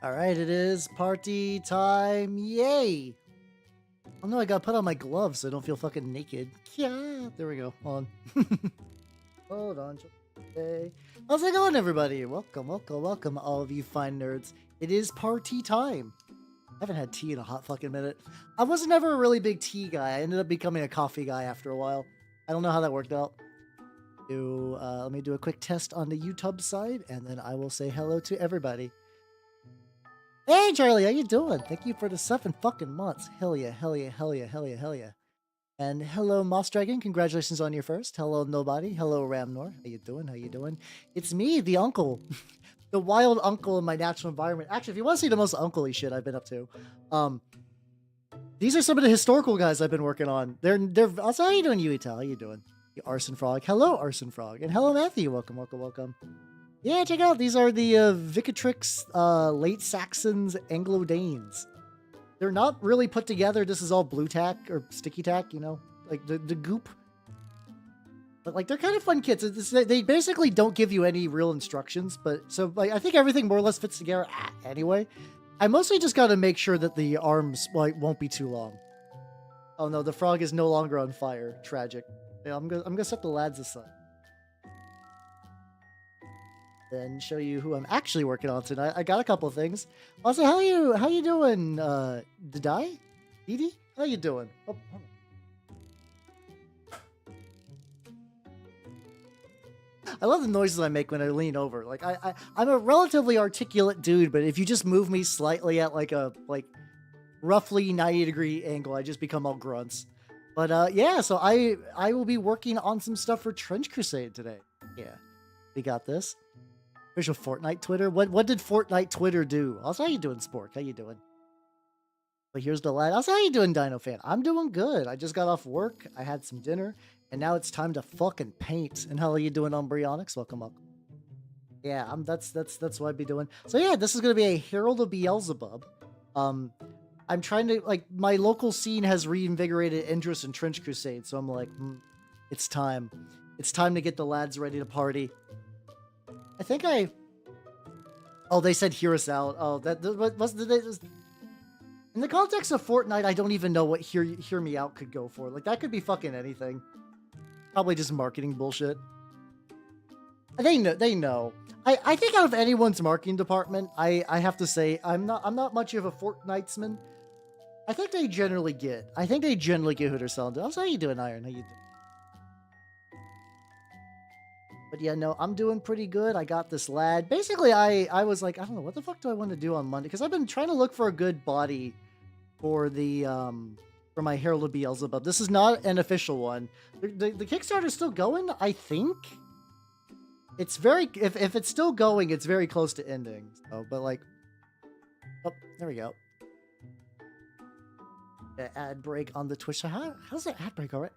All right, it is party time. Yay. Oh no, I gotta put on my gloves so I don't feel fucking naked. Yeah, there we go. Hold on. Hold on. Okay. How's it going, everybody? Welcome, welcome, welcome, all of you fine nerds. It is party time. I haven't had tea in a hot fucking minute. I was never a really big tea guy. I ended up becoming a coffee guy after a while. I don't know how that worked out. Let me do a quick test on the YouTube side, and then I will say hello to everybody. Hey, Charlie, how you doing? Thank you for the 7 fucking months. Hell yeah, hell yeah, hell yeah, hell yeah, hell yeah. And hello, Moss Dragon. Congratulations on your first. Hello, Nobody. Hello, Ramnor. How you doing? How you doing? It's me, the uncle. The wild uncle in my natural environment. Actually, if you want to see the most uncle-y shit I've been up to, these are some of the historical guys I've been working on. Also, how you doing, Yuitel? How you doing? The Arson Frog. Hello, Arson Frog. And hello, Matthew. Welcome, welcome, welcome. Yeah, check it out. These are the Vicatrix Late Saxons Anglo-Danes. They're not really put together. This is all blue tack or sticky tack, you know, like the goop. But like they're kind of fun kits. They basically don't give you any real instructions, but so like I think everything more or less fits together anyway. I mostly just got to make sure that the arms like won't be too long. Oh no, the frog is no longer on fire. Tragic. Yeah, I'm gonna set the lads aside. Then show you who I'm actually working on tonight. I got a couple of things. Also, how you doing? Didi? Didi? How you doing? Oh, I love the noises I make when I lean over. Like I'm a relatively articulate dude, but if you just move me slightly at like a roughly 90-degree angle, I just become all grunts. But yeah, so I will be working on some stuff for Trench Crusade today. Yeah, we got this. Official Fortnite Twitter. What did Fortnite Twitter do? Also, how you doing, Spork? How you doing? But here's the lad. Also, how you doing, Dino Fan? I'm doing good. I just got off work. I had some dinner, and now it's time to fucking paint. And how are you doing, Embryonics? Welcome up. Yeah, that's what I'd be doing. So yeah, this is gonna be a Herald of Beelzebub. I'm trying to like my local scene has reinvigorated interest in Trench Crusade, so I'm like, it's time. It's time to get the lads ready to party. I think oh, they said hear us out. Oh, what was the in the context of Fortnite, I don't even know what hear me out could go for. Like that could be fucking anything. Probably just marketing bullshit. They know. I think out of anyone's marketing department, I have to say I'm not much of a Fortnitesman. I think they generally get who they're selling to. How you doing, Iron? How you doing? But yeah, no, I'm doing pretty good. I got this lad. Basically, I was like, I don't know, what the fuck do I want to do on Monday? Because I've been trying to look for a good body for the for my Herald of Beelzebub. This is not an official one. The Kickstarter's still going, I think. It's very if it's still going, it's very close to ending. So, but like, oh, there we go. Ad break on the Twitch. How's that ad break? All right.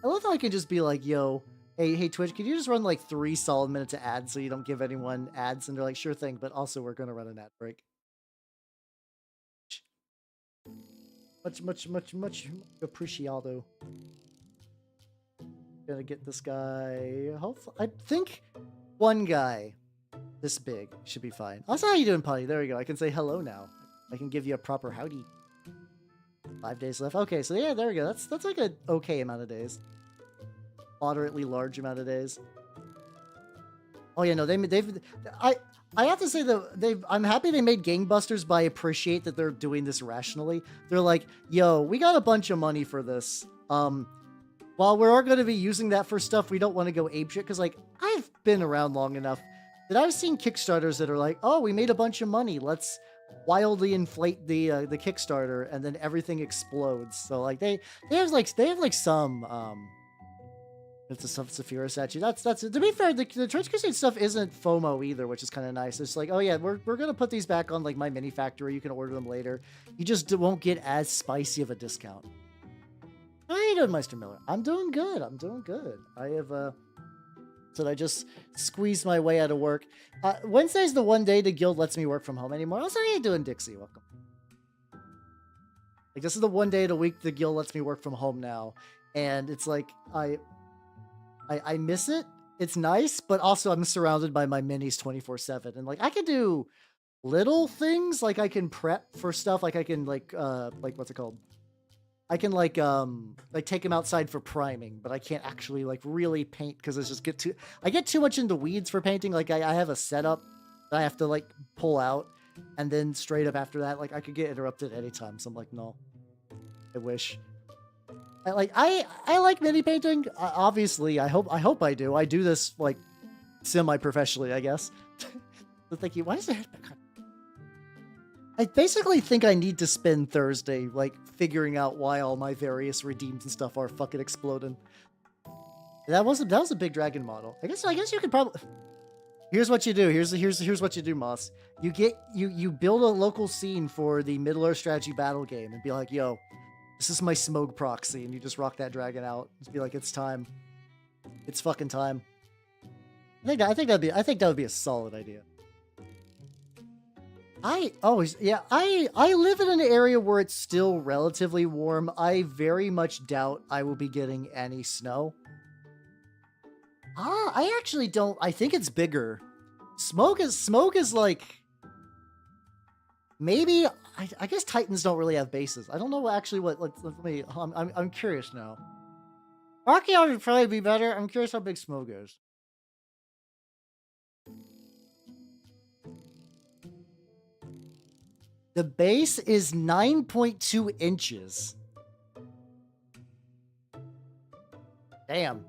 I love how I can just be like, yo. Hey, Twitch, can you just run like 3 solid minutes of ads so you don't give anyone ads? And they're like, sure thing, but also we're going to run an ad break. Much appreciado. Gonna get this guy. Hopefully, I think one guy this big should be fine. Also, how you doing, Potty? There we go. I can say hello now. I can give you a proper howdy. 5 days left. Okay, so yeah, there we go. That's like an okay amount of days. Moderately large amount of days. Oh yeah, no, I have to say that I'm happy they made gangbusters, but I appreciate that they're doing this rationally. They're like, yo, we got a bunch of money for this. While we're going to be using that for stuff, we don't want to go apeshit, because like I've been around long enough that I've seen Kickstarters that are like, oh, we made a bunch of money, let's wildly inflate the Kickstarter, and then everything explodes. So like they have some it's a Saphira statue. That's to be fair, the Trench Crusade stuff isn't FOMO either, which is kind of nice. It's like, oh yeah, we're gonna put these back on like my mini factory. You can order them later. You just won't get as spicy of a discount. How you doing, Meister Miller? I'm doing good. I'm doing good. I have so I just squeezed my way out of work. Wednesday's the one day the guild lets me work from home anymore. Also, how you doing, Dixie? Welcome. Like this is the one day of the week the guild lets me work from home now, and it's like I miss it. It's nice, but also I'm surrounded by my minis 24/7, and like I could do little things. Like I can prep for stuff. Like I can like what's it called? I can like take him outside for priming, but I can't actually like really paint because I just I get too much into weeds for painting. Like I have a setup that I have to like pull out, and then straight up after that, like I could get interrupted anytime. So I'm like, no, I wish. I like mini painting. Obviously, I hope I do. I do this like semi-professionally, I guess. But thank you. Why is the head back on? I basically think I need to spend Thursday like figuring out why all my various redeems and stuff are fucking exploding. That was a big dragon model. I guess you could probably. Here's what you do. Here's what you do, Moss. You build a local scene for the Middle-earth strategy battle game and be like, yo, this is my smoke proxy, and you just rock that dragon out. Just be like, it's time. It's fucking time. I think that would be a solid idea. I live in an area where it's still relatively warm. I very much doubt I will be getting any snow. I actually don't. I think it's bigger. Smoke is like maybe. I guess Titans don't really have bases. I don't know actually what. Let me. I'm curious now. Archaeology would probably be better. I'm curious how big Smoke is. The base is 9.2 inches. Damn.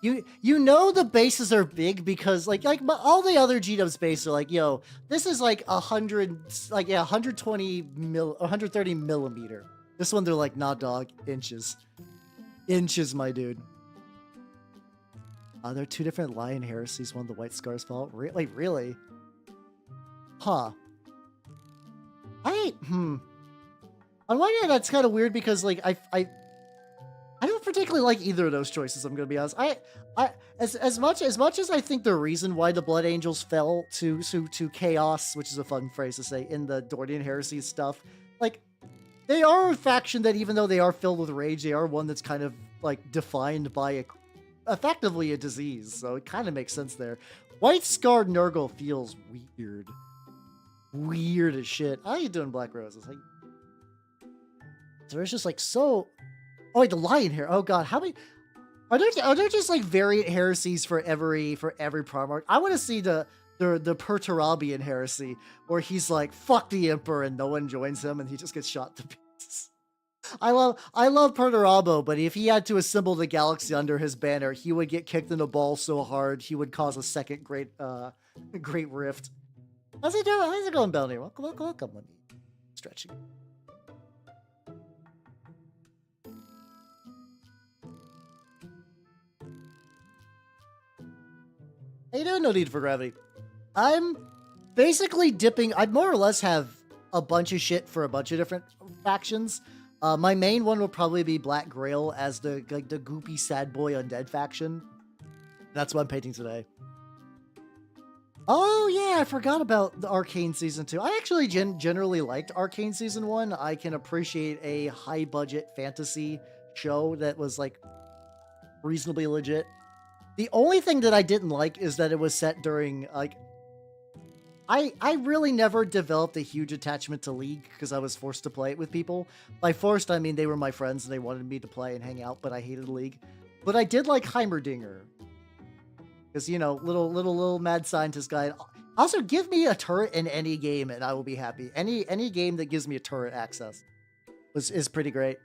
You know the bases are big because like all the other GW's bases are like, yo, this is like 130 millimeter. This one they're like, nah, dog, inches, my dude. There are two different lion heresies. One the White Scar's fault. Really? Huh. On one hand, that's kind of weird because like I don't particularly like either of those choices. I'm gonna be honest. As much as I think the reason why the Blood Angels fell to chaos, which is a fun phrase to say, in the Dordian Heresy stuff, like they are a faction that even though they are filled with rage, they are one that's kind of like defined by effectively a disease. So it kind of makes sense there. White Scarred Nurgle feels weird. Weird as shit. How you doing, Black Roses? So it's just like so. Oh wait, the lion here. Oh god, how many are there? Just like variant heresies for every Primarch? I want to see the Perturabian heresy where he's like fuck the Emperor and no one joins him and he just gets shot to pieces. I love Perturabo, but if he had to assemble the galaxy under his banner, he would get kicked in the ball so hard he would cause a second great rift. How's it doing? How's it going, Belny? Welcome. Let me stretching. How you doing? No need for gravity. I'm basically dipping. I more or less have a bunch of shit for a bunch of different factions. My main one will probably be Black Grail as the goopy sad boy undead faction. That's what I'm painting today. Oh yeah, I forgot about the Arcane Season 2. I actually generally liked Arcane Season 1. I can appreciate a high budget fantasy show that was like reasonably legit. The only thing that I didn't like is that it was set during like I really never developed a huge attachment to League because I was forced to play it with people. By forced, I mean they were my friends and they wanted me to play and hang out, but I hated League. But I did like Heimerdinger. Because, you know, little mad scientist guy. Also, give me a turret in any game and I will be happy. Any game that gives me a turret access is pretty great.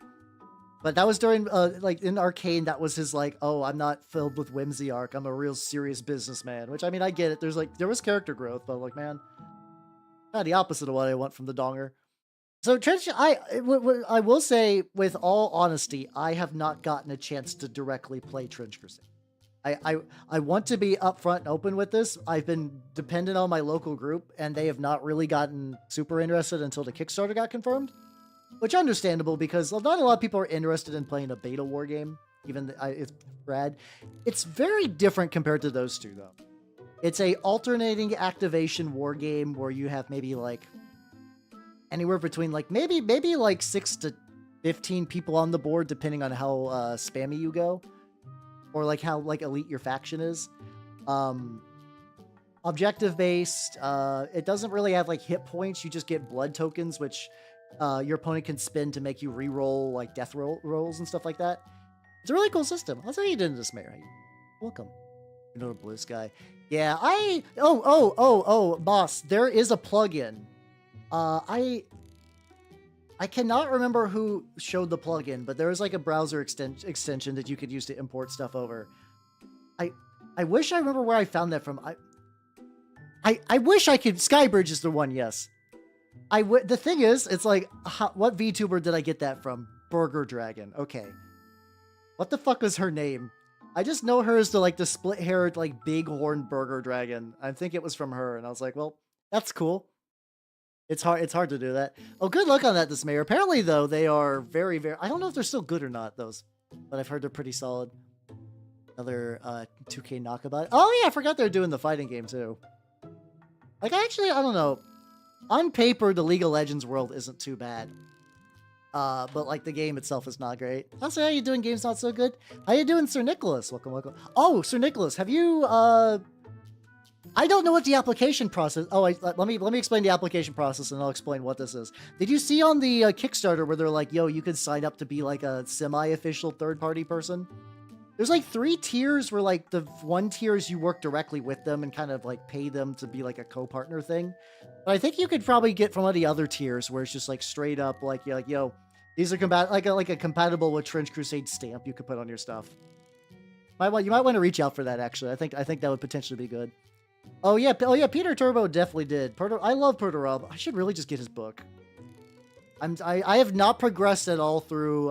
But that was during, like, in Arcane, that was his, like, oh, I'm not filled with whimsy arc. I'm a real serious businessman. Which, I mean, I get it. There was character growth, but, like, man, kind of the opposite of what I want from the Donger. So, Trench, I will say, with all honesty, I have not gotten a chance to directly play Trench Crusade. I want to be upfront and open with this. I've been dependent on my local group, and they have not really gotten super interested until the Kickstarter got confirmed. Which understandable, because not a lot of people are interested in playing a beta war game, even it's rad. It's very different compared to those two, though. It's a alternating activation war game where you have maybe like anywhere between like maybe like 6 to 15 people on the board, depending on how spammy you go, or like how like elite your faction is. objective based. It doesn't really have like hit points. You just get blood tokens, which your opponent can spend to make you re-roll like death rolls and stuff like that. It's a really cool system. I'll tell you did this, Mayor. Welcome. You know, Blue Sky. Yeah, boss. There is a plugin. I cannot remember who showed the plugin, but there is like a browser extension that you could use to import stuff over. I wish I remember where I found that from. I wish I could. Skybridge is the one. Yes. The thing is, it's like, what VTuber did I get that from? Burger Dragon. Okay. What the fuck was her name? I just know her as the split-haired, like, big-horned Burger Dragon. I think it was from her, and I was like, well, that's cool. It's hard to do that. Oh, good luck on that, Dismayer. Apparently, though, they are very, very... I don't know if they're still good or not, those. But I've heard they're pretty solid. Another 2K knockabout. Oh, yeah, I forgot they're doing the fighting game, too. Like, I don't know. On paper, the League of Legends world isn't too bad. But like the game itself is not great. Also, how you doing? Game's not so good. How you doing, Sir Nicholas? Welcome, welcome. Oh, Sir Nicholas, have you? I don't know what the application process. Oh, let me explain the application process, and I'll explain what this is. Did you see on the Kickstarter where they're like, "Yo, you could sign up to be like a semi-official third-party person"? There's like 3 tiers where like the one tier is you work directly with them and kind of like pay them to be like a co-partner thing. But I think you could probably get from one of the other tiers where it's just like straight up like you're like, yo, these are like a compatible with Trench Crusade stamp you could put on your stuff. You might want to reach out for that actually. I think that would potentially be good. Oh yeah, Peter Turbo definitely did. I love Rob. I should really just get his book. I have not progressed at all through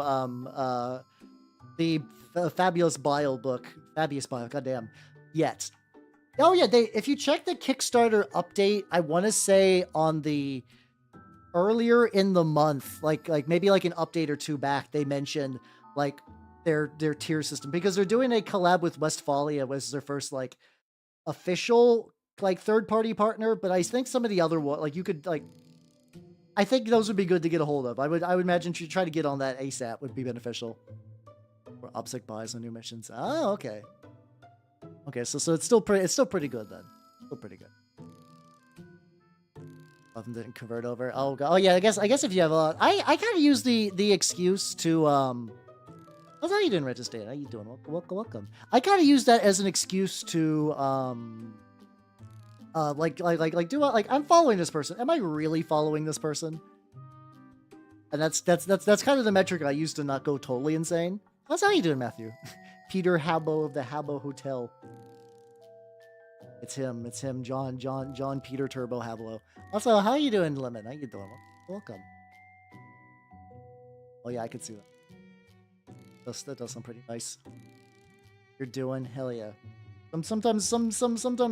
the Fabulous Bile book. Fabius Bile, goddamn. Yet. Oh yeah, if you check the Kickstarter update, I want to say on the earlier in the month, like maybe like an update or 2 back, they mentioned like their tier system because they're doing a collab with Westphalia, which is their first like official like third-party partner. But I think some of the other one, like you could like, I think those would be good to get a hold of. I would imagine you try to get on that ASAP would be beneficial. Or OPSEC buys on new missions. Oh, okay. Okay, so it's still pretty good then. Still pretty good. Nothing didn't convert over. Oh god. Oh yeah, I guess if you have a I kind of use the excuse to how's how you doing, Registate? How you doing? Welcome. I kind of use that as an excuse to I'm following this person. Am I really following this person? And that's kind of the metric I use to not go totally insane. How's how you doing, Matthew? Peter Habbo of the Habbo Hotel. It's him, John Peter Turbo Hablo. Also, how you doing, Lemon? How you doing? Welcome. Oh yeah, I can see that. That does sound pretty nice. You're doing hell yeah. Sometimes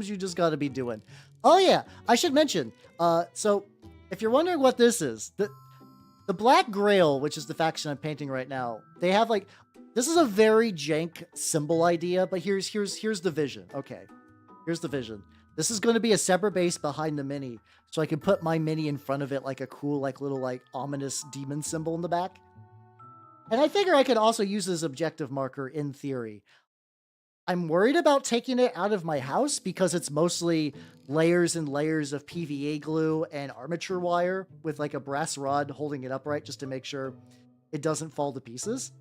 you just gotta be doing. Oh yeah, I should mention. So if you're wondering what this is, the Black Grail, which is the faction I'm painting right now, they have like. This is a very jank symbol idea, but here's the vision. Okay, here's the vision. This is going to be a separate base behind the mini, so I can put my mini in front of it like a cool, like little, like ominous demon symbol in the back. And I figure I could also use this objective marker in theory. I'm worried about taking it out of my house because it's mostly layers and layers of PVA glue and armature wire with like a brass rod holding it upright just to make sure it doesn't fall to pieces.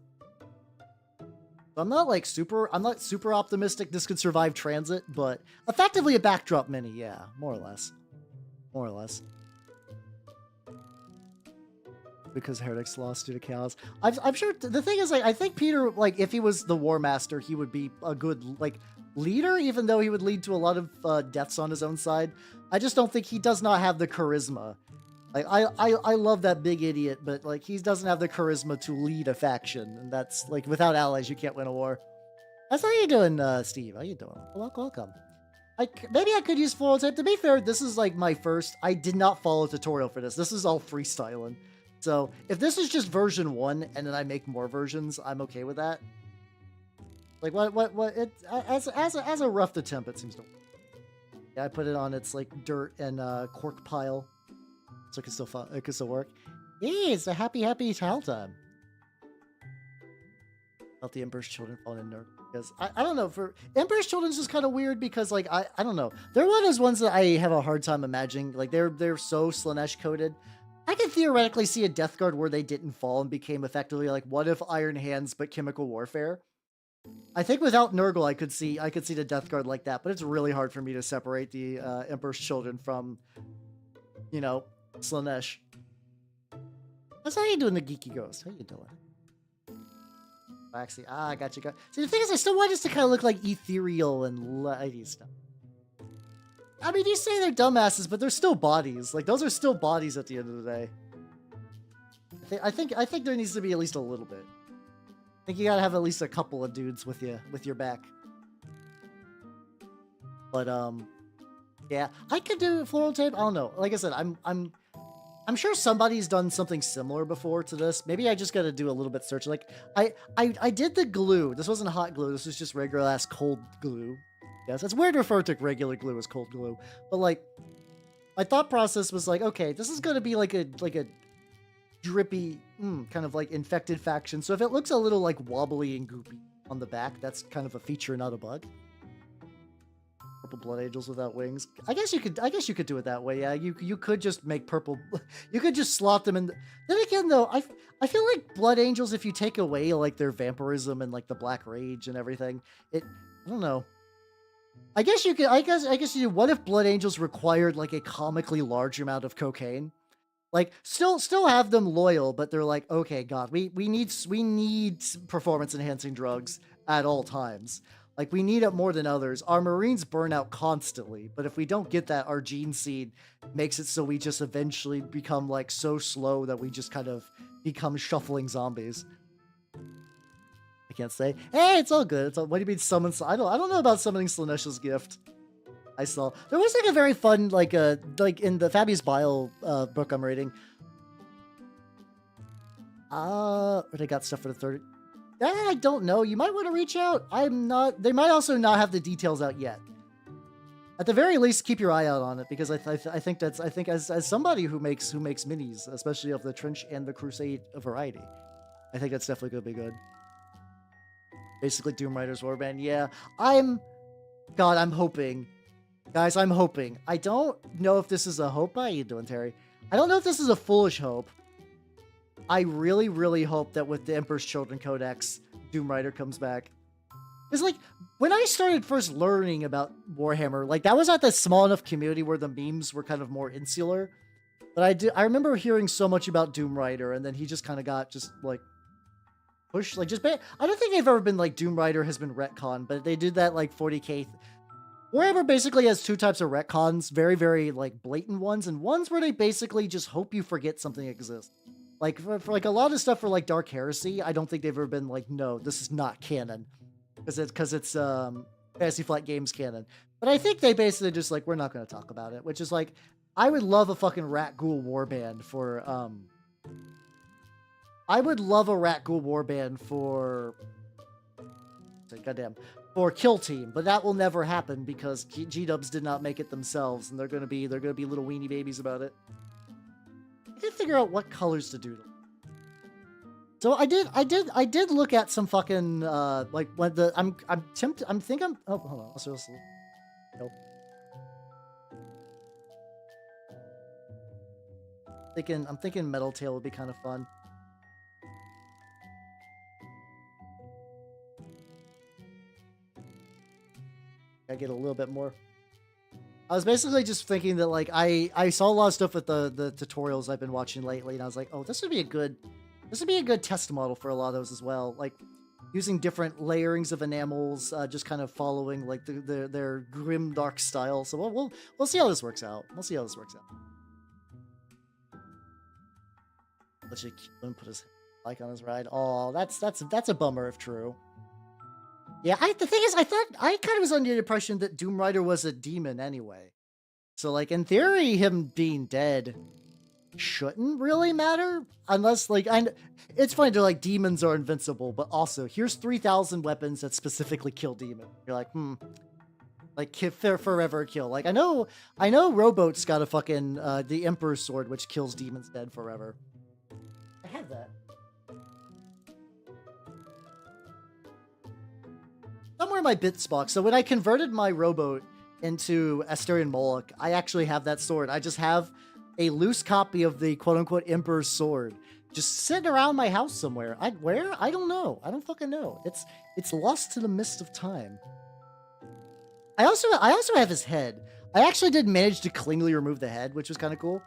I'm not super optimistic this could survive transit, but effectively a backdrop mini, yeah, more or less. More or less. Because Heretics lost due to cows. I'm sure the thing is, like, I think Peter, like, if he was the War Master, he would be a good, like, leader, even though he would lead to a lot of deaths on his own side. I just don't think he does not have the charisma. Like, I love that big idiot, but, like, he doesn't have the charisma to lead a faction. And that's, like, without allies, you can't win a war. That's how you doing, Steve? How you doing? Welcome. Maybe I could use follow tape. To be fair, this is, like, my first... I did not follow a tutorial for this. This is all freestyling. So, if this is just version 1, and then I make more versions, I'm okay with that. Like, as a rough attempt, it seems to work. Yeah, I put it on its, like, dirt and cork pile. So it can still work. Yeah, it's a happy child time. About the Emperor's Children falling in Nurgle, because I don't know, for Emperor's Children's just kind of weird because like I don't know, they're one of those ones that I have a hard time imagining, like they're so Slanesh coded. I could theoretically see a Death Guard where they didn't fall and became effectively like what if Iron Hands but chemical warfare. I think without Nurgle I could see the Death Guard like that, but it's really hard for me to separate the Emperor's Children from, you know, Slanesh. How you doing, the Geeky Ghost? How you doing? Waxy. I got you. See, the thing is, I still want this to kind of look like ethereal and lighty stuff. I mean, you say they're dumbasses, but they're still bodies. Like, those are still bodies at the end of the day. I think there needs to be at least a little bit. I think you gotta have at least a couple of dudes with you, with your back. But, yeah. I could do floral tape. I don't know. Like I said, I'm sure somebody's done something similar before to this. Maybe I just got to do a little bit search. Like, I did the glue. This wasn't hot glue. This was just regular ass cold glue. Yes, it's weird to refer to regular glue as cold glue. But like, my thought process was like, okay, this is going to be like a drippy, kind of like infected faction. So if it looks a little like wobbly and goopy on the back, that's kind of a feature, not a bug. Purple blood angels without wings. I guess you could do it that way. Yeah, you could just make purple. You could just slot them in. Then again, though, I feel like blood angels, if you take away like their vampirism and like the black rage and everything, I don't know. I guess you could. I guess you. What if blood angels required like a comically large amount of cocaine? Like still have them loyal, but they're like, okay, God, we need performance enhancing drugs at all times. Like, we need it more than others. Our Marines burn out constantly, but if we don't get that, our gene seed makes it so we just eventually become, like, so slow that we just kind of become shuffling zombies. I can't say. Hey, it's all good. What do you mean summon? I don't know about summoning Slanesh's gift. I saw. There was, like, a very fun, like in the Fabius Bile book I'm reading. They got stuff for the third... I don't know. You might want to reach out. They might also not have the details out yet. At the very least, keep your eye out on it, because I think as somebody who makes minis, especially of the Trench and the Crusade variety, I think that's definitely gonna be good. Basically, Doom Rider's Warband. Yeah, I'm hoping, guys. I'm hoping. I don't know if this is a hope. How you doing, Terry? I don't know if this is a foolish hope. I really, really hope that with the Emperor's Children Codex, Doom Rider comes back. It's like, when I started first learning about Warhammer, like, that was at the small enough community where the memes were kind of more insular. But I remember hearing so much about Doom Rider, and then he just kind of got just, like, pushed. Like, I don't think they've ever been, like, Doom Rider has been retconned, but they did that, like, 40k. Warhammer basically has two types of retcons, very, very, like, blatant ones, and ones where they basically just hope you forget something exists. Like, for like a lot of stuff for like Dark Heresy, I don't think they've ever been like, no, this is not canon, because it's Fantasy Flight Games canon. But I think they basically just like, we're not going to talk about it, which is like, I would love a fucking Rat Ghoul warband for I would love a Rat Ghoul warband for Kill Team, but that will never happen because G-Dubs did not make it themselves, and they're gonna be little weenie babies about it. I did figure out what colors to do. So I did look at some fucking like when the I'm thinking oh hold on, let's nope. I'm thinking Metal Tail would be kind of fun. I get a little bit more. I was basically just thinking that like I saw a lot of stuff with the tutorials I've been watching lately, and I was like, oh, this would be a good test model for a lot of those as well. Like using different layerings of enamels, just kind of following like their grim dark style. So we'll see how this works out. Let's just put his like on his ride. Oh, that's a bummer if true. Yeah, the thing is, I kind of was under the impression that Doom Rider was a demon anyway. So, like, in theory, him being dead shouldn't really matter. Unless, like, it's funny, they're like, demons are invincible, but also, here's 3,000 weapons that specifically kill demons. You're like, like, forever kill. Like, I know Rowboat's got a fucking, the Emperor's Sword, which kills demons dead forever. I have that. somewhere in my bits box. So when I converted my rowboat into Asterian Moloch, I actually have that sword. I just have a loose copy of the quote-unquote Emperor's sword just sitting around my house somewhere. Where? I don't know. I don't fucking know. It's lost to the mist of time. I also have his head. I actually did manage to cleanly remove the head, which was kind of cool.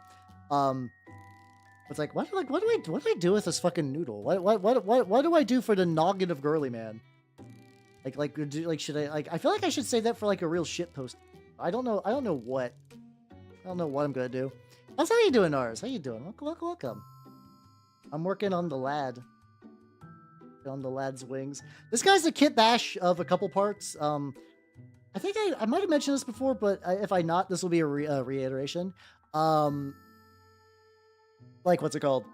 It's like what do I do with this fucking noodle? What do I do for the noggin of Girly Man? Should I feel like I should save that for like a real shit post. I don't know what I'm gonna do. That's how you doing, Ars? How you doing? Welcome. I'm working on the lad. On the lad's wings. This guy's a kit bash of a couple parts. I think I might have mentioned this before, but if I not, this will be a reiteration. Like, what's it called?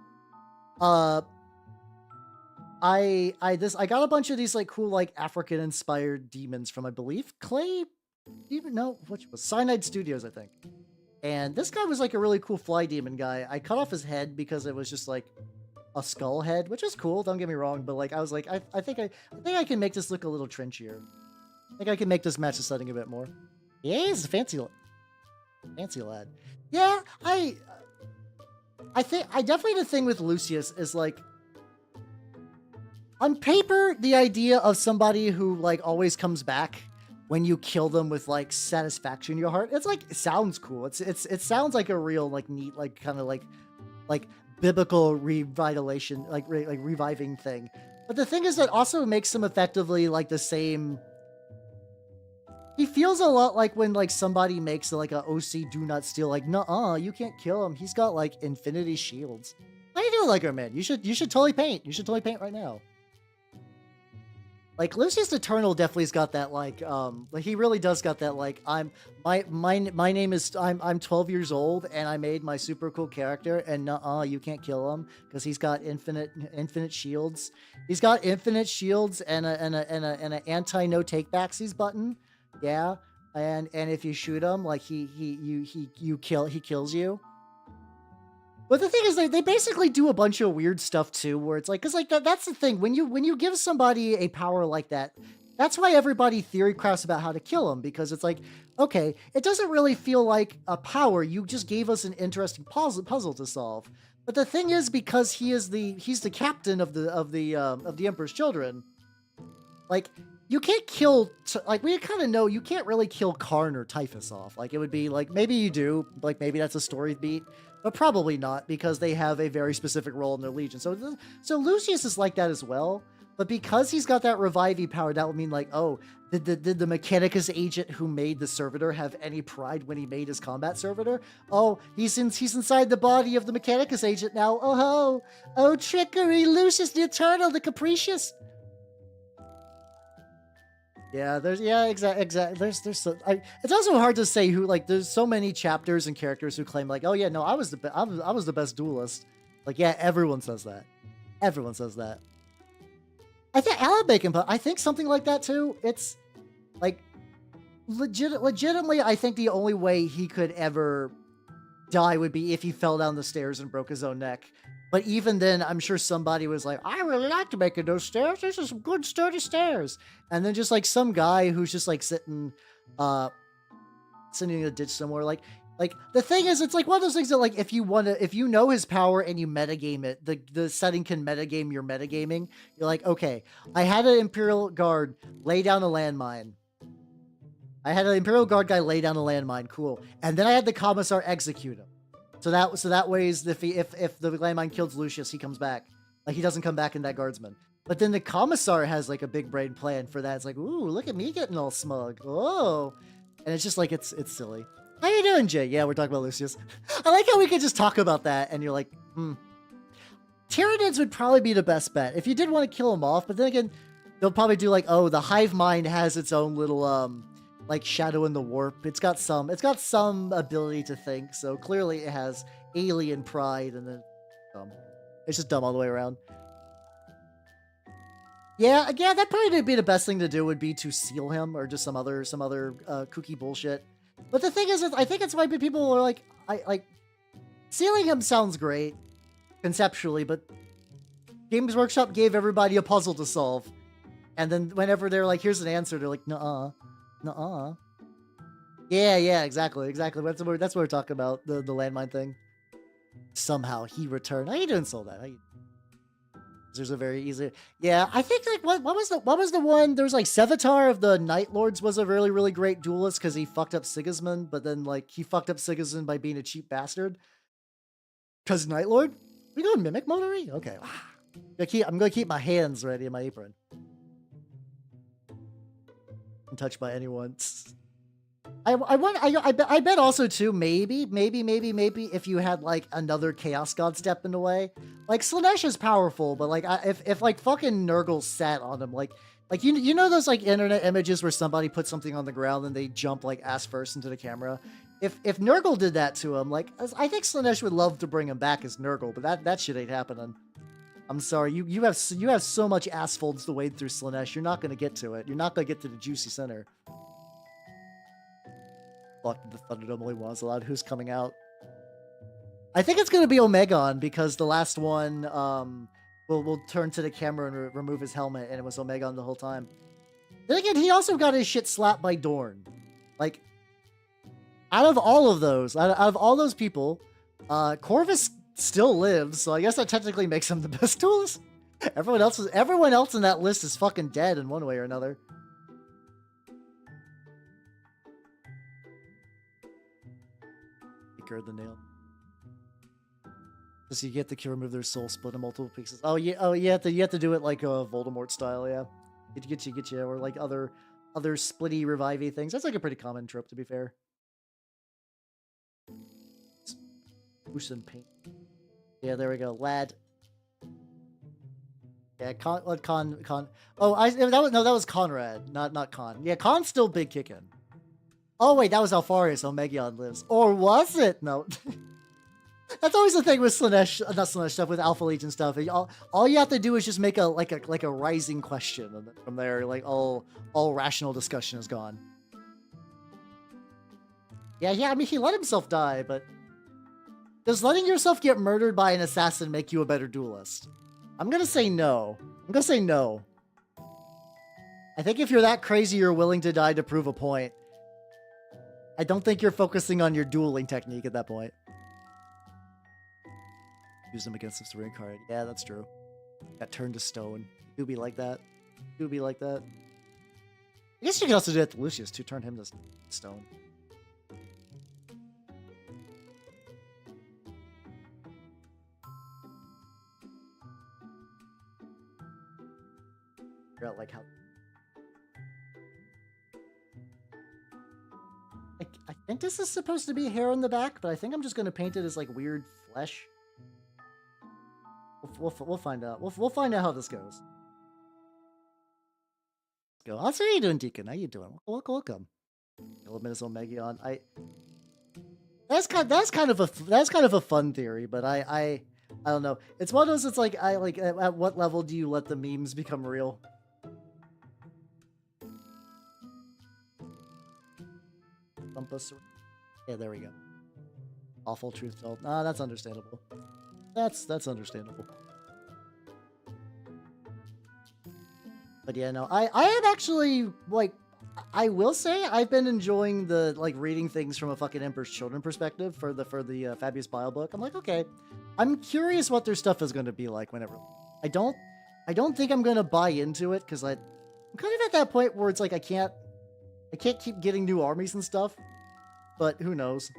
I got a bunch of these like cool like African inspired demons from, I believe, Clay. Even no, which was Cyanide Studios, I think. And this guy was like a really cool fly demon guy. I cut off his head because it was just like a skull head, which is cool. Don't get me wrong, but like I was like, I think I can make this look a little trenchier. I think I can make this match the setting a bit more. Yeah, he's a fancy lad. Yeah, I definitely, the thing with Lucius is like, on paper, the idea of somebody who like always comes back when you kill them with like satisfaction in your heart, it's like, it sounds cool. It sounds like a real like neat like kind of like biblical revitalization, like reviving thing. But the thing is that also makes him effectively like the same. He feels a lot like when like somebody makes like a OC do not steal, like, nuh-uh, you can't kill him. He's got like infinity shields. How you doing, Lego man? You should totally paint. You should totally paint right now. Like Lucius Eternal definitely's got that like he really does got that like my name is I'm 12 years old and I made my super cool character and nuh-uh, you can't kill him because he's got infinite shields. He's got infinite shields and an anti no takebacksies button. Yeah, and if you shoot him, like he kills you. But the thing is, they basically do a bunch of weird stuff too, where it's like, cause like that's the thing when you give somebody a power like that, that's why everybody theory crafts about how to kill him, because it's like, okay, it doesn't really feel like a power. You just gave us an interesting puzzle to solve. But the thing is, because he's the captain of the Emperor's Children, like. You can't kill, like, we kind of know you can't really kill Karn or Typhus off. Like, it would be, like, maybe you do. Like, maybe that's a story beat. But probably not, because they have a very specific role in their legion. So Lucius is like that as well. But because he's got that reviving power, that would mean, like, oh, did the Mechanicus agent who made the servitor have any pride when he made his combat servitor? Oh, he's inside the body of the Mechanicus agent now. Oh, trickery, Lucius the Eternal, the Capricious. Yeah, exactly. There's so, it's also hard to say who, like, there's so many chapters and characters who claim like, oh yeah, no, I was the best duelist. Like, yeah, everyone says that. Everyone says that. I think Alan Bacon, but I think something like that too. It's like legitimately, I think the only way he could ever die would be if he fell down the stairs and broke his own neck. But even then, I'm sure somebody was like, I really like to make it those stairs. There's some good sturdy stairs. And then just like some guy who's just like sitting in a ditch somewhere. Like the thing is, it's like one of those things that like, if you know his power and you metagame it, the setting can metagame your metagaming. You're like, okay, I had an Imperial Guard lay down a landmine. I had an Imperial Guard guy lay down a landmine. Cool. And then I had the Commissar execute him. So that way is if the landmine kills Lucius, he comes back. Like, he doesn't come back in that guardsman. But then the Commissar has like a big brain plan for that. It's like, ooh, look at me getting all smug. Oh, and it's just like it's silly. How you doing, Jay? Yeah, we're talking about Lucius. I like how we could just talk about that, and you're like, Tyranids would probably be the best bet if you did want to kill him off. But then again, they'll probably do like, oh, the hive mind has its own little like Shadow in the Warp. It's got some ability to think, so clearly it has alien pride, and then it's just dumb all the way around. Yeah, that probably would be the best thing to do, would be to seal him or just some other kooky bullshit. But the thing is, I think it's why people are like, sealing him sounds great conceptually, but Games Workshop gave everybody a puzzle to solve. And then whenever they're like, here's an answer, they're like, nuh-uh, nuh-uh. Yeah, exactly. That's what we're talking about, the landmine thing. Somehow he returned. How you doing, Soldat? How you... There's a very easy... Yeah, I think, like, what was the one? There was, like, Sevatar of the Night Lords was a really, really great duelist because he fucked up Sigismund, but then, like, he fucked up Sigismund by being a cheap bastard. Because Night Lord? We going Mimic Motory? Okay. I'm gonna keep my hands ready in my apron. Untouched by anyone. I bet also too, maybe if you had like another Chaos God step in the way. Like Slanesh is powerful, but like if like fucking Nurgle sat on him, like you know those like internet images where somebody puts something on the ground and they jump like ass first into the camera? If Nurgle did that to him, like I think Slanesh would love to bring him back as Nurgle, but that shit ain't happening. I'm sorry, you have so much ass folds to wade through Slanesh, you're not gonna get to it. You're not gonna get to the juicy center. Fuck, the Thunderdome only was allowed. Who's coming out? I think it's gonna be Omegon because the last one will turn to the camera and remove his helmet, and it was Omegon the whole time. Then again, he also got his shit slapped by Dorn. Like, out of all of those, out of all those people, Corvus still lives, so I guess that technically makes him the best duelist. Everyone else in that list is fucking dead in one way or another. The nail. Does you get to remove their soul split in multiple pieces? Oh yeah, you have to do it like a Voldemort style, yeah. Get you, or like other splitty revivey things. That's like a pretty common trope, to be fair. Boost and paint. Yeah, there we go, lad. Yeah, Con. Oh, that was Conrad, not Con. Yeah, Con's still big kicking. Oh wait, that was Alfarius. Omegon lives, or was it? No, that's always the thing with Slanesh, not Slanesh stuff, with Alpha Legion stuff. All you have to do is just make a rising question, and from there, like all rational discussion is gone. Yeah. I mean, he let himself die, but does letting yourself get murdered by an assassin make you a better duelist? I'm gonna say no. I think if you're that crazy, you're willing to die to prove a point. I don't think you're focusing on your dueling technique at that point. Use them against this reincarnate. Yeah, that's true. Got turned to stone. Do be like that. I guess you could also do that to Lucius to turn him to stone. Figure out like how. I think this is supposed to be hair on the back, but I think I'm just gonna paint it as like weird flesh. We'll find out. We'll find out how this goes. Let's go. I'll see how you doing, Deacon. How you doing? Welcome. Elementus Omegon. That's kind of a fun theory, but I don't know. It's one of those. It's like at what level do you let the memes become real? Yeah, there we go. Awful truth told. Ah, that's understandable. That's understandable. But yeah, no, I am actually like, I will say I've been enjoying the like reading things from a fucking Emperor's Children perspective for the Fabius Bile book. I'm like, okay, I'm curious what their stuff is going to be like whenever. I don't think I'm going to buy into it because I'm kind of at that point where it's like I can't keep getting new armies and stuff. But who knows?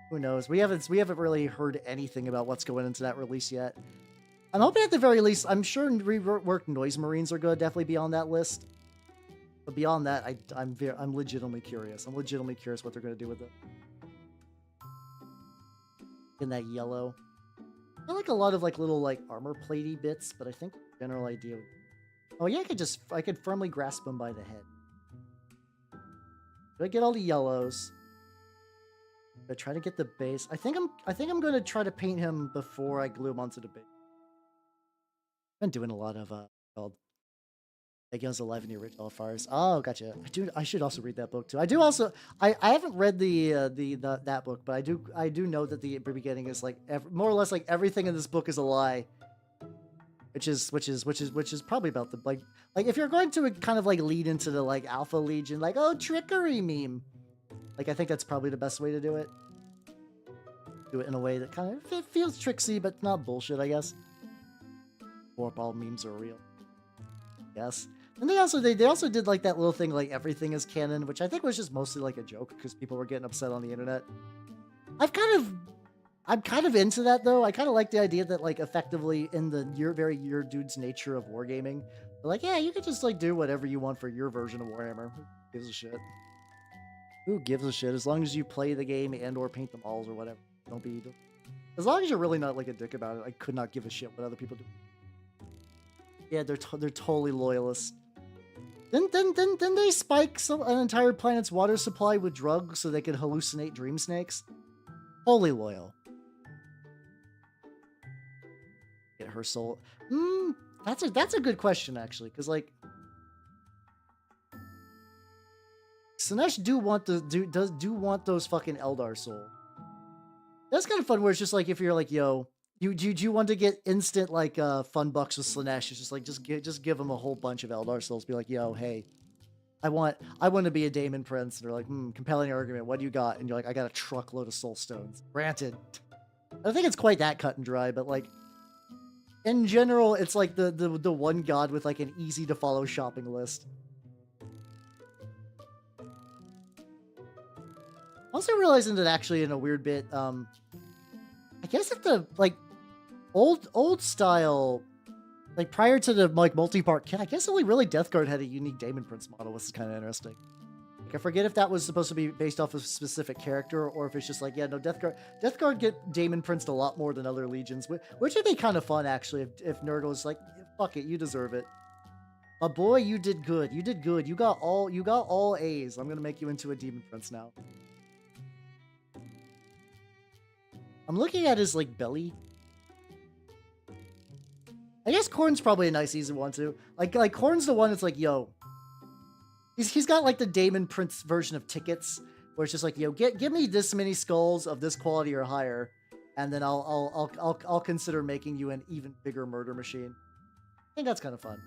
Who knows? We haven't really heard anything about what's going into that release yet. I'm hoping at the very least, I'm sure reworked Noise Marines are going to definitely be on that list. But beyond that, I'm legitimately curious. I'm legitimately curious what they're going to do with it. In that yellow. I like a lot of like little like armor platey bits, but I think the general idea. Oh yeah, I could firmly grasp him by the head. Do I get all the yellows? I try to get the base. I think I'm going to try to paint him before I glue him onto the base. I've been doing a lot of called Legion's Alive in the Original Fires. Oh, gotcha. I should also read that book too. I do also. I haven't read that book, but I do know that the beginning is like more or less like everything in this book is a lie, which is probably about the like if you're going to kind of like lead into the like Alpha Legion, like, oh, trickery meme, like I think that's probably the best way to do it. Do it in a way that kind of it feels tricksy but not bullshit, I guess. Warp all memes are real. Yes. And they also did like that little thing like everything is canon, which I think was just mostly like a joke because people were getting upset on the internet. I'm kind of into that though. I kind of like the idea that like effectively in the your dude's nature of wargaming, like, yeah, you could just like do whatever you want for your version of Warhammer. Who gives a shit? Who gives a shit? As long as you play the game and or paint the models or whatever. Don't be, as long as you're really not like a dick about it. I could not give a shit what other people do. Yeah, they're totally loyalists. Then they spike an entire planet's water supply with drugs so they could hallucinate dream snakes. Wholly loyal. Get her soul. That's a good question actually, because like Sinesh do want those fucking Eldar soul. That's kind of fun. Where it's just like if you're like, yo, you want to get instant like fun bucks with Slanesh? It's just like just give them a whole bunch of Eldar souls. Be like, yo, hey, I want to be a Daemon Prince. And they're like, compelling argument. What do you got? And you're like, I got a truckload of soul stones. Granted, I don't think it's quite that cut and dry, but like in general, it's like the one god with like an easy to follow shopping list. Also realizing that actually in a weird bit, I guess at the like old style, like prior to the like multi-part kit, I guess only really Death Guard had a unique Daemon Prince model, which is kind of interesting. Like I forget if that was supposed to be based off of a specific character or if it's just like, yeah, no, Death Guard get Daemon Princed a lot more than other legions, which would be kind of fun actually if Nurgle's like, fuck it, you deserve it. My boy, you did good. You did good. You got all A's. I'm gonna make you into a Demon Prince now. I'm looking at his like belly. I guess Khorne's probably a nice easy one too. Like Khorne's the one that's like, yo, he's got like the Daemon Prince version of tickets, where it's just like, yo, give me this many skulls of this quality or higher, and then I'll consider making you an even bigger murder machine. I think that's kind of fun.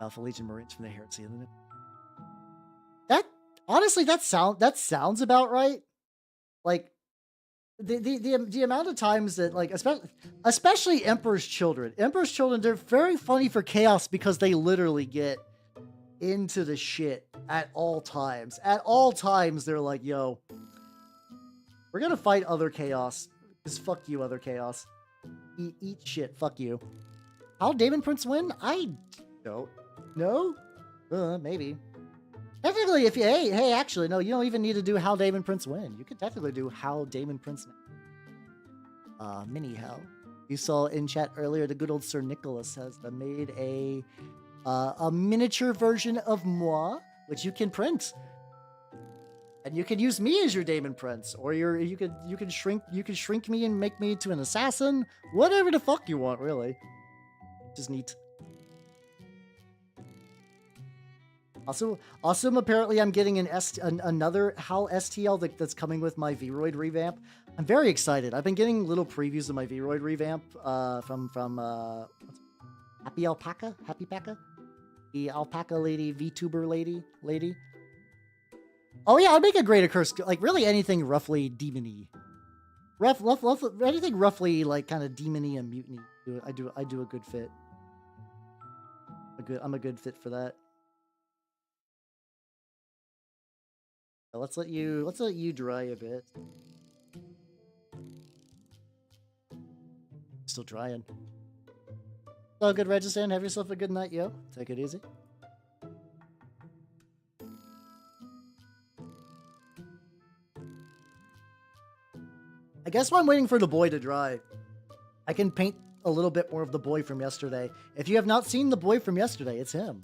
Alpha Legion Marines from the Herald of Beezlebub. That honestly, that sounds about right. Like the amount of times that like especially Emperor's Children, they're very funny for chaos because they literally get into the shit at all times. At all times, they're like, yo, we're gonna fight other chaos. Because fuck you, other chaos. Eat shit, fuck you. How Daemon Prince win? I don't know. Maybe. Technically, if you, hey, actually, no, you don't even need to do how Daemon Prince win. You could technically do how Daemon Prince. Mini hell. You saw in chat earlier, the good old Sir Nicholas has made a miniature version of moi, which you can print, and you can use me as your Daemon Prince, or you can shrink me and make me into an assassin, whatever the fuck you want, really. Just neat. Also, apparently I'm getting another HAL STL that's coming with my Vroid revamp. I'm very excited. I've been getting little previews of my Vroid revamp from Happy Alpaca, the alpaca lady, Vtuber lady. Oh yeah, I'd make a great accursed, like really anything roughly demony, anything roughly like kind of demony and mutiny. I do a good fit. I'm a good fit for that. Let's let you dry a bit. Still drying. Oh, good, Registan. Have yourself a good night, yo. Take it easy. I guess while I'm waiting for the boy to dry, I can paint a little bit more of the boy from yesterday. If you have not seen the boy from yesterday, it's him.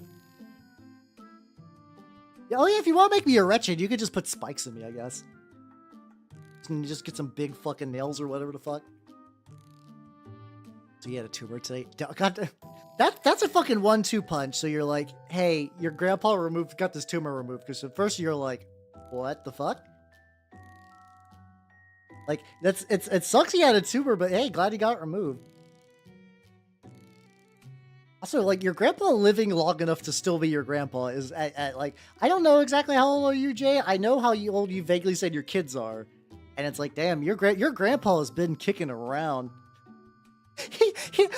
Oh yeah, if you want to make me a wretched, you could just put spikes in me, I guess. And you just get some big fucking nails or whatever the fuck. So you had a tumor today. God, that's a fucking 1-2 punch. So you're like, hey, your grandpa got this tumor removed. Because at first you're like, what the fuck? Like it sucks he had a tumor, but hey, glad he got removed. Also, like, your grandpa living long enough to still be your grandpa is at like, I don't know exactly how old are you, Jay. I know how old you vaguely said your kids are, and it's like, damn, your grandpa has been kicking around.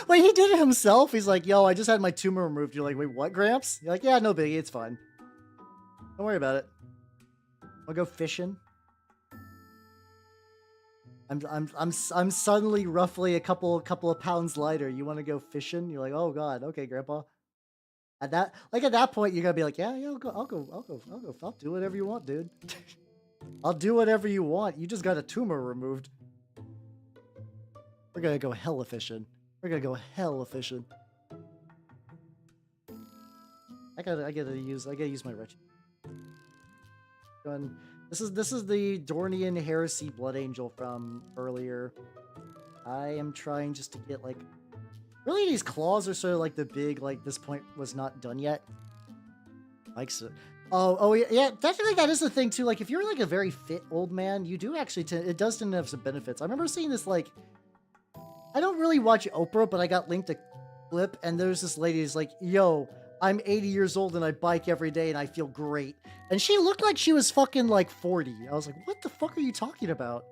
Wait, he did it himself. He's like, yo, I just had my tumor removed. You're like, wait, what, Gramps? You're like, yeah, no biggie, it's fine. Don't worry about it. I'll go fishing. I'm suddenly roughly a couple of pounds lighter. You want to go fishing? You're like, oh god, okay, Grandpa. At that point, you're gonna be like, yeah, I'll do whatever you want, dude. I'll do whatever you want. You just got a tumor removed. We're gonna go hella fishing. We're gonna go hella fishing. I gotta use my wretched. This is the Dornian Heresy Blood Angel from earlier. I am trying just to get like, really these claws are sort of like the big, like this point was not done yet. Likes it. Oh yeah, definitely that is the thing too. Like if you're like a very fit old man, you do actually it does tend to have some benefits. I remember seeing this like, I don't really watch Oprah, but I got linked a clip and there's this lady who's like, yo, I'm 80 years old and I bike every day and I feel great. And she looked like she was fucking like 40. I was like, what the fuck are you talking about?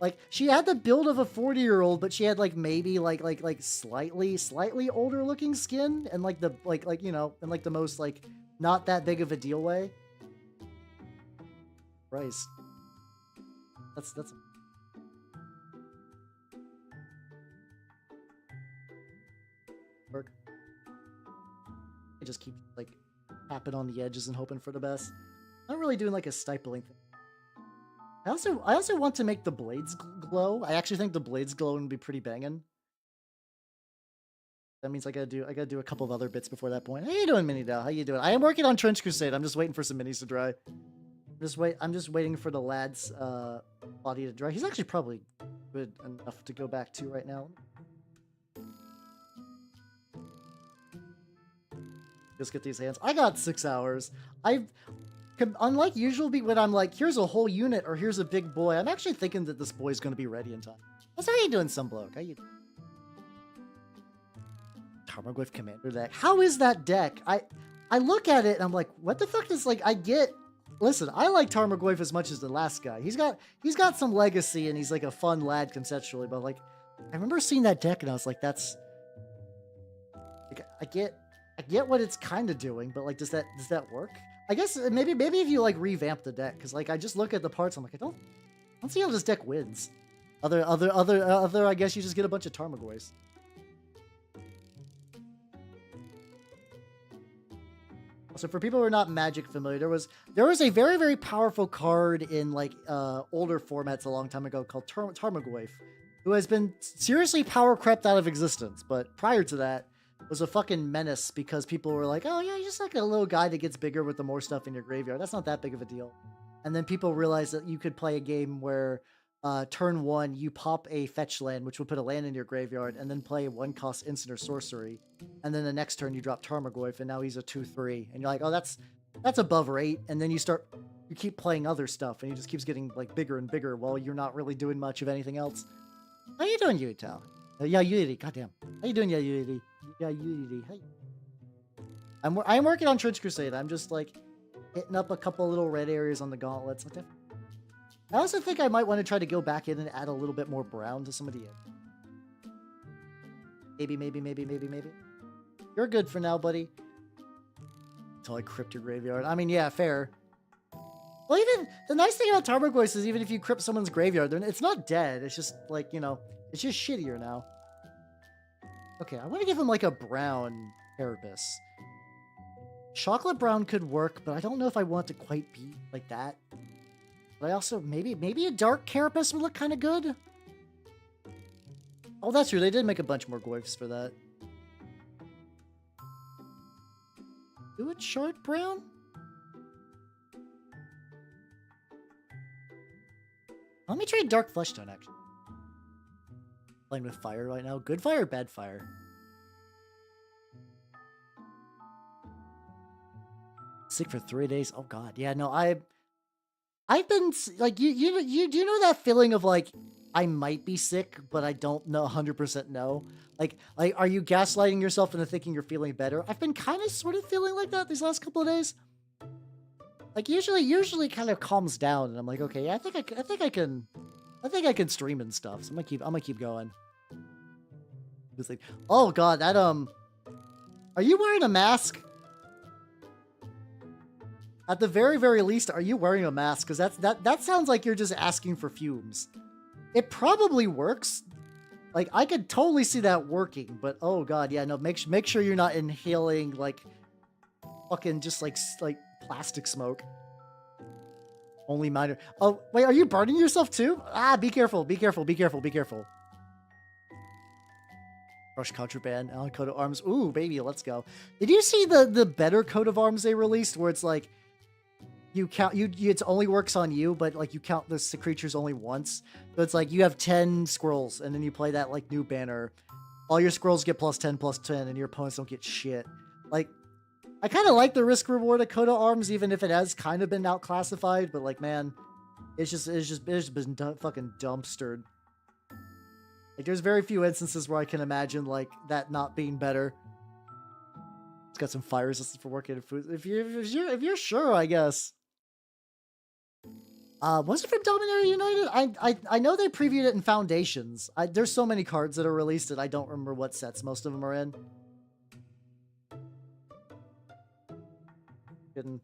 Like she had the build of a 40-year-old, but she had like maybe like slightly older looking skin and like the like you know, and like the most like not that big of a deal way. Christ. That's work. I just keep like tapping on the edges and hoping for the best. I'm not really doing like a stippling thing. I also want to make the blades glow. I actually think the blades glow would be pretty banging. That means I gotta do a couple of other bits before that point. How you doing, Mini Dow? How you doing? I am working on Trench Crusade. I'm just waiting for some minis to dry. I'm just waiting for the lad's body to dry. He's actually probably good enough to go back to right now. Just get these hands. I got 6 hours. Unlike usual when I'm like, here's a whole unit or here's a big boy, I'm actually thinking that this boy's going to be ready in time. That's how you doing, Sunbloke? How you doing? Tarmogoyf Commander deck. How is that deck? I look at it and I'm like, what the fuck is like, listen, I like Tarmogoyf as much as the last guy. He's got some legacy and he's like a fun lad conceptually, but like, I remember seeing that deck and I was like, that's, like, I get what it's kind of doing, but like, does that work? I guess maybe if you like revamp the deck, because like I just look at the parts, I'm like, I don't see how this deck wins. Other, I guess you just get a bunch of Tarmogoyfs. So for people who are not Magic familiar, there was a very, very powerful card in like older formats a long time ago called Tarmogoyf, who has been seriously power crept out of existence. But prior to that, was a fucking menace because people were like, oh yeah, you're just like a little guy that gets bigger with the more stuff in your graveyard. That's not that big of a deal. And then people realized that you could play a game where turn 1, you pop a fetch land, which will put a land in your graveyard, and then play 1-cost instant or sorcery. And then the next turn you drop Tarmogoyf, and now he's a 2/3. And you're like, oh, that's above rate. And then you keep playing other stuff, and he just keeps getting like bigger and bigger while you're not really doing much of anything else. How you doing, Yuital? Yeah, Unity, goddamn. How you doing, yeah, Unity? Yeah, Unity. Hey. I'm working on Trench Crusade. I'm just like hitting up a couple little red areas on the gauntlets. I also think I might want to try to go back in and add a little bit more brown to some of the maybe. You're good for now, buddy. Until I crypt your graveyard. I mean, yeah, fair. Well, even the nice thing about Tarmogoyf is even if you crypt someone's graveyard, it's not dead. It's just like, you know, it's just shittier now. Okay, I want to give him like a brown Carapace. Chocolate brown could work, but I don't know if I want to quite be like that. But I also, maybe a dark Carapace would look kind of good. Oh, that's true. They did make a bunch more Goyfs for that. Do it short brown? Let me try Dark Fleshtone, actually. Playing with fire right now. Good fire or bad fire? Sick for 3 days. Oh god. Yeah, no, I've been like you do you know that feeling of like I might be sick, but I don't know 100% know. Like, are you gaslighting yourself into thinking you're feeling better? I've been kind of sort of feeling like that these last couple of days. Like usually kind of calms down, and I'm like, okay, yeah, I think I can stream and stuff. So I'm gonna keep going. It's like, oh god, that are you wearing a mask? At the very, very least, are you wearing a mask? Because that sounds like you're just asking for fumes. It probably works. Like, I could totally see that working, but oh god, yeah, no, make sure you're not inhaling, like, fucking just, like plastic smoke. Only minor. Oh, wait, are you burning yourself too? Ah, be careful, be careful, be careful, be careful. Brush contraband, Alan coat of arms. Ooh, baby, let's go. Did you see the better coat of arms they released, where it's like, you count it only works on you, but like you count the creatures only once. So it's like you have 10 squirrels, and then you play that like new banner. All your squirrels get +10/+10, and your opponents don't get shit. Like, I kind of like the risk reward of coat of arms, even if it has kind of been outclassified. But like, man, it's just been fucking dumpstered. Like, there's very few instances where I can imagine like that not being better. It's got some fire resistance for working in food. If you're sure, I guess. Was it from Dominaria United? I know they previewed it in Foundations. There's so many cards that are released that I don't remember what sets most of them are in. I'm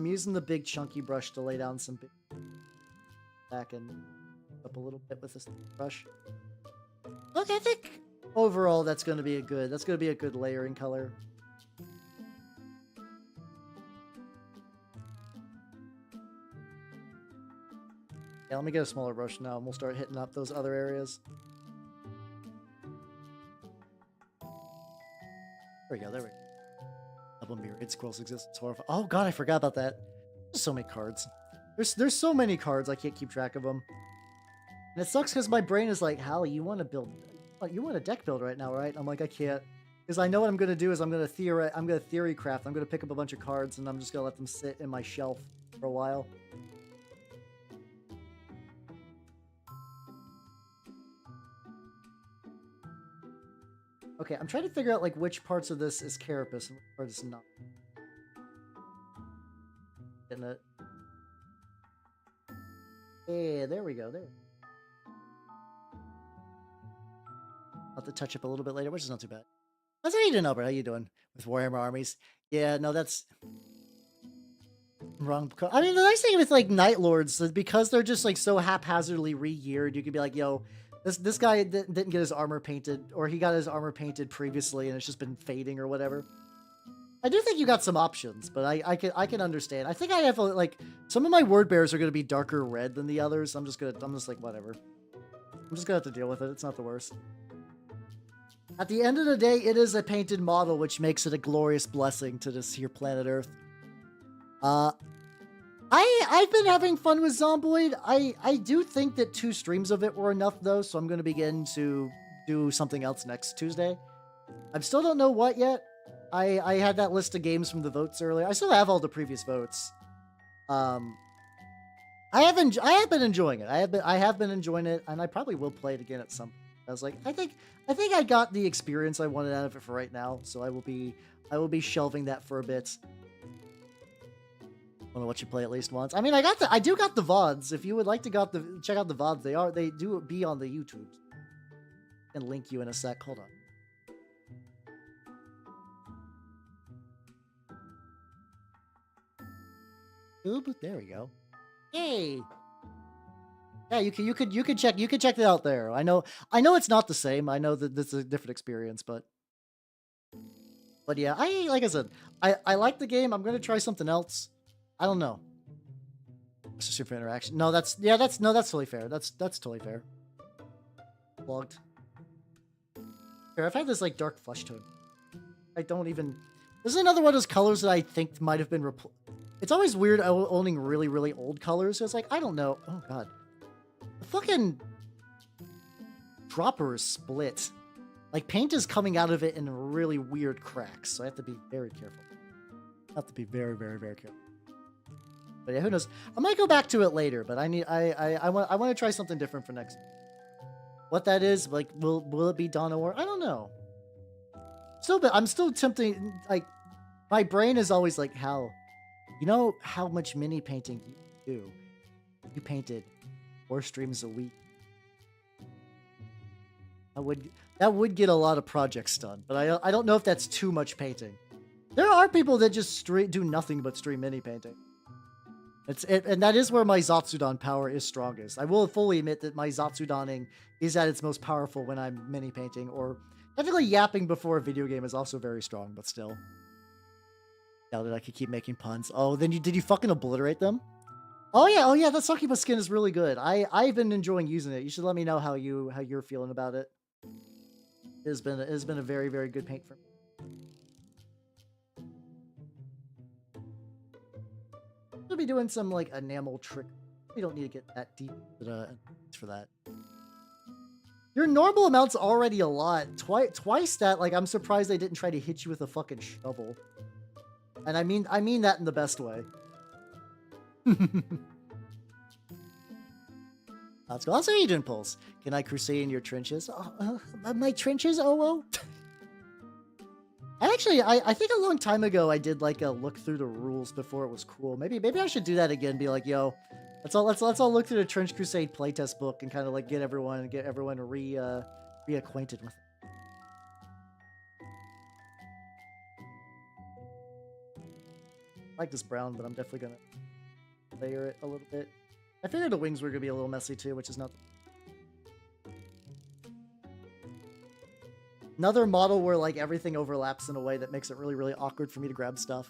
using the big chunky brush to lay down some big back and up a little bit with this brush. Look, I think overall that's going to be a good layering color. Yeah, let me get a smaller brush now, and we'll start hitting up those other areas. There we go, there we go. Double myriad scrolls exist. It's horrifying. Oh god, I forgot about that. There's so many cards. There's so many cards, I can't keep track of them. And it sucks because my brain is like, Hallie, you want a deck build right now, right? I'm like, I can't. Because I know what I'm going to do is I'm going to theory craft. I'm going to pick up a bunch of cards, and I'm just going to let them sit in my shelf for a while. Okay, I'm trying to figure out like which parts of this is carapace and which part is not. Getting it. Yeah, there we go. There. I'll have to touch up a little bit later, which is not too bad. That's how you doing, Albert? How you doing with Warhammer armies? Yeah, no, that's wrong. I mean, the nice thing with like Night Lords is because they're just like so haphazardly re-geared, you could be like, yo, this guy didn't get his armor painted, or he got his armor painted previously and it's just been fading or whatever. I do think you got some options, but I can understand. I think I have like some of my word bearers are going to be darker red than the others. I'm just like whatever. I'm just gonna have to deal with it. It's not the worst. At the end of the day, it is a painted model, which makes it a glorious blessing to this here planet Earth. I've been having fun with Zomboid. I do think that 2 streams of it were enough, though, so I'm going to begin to do something else next Tuesday. I still don't know what yet. I had that list of games from the votes earlier. I still have all the previous votes. I have been enjoying it. I have been enjoying it, and I probably will play it again at some point. I was like, I think I got the experience I wanted out of it for right now, so I will be shelving that for a bit. I want to let you play at least once. I mean, I do got the VODs. If you would like to check out the VODs, they do be on the YouTube. And link you in a sec. Hold on. Ooh, there we go. Yay! Yeah, you could check it out there. I know it's not the same. I know that this is a different experience, but yeah, like I said, I like the game. I'm gonna try something else. I don't know. It's just super interaction. No, that's totally fair. That's totally fair. Logged. Here, I've had this like dark flesh tone. I don't even. This is another one of those colors that I think might have been It's always weird owning really, really old colors. So it's like, I don't know. Oh god. The fucking dropper is split. Like, paint is coming out of it in really weird cracks. So I have to be very careful. I have to be very, very, very careful. But yeah, who knows? I might go back to it later, but I want to try something different for next. What that is, like, will it be Dawn of War? I don't know. Still, but I'm still tempting. Like, my brain is always like, how, you know, how much mini painting you do? You painted 4 streams a week. That would get a lot of projects done, but I don't know if that's too much painting. There are people that just do nothing but stream mini painting. And that is where my Zatsudan power is strongest. I will fully admit that my Zatsudaning is at its most powerful when I'm mini painting, or technically yapping before a video game is also very strong, but still. Now that I could keep making puns. Oh, then did you fucking obliterate them? Oh yeah, that Succubus skin is really good. I've been enjoying using it. You should let me know how you're feeling about it. It has been a very, very good paint for me. We'll be doing some like enamel trick. We don't need to get that deep for that. Your normal amount's already a lot. Twice that. Like, I'm surprised they didn't try to hit you with a fucking shovel. And I mean that in the best way. Let's go. Also, Agent Pulse. Can I crusade in your trenches? My trenches, oh. I think a long time ago I did like a look through the rules before it was cool. Maybe I should do that again. Be like, yo, let's all look through the Trench Crusade playtest book and kind of like get everyone reacquainted with it. I like this brown, but I'm definitely gonna layer it a little bit. I figured the wings were gonna be a little messy too, which is not. Another model where like everything overlaps in a way that makes it really, really awkward for me to grab stuff.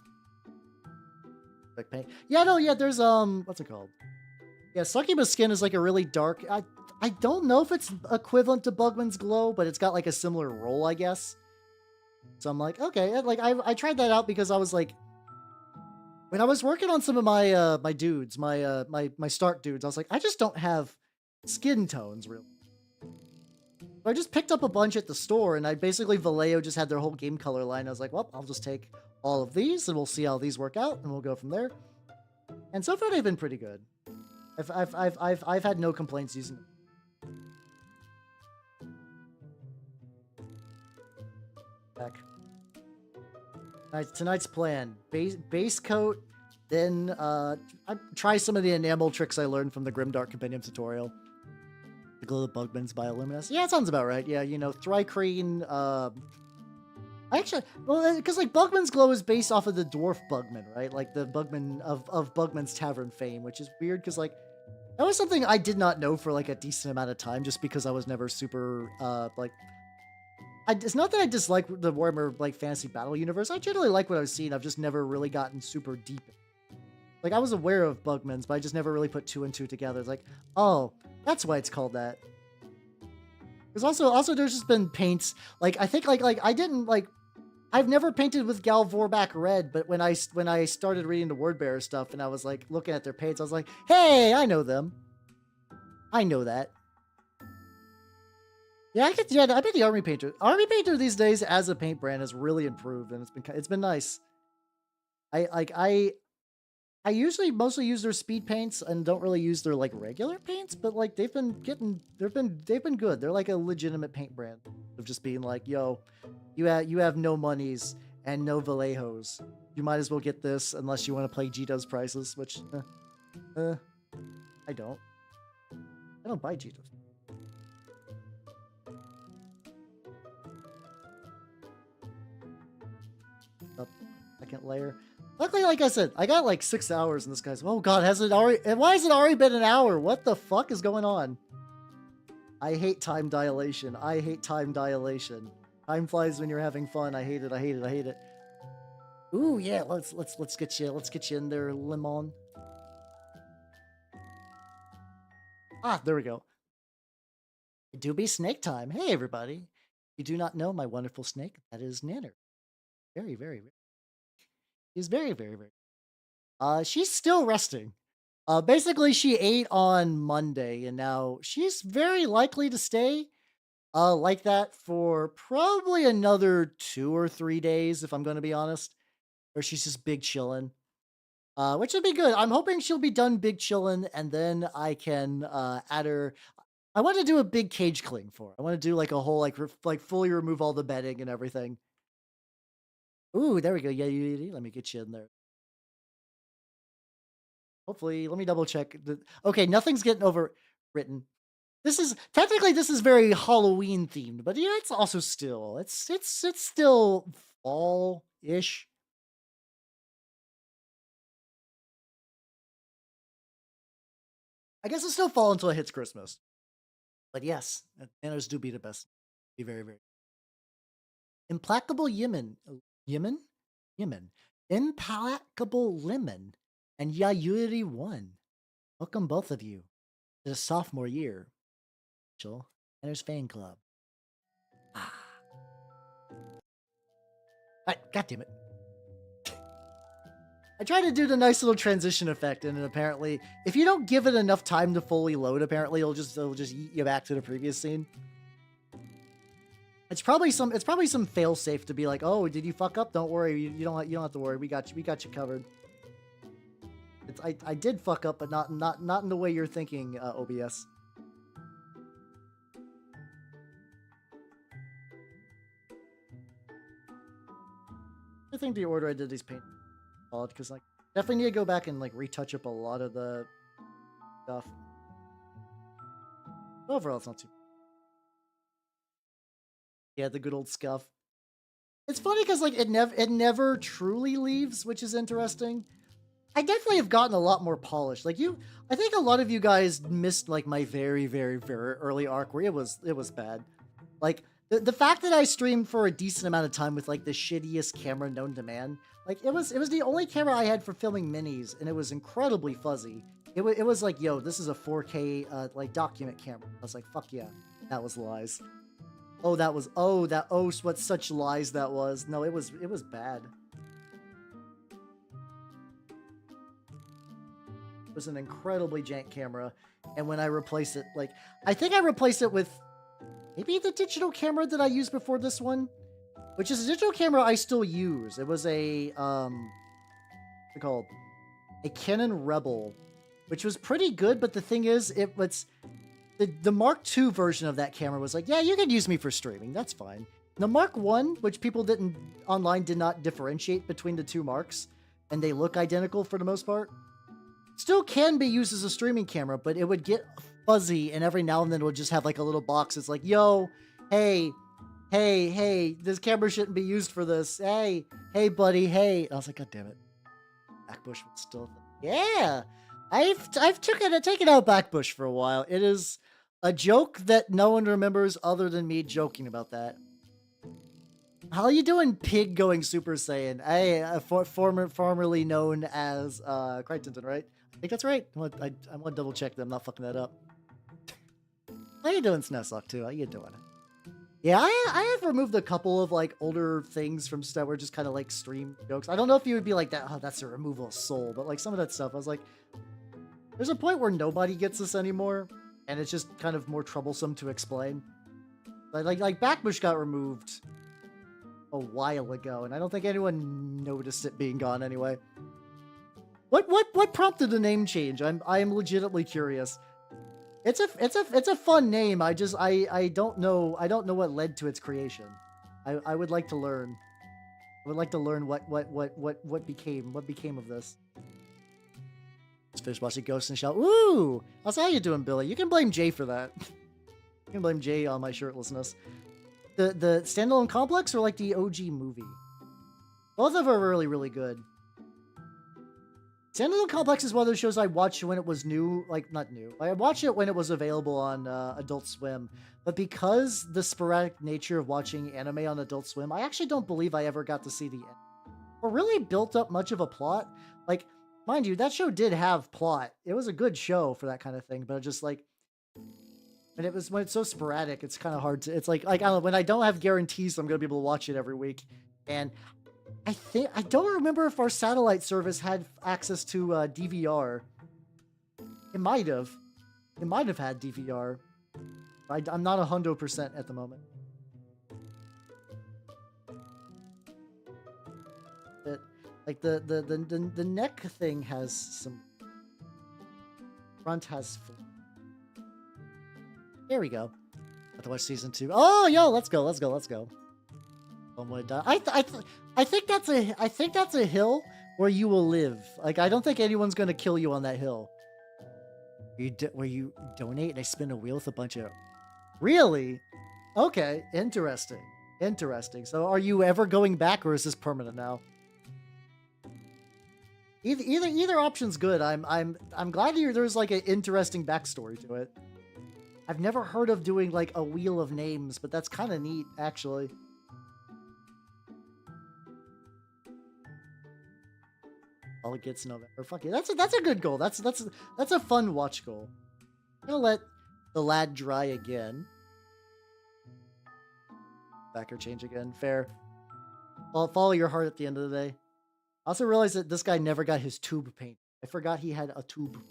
Like paint. Yeah, no, yeah, there's what's it called? Yeah, Succubus skin is like a really dark. I don't know if it's equivalent to Bugman's Glow, but it's got like a similar role, I guess. So I'm like, okay, like I tried that out because I was like, when I was working on some of my my dudes, my Stark dudes, I was like, I just don't have skin tones really. So I just picked up a bunch at the store, and I basically Vallejo just had their whole game color line. I was like, well, I'll just take all of these, and we'll see how these work out, and we'll go from there. And so far, they've been pretty good. I've had no complaints using them. Back. Tonight's plan: base coat, then I try some of the enamel tricks I learned from the Grimdark Compendium tutorial. The Glow of Bugman's Bioluminescence. Yeah, it sounds about right. Yeah, you know, Thrycreen. Actually, well, because like Bugman's Glow is based off of the dwarf Bugman, right? Like the Bugman of Bugman's Tavern fame, which is weird because like that was something I did not know for like a decent amount of time, just because I was never super like. It's not that I dislike the Warhammer like fantasy battle universe. I generally like what I've seen. I've just never really gotten super deep. Like I was aware of Bugman's, but I just never really put 2 and 2 together. It's like, oh, that's why it's called that. Because also there's just been paints. Like I think like I didn't like. I've never painted with Gal Vorback Red, but when I started reading the Wordbearer stuff and I was like looking at their paints, I was like, hey, I know them. I know that. Yeah, I bet the Army Painter these days as a paint brand has really improved, and it's been nice. I usually mostly use their speed paints and don't really use their like regular paints, but like they've been good. They're like a legitimate paint brand of just being like, yo, you have no monies and no Vallejos. You might as well get this unless you want to play Gito's prices, which I don't buy Gito's. Second layer. Luckily, like I said, I got like 6 hours in this guy's. Oh god, why has it already been an hour? What the fuck is going on? I hate time dilation. I hate time dilation. Time flies when you're having fun. I hate it. I hate it. I hate it. Ooh yeah, let's get you in there, Lemon. Ah, there we go. It do be snake time. Hey everybody. You do not know my wonderful snake. That is Nanner. Very, very, very. She's very, very, very. She's still resting. Basically, she ate on Monday, and now she's very likely to stay like that for probably another 2 or 3 days, if I'm going to be honest. Or she's just big chilling. which would be good. I'm hoping she'll be done big chillin', and then I can add her. I want to do a big cage cling for her. I want to do like a whole like fully remove all the bedding and everything. Ooh, there we go. Yeah, let me get you in there. Hopefully, let me double check. Okay, nothing's getting overwritten. This is technically this is very Halloween themed, but yeah, it's also still it's still fall-ish. I guess it's still fall until it hits Christmas. But yes, manners do be the best. Be very, very implacable Yemen. Yemen? Yemen. Implacable Lemon and Yayuri One. Welcome both of you to the sophomore year. Mitchell, Manners Fan Club. Ah. God damn it. I tried to do the nice little transition effect, and apparently, if you don't give it enough time to fully load, apparently it'll just yeet you back to the previous scene. It's probably some fail safe to be like, oh, did you fuck up? Don't worry, you don't have to worry. We got you covered. I did fuck up, but not in the way you're thinking, OBS. I think the order I did these paint because like definitely need to go back and like retouch up a lot of the stuff. Overall, it's not too. Yeah, the good old scuff. It's funny because like it never truly leaves, which is interesting. I definitely have gotten a lot more polished. Like I think a lot of you guys missed like my very, very, very early arc where it was bad. Like the fact that I streamed for a decent amount of time with like the shittiest camera known to man, like it was the only camera I had for filming minis, and it was incredibly fuzzy. It was like, yo, this is a 4K like document camera. I was like, fuck yeah, that was lies. Oh, what such lies that was. No, it was bad. It was an incredibly jank camera, and when I replaced it, like I think I replaced it with maybe the digital camera that I used before this one, which is a digital camera I still use. It was a what's it called? A Canon Rebel, which was pretty good, but the thing is, it was the Mark II version of that camera was like, yeah, you can use me for streaming, that's fine. The Mark I, which people did not differentiate between the two marks, and they look identical for the most part, still can be used as a streaming camera, but it would get fuzzy, and every now and then it would just have like a little box. It's like, yo, hey, this camera shouldn't be used for this. Hey, buddy, hey. I was like, God damn it. Backbush was still, yeah. I've taken out Backbush for a while. It is a joke that no one remembers other than me joking about that. How are you doing, Pig going Super Saiyan? Hey, formerly known as Crichton, right? I think that's right. I want to double check that I'm not fucking that up. How you doing, Snessock, too? How you doing? Yeah, I have removed a couple of like older things from stuff where just kind of like stream jokes. I don't know if you would be like that. Oh, that's a removal of soul, but like some of that stuff, I was like, there's a point where nobody gets this anymore, and it's just kind of more troublesome to explain. Like Backbush got removed a while ago, and I don't think anyone noticed it being gone anyway. What prompted the name change? I am legitimately curious. It's a fun name. I don't know what led to its creation. I would like to learn. I would like to learn what became of this. Just finished watching Ghost in the Shell. Ooh! How's how you doing, Billy? You can blame Jay for that. You can blame Jay on my shirtlessness. The standalone complex or like the OG movie? Both of them are really, really good. Standalone Complex is one of those shows I watched when it was new, like, not new. I watched it when it was available on Adult Swim, but because the sporadic nature of watching anime on Adult Swim, I actually don't believe I ever got to see the end. Or really built up much of a plot. Like, mind you, that show did have plot. It was a good show for that kind of thing, but it just like, when it's so sporadic, it's kind of hard to, it's like I don't know, when I don't have guarantees I'm going to be able to watch it every week, and I don't remember if our satellite service had access to DVR. It might have. It might have had DVR. I'm not 100% at the moment. Like the neck thing has some. Front has. There we go. Have to watch season 2. Oh, yo, let's go. I think that's a hill where you will live. Like, I don't think anyone's gonna kill you on that hill. Where you donate and I spin a wheel with a bunch of. Really? Okay, interesting. So, are you ever going back, or is this permanent now? Either option's good. I'm glad there's like an interesting backstory to it. I've never heard of doing like a wheel of names, but that's kind of neat, actually. All it gets November. Fuck it. That's a good goal. That's a fun watch goal. I'm gonna let the lad dry again. Backer change again. Fair. I'll follow your heart at the end of the day. I also realized that this guy never got his tube paint. I forgot he had a tube.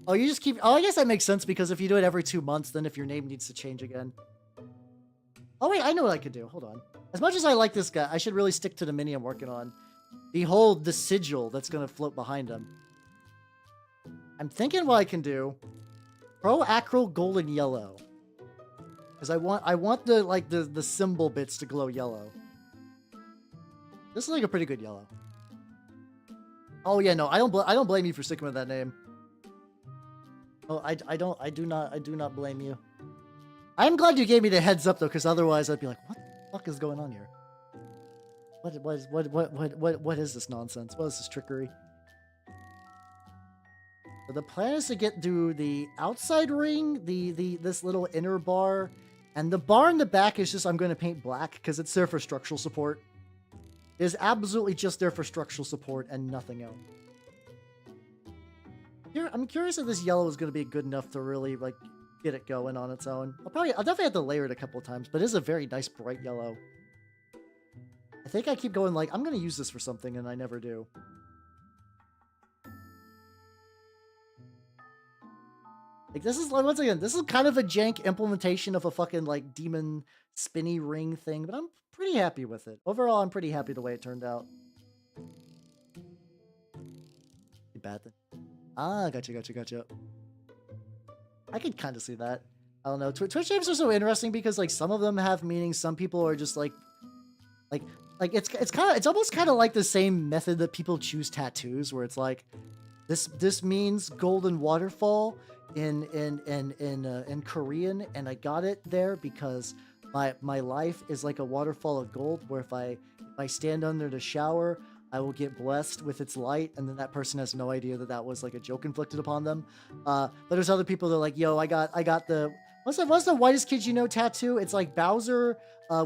Oh, you just keep... Oh, I guess that makes sense, because if you do it every 2 months, then if your name needs to change again. Oh, wait, I know what I could do. Hold on. As much as I like this guy, I should really stick to the mini I'm working on. Behold the sigil that's going to float behind him. I'm thinking what I can do. Pro Acro Golden Yellow. Because I want the, like, the symbol bits to glow yellow. This is like a pretty good yellow. Oh yeah, no, I don't blame you for sticking with that name. Oh, I do not blame you. I'm glad you gave me the heads up though, because otherwise I'd be like, what the fuck is going on here? What is this nonsense? What is this trickery? So the plan is to do the outside ring, this little inner bar, and the bar in the back is just I'm going to paint black because it's there for structural support. It is absolutely just there for structural support and nothing else. I'm curious if this yellow is going to be good enough to really like get it going on its own. I'll definitely have to layer it a couple of times, but it is a very nice bright yellow. I think I keep going like I'm going to use this for something and I never do. Like this is like, once again, this is kind of a jank implementation of a fucking like demon spinny ring thing, but I'm pretty happy with it. Overall, I'm pretty happy the way it turned out. Bad thing. Ah, gotcha. I could kind of see that. I don't know. Twitch games are so interesting because like some of them have meanings. Some people are just like it's almost kind of like the same method that people choose tattoos, where it's like this means golden waterfall in Korean, and I got it there because my life is like a waterfall of gold, where if I stand under the shower, I will get blessed with its light, and then that person has no idea that was like a joke inflicted upon them. But there's other people that are like, yo, I got the what's the whitest kid you know tattoo? It's like Bowser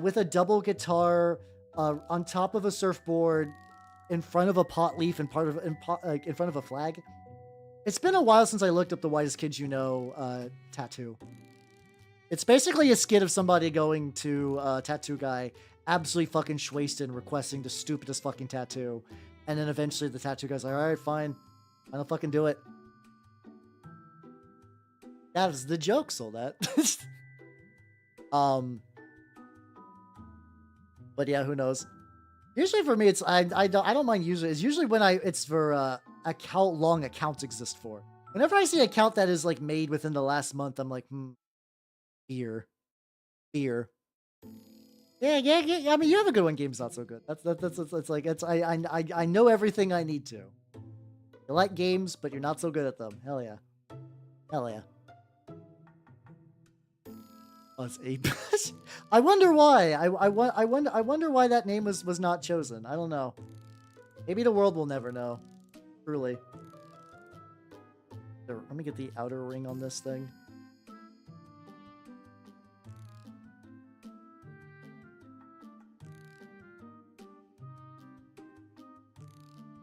with a double guitar on top of a surfboard in front of a pot leaf and in front of a flag. It's been a while since I looked up the whitest kids you know tattoo. It's basically a skit of somebody going to a tattoo guy, absolutely fucking wasted and requesting the stupidest fucking tattoo. And then eventually the tattoo guy's like, alright, fine. I'll fucking do it. That was the joke, so that. But yeah, who knows? Usually for me, it's I don't mind using it. It's usually when it's for account long accounts exist for. Whenever I see an account that is like made within the last month, I'm like, fear. Yeah. I mean, you have a good one. Game's not so good. I know everything I need to. You like games, but you're not so good at them. Hell yeah. Oh, it's 8. I wonder why. I wonder why that name was not chosen. I don't know. Maybe the world will never know. Truly. Let me get the outer ring on this thing.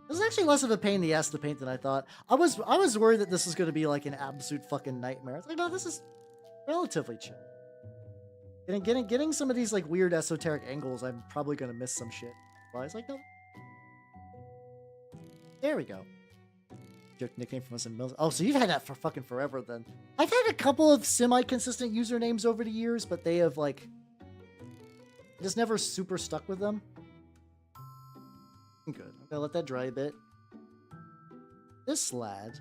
This is actually less of a pain in the ass to paint than I thought. I was worried that this was going to be like an absolute fucking nightmare. It's like, no, this is relatively chill. Getting some of these like weird esoteric angles, I'm probably going to miss some shit. But I was like, no. There we go. Joke nickname from us in Mills. Oh, so you've had that for fucking forever then. I've had a couple of semi-consistent usernames over the years, but they have like just never super stuck with them. Good. I'm gonna let that dry a bit. This lad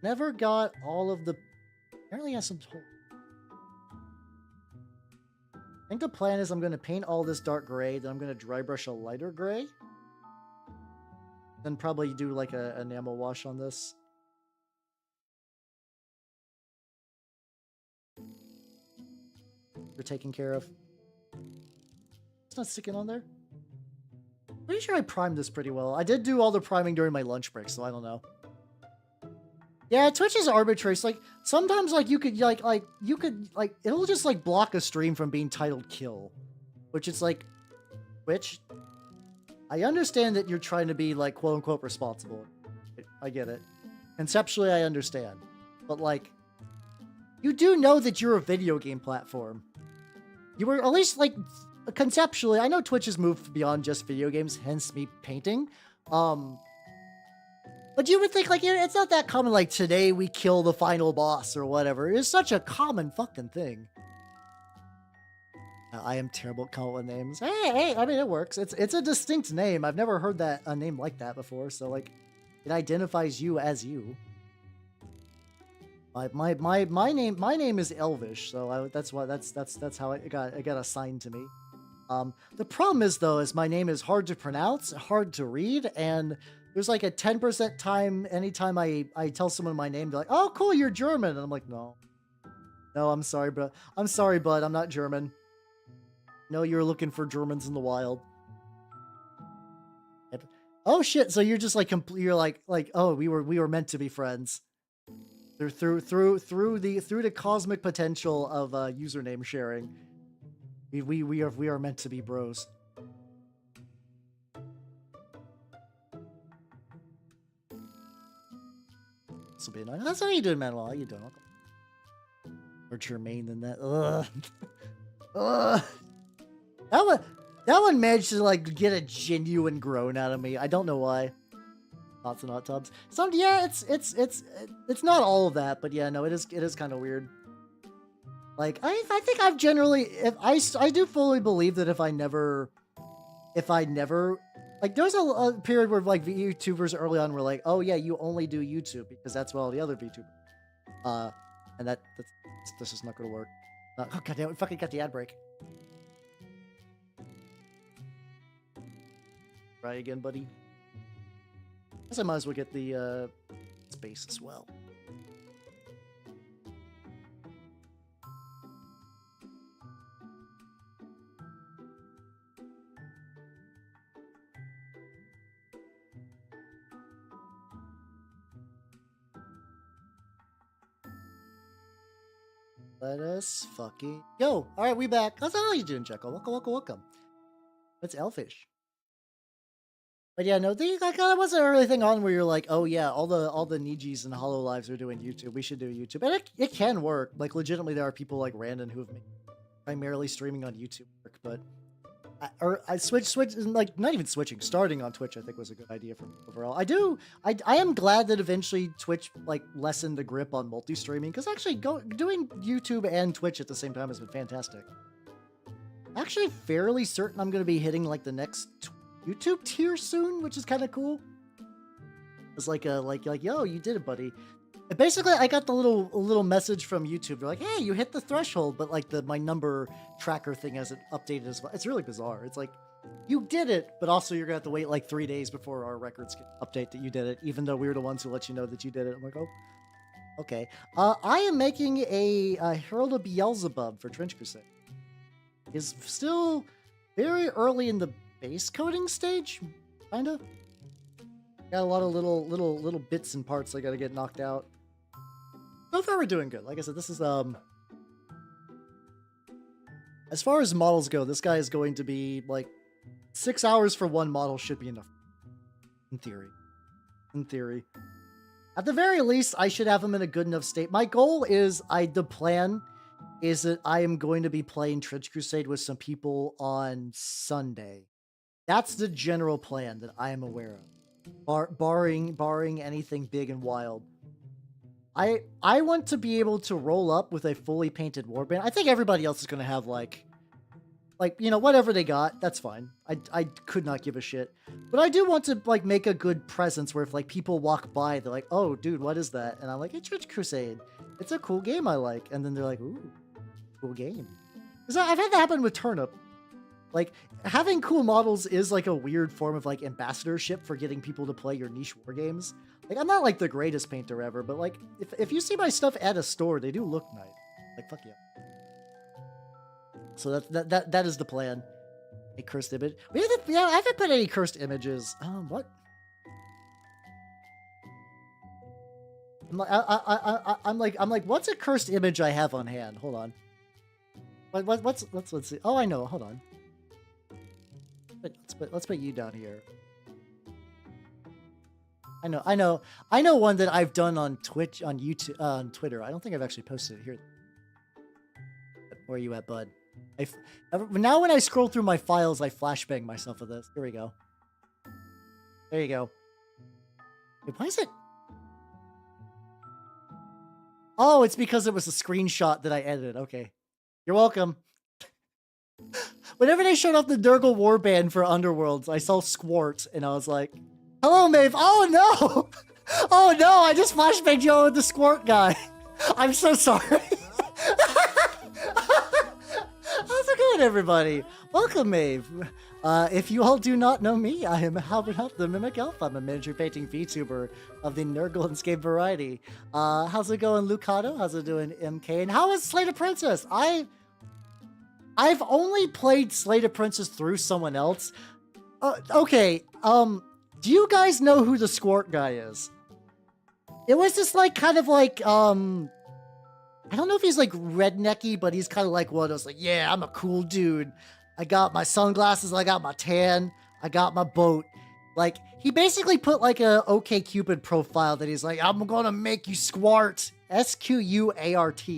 never got all of the... Apparently has some... I think the plan is I'm going to paint all this dark gray, then I'm going to dry brush a lighter gray. Then probably do like a enamel wash on this. They're taken care of. It's not sticking on there. Pretty sure I primed this pretty well. I did do all the priming during my lunch break, so I don't know. Yeah, Twitch is arbitrary. It's like sometimes like you could it'll just like block a stream from being titled kill. Which it's like, Twitch, I understand that you're trying to be like quote unquote responsible. I get it. Conceptually I understand. But like, you do know that you're a video game platform. You were at least like conceptually, I know Twitch has moved beyond just video games, hence me painting. But you would think, like, it's not that common, like, today we kill the final boss or whatever. It's such a common fucking thing. I am terrible at coming up with names. Hey, I mean, it works. It's a distinct name. I've never heard a name like that before, so, like, it identifies you as you. My name is Elvish, so that's how it got assigned to me. The problem is, though, is my name is hard to pronounce, hard to read, and there's like a 10% time anytime I tell someone my name, they're like, "Oh, cool, you're German," and I'm like, "No, I'm sorry, bro. I'm sorry, bud. I'm not German. No, you're looking for Germans in the wild." Oh shit! So you're just like you're like oh, we were meant to be friends. Through the cosmic potential of username sharing, we are meant to be bros. This will be nice. That's how you doing, Manuel. How you doing? Or Jermaine than that. Ugh. That one managed to like get a genuine groan out of me. I don't know why. Thoughts and hot tubs. Yeah, it's not all of that, but yeah, no, it is kind of weird. Like I think I've generally, I do fully believe that if I never like, there's a period where like VTubers early on were like, "Oh yeah, you only do YouTube because that's what all the other VTubers." And this is not gonna work. Oh goddamn, we fucking got the ad break. Try again, buddy. I guess I might as well get the space as well. Let us fucking go. All right, we back. How's you doing, Jekyll? Welcome. It's Elfish. But yeah, no, I kind of wasn't really thing on where you're like, "Oh yeah, all the Nijis and Hollow Lives are doing YouTube. We should do YouTube." And it can work. Like legitimately, there are people like Randon who have made primarily streaming on YouTube work. But I switch like not even switching, starting on Twitch. I think was a good idea for me overall. I am glad that eventually Twitch like lessened the grip on multi-streaming, because actually doing YouTube and Twitch at the same time has been fantastic. Actually, fairly certain I'm going to be hitting like the next YouTube tier soon, which is kind of cool. It's like yo, you did it, buddy. And basically, I got the little message from YouTube. They're like, "Hey, you hit the threshold," but like my number tracker thing hasn't updated as well. It's really bizarre. It's like, you did it, but also you're gonna have to wait like 3 days before our records can update that you did it, even though we were the ones who let you know that you did it. I'm like, oh, okay. I am making a Herald of Beelzebub for Trench Crusade. It's still very early in the base coding stage, kinda. Got a lot of little bits and parts I gotta get knocked out. So far we're doing good. Like I said, this is as far as models go, this guy is going to be like 6 hours for one model should be enough. In theory. At the very least, I should have him in a good enough state. My goal is, the plan is that I am going to be playing Trench Crusade with some people on Sunday. That's the general plan that I am aware of. Barring anything big and wild. I want to be able to roll up with a fully painted warband. I think everybody else is going to have like Like, you know, whatever they got, that's fine. I could not give a shit. But I do want to, like, make a good presence where if, like, people walk by, they're like, oh, dude, what is that? And I'm like, it's Trench Crusade. It's a cool game I like. And then they're like, ooh, cool game. Because I've had that happen with Turnip. Like, having cool models is, like, a weird form of, like, ambassadorship for getting people to play your niche war games. Like, I'm not, like, the greatest painter ever, but, like, if you see my stuff at a store, they do look nice. Like, fuck yeah. So that is the plan. A cursed image. Yeah, I haven't put any cursed images. What? I'm like, what's a cursed image I have on hand? Hold on. Let's see. Oh, I know. Hold on. Let's put you down here. I know one that I've done on Twitch, on YouTube, on Twitter. I don't think I've actually posted it here. Where are you at, bud? Now when I scroll through my files, I flashbang myself with this. Here we go. There you go. Wait, why is it? Oh, it's because it was a screenshot that I edited. Okay. You're welcome. Whenever they showed off the Nurgle warband for Underworlds, I saw Squart, and I was like, hello, Maeve. Oh, no. Oh, no. I just flashbanged you with the Squart guy. I'm so sorry. How's it going, everybody? Welcome, Maeve. If you all do not know me, I am Halbert the Mimic Elf. I'm a miniature painting VTuber of the Nurgle Landscape variety. How's it going, Lucado? How's it doing, MK? And how is Slay Princess? I've only played Slay Princess through someone else. Okay, do you guys know who the Squart guy is? It was just like, kind of like, I don't know if he's like rednecky, but he's kind of like one of those, like, yeah, I'm a cool dude. I got my sunglasses, I got my tan, I got my boat. Like, he basically put like a OkCupid profile that he's like, I'm gonna make you squart. SQUART.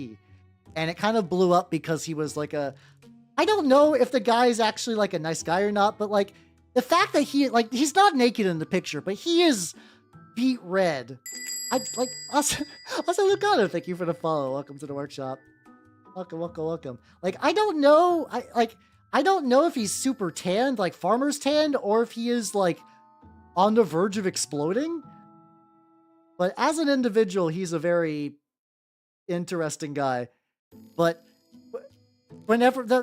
And it kind of blew up because he was like I don't know if the guy is actually like a nice guy or not, but like the fact that he's not naked in the picture, but he is beet red. Also Lucado, thank you for the follow. Welcome to the workshop. Welcome. Like, I don't know. I don't know if he's super tanned, like farmer's tanned, or if he is like on the verge of exploding. But as an individual, he's a very interesting guy. But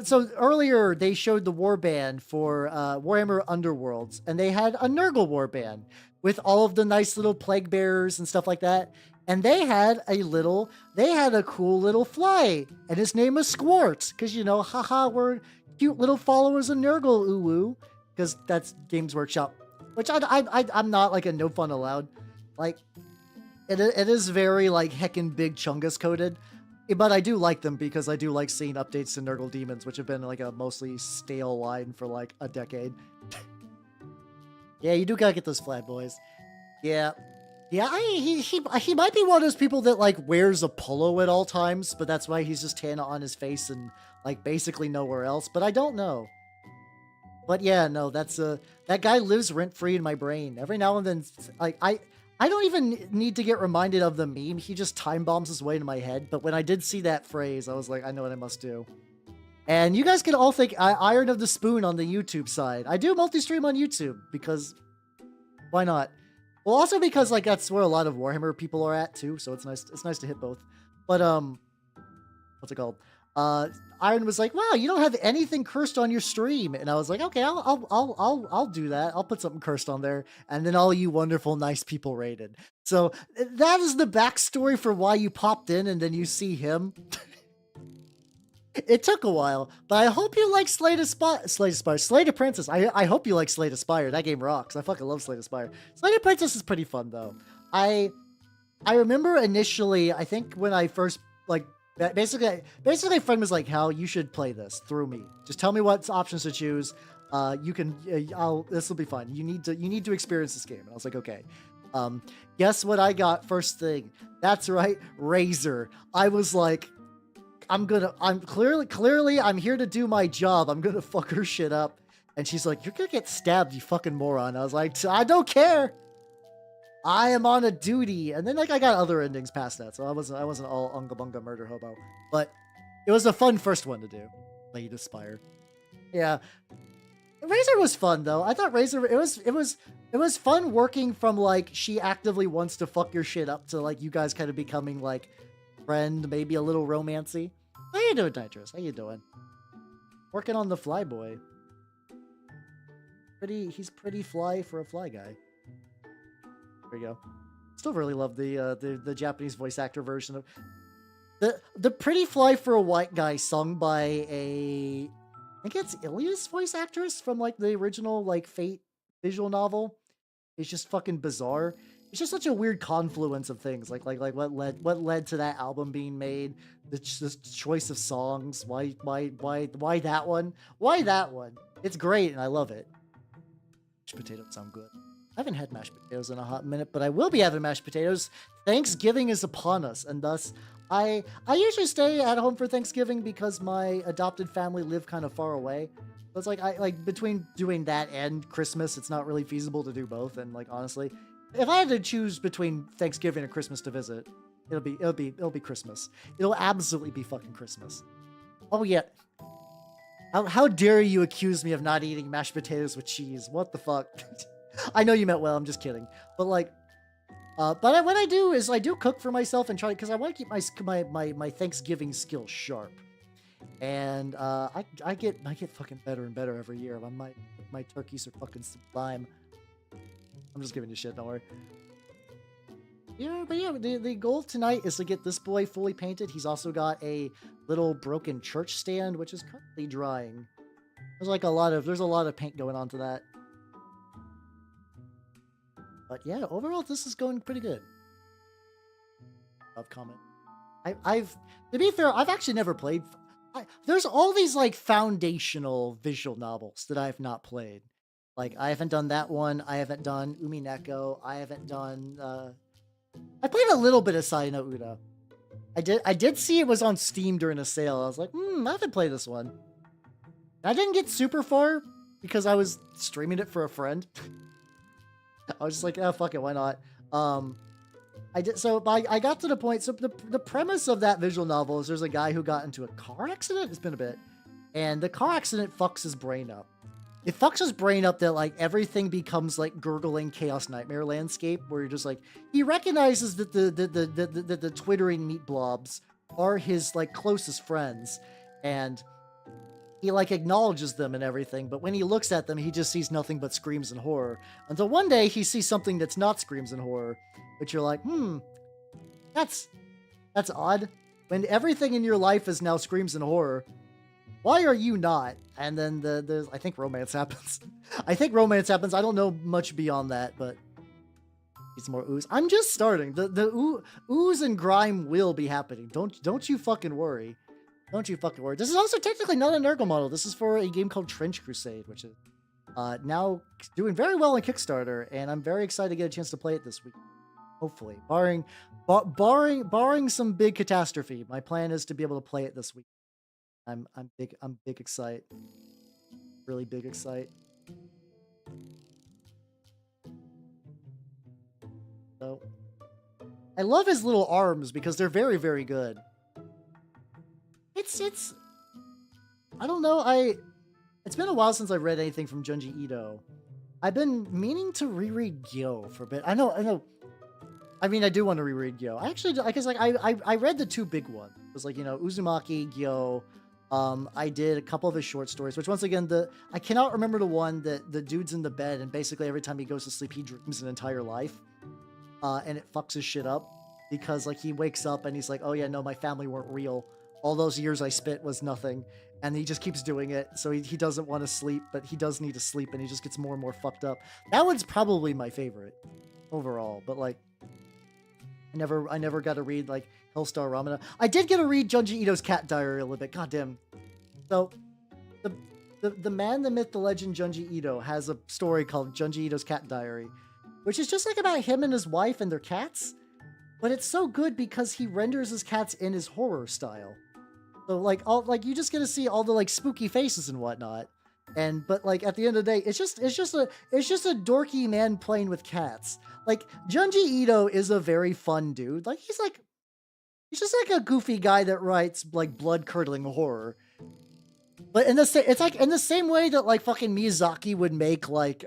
so earlier they showed the warband for Warhammer Underworlds, and they had a Nurgle warband with all of the nice little plague bearers and stuff like that. And they had a cool little fly, and his name was Squart, because, you know, haha, we're cute little followers of Nurgle, ooh, because that's Games Workshop, which I'm not like a no fun allowed. Like, it is very like heckin' big Chungus coded, but I do like them because I do like seeing updates to Nurgle Demons, which have been like a mostly stale line for like a decade. Yeah, you do gotta get those flat boys. Yeah. Yeah, he might be one of those people that like wears a polo at all times, but that's why he's just tan on his face and like basically nowhere else. But I don't know. But yeah, no, that guy lives rent free in my brain. Every now and then, like I don't even need to get reminded of the meme. He just time bombs his way into my head. But when I did see that phrase, I was like, I know what I must do. And you guys can all think Iron of the Spoon on the YouTube side. I do multi-stream on YouTube because why not? Well, also because like that's where a lot of Warhammer people are at too, so it's nice. It's nice to hit both. But what's it called? Iron was like, "Wow, you don't have anything cursed on your stream," and I was like, "Okay, I'll do that. I'll put something cursed on there." And then all you wonderful, nice people rated. So that is the backstory for why you popped in, and then you see him. It took a while, but I hope you like Slay the Princess. I hope you like Slay the Spire. That game rocks. I fucking love Slay the Spire. Slay the Princess is pretty fun though. I remember initially, I think when I first like basically a friend was like, "Hal, you should play this through me. Just tell me what options to choose. You can this will be fun. You need to experience this game." And I was like, "Okay." Guess what I got first thing? That's right, Razor. I was like, I'm clearly I'm here to do my job. I'm gonna fuck her shit up. And she's like, "You're gonna get stabbed, you fucking moron." I was like, "I don't care. I am on a duty." And then like I got other endings past that, so I wasn't all unga bunga murder hobo. But it was a fun first one to do. Slay the Spire. Yeah. Razor was fun though. I thought Razor it was fun working from like she actively wants to fuck your shit up to like you guys kind of becoming like friend, maybe a little romancy. How you doing, Nitrous? How you doing? Working on the fly boy. He's pretty fly for a fly guy. There you go. Still really love the Japanese voice actor version of the pretty fly for a white guy sung by I think it's Ilya's voice actress from like the original like Fate visual novel. It's just fucking bizarre. It's just such a weird confluence of things. Like what led to that album being made, the choice of songs. Why that one? Why that one? It's great and I love it. Mashed potatoes sound good. I haven't had mashed potatoes in a hot minute, but I will be having mashed potatoes. Thanksgiving is upon us, and thus I usually stay at home for Thanksgiving because my adopted family live kind of far away. So it's like I like between doing that and Christmas, it's not really feasible to do both. And like honestly, if I had to choose between Thanksgiving and Christmas to visit, it'll be Christmas. It'll absolutely be fucking Christmas. Oh yeah. How dare you accuse me of not eating mashed potatoes with cheese? What the fuck? I know you meant well. I'm just kidding. But like, what I do is I do cook for myself and try because I want to keep my Thanksgiving skills sharp. And I get fucking better and better every year. My turkeys are fucking sublime. I'm just giving you shit. Don't worry. Yeah, but yeah, the goal tonight is to get this boy fully painted. He's also got a little broken church stand, which is currently drying. There's a lot of paint going on to that. But yeah, overall, this is going pretty good. Love comment. To be fair, I've actually never played. There's all these like foundational visual novels that I have not played. Like I haven't done that one. I haven't done Umineko. I haven't done. I played a little bit of Sai no Uda. I did see it was on Steam during a sale. I was like, I haven't played this one. I didn't get super far because I was streaming it for a friend. I was just like, oh, fuck it, why not? I got to the point, so the premise of that visual novel is there's a guy who got into a car accident, it's been a bit, and the car accident fucks his brain up. It fucks his brain up that, like, everything becomes, like, gurgling chaos nightmare landscape, where you're just, like, he recognizes that the twittering meat blobs are his, like, closest friends, and he, like, acknowledges them and everything, but when he looks at them, he just sees nothing but screams and horror. Until one day, he sees something that's not screams and horror, but you're like, that's odd. When everything in your life is now screams and horror, why are you not? And then I think romance happens. I don't know much beyond that, but it's more ooze. I'm just starting. The ooze and grime will be happening. Don't you fucking worry. Don't you fucking worry. This is also technically not an Ergo model. This is for a game called Trench Crusade, which is now doing very well on Kickstarter, and I'm very excited to get a chance to play it this week. Hopefully, barring some big catastrophe, my plan is to be able to play it this week. I'm big excite. Really big excite. So I love his little arms because they're very, very good. It's I don't know, it's been a while since I've read anything from Junji Ito. I've been meaning to reread Gyo for a bit. I know. I mean, I do want to reread Gyo. I read the two big ones. It was like, Uzumaki, Gyo. I did a couple of his short stories, which once again, I cannot remember the one that the dude's in the bed and basically every time he goes to sleep, he dreams an entire life. And it fucks his shit up because like he wakes up and he's like, oh yeah, no, my family weren't real. All those years I spent was nothing. And he just keeps doing it. So he doesn't want to sleep, but he does need to sleep and he just gets more and more fucked up. That one's probably my favorite overall, but like, I never got to read like Hellstar Ramana. I did get to read Junji Ito's Cat Diary a little bit. Goddamn. So the man, the myth, the legend Junji Ito has a story called Junji Ito's Cat Diary, which is just like about him and his wife and their cats. But it's so good because he renders his cats in his horror style. So like you just get to see all the like spooky faces and whatnot. But like at the end of the day, it's just a dorky man playing with cats. Like Junji Ito is a very fun dude. Like he's just like a goofy guy that writes like blood curdling horror. But it's like in the same way that like fucking Miyazaki would make like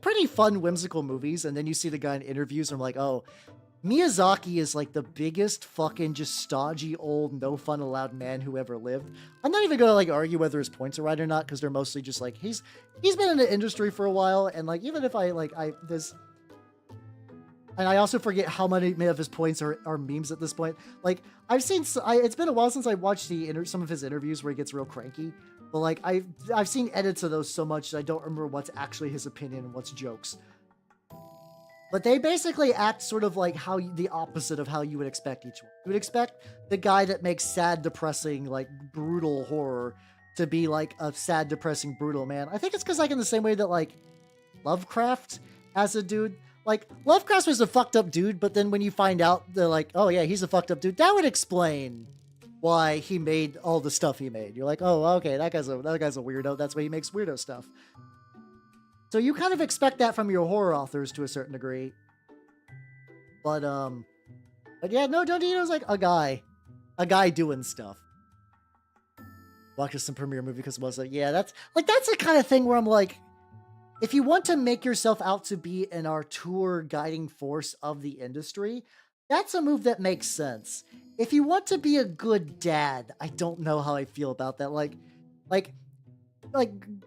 pretty fun whimsical movies, and then you see the guy in interviews and I'm like, oh, Miyazaki is like the biggest fucking just stodgy old no fun allowed man who ever lived. I'm not even gonna like argue whether his points are right or not, because they're mostly just like he's been in the industry for a while, and like even if and I also forget how many of his points are memes at this point. Like I've seen, it's been a while since I watched some of his interviews where he gets real cranky. But like I've seen edits of those so much that I don't remember what's actually his opinion and what's jokes. But they basically act sort of like the opposite of how you would expect each one. You would expect the guy that makes sad, depressing, like brutal horror to be like a sad, depressing, brutal man. I think it's because like in the same way that like Lovecraft as a dude. Like, Lovecraft was a fucked up dude, but then when you find out, they're like, oh yeah, he's a fucked up dude, that would explain why he made all the stuff he made. You're like, oh, okay, that guy's a weirdo, that's why he makes weirdo stuff. So you kind of expect that from your horror authors to a certain degree. But yeah, no, Dondino's like a guy doing stuff. Watched some premiere movie because it was like, yeah, that's the kind of thing where I'm like, if you want to make yourself out to be an auteur guiding force of the industry, that's a move that makes sense. If you want to be a good dad, I don't know how I feel about that. Like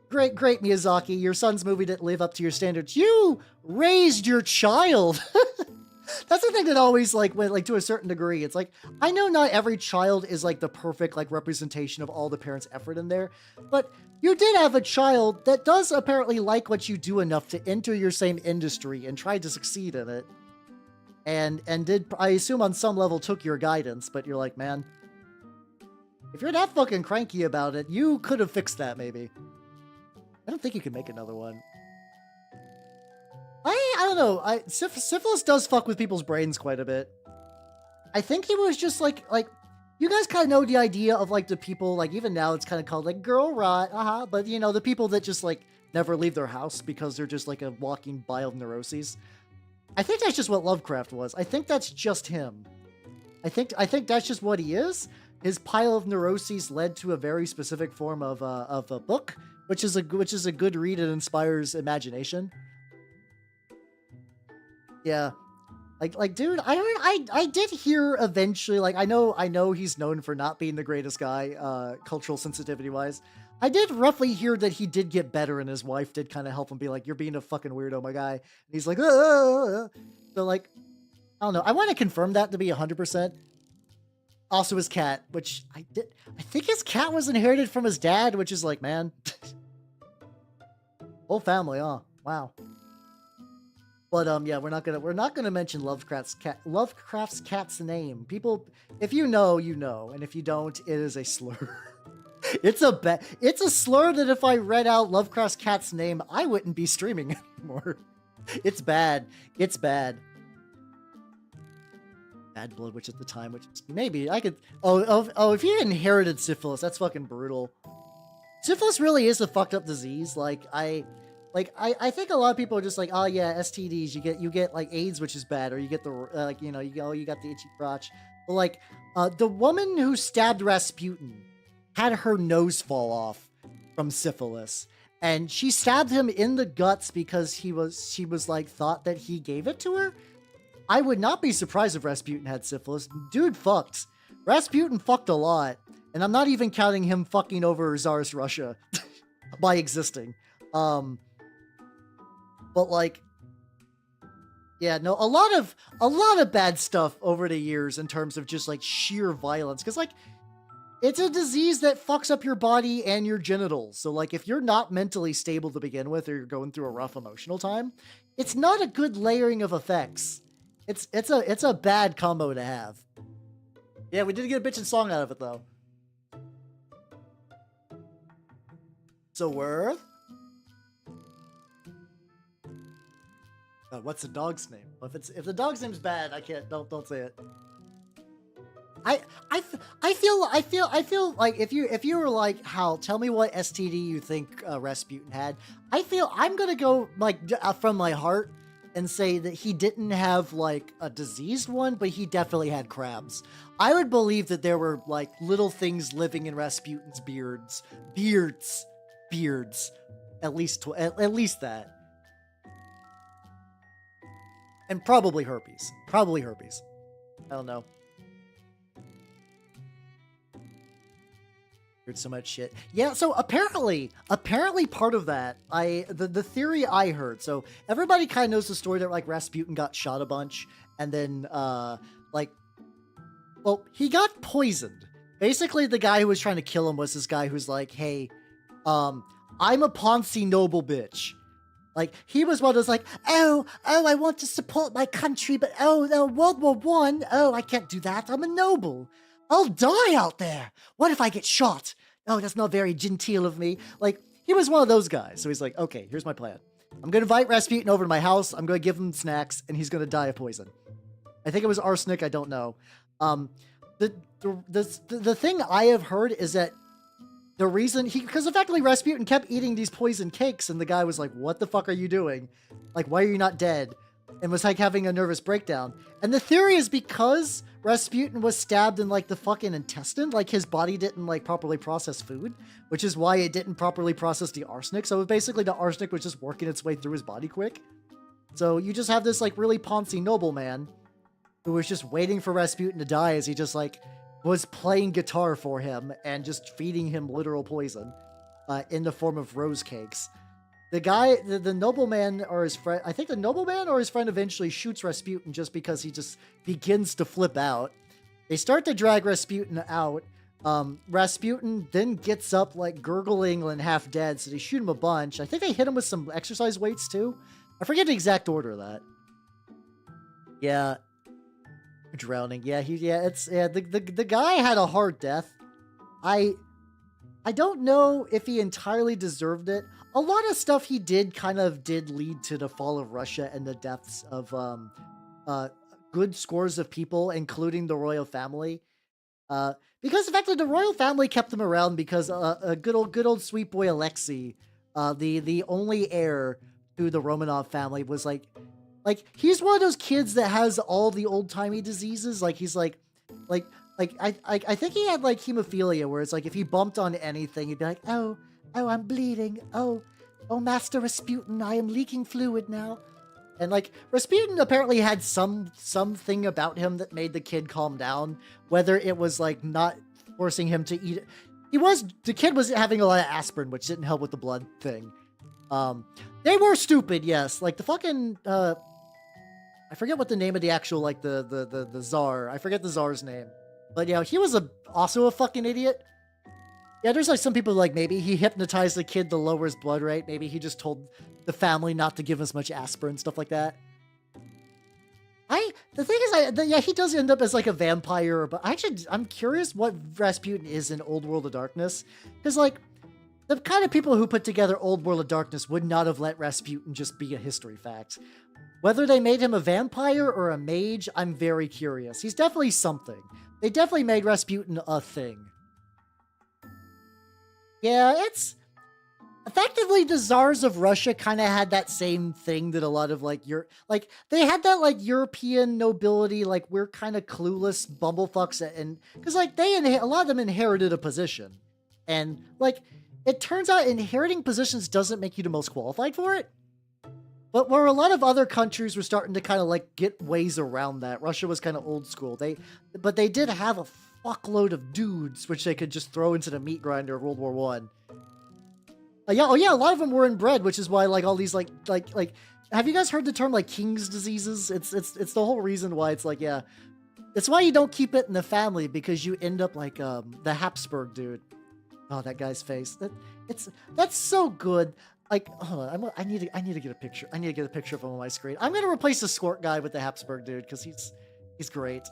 great Miyazaki, your son's movie didn't live up to your standards. You raised your child. That's the thing that always like to a certain degree. It's like, I know not every child is like the perfect like representation of all the parents' effort in there, but you did have a child that does apparently like what you do enough to enter your same industry and try to succeed in it. And did, I assume on some level, took your guidance, but you're like, man, if you're that fucking cranky about it, you could have fixed that maybe. I don't think you can make another one. I don't know. Syphilis does fuck with people's brains quite a bit. I think he was just like you guys kind of know the idea of like the people, like even now it's kind of called like girl rot, but you know, the people that just like never leave their house because they're just like a walking bile of neuroses. I think that's just what Lovecraft was. I think that's just him. I think that's just what he is. His pile of neuroses led to a very specific form of a book, which is a good read and inspires imagination. Yeah. Like, dude, I did hear eventually, like, I know he's known for not being the greatest guy, cultural sensitivity wise. I did roughly hear that he did get better, and his wife did kind of help him be like, you're being a fucking weirdo, my guy. And he's like, so like, I don't know. I want to confirm that to be 100%. Also his cat, which I think his cat was inherited from his dad, which is like, man, whole family, huh? Wow. But yeah, we're not gonna mention Lovecraft's cat's name. People, if you know, you know, and if you don't, it is a slur. It's a slur that if I read out Lovecraft's cat's name, I wouldn't be streaming anymore. It's bad. It's bad. Bad blood, which at the time, which maybe I could. Oh! If you inherited syphilis, that's fucking brutal. Syphilis really is a fucked up disease. I think a lot of people are just like, oh yeah, STDs. You get like AIDS, which is bad, or you get the you got the itchy crotch. But like, the woman who stabbed Rasputin had her nose fall off from syphilis, and she stabbed him in the guts because she was like thought that he gave it to her. I would not be surprised if Rasputin had syphilis. Dude fucked. Rasputin fucked a lot, and I'm not even counting him fucking over Tsarist Russia by existing. But like, yeah, no, a lot of bad stuff over the years in terms of just like sheer violence. Cause like, it's a disease that fucks up your body and your genitals. So like, if you're not mentally stable to begin with, or you're going through a rough emotional time, it's not a good layering of effects. It's a bad combo to have. Yeah, we did get a bitchin' song out of it though. So Worth? What's the dog's name? If the dog's name's bad, I can't. Don't say it. I feel like if you were like, Hal, tell me what STD you think Rasputin had. I'm gonna go like from my heart. and say that he didn't have like a diseased one, but he definitely had crabs. I would believe that there were like little things living in Rasputin's beards. At least that. And probably herpes. I don't know. Heard so much shit. Yeah, so apparently part of that, the theory I heard, so everybody kind of knows the story that like Rasputin got shot a bunch, and then he got poisoned. Basically, the guy who was trying to kill him was this guy who's like, hey, I'm a Ponzi noble bitch. Like, he was one of those like, oh, I want to support my country, but no, World War I, I can't do that, I'm a noble. I'll die out there. What if I get shot? Oh, that's not very genteel of me. Like, he was one of those guys. So he's like, okay, here's my plan. I'm going to invite Rasputin over to my house. I'm going to give him snacks, and he's going to die of poison. I think it was arsenic. I don't know. The thing I have heard is that the reason because effectively Rasputin kept eating these poison cakes, and the guy was like, what the fuck are you doing? Like, why are you not dead? And was like having a nervous breakdown. And the theory is because Rasputin was stabbed in like the fucking intestine, like his body didn't like properly process food, which is why it didn't properly process the arsenic. So basically the arsenic was just working its way through his body quick. So you just have this like really Ponzi nobleman who was just waiting for Rasputin to die as he just like was playing guitar for him and just feeding him literal poison in the form of rose cakes. The guy, the nobleman or his friend, I think the nobleman or his friend eventually shoots Rasputin just because he just begins to flip out. They start to drag Rasputin out. Rasputin then gets up like gurgling and half dead, so they shoot him a bunch. I think they hit him with some exercise weights too. I forget the exact order of that. Yeah. Drowning. Yeah, the guy had a hard death. I don't know if he entirely deserved it. A lot of stuff he did did lead to the fall of Russia and the deaths of good scores of people, including the royal family. Because effectively the royal family kept them around because a good old sweet boy Alexei, the only heir to the Romanov family, was like he's one of those kids that has all the old-timey diseases. Like he's I think he had like hemophilia, where it's like if he bumped on anything, he'd be like, oh, I'm bleeding. Oh, Master Rasputin, I am leaking fluid now. And like Rasputin apparently had something about him that made the kid calm down, whether it was like not forcing him to eat it. The kid was having a lot of aspirin, which didn't help with the blood thing. They were stupid, yes. Like the fucking I forget what the name of the actual like the czar. I forget the czar's name. But yeah, he was also a fucking idiot. Yeah, there's like some people like maybe he hypnotized the kid to lower his blood rate. Maybe he just told the family not to give as much aspirin, stuff like that. The thing is, he does end up as like a vampire, but I'm curious what Rasputin is in Old World of Darkness. Because like, the kind of people who put together Old World of Darkness would not have let Rasputin just be a history fact. Whether they made him a vampire or a mage, I'm very curious. He's definitely something. They definitely made Rasputin a thing. Yeah, it's... Effectively, the czars of Russia kind of had that same thing that a lot of, like, they had that, like, European nobility, like, we're kind of clueless bumblefucks, and... Because, like, a lot of them inherited a position. And, like, it turns out inheriting positions doesn't make you the most qualified for it. But where a lot of other countries were starting to kind of, like, get ways around that. Russia was kind of old school. But they did have a fuckload of dudes which they could just throw into the meat grinder of World War I. A lot of them were inbred, which is why, like, all these, like, have you guys heard the term, like, king's diseases? It's the whole reason why it's, like, yeah. It's why you don't keep it in the family, because you end up like, the Habsburg dude. Oh, that guy's face. That's so good. Like, hold on, I need to get a picture. I need to get a picture of him on my screen. I'm gonna replace the Squirt guy with the Habsburg dude, because he's great.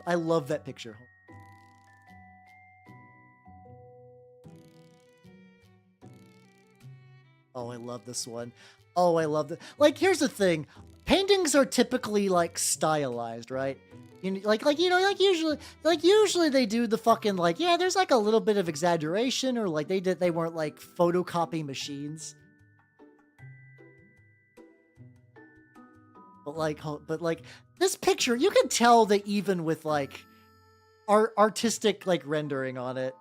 I love that picture. Oh, I love this one. Oh, I love it. Like, here's the thing. Paintings are typically, like, stylized, right? Usually they do the fucking, like, yeah, there's, like, a little bit of exaggeration, or, like, they weren't, like, photocopy machines. but like this picture, you can tell that even with like artistic like rendering on it,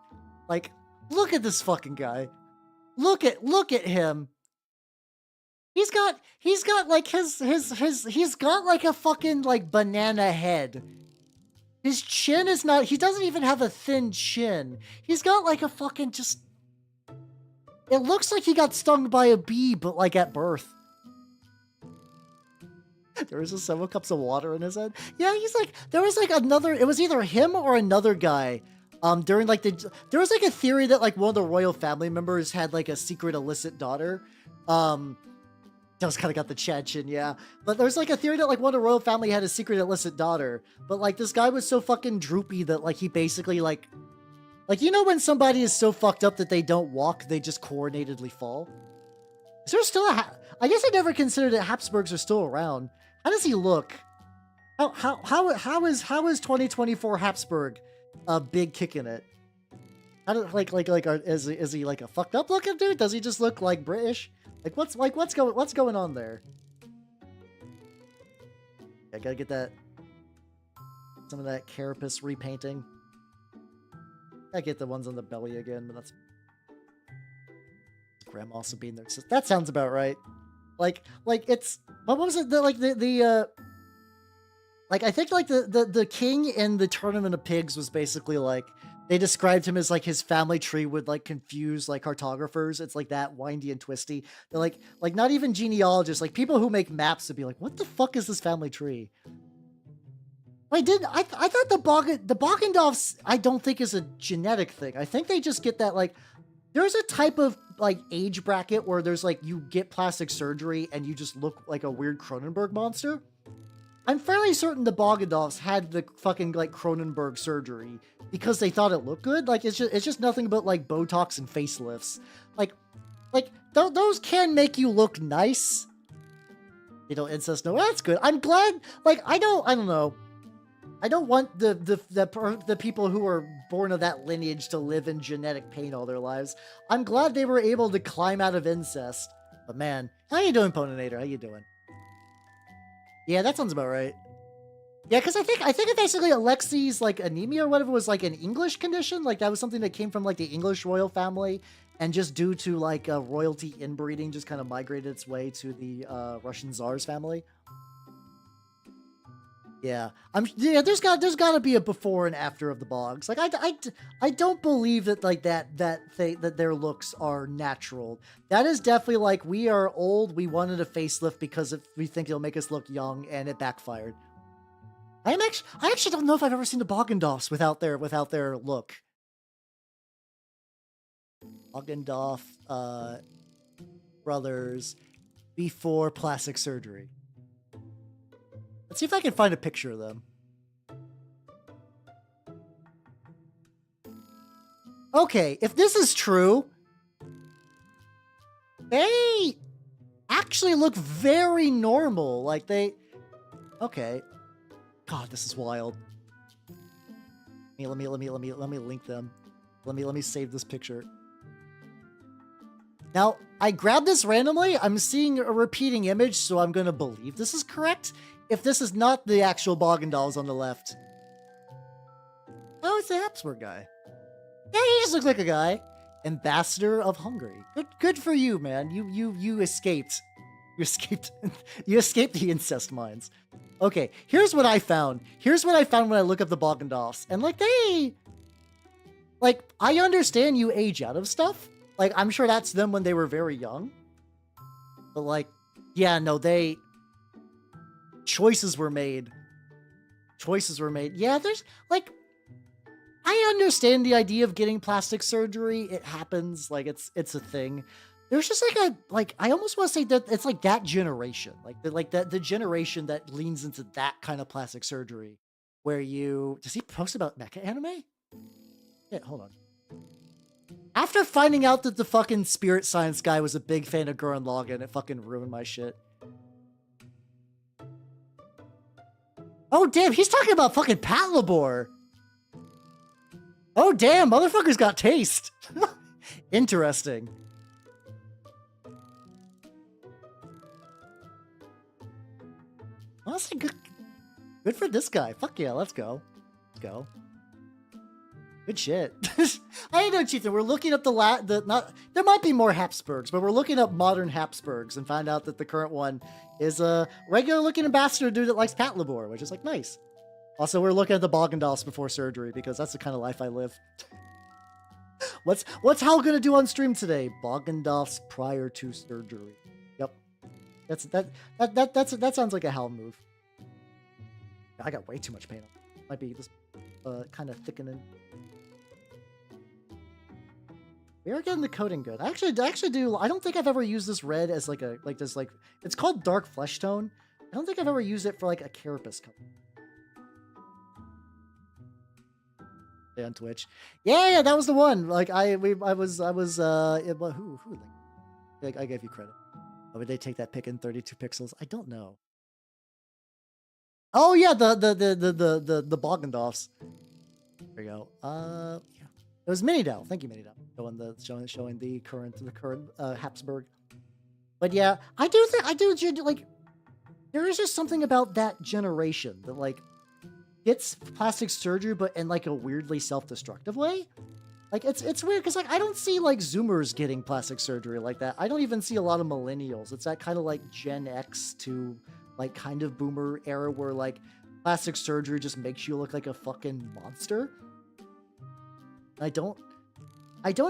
like look at this fucking guy. Look at him. He's got like he's got like a fucking like banana head. His chin is not, he doesn't even have a thin chin. He's got like a fucking just, it looks like he got stung by a bee, but like at birth. There was just several cups of water in his head. Yeah, he's like, there was like another, it was either him or another guy. During like there was like a theory that like one of the royal family members had like a secret illicit daughter. That was kind of got the Chad chin, yeah. But there's like a theory that like one of the royal family had a secret illicit daughter. But like this guy was so fucking droopy that like he basically like you know when somebody is so fucked up that they don't walk, they just coordinatedly fall? Is there still I guess I never considered that Habsburgs are still around. How does he look? How is 2024 Habsburg a big kick in it? How do, is he like a fucked up looking dude? Does he just look like British? What's going on there? I gotta get some of that carapace repainting. I get the ones on the belly again, but that's Grandma also being there. So that sounds about right. Like it's what was it? I think like the king in the Tournament of Pigs was basically like, they described him as like his family tree would like confuse like cartographers. It's like that windy and twisty. They're like not even genealogists, like people who make maps would be like, what the fuck is this family tree? I thought the Boggendorfs I don't think is a genetic thing. I think they just get that like, there's a type of like age bracket where there's like, you get plastic surgery and you just look like a weird Cronenberg monster. I'm fairly certain the Boggendorfs had the fucking like Cronenberg surgery because they thought it looked good. Like it's just nothing but like Botox and facelifts. Like those can make you look nice. You know, incest. No, that's good. I'm glad. Like I don't know. I don't want the people who are born of that lineage to live in genetic pain all their lives. I'm glad they were able to climb out of incest. But man, how you doing, Poninator? How you doing? Yeah, that sounds about right. Yeah, because I think it basically Alexi's like anemia or whatever was like an English condition. Like that was something that came from like the English royal family, and just due to like royalty inbreeding, just kind of migrated its way to the Russian Tsar's family. Yeah, there's got to be a before and after of the Bogs. Like I don't believe that like that their looks are natural. That is definitely like, we are old, we wanted a facelift because we think it'll make us look young, and it backfired. I actually don't know if I've ever seen the Boggendorfs without their look. Boggendorf brothers before plastic surgery. Let's see if I can find a picture of them. Okay, if this is true, they actually look very normal. Like okay. God, this is wild. Let me link them. Let me save this picture. Now, I grabbed this randomly. I'm seeing a repeating image, so I'm gonna believe this is correct. If this is not the actual Boggendorfs on the left. Oh, it's the Habsburg guy. Yeah, he just looks like a guy. Ambassador of Hungary. Good for you, man. You escaped. You escaped the incest mines. Okay, here's what I found. Here's what I found when I look up the Boggendorfs. And like I understand you age out of stuff. Like, I'm sure that's them when they were very young. But like, yeah, no, choices were made. Yeah, there's like, I understand the idea of getting plastic surgery. It happens. Like it's a thing. There's just like I almost want to say that it's like that generation, the generation that leans into that kind of plastic surgery, where does he post about mecha anime? Yeah, hold on. After finding out that the fucking spirit science guy was a big fan of Gurren Lagann, it fucking ruined my shit. Oh damn, he's talking about fucking Patlabor. Oh damn, motherfucker's got taste. Interesting. Honestly, good for this guy. Fuck yeah, let's go. Let's go. Good shit. I know, Chieftain. We're looking up there might be more Habsburgs, but we're looking up modern Habsburgs and find out that the current one is a regular looking ambassador dude that likes Pat Labor, which is like nice. Also, we're looking at the Boggendorfs before surgery because that's the kind of life I live. What's Hal gonna do on stream today? Boggendorfs prior to surgery. Yep. That sounds like a Hal move. I got way too much paint on. Might be this kind of thickening. We are getting the coating good. I actually do. I don't think I've ever used this red as it's called dark flesh tone. I don't think I've ever used it for like a carapace color. On Twitch, yeah, that was the one. Like I was who like I gave you credit. Oh, would they take that pic in 32 pixels? I don't know. Oh yeah, the Boggendorfs. There you go. Yeah, it was Minidell. Thank you, Minidell. Showing the current Habsburg. But yeah, I do like. There is just something about that generation that like gets plastic surgery, but in like a weirdly self-destructive way. Like it's weird because like I don't see like Zoomers getting plastic surgery like that. I don't even see a lot of millennials. It's that kind of like Gen X to like kind of boomer era where like plastic surgery just makes you look like a fucking monster. I don't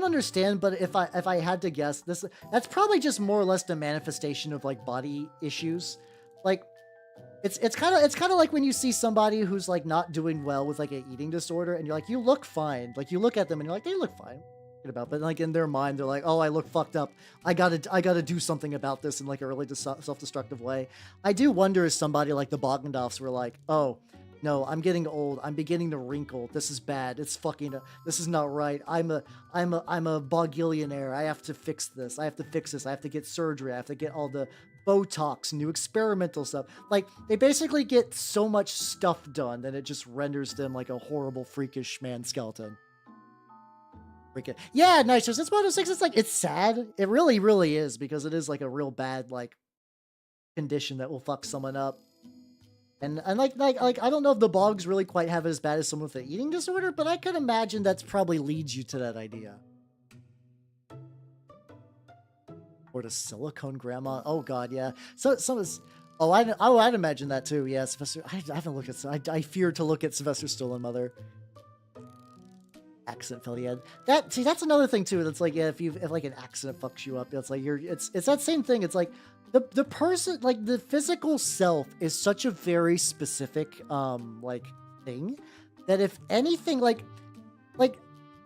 understand, but if I had to guess, that's probably just more or less the manifestation of like body issues. Like it's kind of like when you see somebody who's like not doing well with like an eating disorder, and you're like, you look fine. Like you look at them and you're like, they look fine. But like in their mind, they're like, oh, I look fucked up. I gotta do something about this in like a really self-destructive way. I do wonder if somebody like the Boggendorfs were like, oh, no, I'm getting old. I'm beginning to wrinkle. This is bad. It's fucking. This is not right. I'm a bogillionaire. I have to fix this. I have to get surgery. I have to get all the Botox, new experimental stuff. Like they basically get so much stuff done that it just renders them like a horrible, freakish man skeleton. Yeah, nice. It's one of those things. It's like it's sad. It really, really is because it is like a real bad like condition that will fuck someone up. And like I don't know if the bogs really quite have it as bad as someone with an eating disorder, but I could imagine that's probably leads you to that idea. Or the silicone grandma. Oh god, yeah. So some is. Oh, I'd imagine that too. Yeah, Sylvester. I haven't looked at. I fear to look at Sylvester Stallone mother. Accident fell the end. That's another thing too. That's like, yeah, if like an accident fucks you up, it's like it's that same thing. It's like the person, like the physical self is such a very specific like thing that if anything like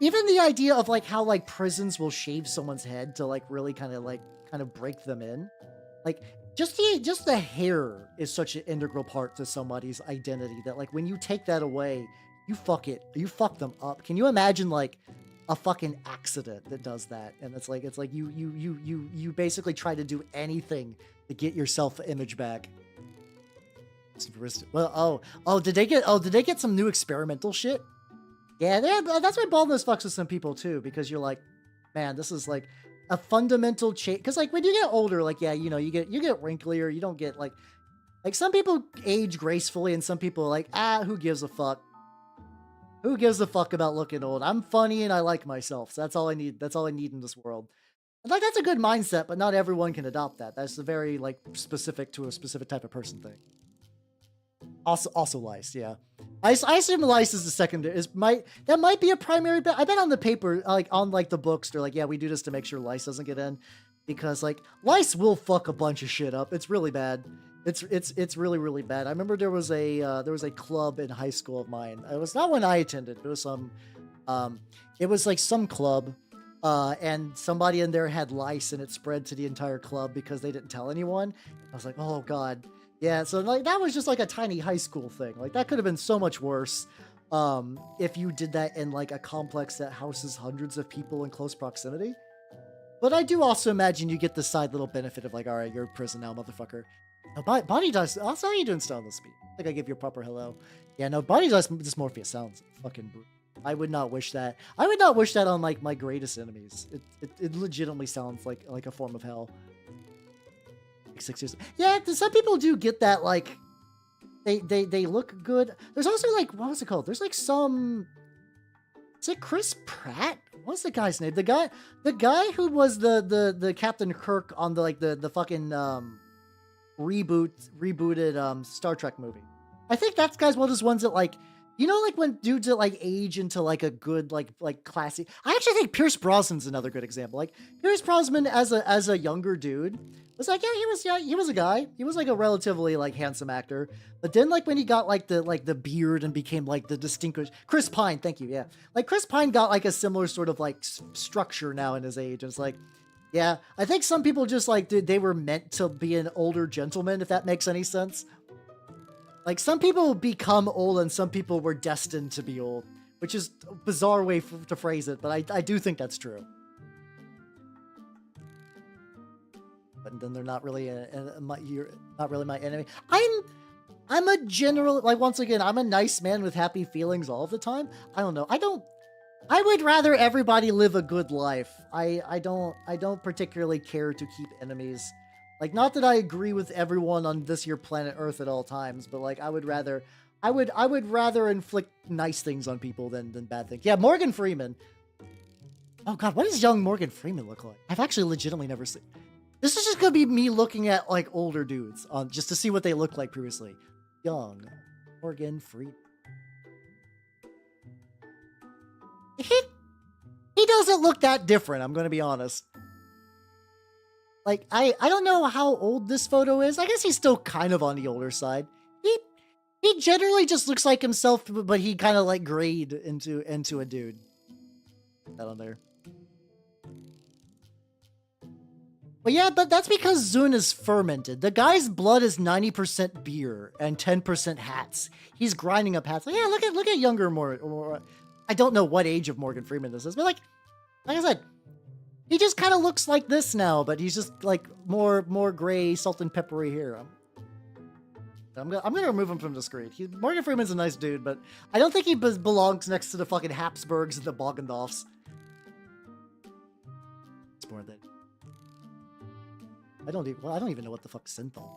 even the idea of like how like prisons will shave someone's head to like really kind of break them in, like just the hair is such an integral part to somebody's identity that like when you take that away, you fuck them up. Can you imagine like a fucking accident that does that? And it's like you basically try to do anything to get your self-image back. Well, did they get some new experimental shit? Yeah, that's why baldness fucks with some people too, because you're like, man, this is like a fundamental change. Because like when you get older, like yeah, you know, you get wrinklier. You don't get like some people age gracefully, and some people are like, who gives a fuck? Who gives a fuck about looking old? I'm funny and I like myself. So that's all I need. That's all I need in this world. And like that's a good mindset, but not everyone can adopt that. That's a very like specific to a specific type of person thing. Also lice, yeah. I assume lice is the secondary. That might be a primary bet. I bet on the paper, like on like the books, they're like, yeah, we do this to make sure lice doesn't get in, because like lice will fuck a bunch of shit up. It's really bad. It's really, really bad. I remember there was a club in high school of mine. It was not one I attended. It was some club, and somebody in there had lice, and it spread to the entire club because they didn't tell anyone. I was like, oh god, yeah. So like that was just like a tiny high school thing. Like that could have been so much worse, if you did that in like a complex that houses hundreds of people in close proximity. But I do also imagine you get the side little benefit of like, all right, you're in prison now, motherfucker. No, body dysmorphia. How you doing, Stone the Speed? I think I gave you a proper hello. Yeah, no, body dysmorphia sounds fucking brutal. I would not wish that. I would not wish that on like my greatest enemies. It legitimately sounds like a form of hell. Like 6 years. Yeah, some people do get that like they look good. There's also like, what was it called? There's like some, is it Chris Pratt? What's the guy's name? The guy who was the Captain Kirk on the fucking rebooted Star Trek movie. I think that guy's one of those ones that like, you know, like when dudes that like age into like a good like classy. I actually think Pierce Brosnan's another good example. Like Pierce Brosnan as a younger dude was like, yeah, he was a guy. He was like a relatively like handsome actor. But then like when he got like the beard and became like the distinguished Chris Pine, thank you, yeah. Like Chris Pine got like a similar sort of like structure now in his age. It's like, yeah, I think some people just like they were meant to be an older gentleman, if that makes any sense. Like, some people become old and some people were destined to be old, which is a bizarre way to phrase it, but I do think that's true. But then they're not really you're not really my enemy. I'm a general, like, once again, I'm a nice man with happy feelings all the time. I don't know. I would rather everybody live a good life. I don't particularly care to keep enemies. Like, not that I agree with everyone on this here planet Earth at all times, but like I would rather inflict nice things on people than bad things. Yeah, Morgan Freeman. Oh god, what does young Morgan Freeman look like? I've actually legitimately never seen. This is just gonna be me looking at like older dudes just to see what they look like previously. Young Morgan Freeman. He doesn't look that different, I'm gonna be honest. Like, I don't know how old this photo is. I guess he's still kind of on the older side. He generally just looks like himself, but he kind of like grayed into a dude. Put that on there. But yeah, but that's because Zun is fermented. The guy's blood is 90% beer and 10% hats. He's grinding up hats. Like, yeah, look at younger more. I don't know what age of Morgan Freeman this is, but like I said, he just kind of looks like this now, but he's just like more gray, salt and peppery here. I'm gonna remove him from the screen. Morgan Freeman's a nice dude, but I don't think he belongs next to the fucking Habsburgs and the Boggendorfs. It's more than I don't even know what the fuck Synthol.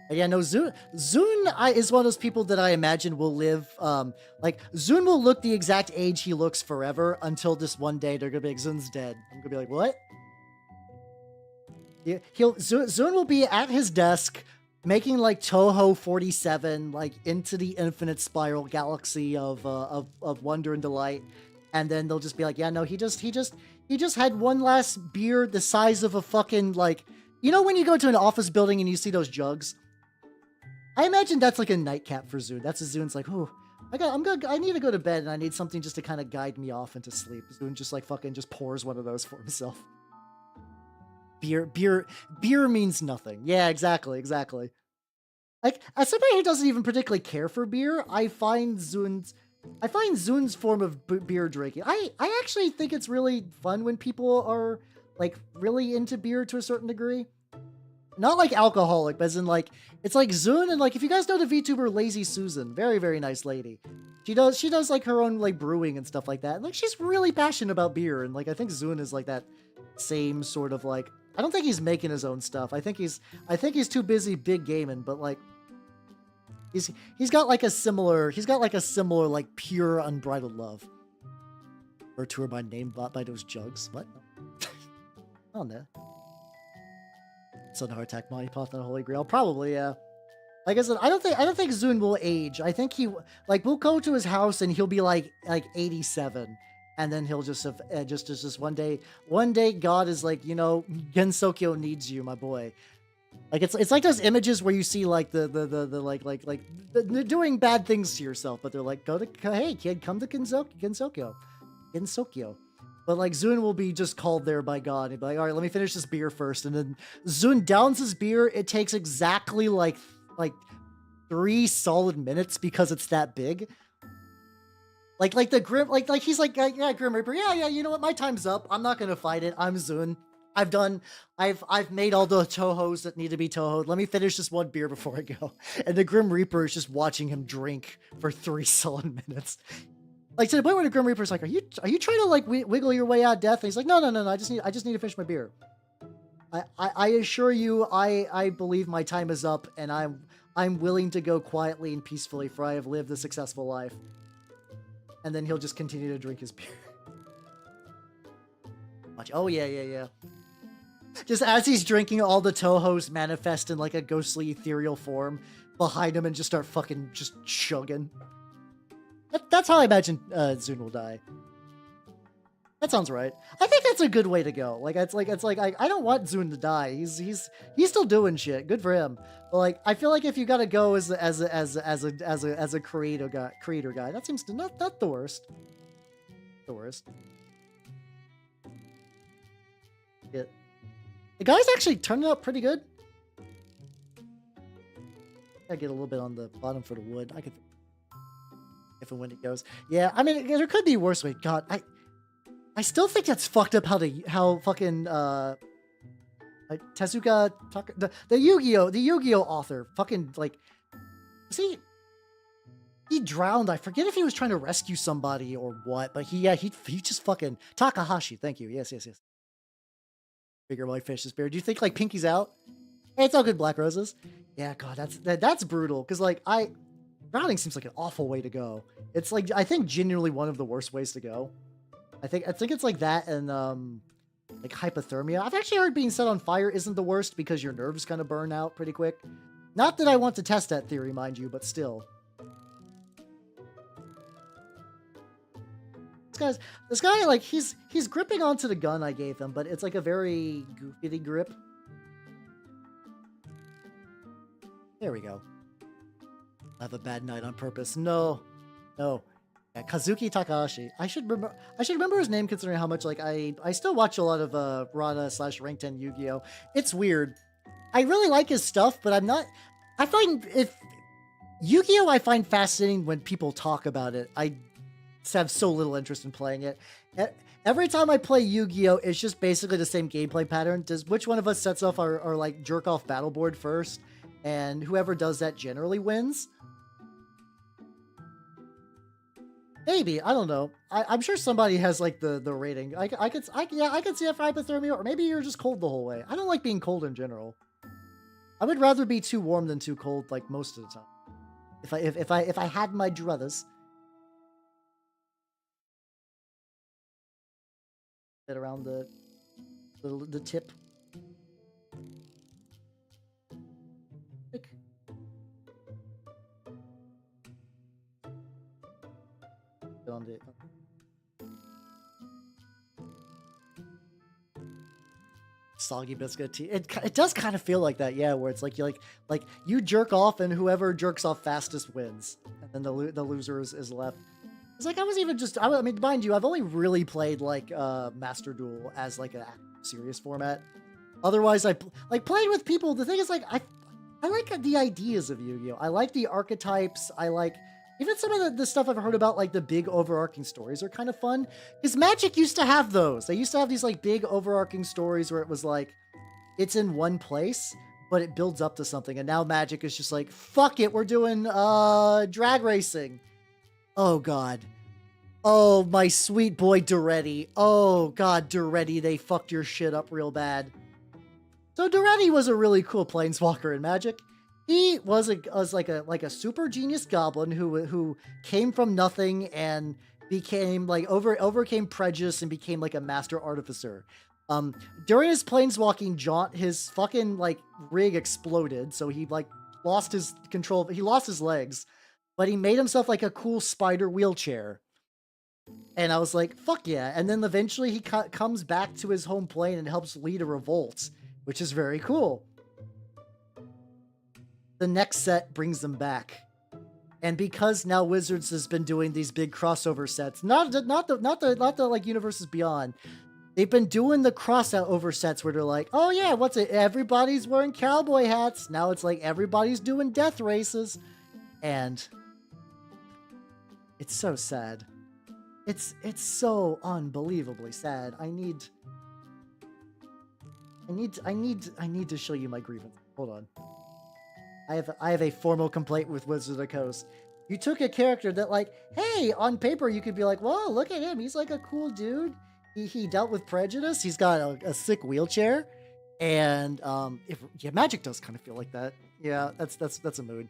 But yeah, no, Zun is one of those people that I imagine will live, like, Zun will look the exact age he looks forever until this one day they're gonna be like, Zun's dead. I'm gonna be like, what? Yeah, Zun will be at his desk, making, like, Toho 47, like, into the infinite spiral galaxy of wonder and delight, and then they'll just be like, yeah, no, he just had one last beer the size of a fucking, like, you know when you go to an office building and you see those jugs? I imagine that's like a nightcap for Zun. That's a Zun's like, oh, I need to go to bed and I need something just to kind of guide me off into sleep. Zun just like fucking just pours one of those for himself. Beer means nothing. Yeah, exactly. Like, as somebody who doesn't even particularly care for beer, I find Zun's form of beer drinking. I actually think it's really fun when people are like really into beer to a certain degree. Not like alcoholic, but as in like, it's like Zun, and like, if you guys know the VTuber Lazy Susan, very, very nice lady. She does like her own like brewing and stuff like that. And like, she's really passionate about beer. And like, I think Zun is like that same sort of like, I don't think he's making his own stuff. I think he's too busy big gaming, but like, he's got like a similar like pure unbridled love. Vtuber by name bought by those jugs. What? I don't know. Sun Heart Attack, Monty Python, Holy Grail, probably, yeah. Like I said, I don't think Zun will age. I think we'll go to his house and he'll be like 87, and then he'll just have just one day God is like, you know, Gensokyo needs you, my boy. Like it's like those images where you see like the they're doing bad things to yourself, but they're like, hey kid, come to Gensokyo. But like Zun will be just called there by God. He'd be like, all right, let me finish this beer first. And then Zun downs his beer. It takes exactly like 3 solid minutes because it's that big. Like the Grim, like he's like, yeah, Grim Reaper. Yeah, you know what? My time's up. I'm not gonna fight it. I'm Zun. I've made all the Tohos that need to be Toho'd. Let me finish this one beer before I go. And the Grim Reaper is just watching him drink for 3 solid minutes. Like, to the point where the Grim Reaper's like, are you trying to like wiggle your way out of death? And he's like, no, I just need to finish my beer. I assure you, I believe my time is up, and I'm willing to go quietly and peacefully, for I have lived a successful life. And then he'll just continue to drink his beer. Oh, yeah. Just as he's drinking, all the Tohos manifest in like a ghostly ethereal form behind him and just start fucking just chugging. That's how I imagine Zune will die. That sounds right. I think that's a good way to go. Like it's like I don't want Zune to die. He's still doing shit. Good for him. But like I feel like if you gotta go as a creator guy, that seems to not the worst. The worst. Yeah. The guy's actually turning out pretty good. I get a little bit on the bottom for the wood. I could, if and when it goes. Yeah, I mean there could be worse way. God, I still think that's fucked up how fucking like Tezuka the Yu-Gi-Oh author fucking like see he drowned. I forget if he was trying to rescue somebody or what, but he just fucking Takahashi. Thank you. Yes. Bigger white fish is beer. Do you think like Pinky's out? Hey, it's all good, Black Roses. Yeah, God, that's brutal. Cause like drowning seems like an awful way to go. It's like I think genuinely one of the worst ways to go. I think it's like that and like hypothermia. I've actually heard being set on fire isn't the worst because your nerves kind of burn out pretty quick. Not that I want to test that theory, mind you, but still. This guy, like he's gripping onto the gun I gave him, but it's like a very goofy grip. There we go. I have a bad night on purpose. No. Yeah, Kazuki Takahashi. I should remember his name considering how much like I still watch a lot of Rada / Rank 10 Yu-Gi-Oh. It's weird. I really like his stuff, but I find if Yu-Gi-Oh I find fascinating when people talk about it. I have so little interest in playing it. Every time I play Yu-Gi-Oh, it's just basically the same gameplay pattern. Which one of us sets off our like jerk off battle board first, and whoever does that generally wins. Maybe, I don't know. I'm sure somebody has like the rating. I could see it for hypothermia, or maybe you're just cold the whole way. I don't like being cold in general. I would rather be too warm than too cold, like most of the time. If I had my druthers. Bit around the tip. Get on the soggy biscuit tea. It does kind of feel like that, yeah. Where it's like you jerk off and whoever jerks off fastest wins, and then the loser is left. It's like I mean, mind you, I've only really played like Master Duel as like a serious format. Otherwise, I like playing with people. The thing is, like, I like the ideas of Yu-Gi-Oh. I like the archetypes. I like even some of the stuff I've heard about, like the big overarching stories are kind of fun. Because Magic used to have those. They used to have these like big overarching stories where it was like it's in one place, but it builds up to something. And now Magic is just like, fuck it, we're doing drag racing. Oh, God. Oh, my sweet boy Duretti. Oh, God, Duretti, they fucked your shit up real bad. So Duretti was a really cool planeswalker in Magic. He was like a super genius goblin who came from nothing and became like overcame prejudice and became like a master artificer. During his planeswalking jaunt, his fucking like rig exploded, so he like lost his control. He lost his legs. But he made himself like a cool spider wheelchair. And I was like, fuck yeah. And then eventually he comes back to his home plane and helps lead a revolt, which is very cool. The next set brings them back. And because now Wizards has been doing these big crossover sets, not the like Universes Beyond, they've been doing the crossover sets where they're like, oh yeah, what's it? Everybody's wearing cowboy hats. Now it's like everybody's doing death races. And it's so sad. It's so unbelievably sad. I need to show you my grievance. Hold on. I have a formal complaint with Wizards of the Coast. You took a character that like, hey, on paper you could be like, whoa, look at him. He's like a cool dude. He dealt with prejudice. He's got a sick wheelchair. And if yeah, Magic does kind of feel like that. Yeah, that's a mood.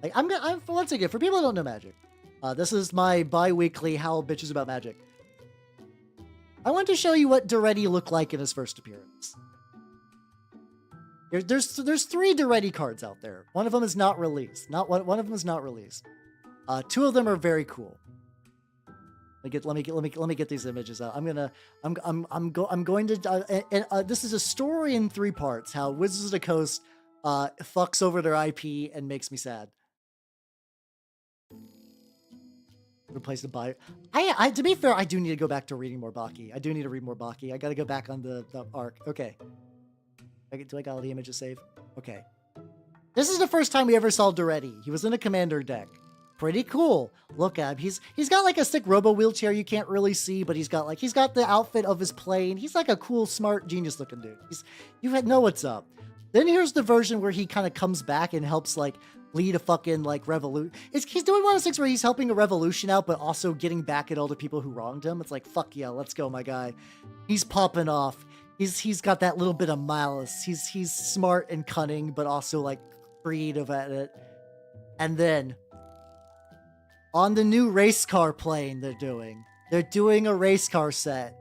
Like I'm once again, for people who don't know Magic, this is my bi-weekly Howl Bitches About Magic. I want to show you what Duretti looked like in his first appearance. There's 3 Duretti cards out there. One of them is not released. One of them is not released. 2 of them are very cool. Let me get these images out. I'm going to this is a story in 3 parts. How Wizards of the Coast fucks over their IP and makes me sad. Good place to buy. I to be fair, I do need to go back to reading more Baki. I do need to read more Baki. I got to go back on the arc. Okay. Do I got all the images saved? Okay. This is the first time we ever saw Duretti. He was in a commander deck. Pretty cool. Look at him. He's got like a sick robo wheelchair you can't really see, but he's got the outfit of his plane. He's like a cool, smart, genius looking dude. You know what's up. Then here's the version where he kind of comes back and helps like lead a fucking like revolution. He's doing one of those things where he's helping a revolution out, but also getting back at all the people who wronged him. It's like, fuck yeah, let's go, my guy. He's popping off. He's got that little bit of malice. He's smart and cunning, but also like creative at it. And then on the new race car plane they're doing a race car set.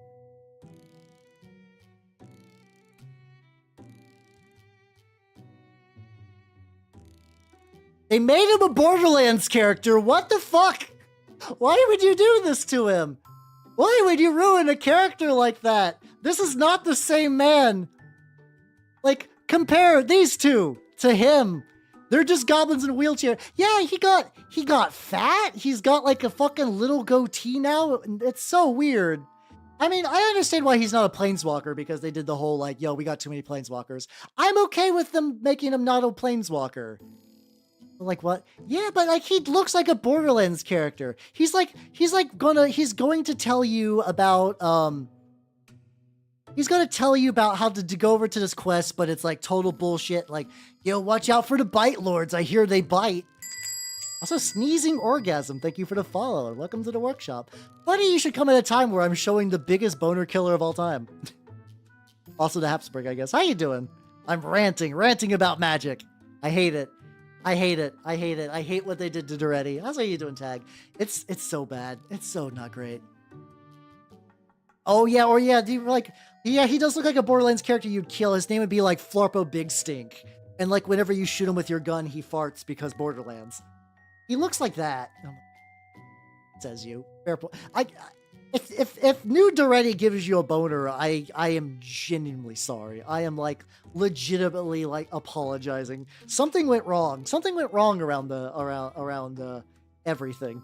They made him a Borderlands character. What the fuck? Why would you do this to him? Why would you ruin a character like that? This is not the same man. Like, compare these two to him. They're just goblins in a wheelchair. Yeah, he got fat. He's got like a fucking little goatee now. It's so weird. I mean, I understand why he's not a planeswalker, because they did the whole like, yo, we got too many planeswalkers. I'm okay with them making him not a planeswalker. Like what? Yeah, but like he looks like a Borderlands character. He's going to tell you about he's going to tell you about how to go over to this quest, but it's like total bullshit. Like, yo, watch out for the bite lords. I hear they bite. Also, Sneezing Orgasm, thank you for the follow and welcome to the workshop. Funny you should come at a time where I'm showing the biggest boner killer of all time. Also the Habsburg, I guess. How you doing? I'm ranting about Magic. I hate it. I hate it. I hate what they did to Duretti. How's you doing, Tag? It's so bad. It's so not great. Oh yeah, or yeah, do you like? Yeah, he does look like a Borderlands character you'd kill. His name would be like Flarpo Big Stink, and like whenever you shoot him with your gun, he farts because Borderlands. He looks like that. Says you. Fair point. If new Duretti gives you a boner, I am genuinely sorry. I am like legitimately like apologizing. Something went wrong. Something went wrong around everything.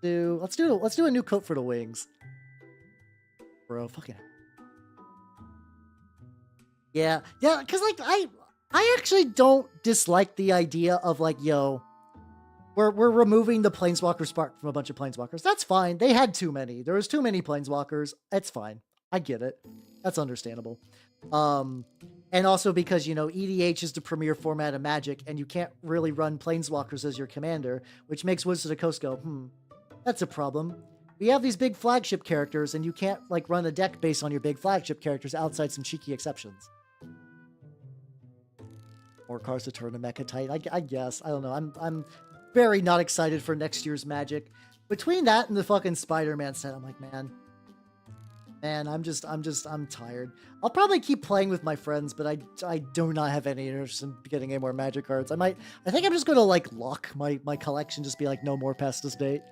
Let's do a new coat for the wings. Bro, fucking yeah, because like I actually don't dislike the idea of like, yo, we're removing the Planeswalker spark from a bunch of Planeswalkers. That's fine. They had too many. There was too many Planeswalkers. It's fine. I get it. That's understandable. And also because, you know, EDH is the premier format of Magic, and you can't really run Planeswalkers as your commander, which makes Wizards of the Coast go, that's a problem. We have these big flagship characters, and you can't like run a deck based on your big flagship characters outside some cheeky exceptions. More cards to turn to Mecha Titan. I guess. I don't know. I'm very not excited for next year's Magic. Between that and the fucking Spider-Man set, I'm like, man, I'm tired. I'll probably keep playing with my friends, but I do not have any interest in getting any more Magic cards. I think I'm just gonna like lock my collection, just be like, no more past this date.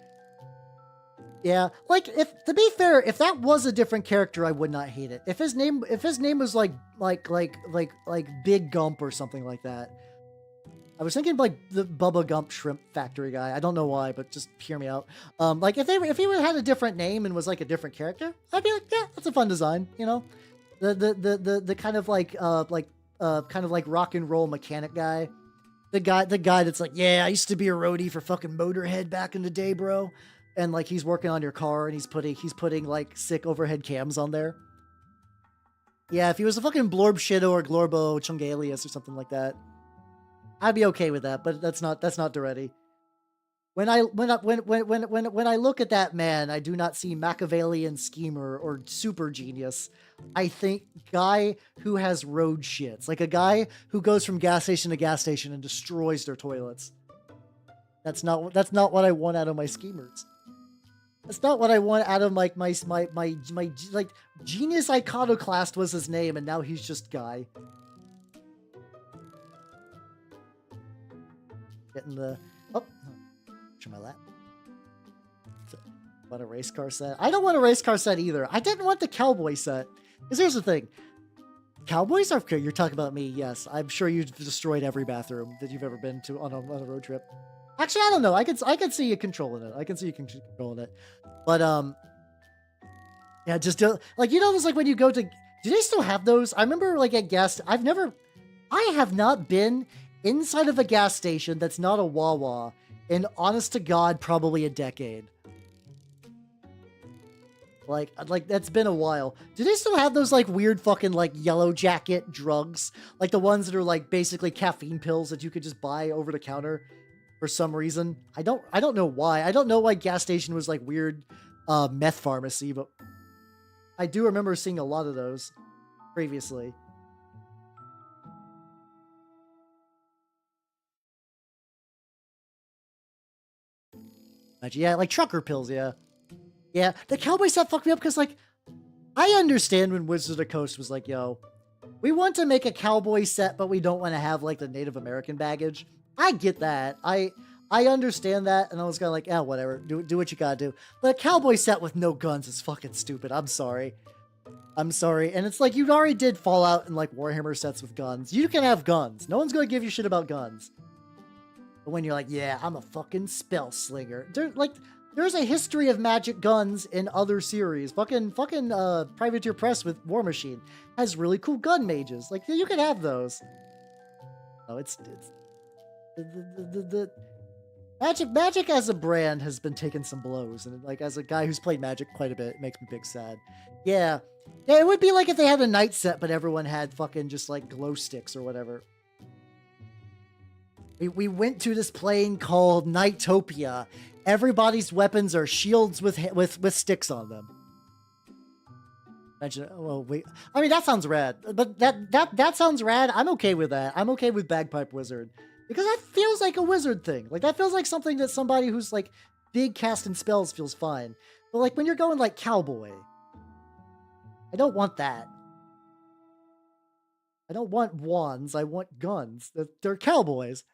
Yeah, like to be fair, if that was a different character, I would not hate it. If his name was like Big Gump or something like that. I was thinking like the Bubba Gump Shrimp Factory guy. I don't know why, but just hear me out. Like if he had a different name and was like a different character, I'd be like, yeah, that's a fun design. You know, the kind of like rock and roll mechanic guy, the guy that's like, yeah, I used to be a roadie for fucking Motorhead back in the day, bro. And like he's working on your car and he's putting like sick overhead cams on there. Yeah, if he was a fucking Blorb Shido or Glorbo Chungalius or something like that, I'd be okay with that, but that's not Duretti. When I look at that man, I do not see Machiavellian schemer or super genius. I think guy who has road shits, like a guy who goes from gas station to gas station and destroys their toilets. That's not what I want out of my schemers. That's not what I want out of like my like genius iconoclast was his name, and now he's just guy. Getting the my lap. Want a race car set? I don't want a race car set either. I didn't want the cowboy set. Because here's the thing. Cowboys are... You're talking about me, yes. I'm sure you've destroyed every bathroom that you've ever been to on a road trip. Actually, I don't know. I could see you controlling it. I can see you controlling it. But, yeah, just do... Like, you know, it's like when you go to... Do they still have those? I remember, like, at gas... I have not been inside of a gas station that's not a Wawa in, honest to God, probably a decade. Like that's been a while. Do they still have those like weird fucking like yellow jacket drugs? Like the ones that are like basically caffeine pills that you could just buy over the counter for some reason. I don't know why. I don't know why gas station was like weird meth pharmacy, but I do remember seeing a lot of those previously. Yeah, like trucker pills, yeah. Yeah, the cowboy set fucked me up because, like, I understand when Wizards of the Coast was like, yo, we want to make a cowboy set, but we don't want to have, like, the Native American baggage. I get that. I understand that, and I was kind of like, yeah, whatever. Do what you gotta do. But a cowboy set with no guns is fucking stupid. I'm sorry. I'm sorry. And it's like, you already did Fallout and, like, Warhammer sets with guns. You can have guns. No one's gonna give you shit about guns. But when you're like, yeah, I'm a fucking spell slinger. There's a history of magic guns in other series. Fucking Privateer Press with War Machine has really cool gun mages. Like, you can have those. Oh, it's the Magic as a brand has been taking some blows, and like as a guy who's played Magic quite a bit, it makes me big sad. Yeah, it would be like if they had a night set, but everyone had fucking just like glow sticks or whatever. We went to this plane called Nightopia. Everybody's weapons are shields with sticks on them. Imagine, well, I mean, that sounds rad. But that sounds rad. I'm okay with that. I'm okay with Bagpipe Wizard. Because that feels like a wizard thing. Like, that feels like something that somebody who's, like, big casting spells feels fine. But, like, when you're going, like, cowboy, I don't want that. I don't want wands. I want guns. They're cowboys.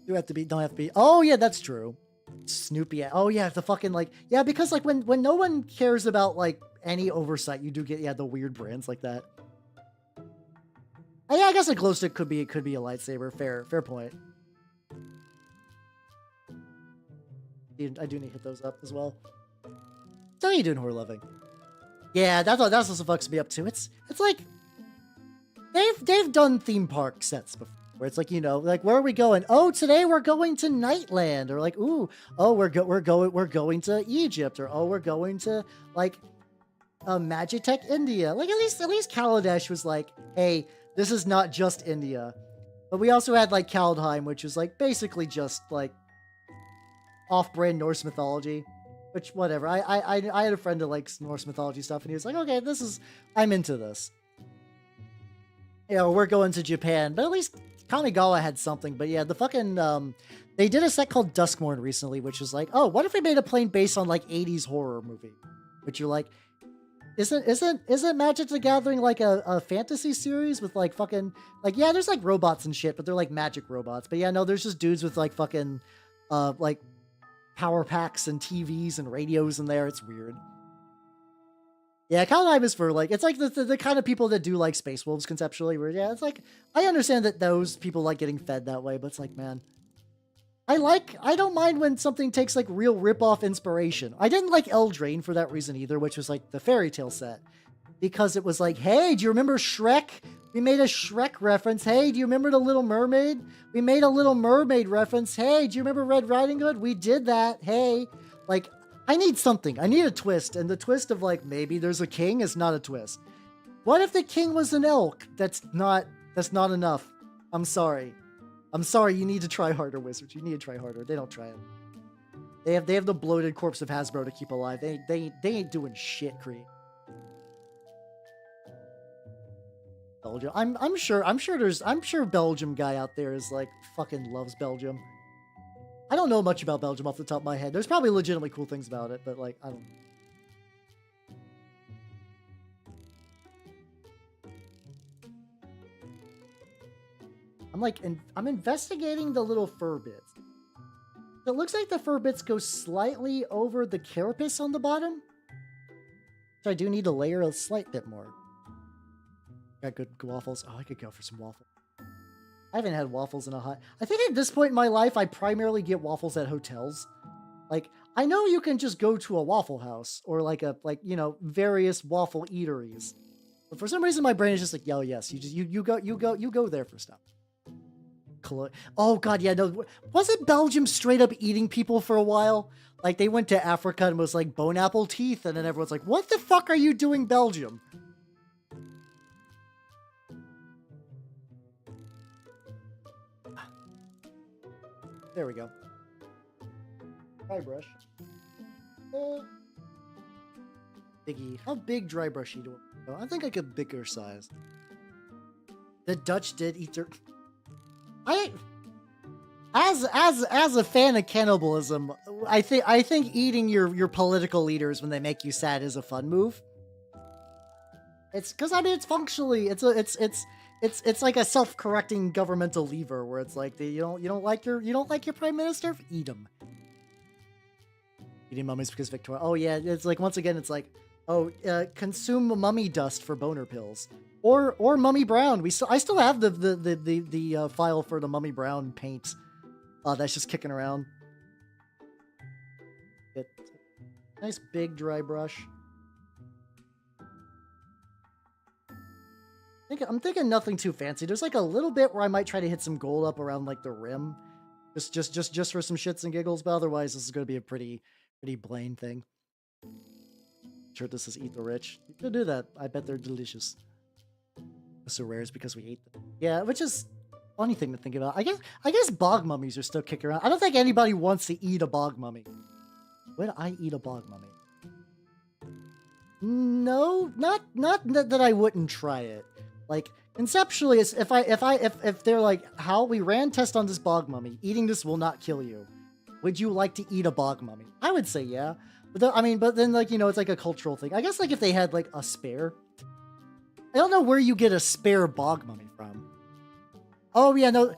Don't have to be. Oh, yeah, that's true. Snoopy. Oh, yeah, the fucking, like... Yeah, because, like, when no one cares about, like, any oversight, you do get, yeah, the weird brands like that. Oh, yeah, I guess a glow stick could be a lightsaber. Fair point. I do need to hit those up as well. So how you doing, Horror Loving? Yeah, that's what fucks me up too. It's like they've done theme park sets before, where it's like, you know, like, where are we going? Oh, today we're going to Nightland, or like, ooh, oh, we're going to Egypt, or oh, we're going to like Magitech India. Like, at least Kaladesh was like, hey, this is not just India. But we also had like Kaldheim, which was like basically just like off-brand Norse mythology. Which, whatever. I had a friend that likes Norse mythology stuff, and he was like, okay, I'm into this. You know, we're going to Japan, but at least Kamigawa had something. But yeah, the fucking, they did a set called Duskmorn recently, which was like, oh, what if we made a plane based on like 80s horror movie? Which you're like, isn't Magic the Gathering like a fantasy series with like fucking, like, yeah, there's like robots and shit, but they're like magic robots. But yeah, no, there's just dudes with like fucking, like power packs and TVs and radios in there. It's weird. Yeah, Kaldheim is for like, it's like the kind of people that do like Space Wolves conceptually, where yeah, it's like, I understand that those people like getting fed that way, but it's like, man, I don't mind when something takes like real rip-off inspiration. I didn't like Eldraine for that reason either, which was like the fairy tale set. Because it was like, hey, do you remember Shrek? We made a Shrek reference. Hey, do you remember The Little Mermaid? We made a Little Mermaid reference. Hey, do you remember Red Riding Hood? We did that. Hey, like, I need something. I need a twist. And the twist of like, maybe there's a king is not a twist. What if the king was an elk? That's not enough. I'm sorry. I'm sorry, you need to try harder, Wizards. You need to try harder. They don't try it. They have the bloated corpse of Hasbro to keep alive. They ain't doing shit, Creed. Belgium. I'm sure Belgium guy out there is like fucking loves Belgium. I don't know much about Belgium off the top of my head. There's probably legitimately cool things about it, but like I don't. I'm investigating the little fur bits. It looks like the fur bits go slightly over the carapace on the bottom. So I do need to layer a slight bit more. Got good waffles. Oh, I could go for some waffles. I haven't had waffles in a hot... I think at this point in my life, I primarily get waffles at hotels. Like, I know you can just go to a Waffle House or like you know, various waffle eateries. But for some reason, my brain is just like, yo, yes, you go there for stuff. Oh god, yeah, no, wasn't Belgium straight up eating people for a while? Like they went to Africa and was like bone apple teeth, and then everyone's like, what the fuck are you doing, Belgium? There we go. Dry brush. Biggie. How big dry brushy do I want? I think I could bigger size. The Dutch did eat their... As a fan of cannibalism, I think eating your political leaders when they make you sad is a fun move. It's because I mean it's functionally it's like a self-correcting governmental lever where it's like you don't like your prime minister, eat him. Eating mummies because Victoria. Oh yeah, it's like once again it's like consume mummy dust for boner pills. Or Mummy Brown. I still have the file for the Mummy Brown paint. That's just kicking around. Nice big dry brush. I'm thinking nothing too fancy. There's like a little bit where I might try to hit some gold up around like the rim, just for some shits and giggles. But otherwise, this is going to be a pretty plain thing. Sure, this is Eat the Rich. You should do that. I bet they're delicious. So rare is because we ate them. Yeah, which is funny thing to think about. I guess bog mummies are still kicking around. I don't think anybody wants to eat a bog mummy. Would I eat a bog mummy? No, not that I wouldn't try it. Like conceptually, if they're like, how we ran test on this bog mummy, eating this will not kill you. Would you like to eat a bog mummy? I would say yeah. But then like, you know, it's like a cultural thing. I guess like if they had like a spare. I don't know where you get a spare bog mummy from. Oh yeah, no.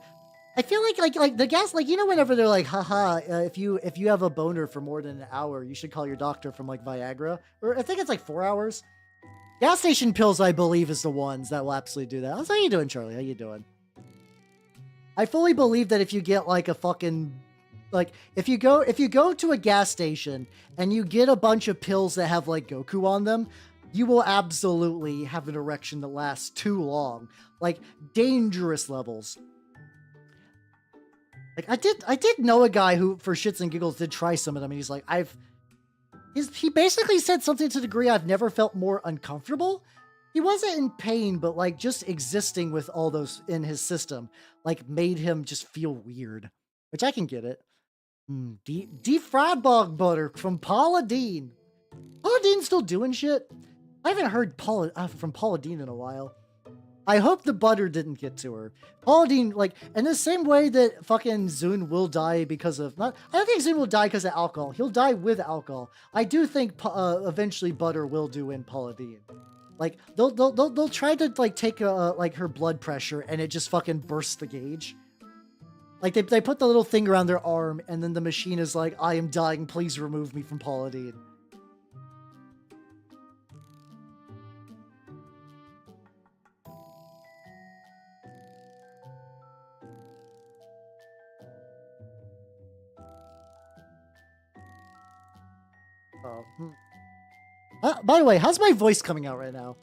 I feel like the gas, like, you know, whenever they're like, haha, if you have a boner for more than an hour, you should call your doctor from like Viagra, or I think it's like 4 hours. Gas station pills, I believe, is the ones that will absolutely do that. How you doing, Charlie? How you doing? I fully believe that if you get like a fucking, like, if you go to a gas station and you get a bunch of pills that have like Goku on them, you will absolutely have an erection that lasts too long. Like, dangerous levels. Like, I did know a guy who, for shits and giggles, did try some of them, and he's like, he basically said something to the degree I've never felt more uncomfortable. He wasn't in pain, but like, just existing with all those in his system, like, made him just feel weird. Which I can get it. Deep fried bog butter from Paula Dean. Paula Dean's still doing shit? I haven't heard from Paula Dean in a while. I hope the butter didn't get to her. Paula Dean, like, in the same way that fucking Zune will die because of... I don't think Zune will die because of alcohol. He'll die with alcohol. I do think eventually butter will do in Paula Dean. Like, they'll try to, like, take, like, her blood pressure, and it just fucking bursts the gauge. Like, they put the little thing around their arm, and then the machine is like, I am dying, please remove me from Paula Dean. By the way, how's my voice coming out right now?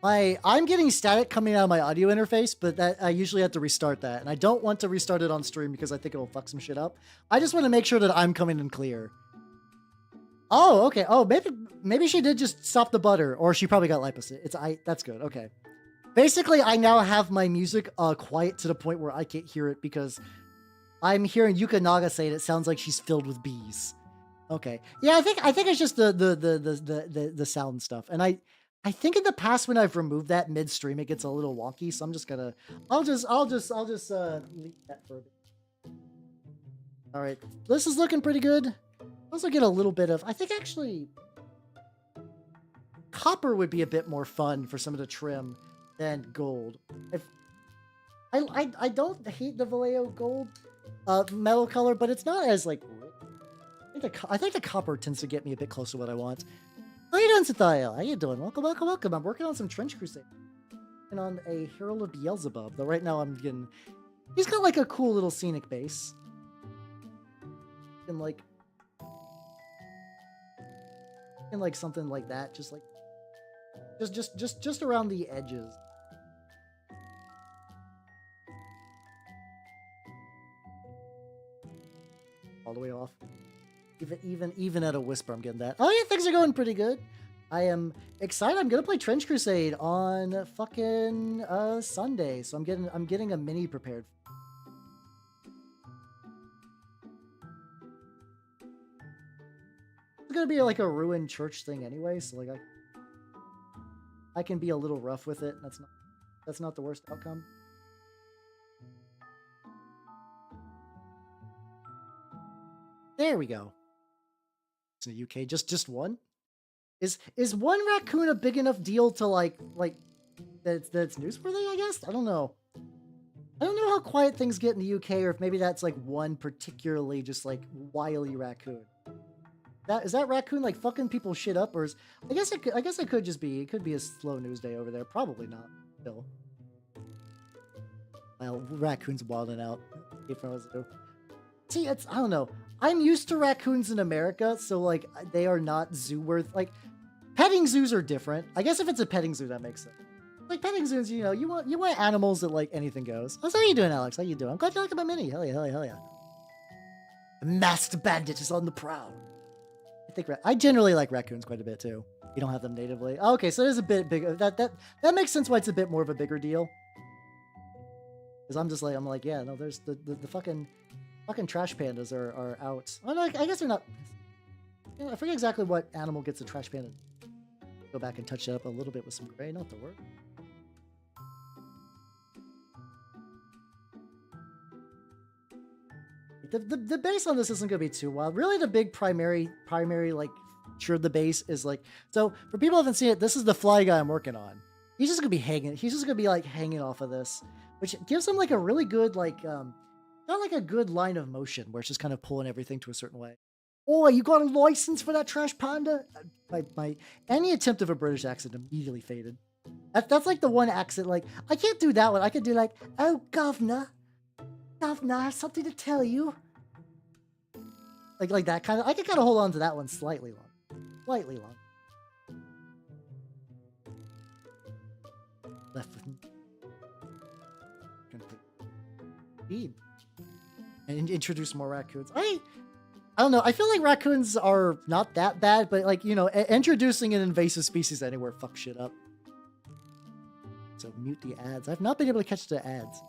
I'm getting static coming out of my audio interface, but that I usually have to restart that, and I don't want to restart it on stream because I think it'll fuck some shit up. I just want to make sure that I'm coming in clear. Oh, okay. Oh, maybe she did just stop the butter, or she probably got liposed. That's good. Okay. Basically, I now have my music quiet to the point where I can't hear it because I'm hearing Yuka Naga say it sounds like she's filled with bees. Okay. Yeah, I think it's just the sound stuff. And I think in the past when I've removed that midstream, it gets a little wonky. So I'm just gonna I'll just leave that for a bit. All right. This is looking pretty good. Also get a little bit of, I think actually copper would be a bit more fun for some of the trim than gold. I don't hate the Vallejo gold metal color, but it's not as like, I think the copper tends to get me a bit close to what I want. How you doing, Sathiel? How you doing? Welcome, welcome, welcome. I'm working on some Trench Crusade. And on a Herald of Beezlebub. Though right now I'm getting, he's got like a cool little scenic base. And like something like that, just like just around the edges. All the way off. Even at a whisper, I'm getting that. Oh yeah, things are going pretty good. I am excited. I'm gonna play Trench Crusade on fucking Sunday, so I'm getting a mini prepared. It's gonna be like a ruined church thing anyway, so like I can be a little rough with it. That's not the worst outcome. There we go. It's in the UK. Just one. Is one raccoon a big enough deal to like that's newsworthy? I guess I don't know. I don't know how quiet things get in the UK, or if maybe that's like one particularly just like wily raccoon. Is that raccoon like fucking people shit up, or is I guess it could just be, it could be a slow news day over there. Probably not. Still. Well, raccoons wilding out. If I was to. See, I don't know. I'm used to raccoons in America, so like they are not zoo worth. Like petting zoos are different. I guess if it's a petting zoo, that makes sense. Like petting zoos, you know, you want animals that like anything goes. Oh, so how you doing, Alex? How you doing? I'm glad you like my mini. Hell yeah, hell yeah, hell yeah. The masked bandit is on the prowl. I generally like raccoons quite a bit too. You don't have them natively. Oh, okay, so it is a bit bigger. That makes sense why it's a bit more of a bigger deal. Because I'm like, yeah, no, there's the fucking trash pandas are out. Oh, no, I guess they're not. You know, I forget exactly what animal gets a trash panda. Go back and touch it up a little bit with some gray, not the word. The base on this isn't going to be too wild. Really, the big primary like feature of the base is like, so for people who haven't seen it, this is the fly guy I'm working on. He's just going to be hanging. He's just going to be like hanging off of this, which gives him like a really good like not like a good line of motion where it's just kind of pulling everything to a certain way. Oh, you got a license for that trash panda? Any attempt of a British accent immediately faded. That's like the one accent, like, I can't do that one. I could do like, oh, governor, I have something to tell you. Like that kind of, I could kind of hold on to that one slightly long. Slightly long. Left with me. Indeed. And introduce more raccoons. I don't know. I feel like raccoons are not that bad, but like, you know, introducing an invasive species anywhere fucks shit up. So mute the ads. I've not been able to catch the ads.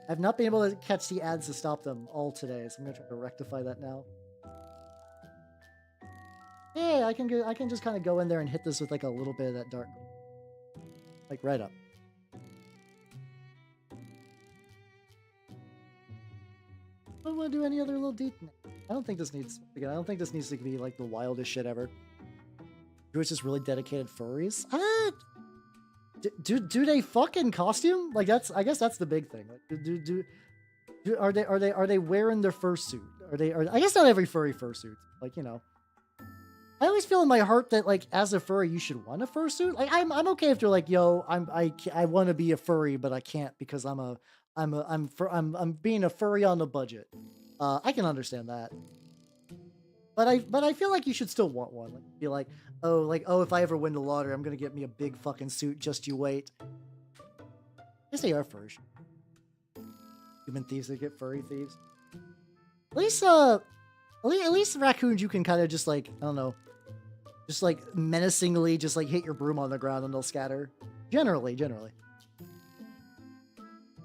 I've not been able to catch the ads to stop them all today, so I'm gonna try to rectify that now. Yeah, I can just kind of go in there and hit this with like a little bit of that dark, like right up. I don't want to do any other little detail. I don't think this needs, again, I don't think this needs to be like the wildest shit ever. It's just really dedicated furries. Do they fuck in costume? Like I guess that's the big thing. Like, are they wearing their fursuit? I guess not every furry fursuit. Like, you know, I always feel in my heart that like as a furry you should want a fursuit. Like I'm okay if they're like, yo, I want to be a furry but I can't because I'm being a furry on the budget. I can understand that. But I feel like you should still want one. Like, be like, oh, if I ever win the lottery, I'm gonna get me a big fucking suit. Just you wait. I guess they are furries. Human thieves that get furry thieves. At least raccoons you can kind of just like, I don't know, just like menacingly just like hit your broom on the ground and they'll scatter. Generally.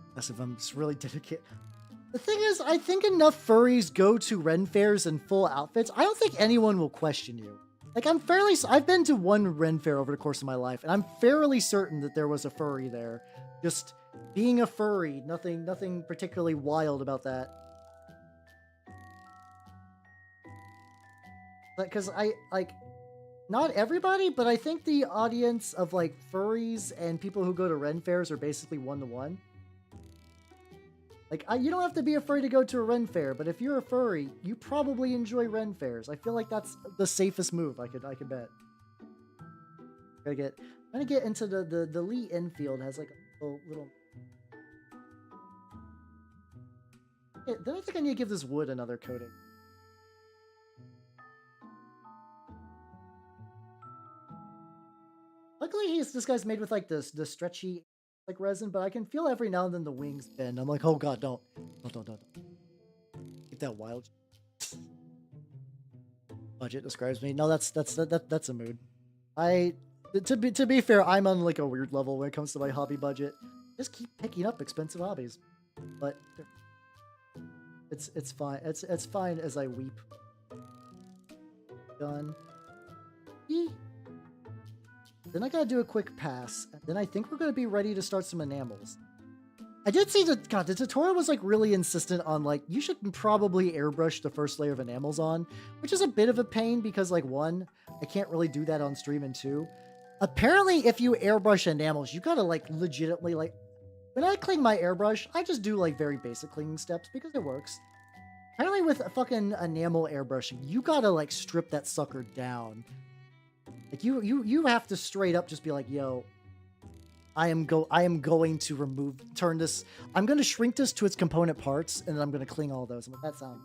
Unless if I'm just really dedicated. The thing is, I think enough furries go to Ren fairs in full outfits. I don't think anyone will question you. Like, I've been to one Ren fair over the course of my life, and I'm fairly certain that there was a furry there. Just being a furry, nothing particularly wild about that. Because not everybody, but I think the audience of, like, furries and people who go to Ren fairs are basically one-to-one. Like, you don't have to be afraid to go to a Ren fair, but if you're a furry, you probably enjoy Ren fairs. I feel like that's the safest move, I could bet. I'm gonna get into the Lee infield has, like, a little... Okay, then I think I need to give this wood another coating. Luckily, this guy's made with, like, the stretchy, like, resin, but I can feel every now and then the wings bend. I'm like, oh god, don't. Keep that wild. Budget describes me. No, that's a mood. To be fair, I'm on, like, a weird level when it comes to my hobby budget. Just keep picking up expensive hobbies, but it's fine. It's fine as I weep. Done. Then I gotta do a quick pass, and then I think we're gonna be ready to start some enamels. I did see the tutorial was, like, really insistent on, like, you should probably airbrush the first layer of enamels on, which is a bit of a pain because, like, one, I can't really do that on stream, and two, apparently if you airbrush enamels, you gotta, like, legitimately, like, when I clean my airbrush, I just do, like, very basic cleaning steps because it works. Apparently with fucking enamel airbrushing, you gotta, like, strip that sucker down. Like, you have to straight up just be like, yo, I am going to turn this, I'm going to shrink this to its component parts, and then I'm going to clean all those. I'm like, that sounds...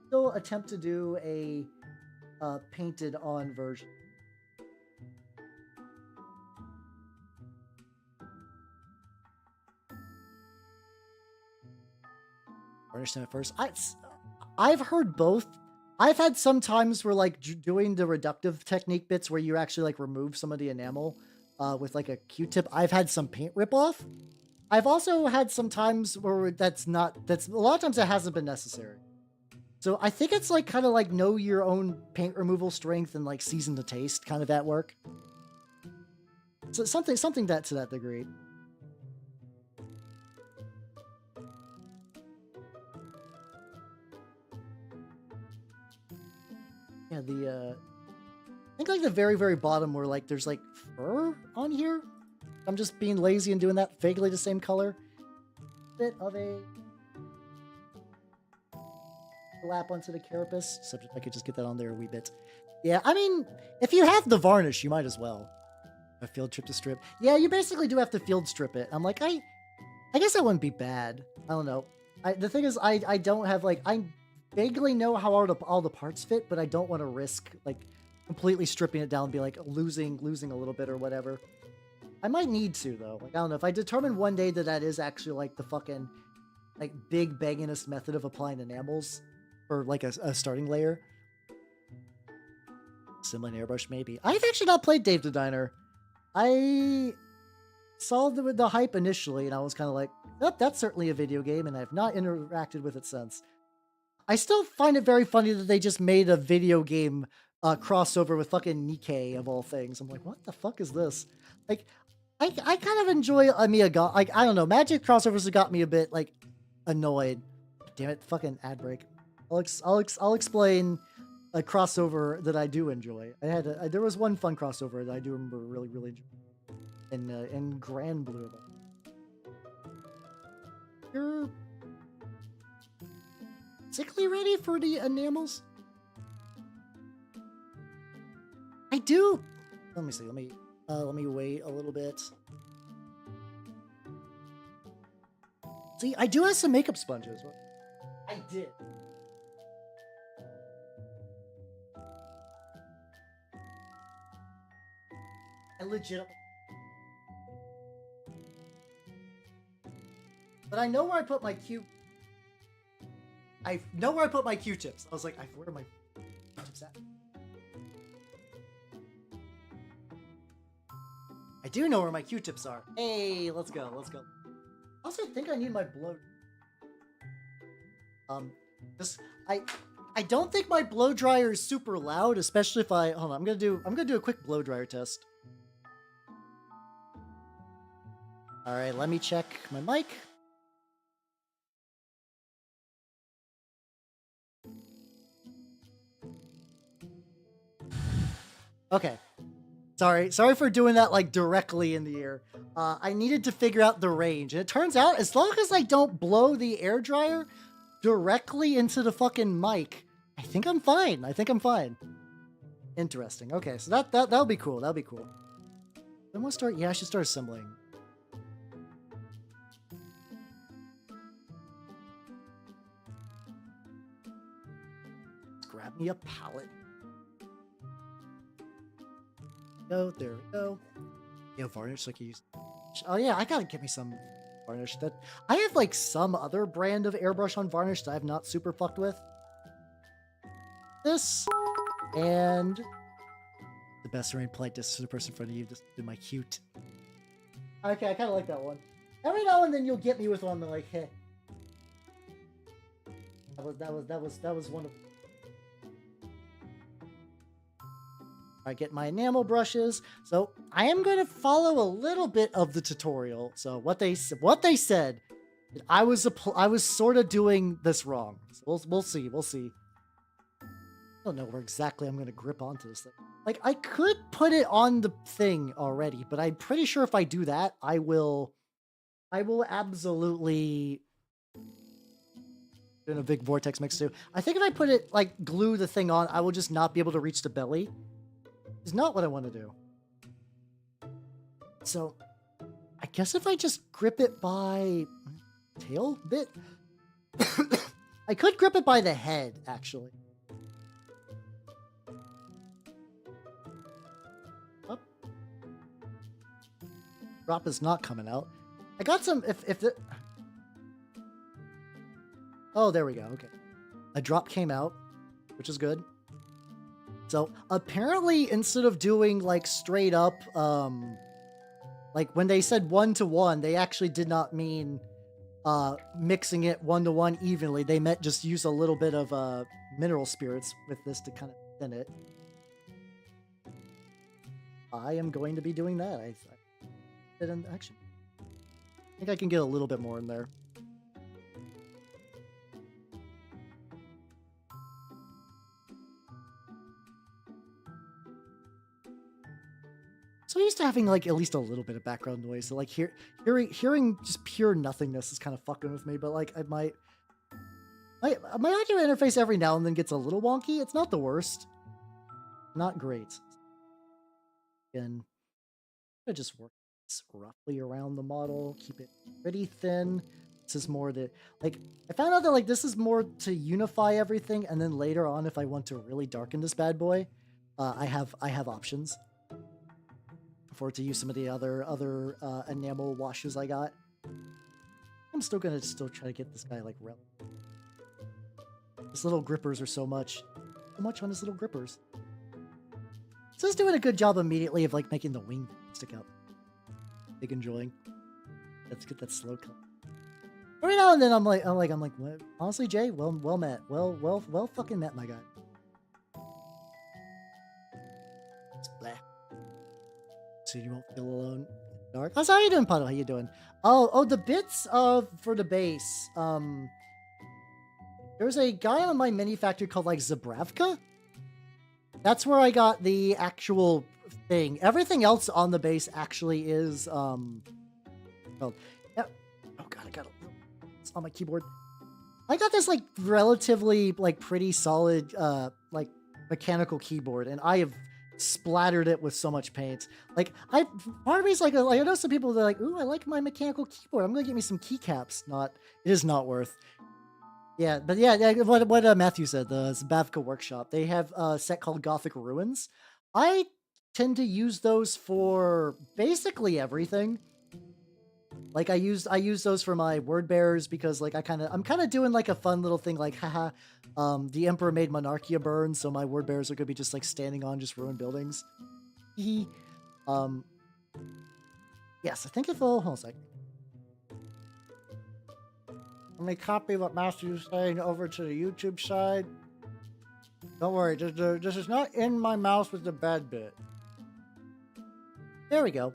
Still attempt to do a painted on version. Varnish them at first. I've heard both. I've had some times where, like, doing the reductive technique bits where you actually, like, remove some of the enamel with, like, a Q-tip. I've had some paint rip-off. I've also had some times where a lot of times that hasn't been necessary. So I think it's, like, kind of like know your own paint removal strength and, like, season the taste kind of at work. So something that to that degree. Yeah, I think, like, the very, very bottom where, like, there's, like, fur on here. I'm just being lazy and doing that vaguely the same color. Bit of a lap onto the carapace. Subject, I could just get that on there a wee bit. Yeah, I mean, if you have the varnish, you might as well. A field trip to strip. Yeah, you basically do have to field strip it. I'm like, I guess that wouldn't be bad. I don't know. The thing is, I don't have, like, I vaguely know how all the parts fit, but I don't want to risk, like, completely stripping it down and be, like, losing a little bit or whatever. I might need to, though. Like, I don't know. If I determine one day that is actually, like, the fucking, like, big bangingest method of applying enamels for, like, a starting layer. Similar airbrush, maybe. I've actually not played Dave the Diner. I saw the hype initially, and I was kind of like, oh, that's certainly a video game, and I have not interacted with it since. I still find it very funny that they just made a video game crossover with fucking Nikkei, of all things. I'm like, what the fuck is this? Like, I kind of enjoy Amiga. Like, I don't know, Magic crossovers have got me a bit, like, annoyed. Damn it, fucking ad break. I'll explain a crossover that I do enjoy. There was one fun crossover that I do remember really enjoying in Grand Blue. You're basically ready for the enamels? I do. Let me see. Let me wait a little bit. See, I do have some makeup sponges. I did. I legitimately. But I know where I put my I know where I put my Q-tips. I was like, where are my Q-tips at? do know where my Q-tips are. Hey, let's go, let's go. I also think I need my blow. Just I don't think my blow dryer is super loud, especially if hold on, I'm gonna do a quick blow dryer test. All right, let me check my mic. Okay. Sorry for doing that like directly in the ear. I needed to figure out the range. And it turns out as long as I don't blow the air dryer directly into the fucking mic, I think I'm fine. Interesting. Okay, so that'll be cool. That'll be cool. Then we'll start. Yeah, I should start assembling. Let's grab me a pallet. There we go. Yeah, varnish like you used. Oh yeah, I gotta get me some varnish. That I have like some other brand of airbrush on varnish that I've not super fucked with. This and the best rain polite distance to the person in front of you. Just do my cute. Okay, I kind of like that one. Every now and then you'll get me with one that like, hey. That was one of. I get my enamel brushes. So I am going to follow a little bit of the tutorial. So what they said, I was sort of doing this wrong. So we'll see. I don't know where exactly I'm going to grip onto this thing. Like I could put it on the thing already, but I'm pretty sure if I do that, I will absolutely in a big vortex mix too. I think if I put it like glue the thing on, I will just not be able to reach the belly. Is not what I want to do. So, I guess if I just grip it by tail bit, I could grip it by the head, actually. Up. Drop is not coming out. I got some, if the... Oh, there we go, okay. A drop came out, which is good. So apparently instead of doing like straight up, like when they said 1-to-1, they actually did not mean mixing it 1-to-1 evenly. They meant just use a little bit of mineral spirits with this to kind of thin it. I am going to be doing that. I did in action. I think I can get a little bit more in there. So I'm used to having like at least a little bit of background noise. So like hearing just pure nothingness is kind of fucking with me. But like my audio interface every now and then gets a little wonky. It's not the worst. Not great. Again, I just work this roughly around the model. Keep it pretty thin. This is more that like I found out that like this is more to unify everything, and then later on, if I want to really darken this bad boy, I have options. For to use some of the other enamel washes I got. I'm still gonna try to get this guy like rel. His little grippers are so much on his little grippers. So it's doing a good job immediately of like making the wing stick out. Big enjoying. Let's get that slow cut. Every now and then I'm like, what? Honestly, Jay, well met. Well fucking met, my guy. So you won't feel alone in the dark. Oh, so how you doing, Puddle? How you doing? Oh, the bits for the base. There was a guy on my mini factory called like Zabravka. That's where I got the actual thing. Everything else on the base actually is oh god, I got it's on my keyboard. I got this like relatively like pretty solid like mechanical keyboard, and I have splattered it with so much paint. Like part of me is like I know some people that are like, ooh, I like my mechanical keyboard. I'm gonna get me some keycaps. It is not worth. Yeah, but yeah, what Matthew said, the Zabavka Workshop, they have a set called Gothic Ruins. I tend to use those for basically everything. Like I use those for my word bearers because like I'm kind of doing like a fun little thing like haha, the Emperor made Monarchia burn, so my word bearers are gonna be just like standing on just ruined buildings. Yes, I think if hold on a sec. Let me copy what Matthew's saying over to the YouTube side. Don't worry, this is not in my mouse with the bad bit. There we go.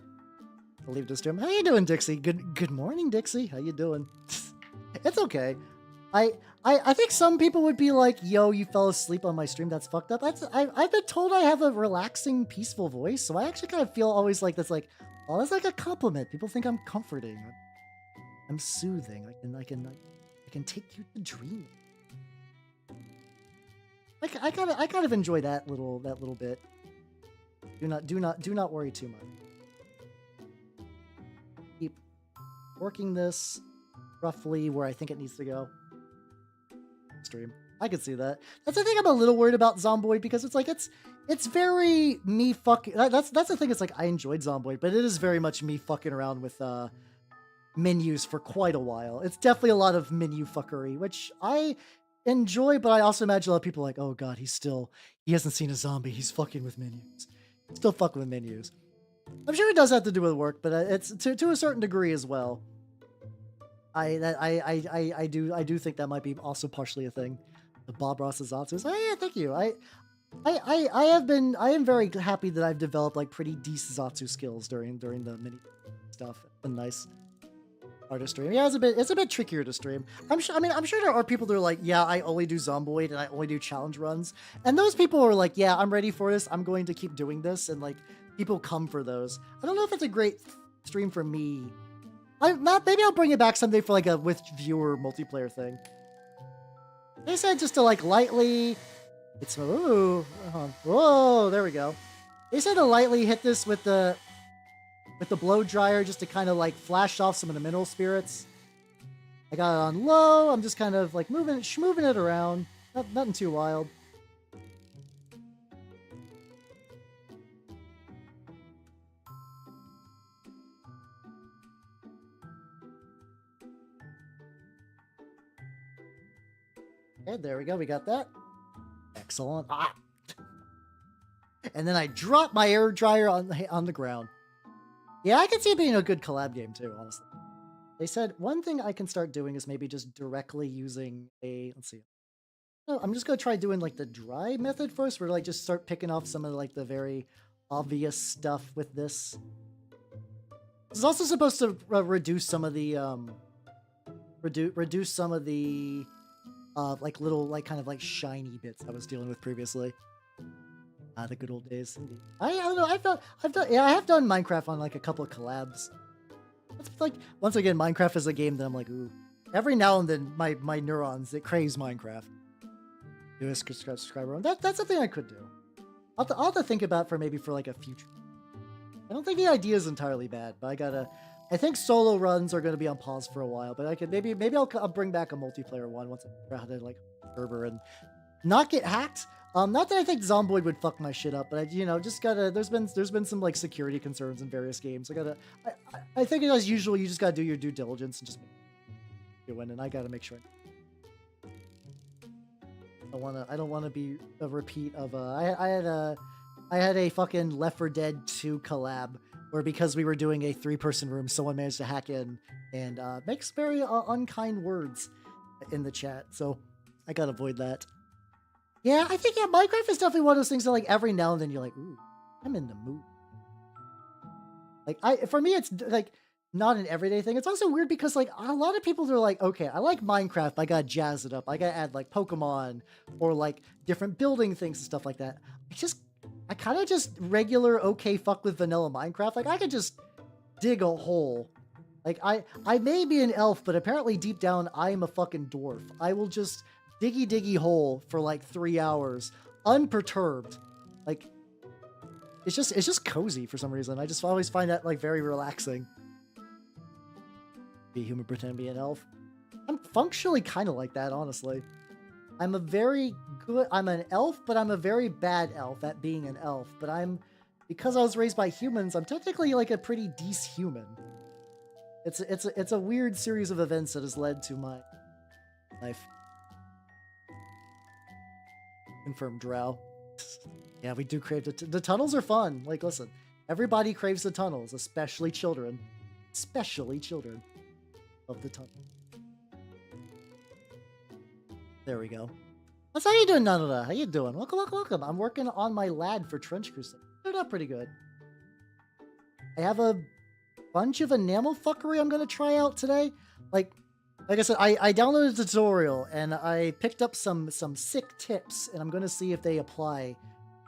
I'll leave this to him. How you doing, Dixie? Good morning, Dixie. How you doing? It's okay. I think some people would be like, yo, you fell asleep on my stream. That's fucked up. I've been told I have a relaxing, peaceful voice, so I actually kind of feel always like that's like, oh, that's like a compliment. People think I'm comforting. I'm soothing. I can take you to dream. Like I kind of enjoy that little bit. Do not worry too much. Keep working this roughly where I think it needs to go. Stream. I can see that. That's the thing I'm a little worried about Zomboid, because it's like it's very me fucking. That's the thing. It's like I enjoyed Zomboid, but it is very much me fucking around with menus for quite a while. It's definitely a lot of menu fuckery, which I enjoy, but I also imagine a lot of people are like, oh god, he hasn't seen a zombie. He's fucking with menus. Still fucking with menus. I'm sure it does have to do with work, but it's to a certain degree as well. I do think that might be also partially a thing. The Bob Ross Zatsus. Oh yeah, thank you. I am very happy that I've developed like pretty decent Zatsu skills during the mini stuff. It's been nice. Hard to stream. Yeah, it's a bit trickier to stream. I'm sure there are people that are like, yeah, I only do Zomboid and I only do challenge runs. And those people are like, yeah, I'm ready for this. I'm going to keep doing this, and like people come for those. I don't know if it's a great stream for me. Maybe I'll bring it back someday for like a with viewer multiplayer thing. They said just to like lightly. It's ooh, whoa, there we go. They said to lightly hit this with the blow dryer just to kind of like flash off some of the mineral spirits. I got it on low. I'm just kind of like moving it around. Nothing too wild. Okay, there we go. We got that. Excellent. Ah. And then I drop my air dryer on the ground. Yeah, I can see it being a good collab game too, honestly. They said one thing I can start doing is maybe just directly using a, let's see. No, I'm just going to try doing like the dry method first, where like just start picking off some of like the very obvious stuff with this. This is also supposed to reduce some of the, reduce some of the, like little, like kind of like shiny bits I was dealing with previously. The good old days. Indeed. I don't know. I have done Minecraft on like a couple of collabs. It's like, once again, Minecraft is a game that I'm like, ooh. Every now and then, my neurons, it craves Minecraft. Do a subscriber run. That's something I could do. I'll have to think about for like a future. I don't think the idea is entirely bad, but I think solo runs are going to be on pause for a while, but I could maybe I'll bring back a multiplayer one once I figure out how to like server and not get hacked. Not that I think Zomboid would fuck my shit up, but just gotta. There's been some like security concerns in various games. I think as usual, you just gotta do your due diligence and just do it. And I gotta make sure. I don't wanna be a repeat of I had a fucking Left 4 Dead 2 collab where, because we were doing a 3-person room, someone managed to hack in and makes very unkind words in the chat. So I gotta avoid that. Yeah, I think Minecraft is definitely one of those things that like every now and then you're like, ooh, I'm in the mood. Like for me, it's like not an everyday thing. It's also weird because like a lot of people are like, okay, I like Minecraft, but I gotta jazz it up. I gotta add like Pokemon or like different building things and stuff like that. I kind of just regular okay fuck with vanilla Minecraft. Like I could just dig a hole. Like I may be an elf, but apparently deep down I am a fucking dwarf. I will just diggy hole for like 3 hours, unperturbed. Like it's just cozy for some reason. I just always find that like very relaxing. Be a human, pretend to be an elf. I'm functionally kind of like that, honestly. I'm an elf, but I'm a very bad elf at being an elf. But because I was raised by humans, I'm technically like a pretty decent human. It's a weird series of events that has led to my life. Confirmed drow. Yeah, we do crave the tunnels are fun. Like, listen, Everybody craves the tunnels, especially children. Especially children of the tunnel. There we go. That's how you doing, Nanada? How you doing? Welcome, welcome, welcome. I'm working on my lad for Trench Crusade. Turned out pretty good. I have a bunch of enamel fuckery I'm gonna try out today. Like I said, I downloaded a tutorial and I picked up some sick tips, and I'm gonna see if they apply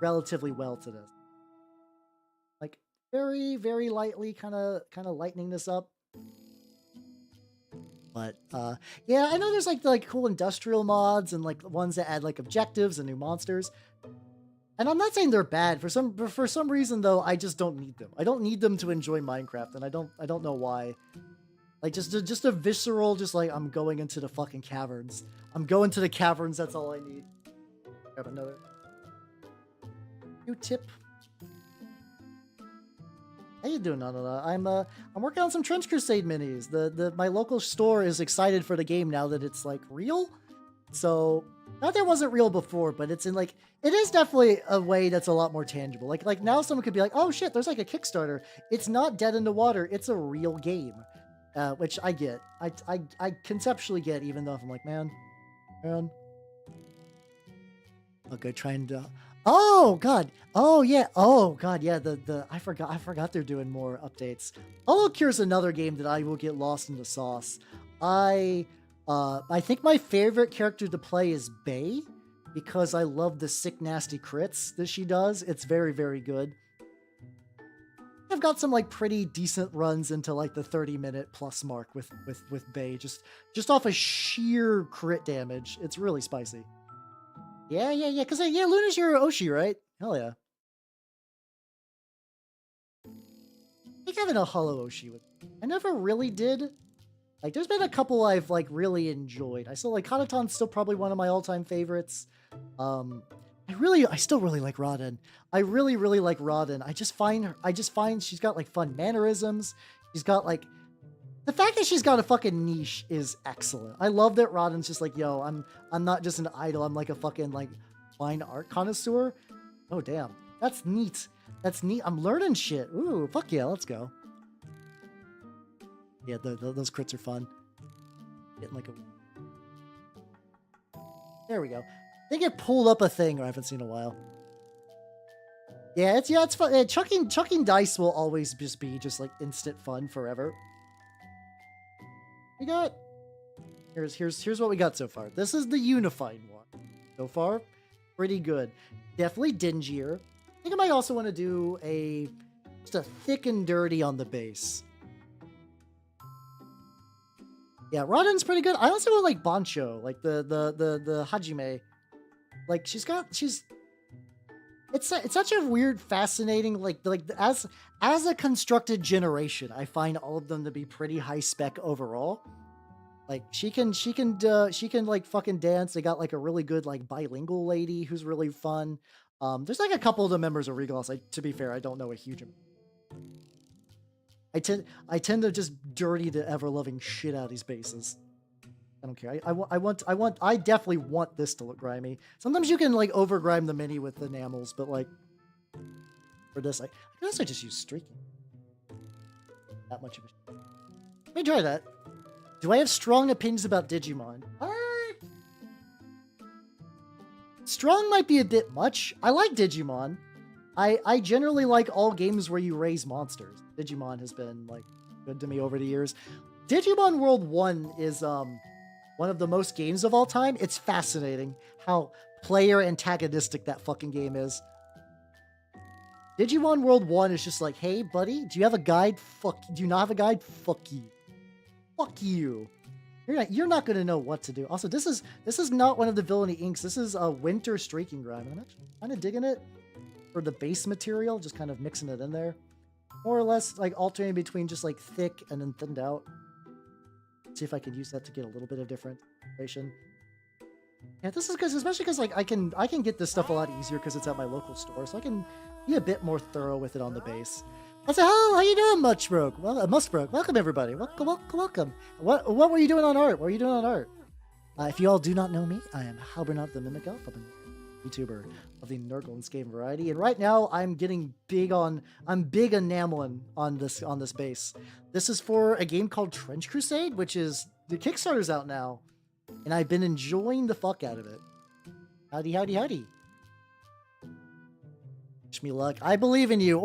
relatively well to this. Like very, very lightly, kind of lightening this up. But yeah, I know there's like cool industrial mods and like ones that add like objectives and new monsters. And I'm not saying they're bad. For some reason though, I just don't need them. I don't need them to enjoy Minecraft, and I don't know why. Like just a visceral, just like I'm going into the fucking caverns. I'm going to the caverns. That's all I need. Grab another Q-tip. How you doing, Nanada? I'm working on some Trench Crusade minis. My local store is excited for the game now that it's like real. So not that it wasn't real before, but it's in like it is definitely a way that's a lot more tangible. Like now someone could be like, oh shit, there's like a Kickstarter. It's not dead in the water. It's a real game, which I get. I conceptually get, even though if I'm like, man. Okay, trying to. Oh god. Oh yeah. Oh god. Yeah. I forgot they're doing more updates. Holocure's another game that I will get lost in the sauce. I think my favorite character to play is Bay, because I love the sick nasty crits that she does. It's very, very good. I've got some like pretty decent runs into like the 30-minute plus mark with Bay, just off of sheer crit damage. It's really spicy. Yeah. Because yeah, Luna's your Oshi, right? Hell yeah. I think having a hollow Oshi I never really did. Like, there's been a couple I've like really enjoyed. I still like Kanaton's still probably one of my all-time favorites. I still really like Rodden. I really, really like Rodden. I just find she's got like fun mannerisms. She's got like the fact that she's got a fucking niche is excellent. I love that Rodden's just like, yo, I'm not just an idol. I'm like a fucking like fine art connoisseur. Oh damn, that's neat. That's neat. I'm learning shit. Ooh, fuck yeah, let's go. Yeah, those crits are fun. Getting like a. There we go. I think it pulled up a thing I haven't seen in a while. Yeah, it's fun. Yeah, chucking dice will always just be like instant fun forever. We got here's what we got so far. This is the unified one. So far, pretty good. Definitely dingier. I think I might also want to do just a thick and dirty on the base. Yeah, Rodden's pretty good. I also would like Bancho, like the Hajime. Like it's such a weird, fascinating, like as a constructed generation, I find all of them to be pretty high spec overall. Like she can like fucking dance. They got like a really good like bilingual lady who's really fun. There's like a couple of the members of Regalos. To be fair, I don't know a huge amount. I tend to just dirty the ever-loving shit out of these bases. I don't care. I definitely want this to look grimy. Sometimes you can like over-grime the mini with enamels, but like for this, I can also just use streaking. That much of a. Let me try that. Do I have strong opinions about Digimon? Strong might be a bit much. I like Digimon. I generally like all games where you raise monsters. Digimon has been like good to me over the years. Digimon World 1 is one of the most games of all time. It's fascinating how player antagonistic that fucking game is. Digimon World 1 is just like, hey buddy, do you have a guide? Fuck. Do you not have a guide? Fuck you. Fuck you. You're not gonna know what to do. Also, this is not one of the villainy inks. This is a winter streaking grime. I'm actually kind of digging it for the base material, just kind of mixing it in there. More or less like alternating between just like thick and then thinned out. See if I can use that to get a little bit of different information. Yeah, this is because, especially because like I can get this stuff a lot easier because it's at my local store, so I can be a bit more thorough with it on the base. I said, how you doing, Mushbroke? Well, Mushbroke, welcome everybody. Welcome. What were you doing on art? What were you doing on art? If you all do not know me, I am Halbernot the Mimic Elf. I've been Vtuber of the Nurgle's game variety. And right now I'm big enameling on this base. This is for a game called Trench Crusade, which is the Kickstarter's out now. And I've been enjoying the fuck out of it. Howdy, howdy, howdy. Wish me luck. I believe in you.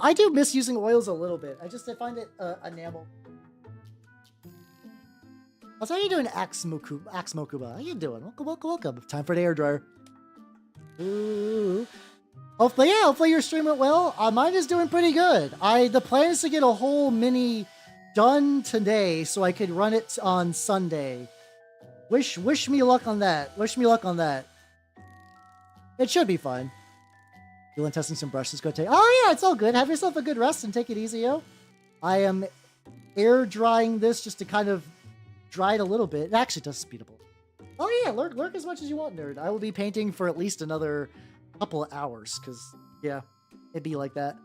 I do miss using oils a little bit. I find it enamel. How you doing, Axe Mokuba? How you doing? Welcome. Time for the air dryer. Ooh. Hopefully your stream went well. Mine is doing pretty good. The plan is to get a whole mini done today so I could run it on Sunday. Wish me luck on that. Wish me luck on that. It should be fun. Feeling testing some brushes. Go take. Oh yeah, it's all good. Have yourself a good rest and take it easy, yo. I am air drying this just to kind of dry it a little bit. It actually does speed up. Oh yeah, lurk as much as you want, nerd. I will be painting for at least another couple of hours, because yeah, it'd be like that.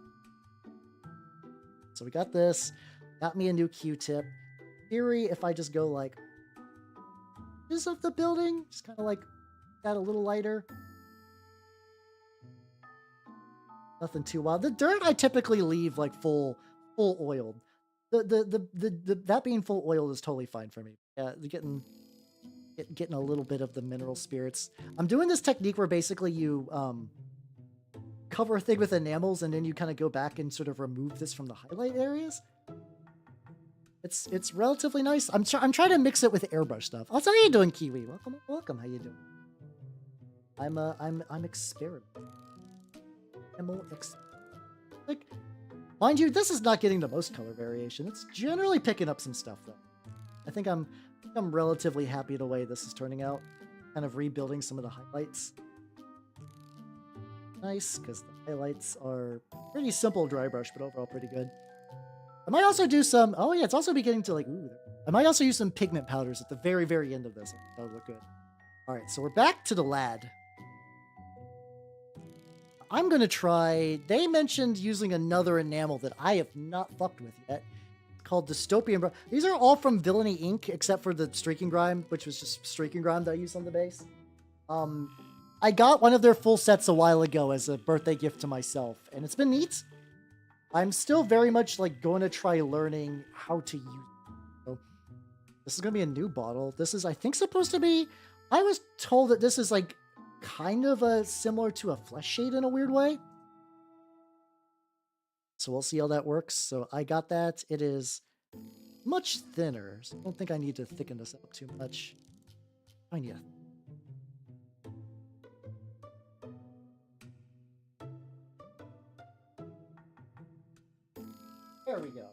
So we got this. Got me a new Q-tip. Theory, if I just go like this of the building, just kind of like that a little lighter. Nothing too wild. The dirt I typically leave like full oiled. That being full oiled is totally fine for me. Yeah, getting a little bit of the mineral spirits. I'm doing this technique where basically you cover a thing with enamels and then you kind of go back and sort of remove this from the highlight areas. It's relatively nice. I'm trying to mix it with airbrush stuff. Also, how you doing, Kiwi? Welcome. How you doing? I'm experimenting. Like, mind you, this is not getting the most color variation. It's generally picking up some stuff though. I think I'm relatively happy the way this is turning out. Kind of rebuilding some of the highlights. Nice, because the highlights are pretty simple dry brush, but overall pretty good. I might also do some, oh yeah, it's also beginning to like, ooh. I might also use some pigment powders at the very, very end of this. That would look good. All right, so we're back to the lad. I'm going to try, they mentioned using another enamel that I have not fucked with yet. It's called Dystopian. These are all from Villainy Inc., except for the Streaking Grime, which was just Streaking Grime that I used on the base. I got one of their full sets a while ago as a birthday gift to myself, and it's been neat. I'm still very much like going to try learning how to use it. So this is going to be a new bottle. This is, I think, supposed to be, I was told that this is like kind of similar to a flesh shade in a weird way. So we'll see how that works. So I got that. It is much thinner, so I don't think I need to thicken this up too much. I need to. There we go.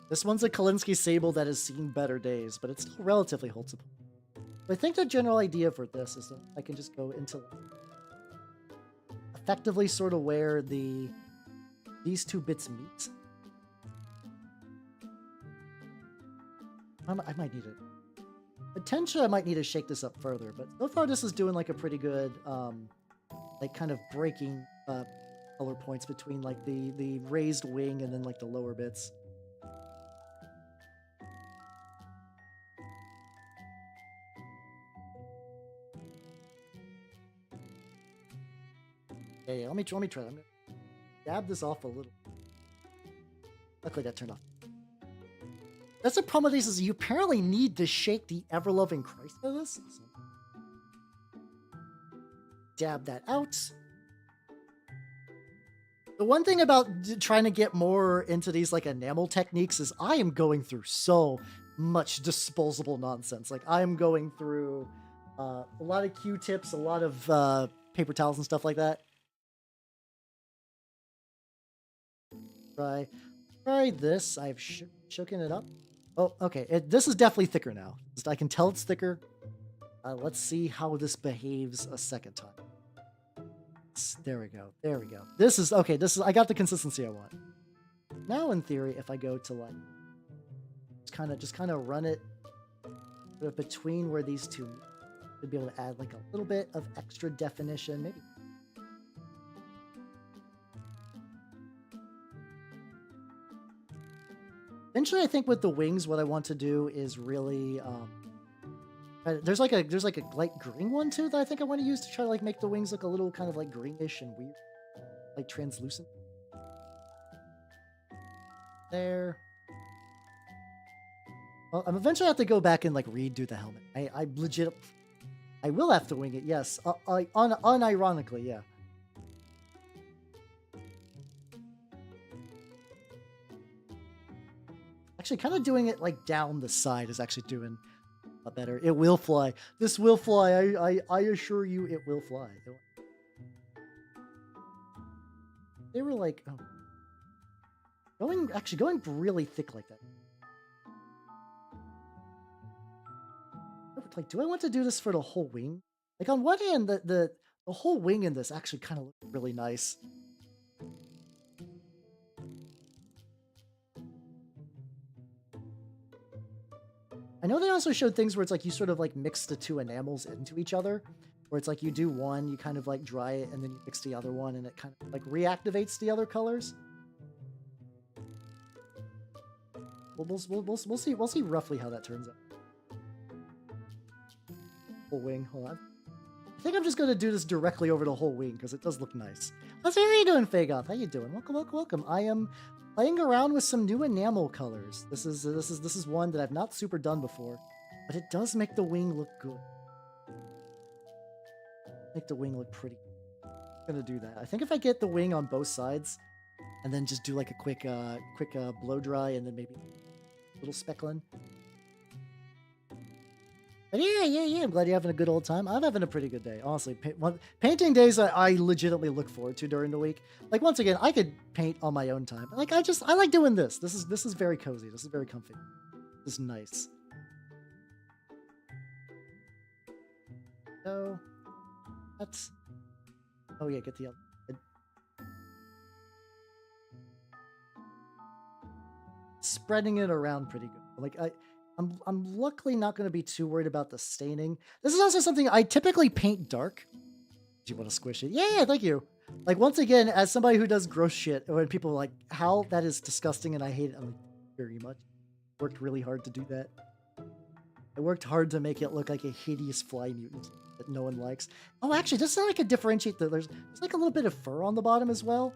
This one's a Kalinsky Sable that has seen better days, but it's still relatively wholesome. I think the general idea for this is that I can just go into effectively sort of where these two bits meet. I might need it. Potentially, I might need to shake this up further, but so far this is doing like a pretty good, like kind of breaking color points between like the raised wing and then like the lower bits. Yeah, let me try. I'm gonna dab this off a little. Luckily that turned off. That's the problem with these, is you apparently need to shake the ever-loving Christ out of this. So dab that out. The one thing about trying to get more into these like enamel techniques is I am going through so much disposable nonsense. Like I am going through a lot of Q-tips, a lot of paper towels and stuff like that. Try this. I've shooken it up. Oh, okay. This is definitely thicker now. I can tell it's thicker. Let's see how this behaves a second time. There we go. There we go. This is okay. I got the consistency I want. Now, in theory, if I go to like, just kind of run it between where these two, to be able to add like a little bit of extra definition, maybe. Eventually, I think with the wings, what I want to do is really kind There's like a light green one too that I think I want to use to try to like make the wings look a little kind of like greenish and weird, like translucent. There. Well, I'm eventually have to go back and like redo the helmet. I legit, I will have to wing it. Yes, unironically, yeah. Actually, kind of doing it like down the side is actually doing a better. It will fly. This will fly. I assure you, it will fly. They were like, oh, going really thick like that. Like, do I want to do this for the whole wing? Like, on one hand, the whole wing in this actually kind of looks really nice. I know they also showed things where it's like you sort of like mix the two enamels into each other, where it's like you do one, you kind of like dry it, and then you mix the other one, and it kind of like reactivates the other colors. We'll see roughly how that turns out. Whole wing. Hold on. I think I'm just gonna do this directly over the whole wing because it does look nice. Let's see how you doing, Fagoth. How you doing? Welcome. I am playing around with some new enamel colors. This is one that I've not super done before, but it does make the wing look good. Make the wing look pretty. I'm gonna do that. I think if I get the wing on both sides, and then just do like a quick blow dry, and then maybe a little speckling. But yeah, I'm glad you're having a good old time. I'm having a pretty good day, honestly. Painting days I legitimately look forward to during the week. Like, once again, I could paint on my own time. Like, I like doing this. This is very cozy. This is very comfy. This is nice. So, that's... Oh yeah, get the other... Spreading it around pretty good. Like, I'm luckily not going to be too worried about the staining. This is also something I typically paint dark. Do you want to squish it? Yeah, thank you. Like, once again, as somebody who does gross shit, when people are like, how that is disgusting and I hate it, I'm like, very much. Worked really hard to do that. I worked hard to make it look like a hideous fly mutant that no one likes. Oh, actually, just so I could differentiate there's like a little bit of fur on the bottom as well.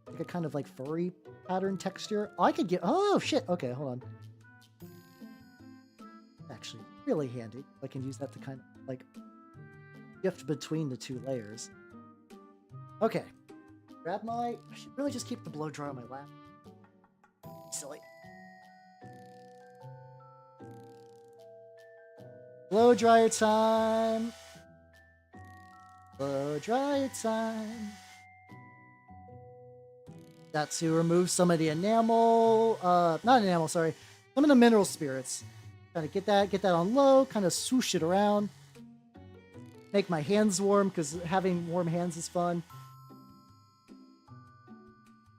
Like a kind of like furry pattern texture. Oh, I could get... Oh, shit. Okay, hold on. Actually really handy. I can use that to kind of like shift between the two layers. Okay. Grab my... I should really just keep the blow dry on my lap. Silly. Blow dryer time. Blow dryer time. Got to remove some of the enamel. Not enamel, sorry. Some of the mineral spirits. Kind of get that on low, kind of swoosh it around. Make my hands warm, because having warm hands is fun.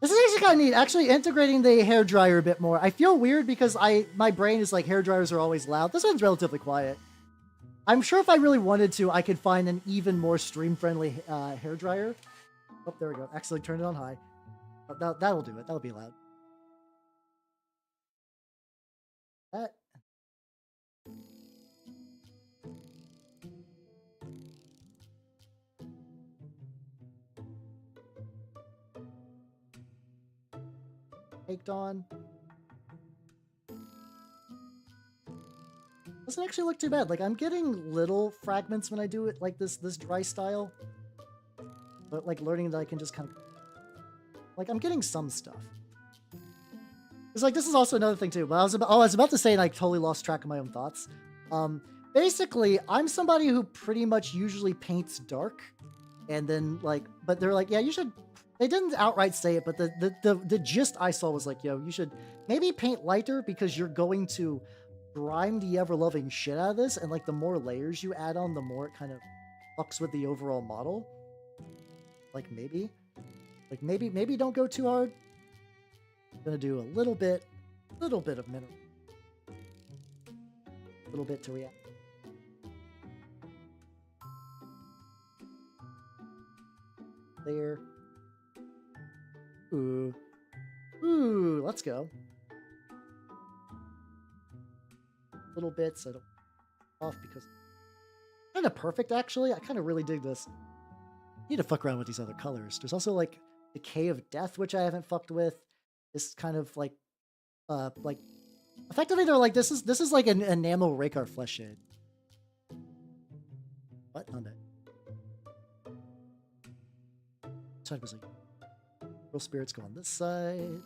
This is actually kind of neat, actually integrating the hairdryer a bit more. I feel weird because my brain is like, hairdryers are always loud. This one's relatively quiet. I'm sure if I really wanted to, I could find an even more stream-friendly hairdryer. Oh, there we go. Actually turn it on high. Oh, that'll do it. That'll be loud. That... Baked on. Doesn't actually look too bad. Like, I'm getting little fragments when I do it like this dry style. But like learning that I can just kind of... Like, I'm getting some stuff. It's like, this is also another thing too. But I was about to say, and I totally lost track of my own thoughts. Basically, I'm somebody who pretty much usually paints dark. And then like, but they're like, yeah, you should... They didn't outright say it, but the gist I saw was like, yo, you should maybe paint lighter because you're going to grime the ever-loving shit out of this, and like the more layers you add on, the more it kind of fucks with the overall model. Like maybe don't go too hard. I'm gonna do a little bit of mineral. A little bit to react. There. Ooh, let's go. Little bits. I don't off because kind of perfect, actually. I kind of really dig this. Need to fuck around with these other colors. There's also like Decay of Death, which I haven't fucked with. This kind of like effectively they're like this is like an enamel Rakar flesh shade. What on that? So it was like real spirits go on this side.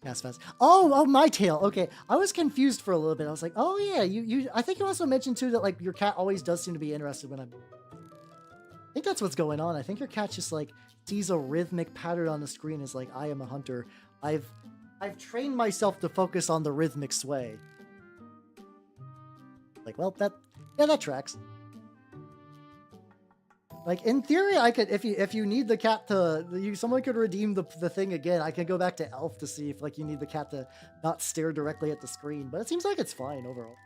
Cast fast. Oh, my tail. Okay, I was confused for a little bit. I was like, oh yeah, you. I think you also mentioned too that like your cat always does seem to be interested when I'm. I think that's what's going on. I think your cat just like sees a rhythmic pattern on the screen. Is like, I am a hunter. I've trained myself to focus on the rhythmic sway. Like, well, that tracks. Like in theory, I could if you need the cat to someone could redeem the thing again. I could go back to Elf to see if like you need the cat to not stare directly at the screen, but it seems like it's fine overall.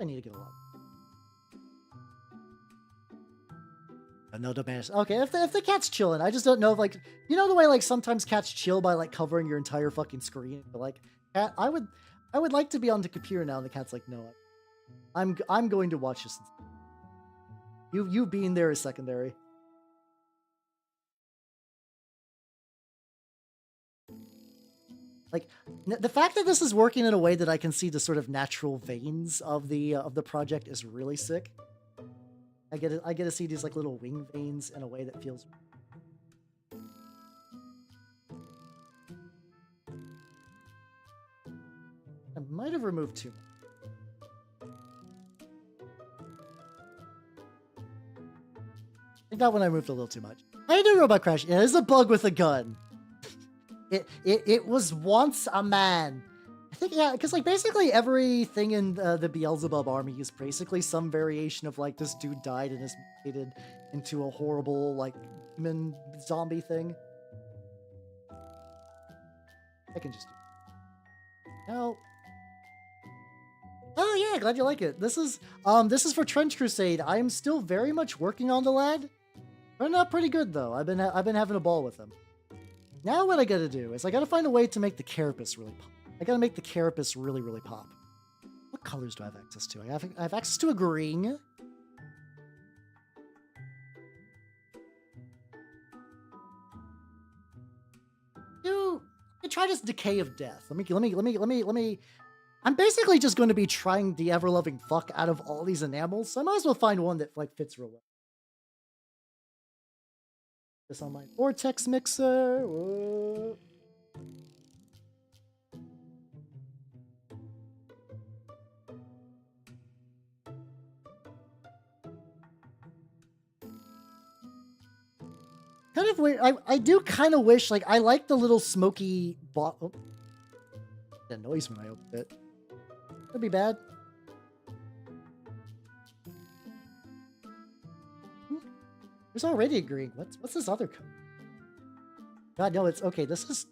I need to get a lot. No demand. Okay, if the cat's chilling, I just don't know if like you know the way like sometimes cats chill by like covering your entire fucking screen. But like cat, I would like to be on the computer now, and the cat's like, no, I'm going to watch this. You being there is secondary. Like the fact that this is working in a way that I can see the sort of natural veins of the project is really sick. I get to see these like little wing veins in a way that feels. I might have removed too much. I think that one I moved a little too much. I do Robot Crash. Yeah, there's a bug with a gun. It was once a man. I think, yeah, because like basically everything in the Beelzebub army is basically some variation of like this dude died and is mutated into a horrible like demon zombie thing. I can just do it. No. Oh yeah, glad you like it. This is for Trench Crusade. I am still very much working on the lad. Turned out pretty good though. I've been having a ball with him. Now what I gotta do is I gotta find a way to make the carapace really pop. I gotta make the carapace really, really pop. What colors do I have access to? I have access to a green. I try this Decay of Death. Let me. I'm basically just going to be trying the ever-loving fuck out of all these enamels, so I might as well find one that like fits real well. This on my vortex mixer. Whoa. Kind of weird. I do kind of wish, like, I like the little smoky bottle. Oh. That noise when I opened it. Could be bad. There's already a green. What's this other color? God, no, it's okay. This is.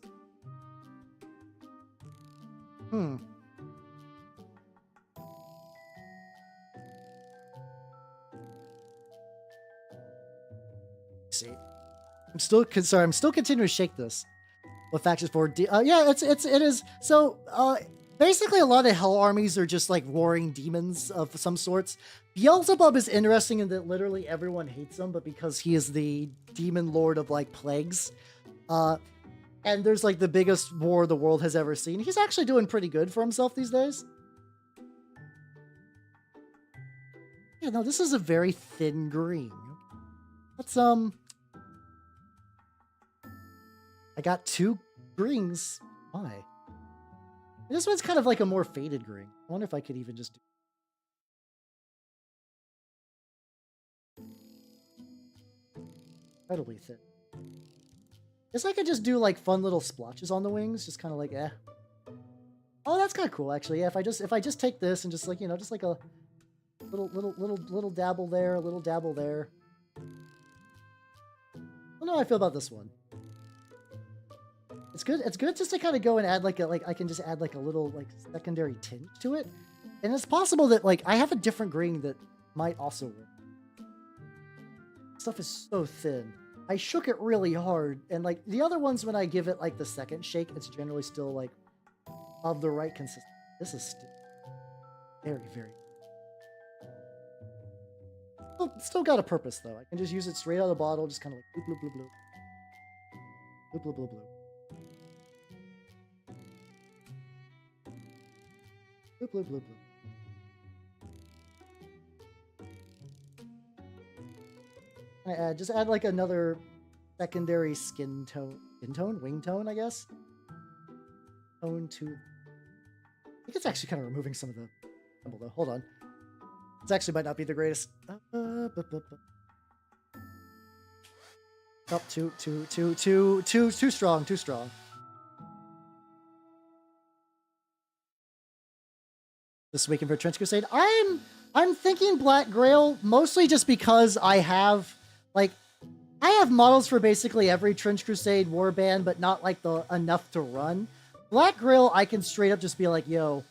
See. I'm still continuing to shake this. What factions for? Yeah, it is. So, basically, a lot of hell armies are just like warring demons of some sorts. Beelzebub is interesting in that literally everyone hates him, but because he is the demon lord of like plagues, and there's like the biggest war the world has ever seen. He's actually doing pretty good for himself these days. Yeah, no, this is a very thin green. Let's I got two greens. Why? This one's kind of like a more faded green. I wonder if I could even just do. Incredibly thin. Guess I could just do like fun little splotches on the wings, just kind of like Oh, that's kind of cool actually. Yeah, if I just take this and just like, you know, just like a little dabble there, a little dabble there. I don't know how I feel about this one. It's good. It's good just to kind of go and add like I can just add like a little like secondary tinge to it. And it's possible that like I have a different green that might also work. Stuff is so thin. I shook it really hard, and like the other ones, when I give it like the second shake, it's generally still like of the right consistency. This is still very, very. Still got a purpose though. I can just use it straight out of the bottle, just kind of like bloop, bloop, bloop, bloop. Bloop, bloop, bloop, bloop. Bloop, bloop, bloop, bloop. Just add like another secondary skin tone, wing tone, I guess. Tone to. I think it's actually kind of removing some of the trouble though. Hold on. This actually might not be the greatest. Oh, too strong, too strong. This weekend for Trench Crusade, I'm thinking Black Grail, mostly just because I have models for basically every Trench Crusade warband, but not like enough to run. Black Grail, I can straight up just be like, yo,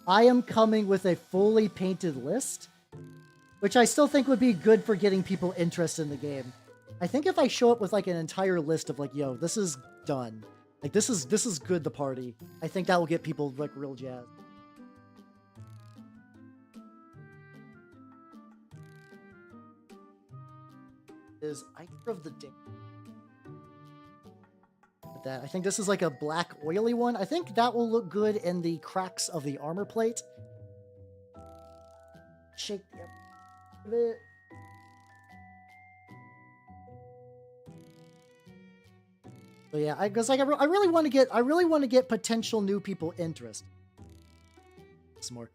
I am coming with a fully painted list, which I still think would be good for getting people interested in the game. I think if I show up with like an entire list of like, yo, this is done, like this is good to party, I think that will get people like real jazzed. Is Iker of the Day. That I think this is like a black oily one. I think that will look good in the cracks of the armor plate. Shake the bit. So yeah, because like I really want to get potential new people interested. Some more.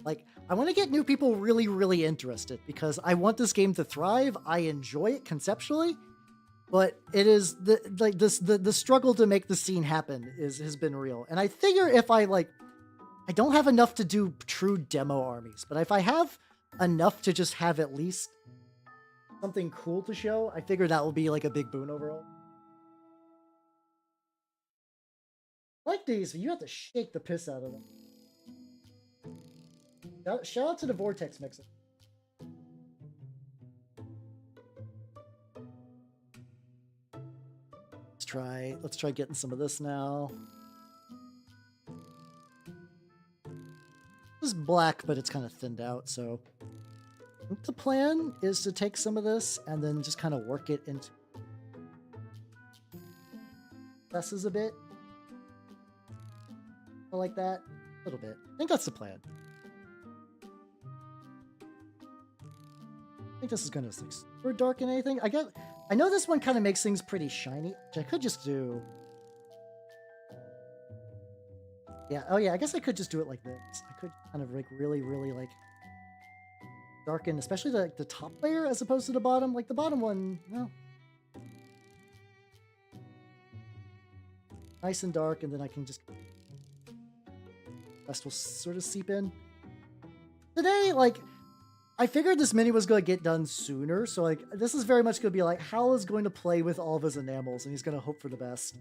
Like, I want to get new people really, really interested because I want this game to thrive. I enjoy it conceptually, but it is the struggle to make the scene happen has been real. And I figure if I don't have enough to do true demo armies, but if I have enough to just have at least something cool to show, I figure that will be like a big boon overall. I like these, but you have to shake the piss out of them. Shout out to the Vortex Mixer. Let's try getting some of this now. This is black, but it's kind of thinned out, so I think the plan is to take some of this and then just kind of work it into presses a bit. Like that. A little bit. I think that's the plan. I think this is going to super darken anything. I know this one kind of makes things pretty shiny, which I could just do. Yeah, oh yeah, I guess I could just do it like this. I could kind of like really, really like darken, especially the top layer as opposed to the bottom. Like the bottom one, well, nice and dark, and then I can just rest will sort of seep in. Today, like, I figured this mini was going to get done sooner, so like this is very much going to be like Hal is going to play with all of his enamels, and he's going to hope for the best.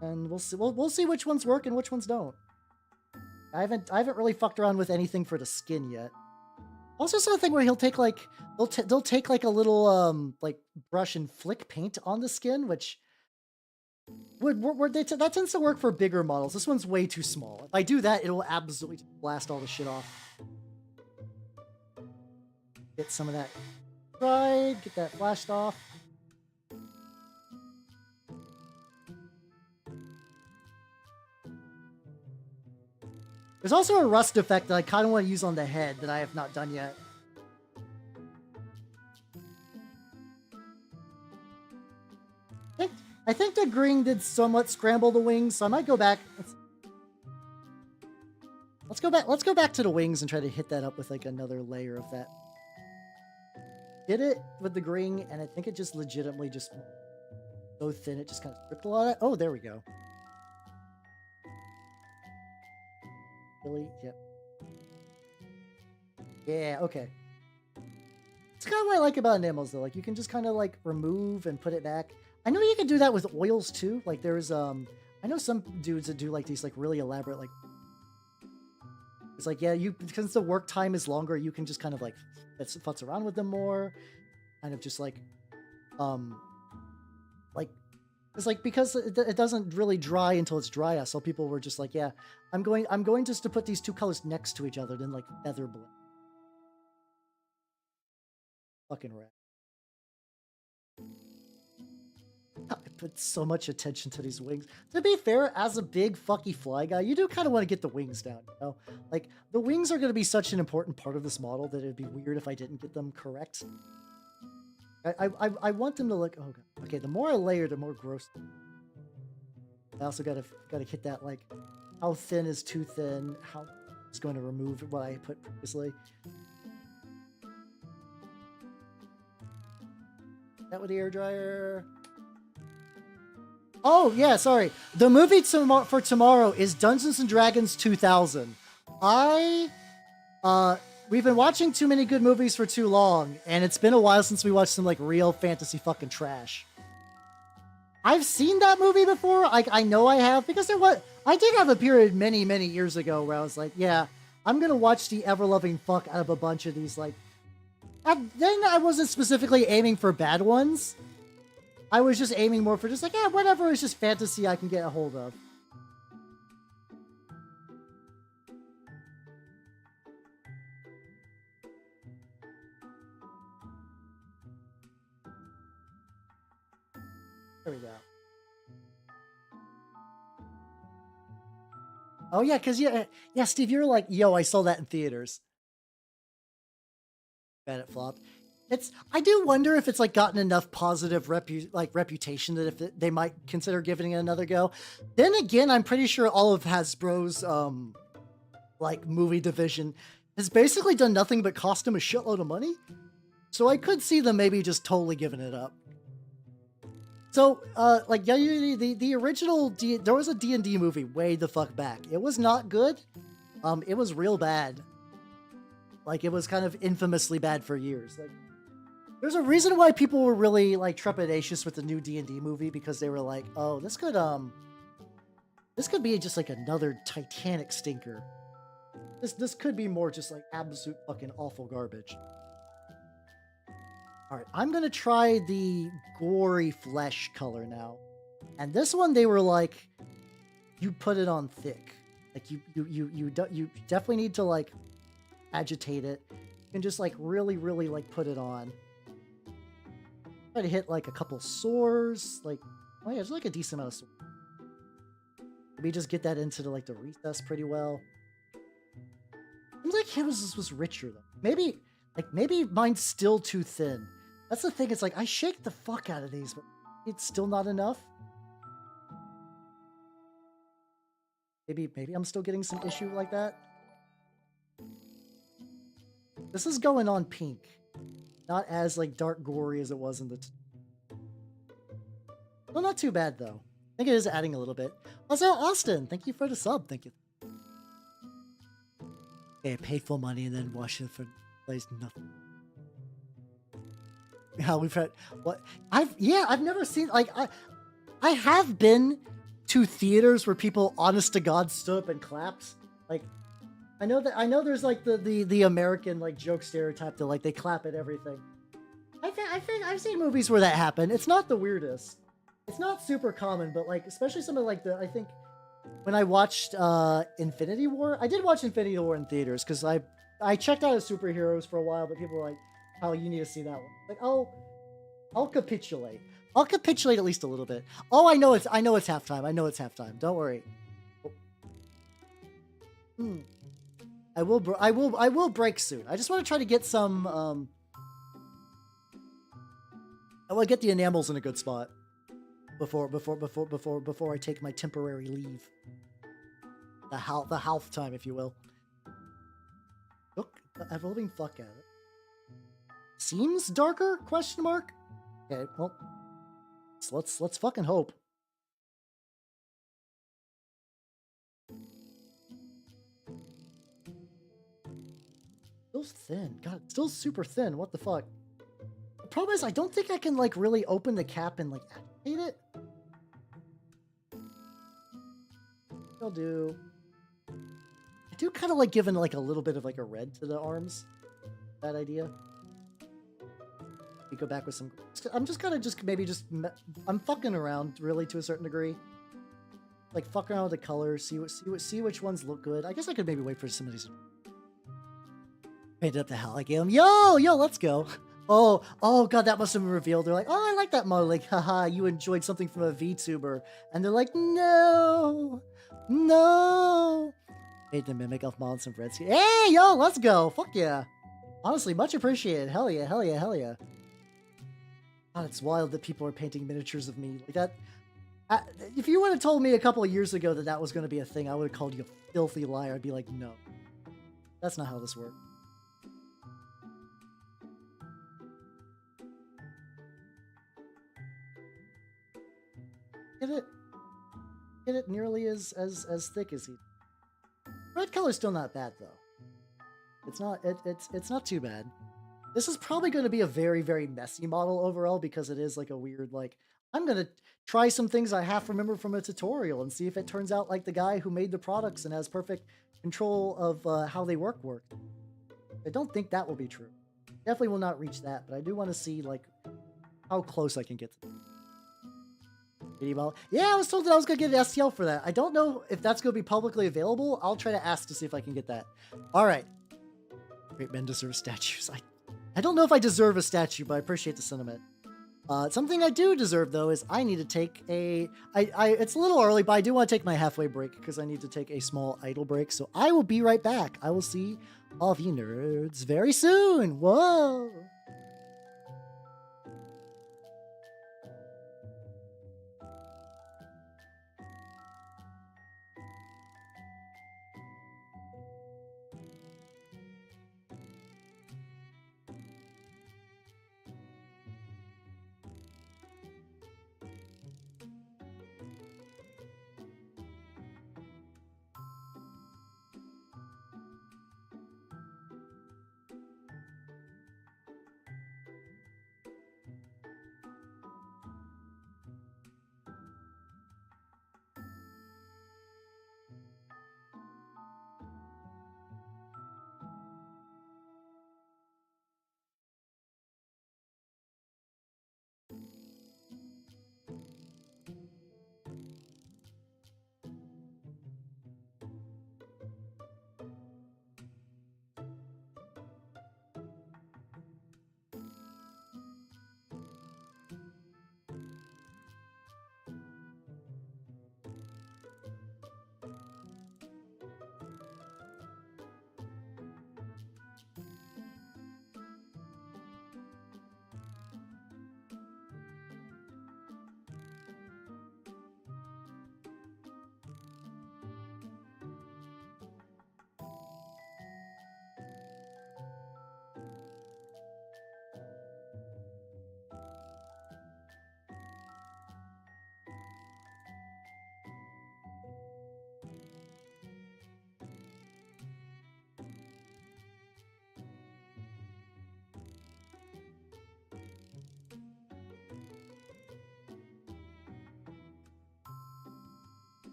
And we'll see. We'll see which ones work and which ones don't. I haven't really fucked around with anything for the skin yet. Also, something where he'll take like they'll take like a little like brush and flick paint on the skin, which that tends to work for bigger models. This one's way too small. If I do that, it will absolutely blast all the shit off. Get some of that dried, get that flashed off. There's also a rust effect that I kind of want to use on the head that I have not done yet. I think the green did somewhat scramble the wings, so I might go back. Let's go back to the wings and try to hit that up with like another layer of that. Did it with the green, and I think it just legitimately just so thin it just kind of stripped a lot of that. Oh, there we go. Really? Yep. Yeah, okay. It's kind of what I like about enamels though. Like you can just kind of like remove and put it back. I know you can do that with oils too. Like there's I know some dudes that do like these like really elaborate like It's like, yeah, because the work time is longer, you can just kind of like futz around with them more, kind of just like it's like because it doesn't really dry until it's dry. So people were just like, yeah, I'm going just to put these two colors next to each other, then like feather blend. Fucking rat. I put so much attention to these wings. To be fair, as a big fucky fly guy, you do kind of want to get the wings down, you know? Like, the wings are going to be such an important part of this model that it'd be weird if I didn't get them correct. I want them to look... Oh, God. Okay, the more I layer, the more gross... I also gotta hit that, like, how thin is too thin, how it's going to remove what I put previously. That with the air dryer... Oh, yeah, sorry. The movie for tomorrow is Dungeons & Dragons 2000. We've been watching too many good movies for too long, and it's been a while since we watched some, like, real fantasy fucking trash. I've seen that movie before. I know I have, because I did have a period many, many years ago where I was like, yeah, I'm gonna watch the ever-loving fuck out of a bunch of these, like... Then I wasn't specifically aiming for bad ones. I was just aiming more for just like, yeah, whatever is just fantasy I can get a hold of. There we go. Oh yeah, because yeah, Steve, you're like, yo, I saw that in theaters. Bad it flopped. I do wonder if it's like gotten enough positive reputation that if they might consider giving it another go. Then again, I'm pretty sure all of Hasbro's like movie division has basically done nothing but cost them a shitload of money. So I could see them maybe just totally giving it up. So like yeah, the original there was a D&D movie way the fuck back. It was not good. It was real bad. Like it was kind of infamously bad for years. Like there's a reason why people were really like trepidatious with the new D&D movie, because they were like, oh, this could be just like another Titanic stinker. This could be more just like absolute fucking awful garbage. All right, I'm gonna try the gory flesh color now, and this one they were like, you put it on thick, like you definitely need to like agitate it. You can just like really like put it on. Try to hit like a couple sores, like, oh yeah, there's like a decent amount of sores. Maybe just get that into the, like the recess pretty well. Seems like his was richer though. Maybe mine's still too thin. That's the thing. It's like I shake the fuck out of these, but it's still not enough. Maybe I'm still getting some issue like that. This is going on pink. Not as like dark gory as it was in the... Well, not too bad though. I think it is adding a little bit. Also, Austin, thank you for the sub. Thank you. Okay, pay full money and then wash it for plays nothing. Yeah, we've had what I've never seen, like I have been to theaters where people honest to God stood up and clapped. Like I know there's like the American like joke stereotype that like they clap at everything. I think I've seen movies where that happened. It's not the weirdest. It's not super common, but like especially some of like I think when I watched Infinity War, I did watch Infinity War in theaters because I checked out of superheroes for a while, but people were like, "Oh, you need to see that one." Like, I'll capitulate. I'll capitulate at least a little bit. Oh, I know it's halftime. I know it's halftime. Don't worry. I will break soon. I just want to try to get some I want to get the enamels in a good spot before I take my temporary leave. The half time, if you will. Look, the evolving fuck at it. Seems darker? Question mark. Okay, well, so let's fucking hope. Still thin. God, still super thin. What the fuck? The problem is I don't think I can like really open the cap and like activate it. I'll do. do kind of like giving like a little bit of like a red to the arms. That idea. We go back with some. I'm just kind of I'm fucking around really to a certain degree. Like fuck around with the colors, see which ones look good. I guess I could maybe wait for some of these. Painted up the hell. I gave them, yo, let's go. Oh god, that must have been revealed. They're like, oh, I like that model. Like, haha, you enjoyed something from a VTuber. And they're like, no. Made the mimic of Mons and Vretsky. Hey, yo, let's go. Fuck yeah. Honestly, much appreciated. Hell yeah. God, it's wild that people are painting miniatures of me like that. If you would have told me a couple of years ago that was going to be a thing, I would have called you a filthy liar. I'd be like, no, that's not how this works. Get it nearly as thick as he. Red color's still not bad though. It's not too bad. This is probably going to be a very, very messy model overall because it is like a weird, like, I'm going to try some things I half remember from a tutorial and see if it turns out like the guy who made the products and has perfect control of how they work. I don't think that will be true. Definitely will not reach that, but I do want to see like how close I can get to it. Yeah, I was told that I was going to get an STL for that. I don't know if that's going to be publicly available. I'll try to ask to see if I can get that. All right. Great men deserve statues. I don't know if I deserve a statue, but I appreciate the sentiment. Something I do deserve, though, is I need to take it's a little early, but I do want to take my halfway break because I need to take a small idle break. So I will be right back. I will see all of you nerds very soon. Whoa!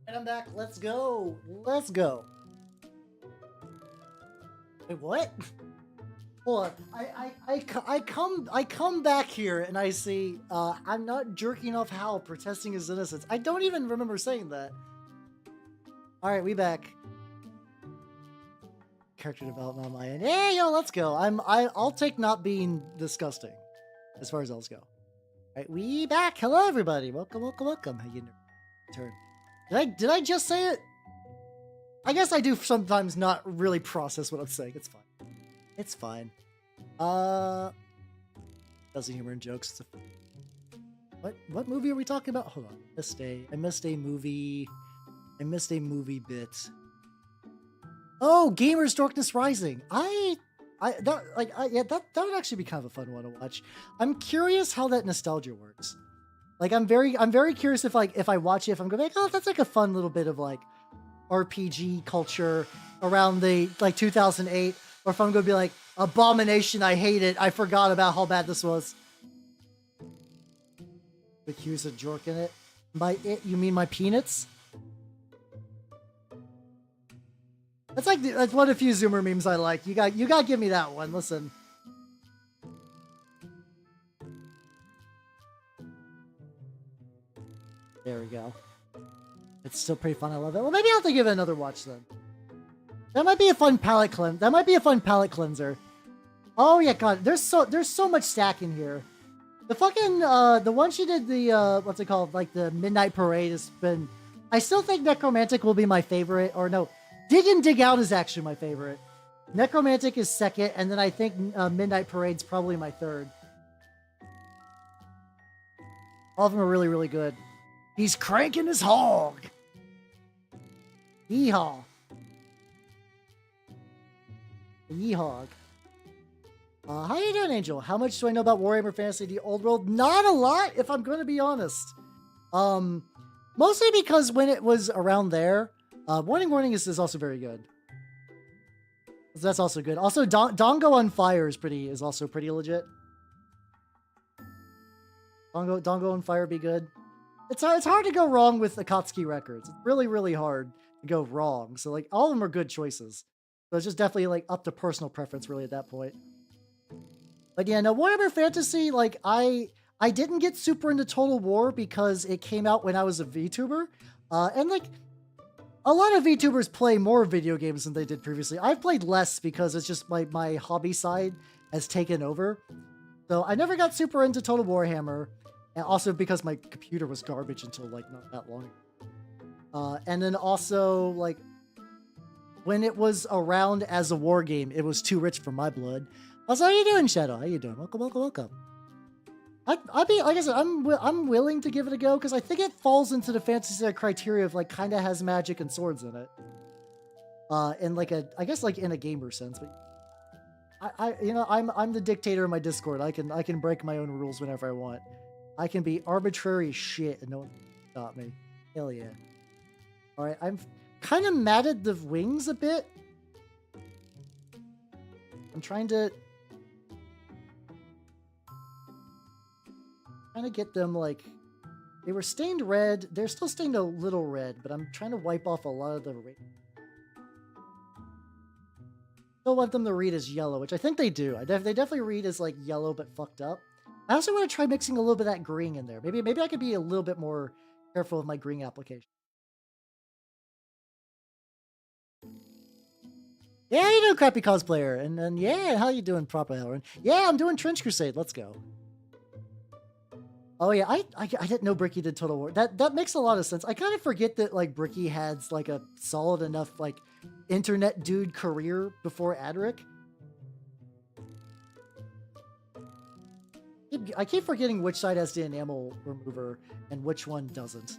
And I'm back. Let's go. Let's go. Wait, what? Hold on. I come back here and I say, I'm not jerking off Hal protesting his innocence. I don't even remember saying that. All right, we back. Character development on my end. Hey, yo, let's go. I'll take not being disgusting, as far as those go. All right, we back. Hello, everybody. Welcome. How you turn? Did I just say it? I guess I do sometimes not really process what I'm saying. It's fine. It's fine. Doesn't humor and jokes. What movie are we talking about? Hold on. I missed a movie bit. Oh, Gamers Darkness Rising. Yeah, that would actually be kind of a fun one to watch. I'm curious how that nostalgia works. Like, I'm very curious if I watch it, if I'm going to be like, oh, that's like a fun little bit of like RPG culture around the like 2008, or if I'm going to be like, abomination, I hate it. I forgot about how bad this was. Accuse a jork in it. By it, you mean my peanuts? That's one of the few Zoomer memes I like. You got to give me that one. Listen. There we go. It's still pretty fun. I love it. Well, maybe I'll have to give it another watch then. That might be a fun palate cleanser. Oh yeah, God. There's so much stack in here. The fucking the one she did, the what's it called? Like the Midnight Parade has been. I still think Necromantic will be my favorite, or no. Dig In, Dig Out is actually my favorite. Necromantic is second, and then I think Midnight Parade's probably my third. All of them are really, really good. He's cranking his hog. Yeehaw. Yeehog. How you doing, Angel? How much do I know about Warhammer Fantasy, the old world? Not a lot, if I'm going to be honest. Mostly because when it was around there, Warning is also very good. So that's also good. Also, Dongo on Fire is also pretty legit. Dongo on Fire be good. It's hard to go wrong with Akatsuki Records. It's really, really hard to go wrong. So like all of them are good choices. So it's just definitely like up to personal preference really at that point. But yeah, no, Warhammer Fantasy, like I didn't get super into Total War because it came out when I was a VTuber. And like a lot of VTubers play more video games than they did previously. I've played less because it's just my hobby side has taken over. So I never got super into Total Warhammer. And also because my computer was garbage until like not that long. And then also like when it was around as a war game, it was too rich for my blood. Also, how you doing, Shadow? How you doing? Welcome. I'd be, like I said, I'm willing to give it a go because I think it falls into the fantasy criteria of like kind of has magic and swords in it. In like I guess like in a gamer sense, but I'm the dictator of my Discord. I can break my own rules whenever I want. I can be arbitrary shit and no one can stop me. Hell yeah. All right, I'm kind of mad at the wings a bit. I'm trying to get them like they were stained red. They're still stained a little red, but I'm trying to wipe off a lot of the still want them to read as yellow, which I think they do. They definitely read as like yellow but fucked up. I also want to try mixing a little bit of that green in there. Maybe I could be a little bit more careful with my green application. Yeah, you doing, crappy cosplayer? And then yeah, how you doing, proper Elrin? Yeah, I'm doing Trench Crusade. Let's go. Oh yeah, I didn't know Bricky did Total War. That makes a lot of sense. I kind of forget that like Bricky had like a solid enough like internet dude career before Adric. I keep forgetting which side has the enamel remover and which one doesn't.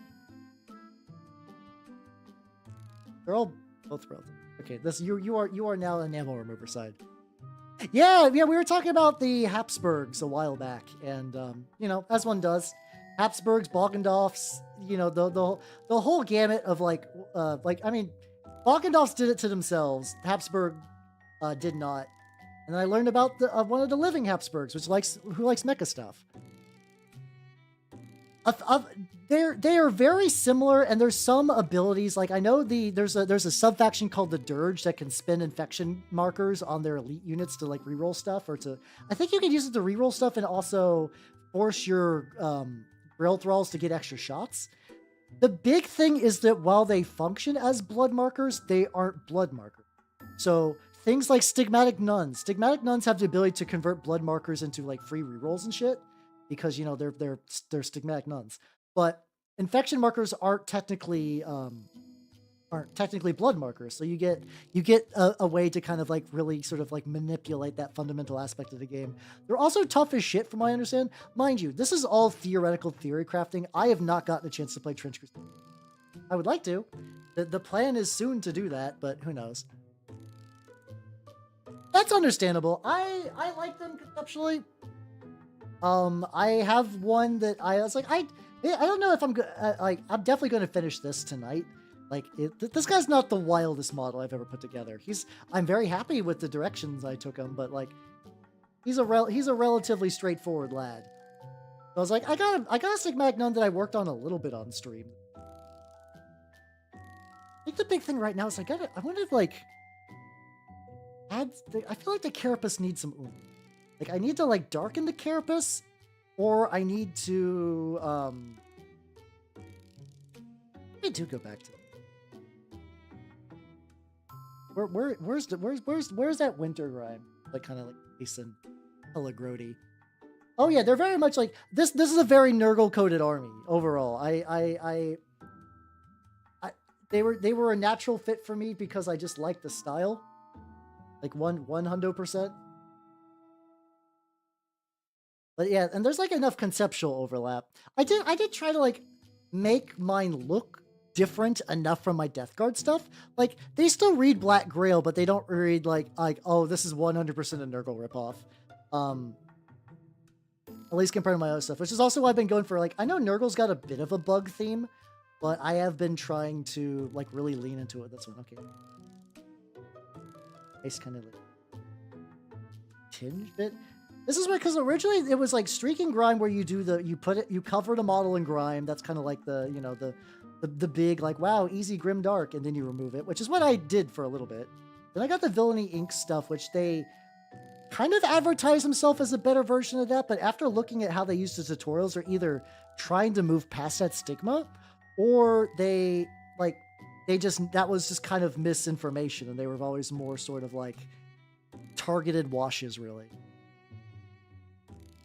They're all both relative. Okay, you are now enamel remover side. Yeah, we were talking about the Habsburgs a while back, and you know, as one does, Habsburgs, Bogendorfs, you know, the whole gamut of like I mean, Bogendorfs did it to themselves. Habsburg did not. And then I learned about one of the living Habsburgs, who likes mecha stuff. They are very similar, and there's some abilities like I know there's a sub faction called the Dirge that can spin infection markers on their elite units to like reroll stuff, or to I think you can use it to reroll stuff and also force your Grail Thralls to get extra shots. The big thing is that while they function as blood markers, they aren't blood markers. So things like Stigmatic Nuns have the ability to convert blood markers into like free rerolls and shit, because you know they're Stigmatic Nuns. But infection markers aren't technically aren't technically blood markers. So you get a way to kind of like really sort of like manipulate that fundamental aspect of the game. They're also tough as shit from what I understand. Mind you, this is all theoretical theory crafting. I have not gotten a chance to play Trench Crusade. I would like to. The plan is soon to do that, but who knows? That's understandable. I like them conceptually. I have one that I was like, I don't know if I'm like, I'm definitely going to finish this tonight. Like, this guy's not the wildest model I've ever put together. I'm very happy with the directions I took him, but like, he's a relatively straightforward lad. So I was like, I got a Sigmatic Nun that I worked on a little bit on stream. I think the big thing right now is I want to like I feel like the carapace needs some oomph. Like, I need to like darken the carapace, or I need to I do go back to where's that winter rhyme? Like kind of like Jason Pellegrodi. Oh yeah, they're very much like this is a very Nurgle coded army overall. They were a natural fit for me because I just like the style. Like 100%. But yeah, and there's like enough conceptual overlap. I did try to like make mine look different enough from my Death Guard stuff. Like, they still read Black Grail, but they don't read like oh, this is 100% a Nurgle ripoff. At least compared to my other stuff, which is also why I've been going for like, I know Nurgle's got a bit of a bug theme, but I have been trying to like really lean into it. This one, okay. Nice kind of like tinge bit. This is because originally it was like streaking grime where you do you cover the model in grime. That's kind of like the, you know, the big like, wow, easy grim dark, and then you remove it, which is what I did for a little bit. Then I got the Villainy Ink stuff, which they kind of advertise themselves as a better version of that, but after looking at how they use the tutorials, they're either trying to move past that stigma, or that was just kind of misinformation, and they were always more sort of like targeted washes, really.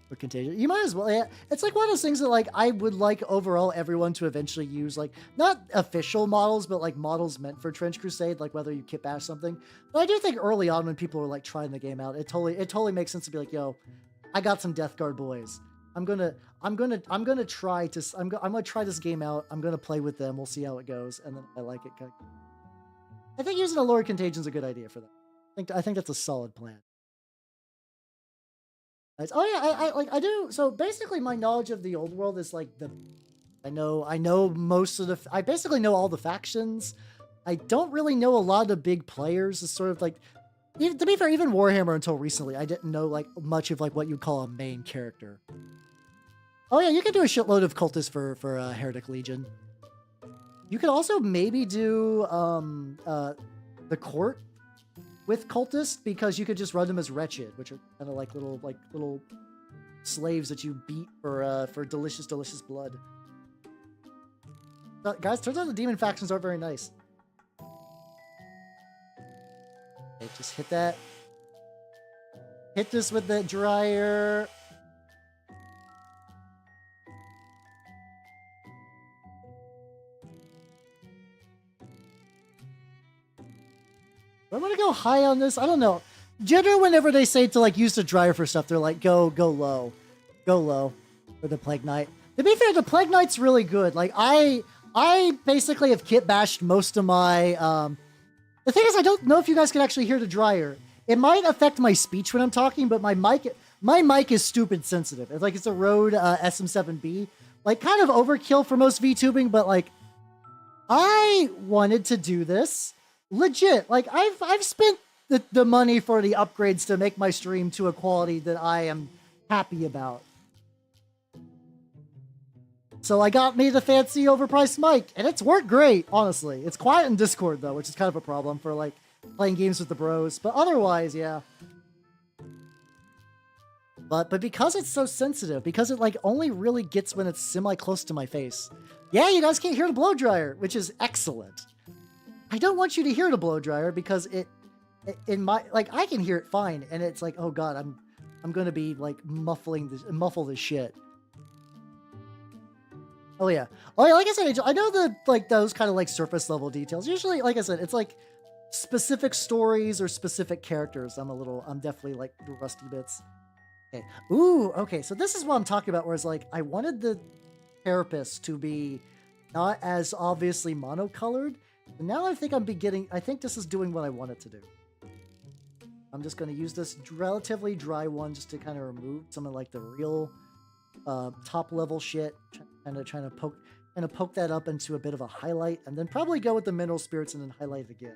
For Contagion. You might as well, yeah. It's like one of those things that like I would like overall everyone to eventually use, like not official models, but like models meant for Trench Crusade, like whether you kit bash something. But I do think early on when people were like trying the game out, it totally makes sense to be like, yo, I got some Death Guard boys. I'm gonna try this game out. I'm gonna play with them. We'll see how it goes, and then I like it. I think using a Lord Contagion is a good idea for that. I think that's a solid plan. Oh yeah, I do. So basically, my knowledge of the old world is like I know most of I basically know all the factions. I don't really know a lot of the big players. It's sort of like, to be fair, even Warhammer until recently, I didn't know like much of like what you'd call a main character. Oh yeah, you can do a shitload of cultists for Heretic Legion. You could also maybe do the court with cultists, because you could just run them as wretched, which are kind of like little slaves that you beat for delicious blood. But guys, turns out the demon factions aren't very nice. Okay, just hit that. Hit this with the dryer. I'm gonna go high on this. I don't know. Generally, whenever they say to like use the dryer for stuff, they're like go low for the Plague Knight. To be fair, the Plague Knight's really good. Like I basically have kit bashed most of my. The thing is, I don't know if you guys can actually hear the dryer. It might affect my speech when I'm talking, but my mic is stupid sensitive. It's like it's a Rode SM7B. Like kind of overkill for most VTubing, but like I wanted to do this. Legit, like I've spent the money for the upgrades to make my stream to a quality that I am happy about. So I got me the fancy overpriced mic, and it's worked great, honestly. It's quiet in Discord though, which is kind of a problem for like playing games with the bros, but otherwise, yeah. But because it's so sensitive, because it like only really gets when it's semi close to my face. Yeah, you guys can't hear the blow dryer, which is excellent. I don't want you to hear the blow dryer because in my like I can hear it fine, and it's like, oh god, I'm gonna be like muffle this shit. Oh yeah. Oh yeah. Like I said, Angel, I know the like those kind of like surface level details. Usually, like I said, it's like specific stories or specific characters. I'm definitely like the rusty bits. Okay. Ooh. Okay. So this is what I'm talking about. Whereas like I wanted the carapace to be not as obviously monocolored. But now I think I think this is doing what I want it to do. I'm just going to use this relatively dry one just to kind of remove some of like the real top level shit. Trying to poke that up into a bit of a highlight, and then probably go with the mineral spirits and then highlight it again.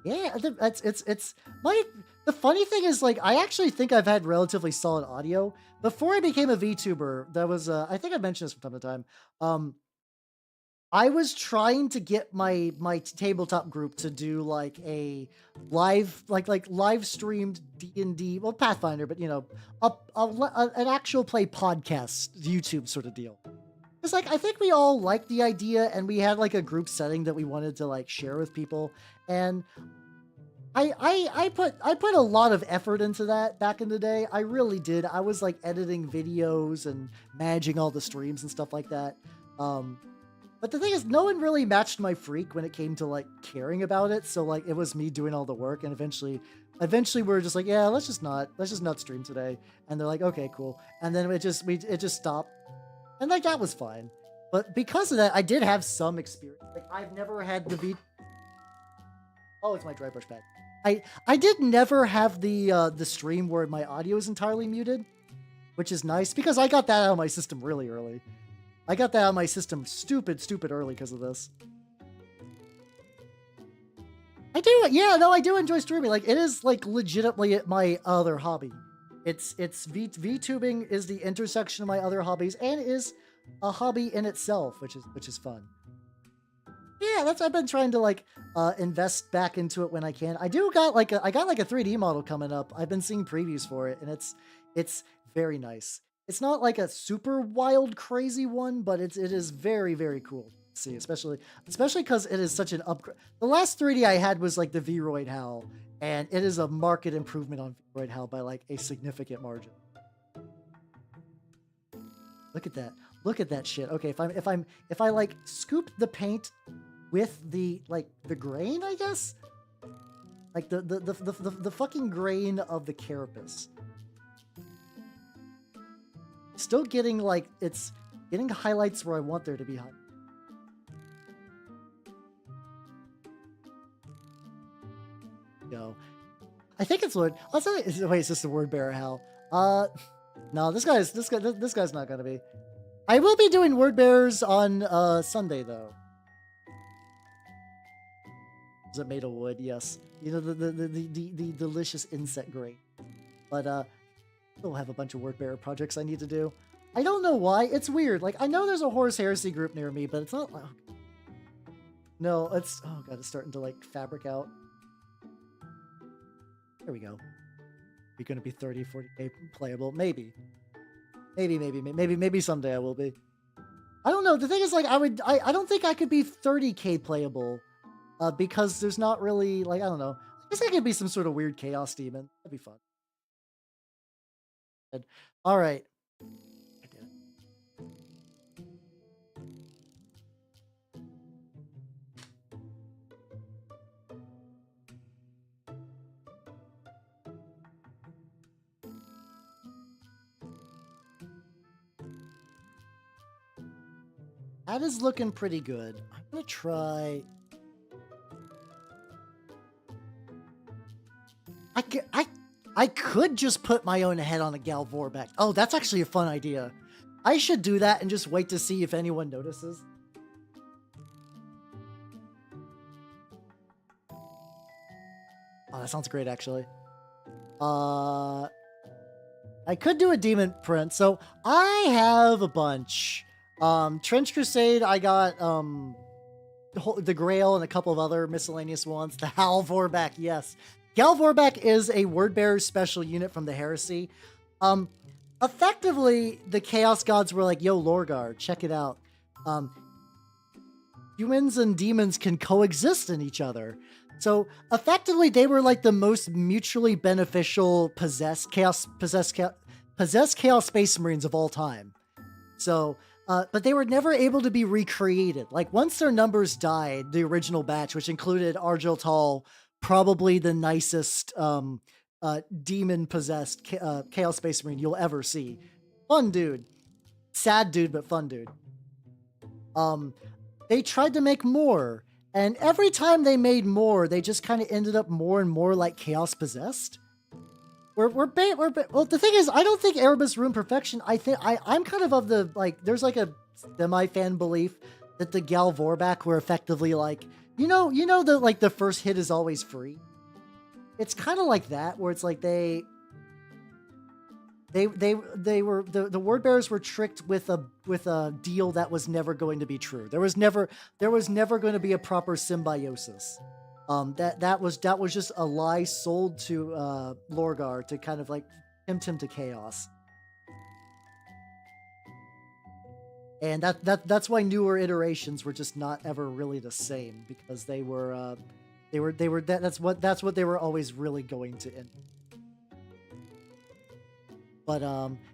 Yeah, it's my. The funny thing is, like, I actually think I've had relatively solid audio before I became a VTuber. That was I think I mentioned this from time to time. I was trying to get my tabletop group to do like a live live streamed D&D, well, Pathfinder, but you know, an actual play podcast YouTube sort of deal. It's like I think we all liked the idea, and we had like a group setting that we wanted to like share with people, and I put a lot of effort into that back in the day. I really did. I was like editing videos and managing all the streams and stuff like that. But the thing is, no one really matched my freak when it came to like caring about it. So like it was me doing all the work, and eventually we were just like, yeah, let's just not stream today. And they're like, okay, cool. And then it just stopped, and like that was fine. But because of that, I did have some experience. Like I've never had the Oh, it's my dry brush pad. I did never have the stream where my audio is entirely muted, which is nice because I got that out of my system really early. I got that out of my system stupid early because of this. I do enjoy streaming. Like it is like legitimately my other hobby. It's VTubing is the intersection of my other hobbies and is a hobby in itself, which is fun. Yeah, I've been trying to like invest back into it when I can. I got like a 3D model coming up. I've been seeing previews for it, and it's very nice. It's not like a super wild, crazy one, but it is very, very cool to see, especially because it is such an upgrade. The last 3D I had was like the Vroid HAL, and it is a marked improvement on Vroid HAL by like a significant margin. Look at that. Look at that shit. Okay, if I like scoop the paint with the grain, I guess, like the fucking grain of the carapace. Still getting like it's getting highlights where I want there to be high. Go. I think it's wood. Wait, it's just a word bearer HAL. No, this guy's not gonna be. I will be doing word bearers on Sunday though. Is it made of wood? Yes. You know the delicious insect grain. But still have a bunch of word bearer projects I need to do. I don't know why. It's weird. Like I know there's a Horus Heresy group near me, but it's not. No, it's it's starting to like fabric out. There we go. You're gonna be 30, 40k playable, maybe someday I will be. I don't know. The thing is, like, I don't think I could be 30k playable, because there's not really like I don't know. I guess I could be some sort of weird chaos demon. That'd be fun. All right. I did it. That is looking pretty good. I'm gonna try. I could just put my own head on a Gal Vorback. Oh, that's actually a fun idea. I should do that and just wait to see if anyone notices. Oh, that sounds great, actually. I could do a demon print. So I have a bunch. Trench Crusade, I got the Grail and a couple of other miscellaneous ones. The Hal Vorback, yes. Gal Vorback is a word bearer special unit from the Heresy. Effectively, the Chaos Gods were like, yo, Lorgar, check it out. Humans and demons can coexist in each other. So effectively, they were like the most mutually beneficial possessed Chaos Space Marines of all time. So, but they were never able to be recreated. Like once their numbers died, the original batch, which included Argel Tall, probably the nicest demon possessed Chaos Space Marine you'll ever see. Fun dude, sad dude, but fun dude. They tried to make more, and every time they made more, they just kind of ended up more and more like Chaos Possessed. Well, the thing is, I don't think Erebus ruined perfection. I'm kind of the, like, there's like a semi-fan belief that the Gal Vorback were effectively like, the first hit is always free. It's kind of like that, where it's like they were the word bearers were tricked with a deal that was never going to be true. There was never going to be a proper symbiosis. That was just a lie sold to Lorgar to kind of like tempt him to chaos. And that's why newer iterations were just not ever really the same, because that's what they were always really going to end. But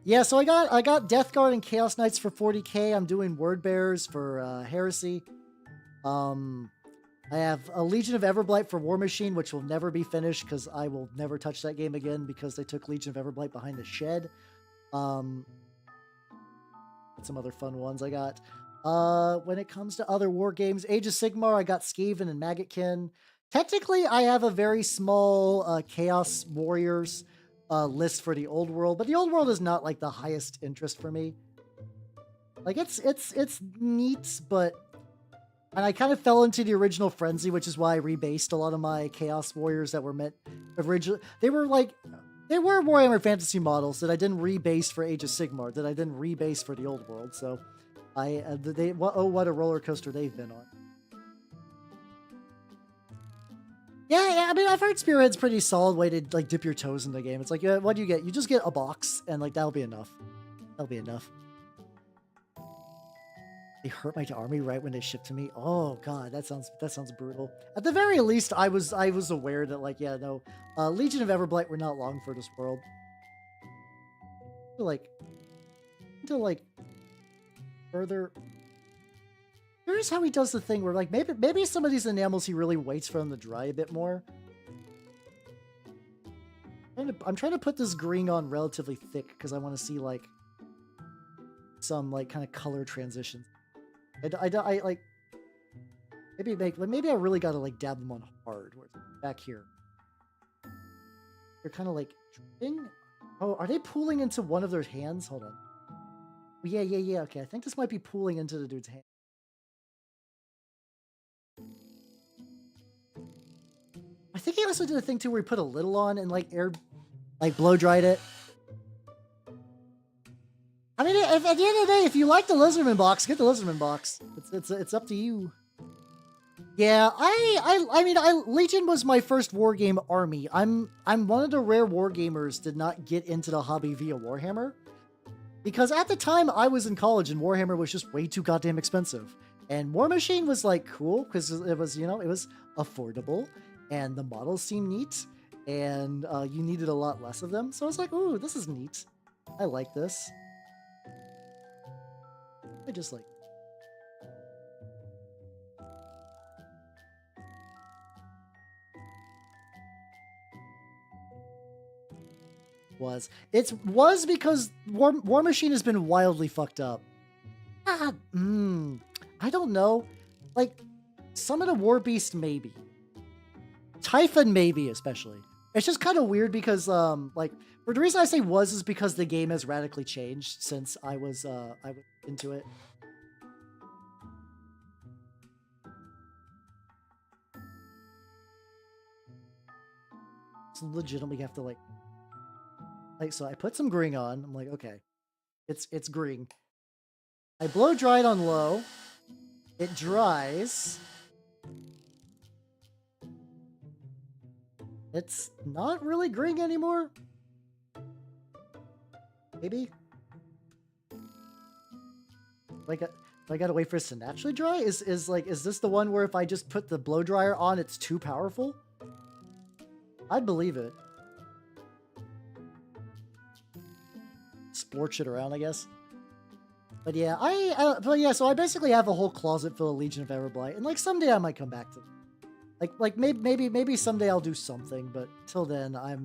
yeah, so I got Death Guard and Chaos Knights for 40k. I'm doing Word Bearers for Heresy. I have a Legion of Everblight for War Machine, which will never be finished because I will never touch that game again because they took Legion of Everblight behind the shed. Some other fun ones I got. When it comes to other war games, Age of Sigmar, I got Skaven and Maggotkin. Technically, I have a very small Chaos Warriors list for the Old World, but the Old World is not like the highest interest for me. Like it's neat, but and I kind of fell into the original Frenzy, which is why I rebased a lot of my Chaos Warriors that were meant originally. They were Warhammer Fantasy models that I didn't rebase for Age of Sigmar, that I didn't rebase for the Old World. So what a roller coaster they've been on. Yeah, I mean, I've heard Spearhead's pretty solid way to like dip your toes in the game. It's like, what do you get? You just get a box, and like that'll be enough. That'll be enough. They hurt my army right when they shipped to me. Oh god, that sounds brutal. At the very least, I was aware that like, yeah, no, Legion of Everblight were not long for this world. To like further. Here's how he does the thing where like maybe some of these enamels he really waits for them to dry a bit more. I'm trying to put this green on relatively thick because I want to see like some like kind of color transitions. I like maybe I really got to like dab them on hard. Where back here, they're kind of like dripping. Oh, are they pooling into one of their hands? Hold on. Oh, yeah. Okay, I think this might be pooling into the dude's hand. I think he also did a thing too where he put a little on and like blow dried it. I mean, at the end of the day, if you like the Lizardman box, get the Lizardman box. It's up to you. Yeah, I mean, Legion was my first war game army. I'm one of the rare war gamers did not get into the hobby via Warhammer, because at the time I was in college and Warhammer was just way too goddamn expensive. And War Machine was like cool because it was it was affordable and the models seemed neat and you needed a lot less of them. So I was like, ooh, this is neat. I like this. I just like. It was because War Machine has been wildly fucked up. I don't know. Like, some of the War Beast maybe. Typhon maybe especially. It's just kind of weird because like for the reason I say was is because the game has radically changed since I was into it. So legitimately have to like so I put some green on. I'm like, okay. It's green. I blow dry it on low. It dries. It's not really green anymore. Maybe. Like, I gotta wait for it to naturally dry? Is this the one where if I just put the blow dryer on, it's too powerful? I'd believe it. Splorch it around, I guess. But yeah, so I basically have a whole closet full of Legion of Everblight, and like someday I might come back to them. Like maybe someday I'll do something, but till then I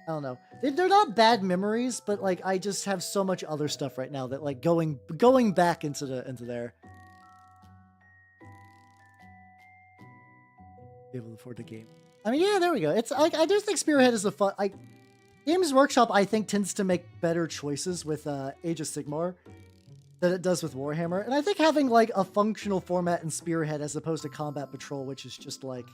don't know. They're not bad memories, but like I just have so much other stuff right now that like going back into there. Be able to afford the game. I mean, yeah, there we go. It's like I just think Spearhead is a fun. Games Workshop I think tends to make better choices with Age of Sigmar than it does with Warhammer, and I think having like a functional format in Spearhead as opposed to Combat Patrol, which is just like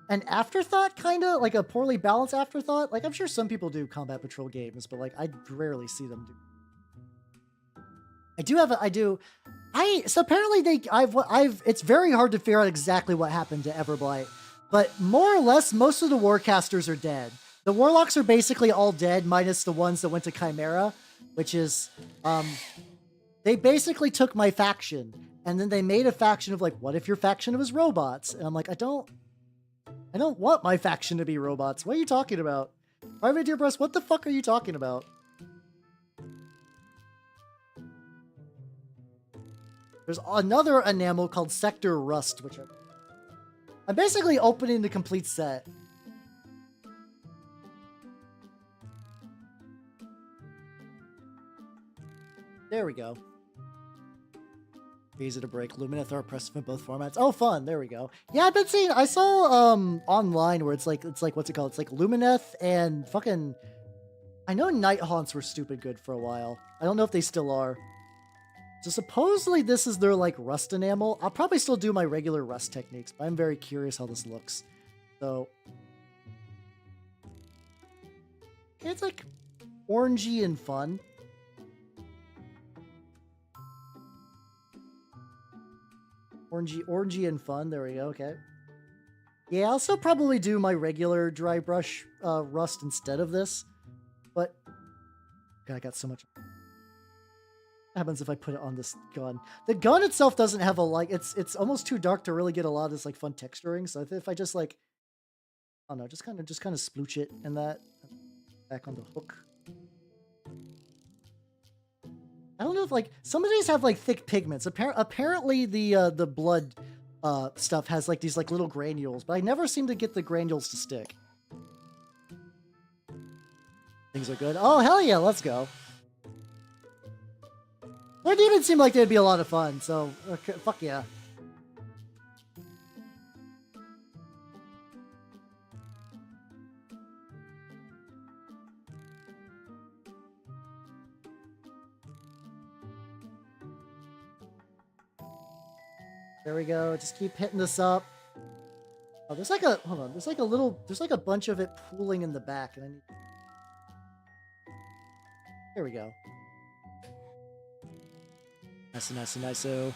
an afterthought, kind of like a poorly balanced afterthought. Like I'm sure some people do Combat Patrol games, but like I rarely see them do. So apparently it's very hard to figure out exactly what happened to Everblight, but more or less most of the Warcasters are dead. The Warlocks are basically all dead, minus the ones that went to Chimera, which is, they basically took my faction, and then they made a faction of like, what if your faction was robots? And I'm like, I don't want my faction to be robots. What are you talking about? Private Dear Breast, what the fuck are you talking about? There's another enamel called Sector Rust, which I'm basically opening the complete set. There we go. Easy to break. Lumineth are oppressive in both formats. Oh, fun. There we go. Yeah, I've been seeing. I saw online where it's like what's it called? It's like Lumineth and fucking. I know Night Haunts were stupid good for a while. I don't know if they still are. So supposedly this is their like rust enamel. I'll probably still do my regular rust techniques, but I'm very curious how this looks. So it's like orangey and fun. Orangey and fun. There we go. Okay. Yeah, I'll still probably do my regular dry brush rust instead of this. But God, I got so much. What happens if I put it on this gun? The gun itself doesn't have a like. It's almost too dark to really get a lot of this like fun texturing. So if I just like, I don't know, just kind of splooch it and that back on the hook. I don't know if like some of these have like thick pigments. Apparently the blood stuff has like these like little granules, but I never seem to get the granules to stick. Things are good. Oh hell yeah, let's go. It didn't seem like they'd be a lot of fun, so okay, fuck yeah. There we go. Just keep hitting this up. Oh, there's like a hold on. There's like a bunch of it pooling in the back, and I need. There we go. Nice. So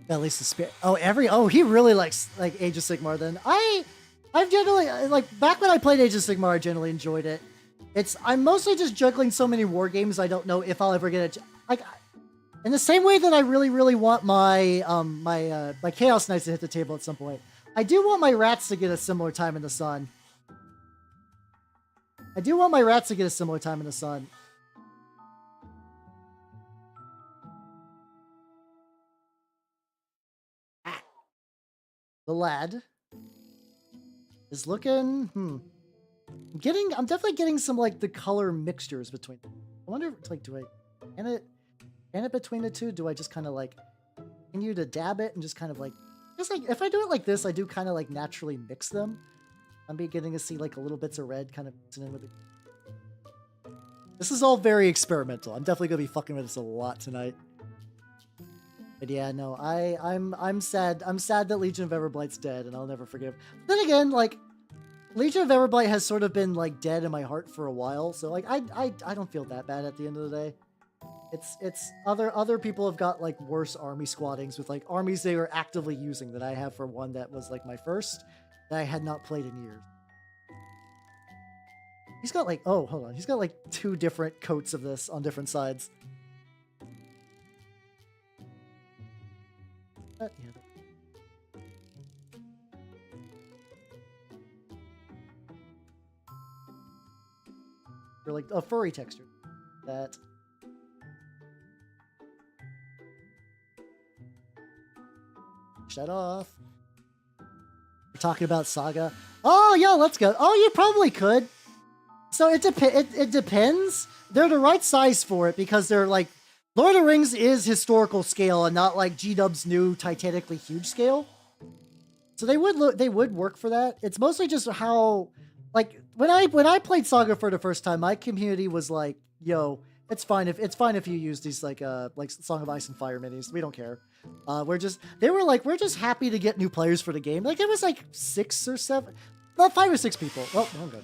at least the spirit. Oh, he really likes like Age of Sigmar. Then I've generally like back when I played Age of Sigmar, I generally enjoyed it. I'm mostly just juggling so many war games. I don't know if I'll ever get it. Like in the same way that I really want my my Chaos Knights to hit the table at some point. I do want my rats to get a similar time in the sun. The lad is looking. I'm definitely getting some like the color mixtures between. I wonder if like do I can it between the two? Do I just kind of like continue to dab it and just kind of like if I do it like this, I do kind of like naturally mix them. I'm beginning to see like a little bits of red kind of mixing in with it. This is all very experimental. I'm definitely gonna be fucking with this a lot tonight. But yeah, no, I'm sad. I'm sad that Legion of Everblight's dead, and I'll never forgive. Then again, like Legion of Everblight has sort of been like dead in my heart for a while, so like I don't feel that bad at the end of the day. It's other people have got like worse army squattings with like armies they were actively using than I have for one that was like my first that I had not played in years. He's got like hold on, he's got like 2 different coats of this on different sides. Yeah. They're like a furry texture. That Shut off. We're talking about Saga. Oh, yeah, let's go. Oh, you probably could. So it depends. They're the right size for it because they're like Lord of the Rings is historical scale and not like G-Dub's new titanically huge scale. So they would work for that. It's mostly just how, like, when I played Saga for the first time, my community was like, "Yo, it's fine if you use these like Song of Ice and Fire minis. We don't care. They were like, we're just happy to get new players for the game. Like it was like 5 or 6 people. Well, I'm good.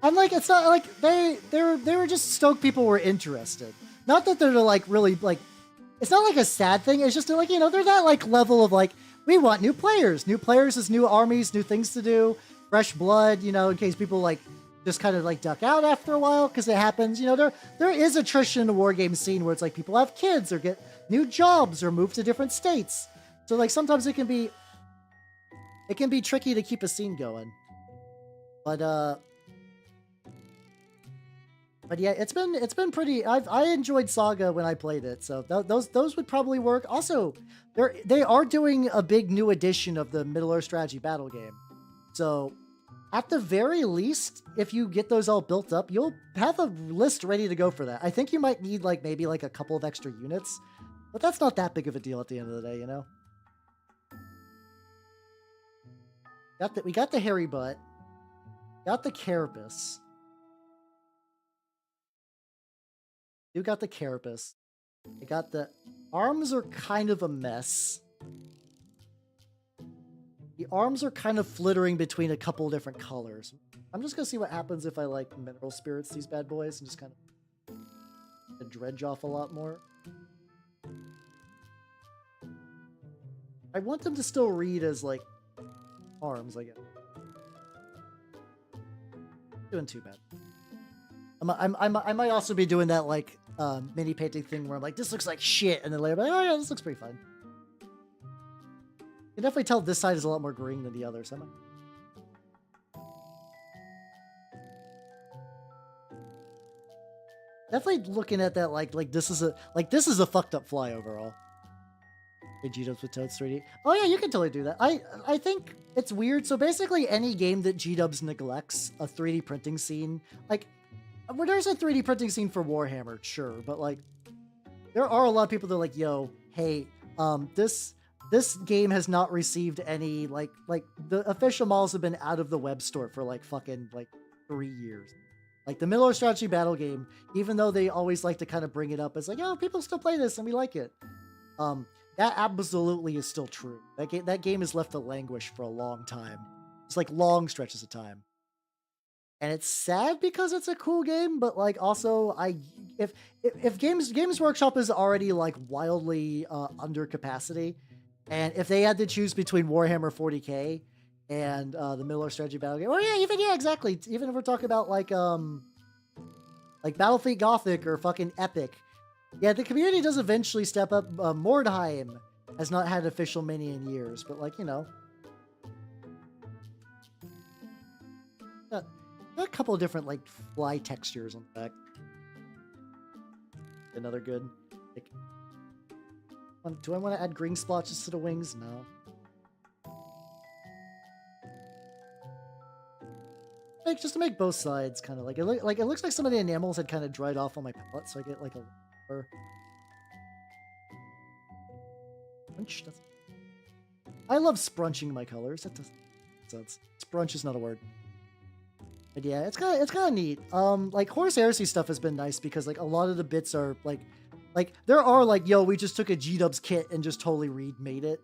And like it's not like they were just stoked people were interested. Not that they're like really like, it's not like a sad thing. It's just like, you know, they're that like level of like, we want new players. New players is new armies, new things to do, fresh blood, you know, in case people like just kind of like duck out after a while because it happens. You know, there is attrition in the war game scene where it's like people have kids or get new jobs or move to different states. So like sometimes it can be tricky to keep a scene going. But yeah, it's been pretty. I enjoyed Saga when I played it, so those would probably work. Also, they are doing a big new edition of the Middle-earth strategy battle game, so at the very least, if you get those all built up, you'll have a list ready to go for that. I think you might need like maybe like a couple of extra units, but that's not that big of a deal at the end of the day, you know. We got the hairy butt, got the carapace. You got the carapace. I got the arms are kind of a mess. The arms are kind of flittering between a couple different colors. I'm just gonna see what happens if I like mineral spirits these bad boys and just kind of dredge off a lot more. I want them to still read as like arms, I guess. Doing too bad. I might also be doing that like mini painting thing where I'm like, this looks like shit, and then later I'm like, oh yeah, this looks pretty fun. You can definitely tell this side is a lot more green than the other, so definitely looking at that like this is a fucked up fly overall. Hey, G-Dubs with Toads 3D. Oh yeah, you can totally do that. I think it's weird. So basically any game that G-Dubs neglects a 3D printing scene, like well, there's a 3D printing scene for Warhammer, sure, but like there are a lot of people that are like, yo, hey, this game has not received any like the official models have been out of the web store for like fucking like 3 years. Like the Middle-earth strategy battle game, even though they always like to kind of bring it up as like, oh, people still play this and we like it. That absolutely is still true. That game is left to languish for a long time. It's like long stretches of time. And it's sad because it's a cool game, but like also if Games Workshop is already like wildly under capacity, and if they had to choose between Warhammer 40K and the Middle-earth strategy battle game, yeah, exactly. Even if we're talking about like Battlefleet Gothic or fucking Epic, yeah, the community does eventually step up. Mordheim has not had an official mini in years, but like, you know. A couple of different like fly textures on the back. Another good. Like, do I want to add green splotches to the wings? No. Like just to make both sides kind of like it looks like some of the enamels had kind of dried off on my palette, so I get like a sprunch. I love sprunching my colors. That doesn't make sense. Sprunch is not a word. But yeah, it's kind of neat. Like Horus Heresy stuff has been nice because like a lot of the bits are like there are like, yo, we just took a G-Dubs kit and just totally remade it.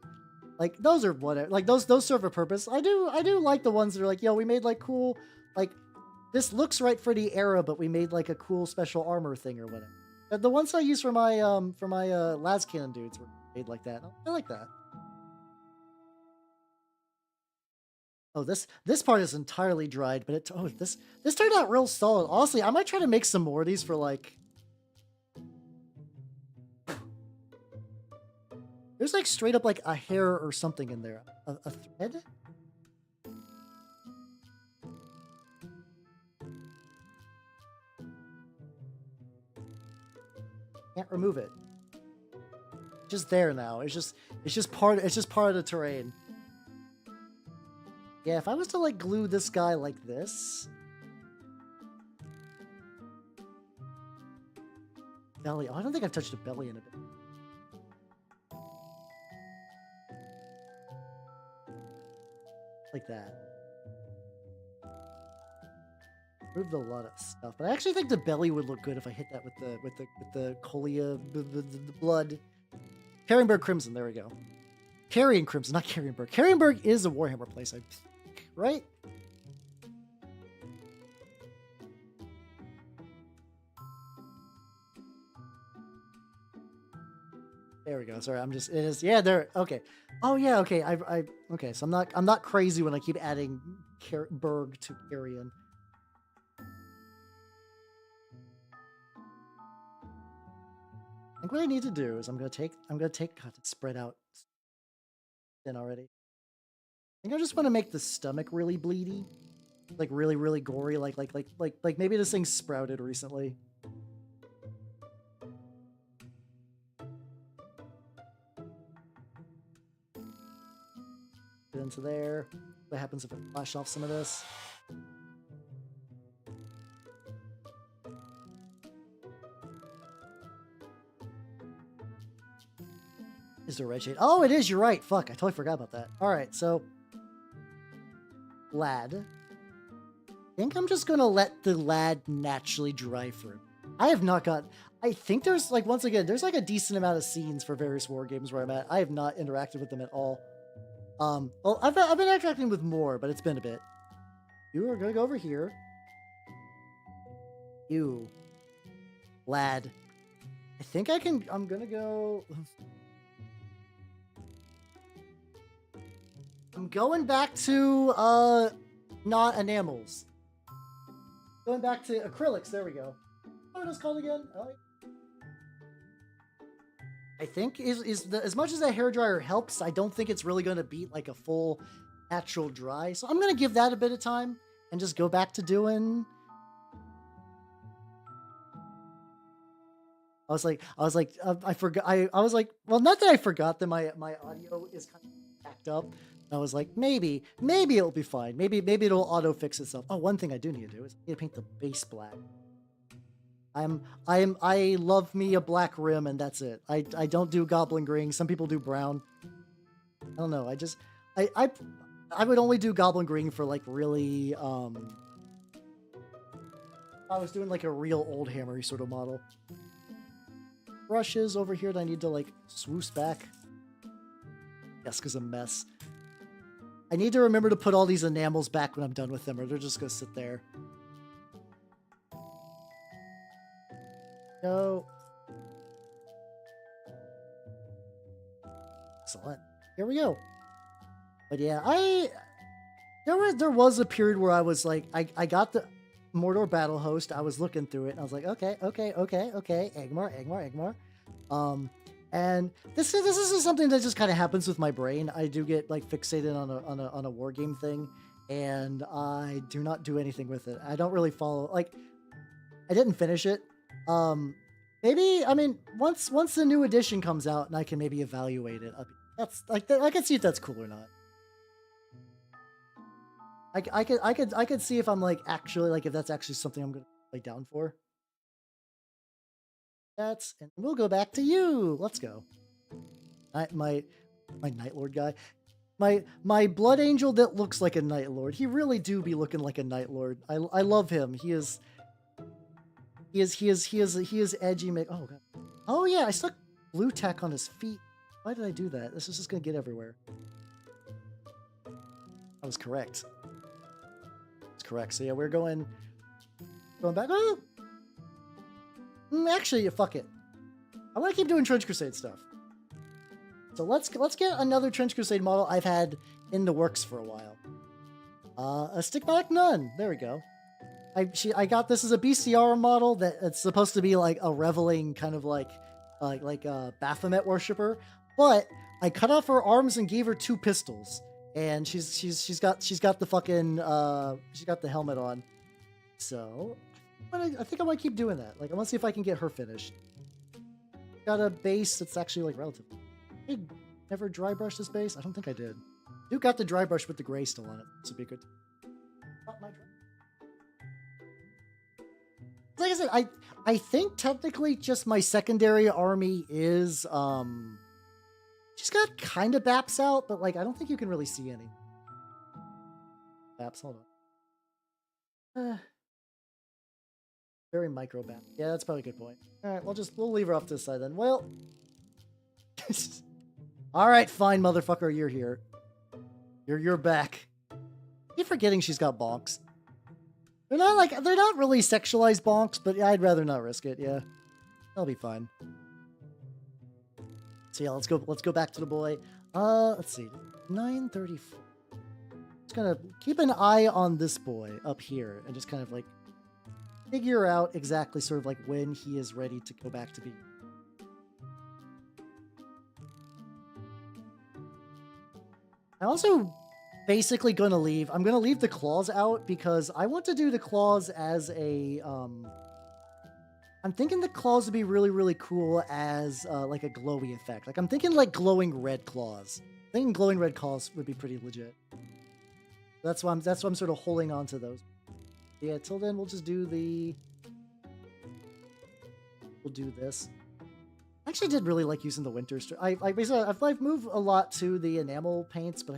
Like those are whatever. Like those serve a purpose. I do like the ones that are like, yo, we made like cool, like this looks right for the era, but we made like a cool special armor thing or whatever. The ones I use for my las cannon dudes were made like that. I like that. Oh, this part is entirely dried, but this turned out real solid. Honestly, I might try to make some more of these for like. There's like straight up like a hair or something in there. A thread? Can't remove it. just there now. It's just part of the terrain. Yeah, if I was to like glue this guy like this. Belly. Oh, I don't think I've touched a belly in a bit. Like that. Improved a lot of stuff, but I actually think the belly would look good if I hit that with the Colia blood. Carrionburg Crimson. There we go. Carrion Crimson, not Carrionburg. Carrionburg is a Warhammer place, I think, right? There we go. Sorry, I'm just, it is, yeah, there, okay. Oh yeah, okay, okay, so I'm not crazy when I keep adding Berg to Carrion. I think what I need to do is I'm gonna take, God, it's spread out thin already. I think I just want to make the stomach really bleedy. Like really, really gory, like maybe this thing sprouted recently. Get into there. What happens if I flash off some of this? Is there a red shade? Oh, it is. You're right. Fuck, I totally forgot about that. All right, so lad. I think I'm just gonna let the lad naturally dry fruit. I have not got. I think there's like, once again, there's like a decent amount of scenes for various war games where I'm at. I have not interacted with them at all. Well, I've been interacting with more, but it's been a bit. You are gonna go over here. You, lad. I think I can. I'm gonna go. I'm going back to not enamels. Going back to acrylics. There we go. What is it called again? I think as much as that hairdryer helps, I don't think it's really going to beat like a full natural dry. So I'm going to give that a bit of time and just go back to doing. I was like, I forgot. I was like, well, not that I forgot that my audio is kind of backed up. I was like, maybe it'll be fine. Maybe it'll auto fix itself. Oh, one thing I do need to do is I need to paint the base black. I love me a black rim and that's it. I don't do goblin green. Some people do brown. I don't know. I would only do goblin green for like really I was doing like a real old hammery sort of model. Brushes over here that I need to like swoosh back. Yes, because I'm a mess. I need to remember to put all these enamels back when I'm done with them, or they're just going to sit there. Go. Excellent. Here we go. But yeah, there was a period where I was like, I got the Mordor Battle Host. I was looking through it, and I was like, okay. Egmar. And this is something that just kind of happens with my brain. I do get like fixated on a war game thing, and I do not do anything with it. I don't really follow. Like, I didn't finish it. Maybe, I mean, once the new edition comes out, and I can maybe evaluate it. That's like I can see if that's cool or not. I could see if I'm like actually like if that's actually something I'm gonna play down for. And we'll go back to you. Let's go. My Night Lord guy. My Blood Angel that looks like a Night Lord. He really do be looking like a Night Lord. I love him. He is edgy. Oh god. Oh yeah, I stuck blue tack on his feet. Why did I do that? This is just gonna get everywhere. I was correct. It's correct. So yeah, we're going back. Oh! Actually, fuck it. I want to keep doing Trench Crusade stuff. So let's get another Trench Crusade model I've had in the works for a while. A Stigmatic Nun. There we go. I got this as a BCR model that it's supposed to be like a reveling kind of like a Baphomet worshiper, but I cut off her arms and gave her 2 pistols, and she's got the fucking she's got the helmet on. So I think I want to keep doing that. Like, I want to see if I can get her finished. Got a base that's actually like relatively. I never dry brush this base? I don't think I did. You got the dry brush with the gray still on it. This would be good. Like I said, I think technically just my secondary army is she's got kind of baps out, but like I don't think you can really see any. Baps, hold on. Very micro bap. Yeah, that's probably a good point. Alright, we'll leave her off to the side then. Well, alright, fine, motherfucker, you're here. You're back. Keep forgetting she's got bonks. They're not really sexualized bonks, but I'd rather not risk it, yeah. That'll be fine. So yeah, let's go back to the boy. Let's see. 934. Just gonna keep an eye on this boy up here and just kind of like figure out exactly sort of like when he is ready to go back to being. I'm also basically going to leave. I'm going to leave the claws out because I want to do the claws as a, I'm thinking the claws would be really, really cool as like a glowy effect. Like I'm thinking like glowing red claws. I think glowing red claws would be pretty legit. That's why I'm sort of holding on to those. Yeah, till then we'll just do we'll do this. I actually did really like using the winter. I've moved a lot to the enamel paints, but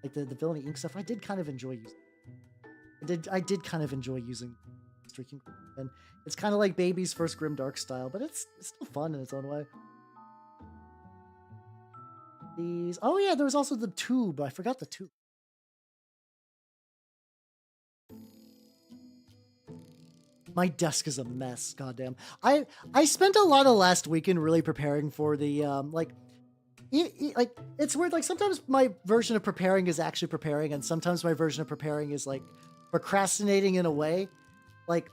like the villainy ink stuff, I did kind of enjoy using. I did kind of enjoy using streaking, and it's kind of like Baby's first Grimdark style, but it's still fun in its own way. These, oh yeah, there was also the tube. I forgot the tube. My desk is a mess. Goddamn. I spent a lot of last weekend really preparing for the like it's weird. Like sometimes my version of preparing is actually preparing, and sometimes my version of preparing is like procrastinating in a way. Like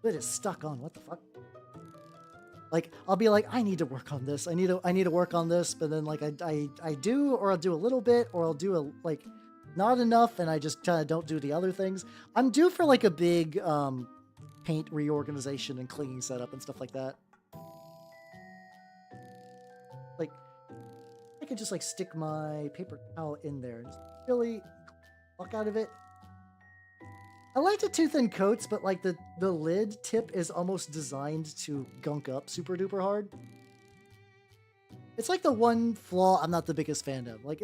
it is stuck on. What the fuck? Like I'll be like, I need to work on this. I need to work on this, but then like I do, or I'll do a little bit, or I'll do like not enough, and I just kind of don't do the other things. I'm due for like a big paint reorganization and cleaning setup and stuff like that. Like I could just like stick my paper towel in there and just really fuck out of it. I like the too thin coats, but like the lid tip is almost designed to gunk up super duper hard. It's like the one flaw I'm not the biggest fan of. Like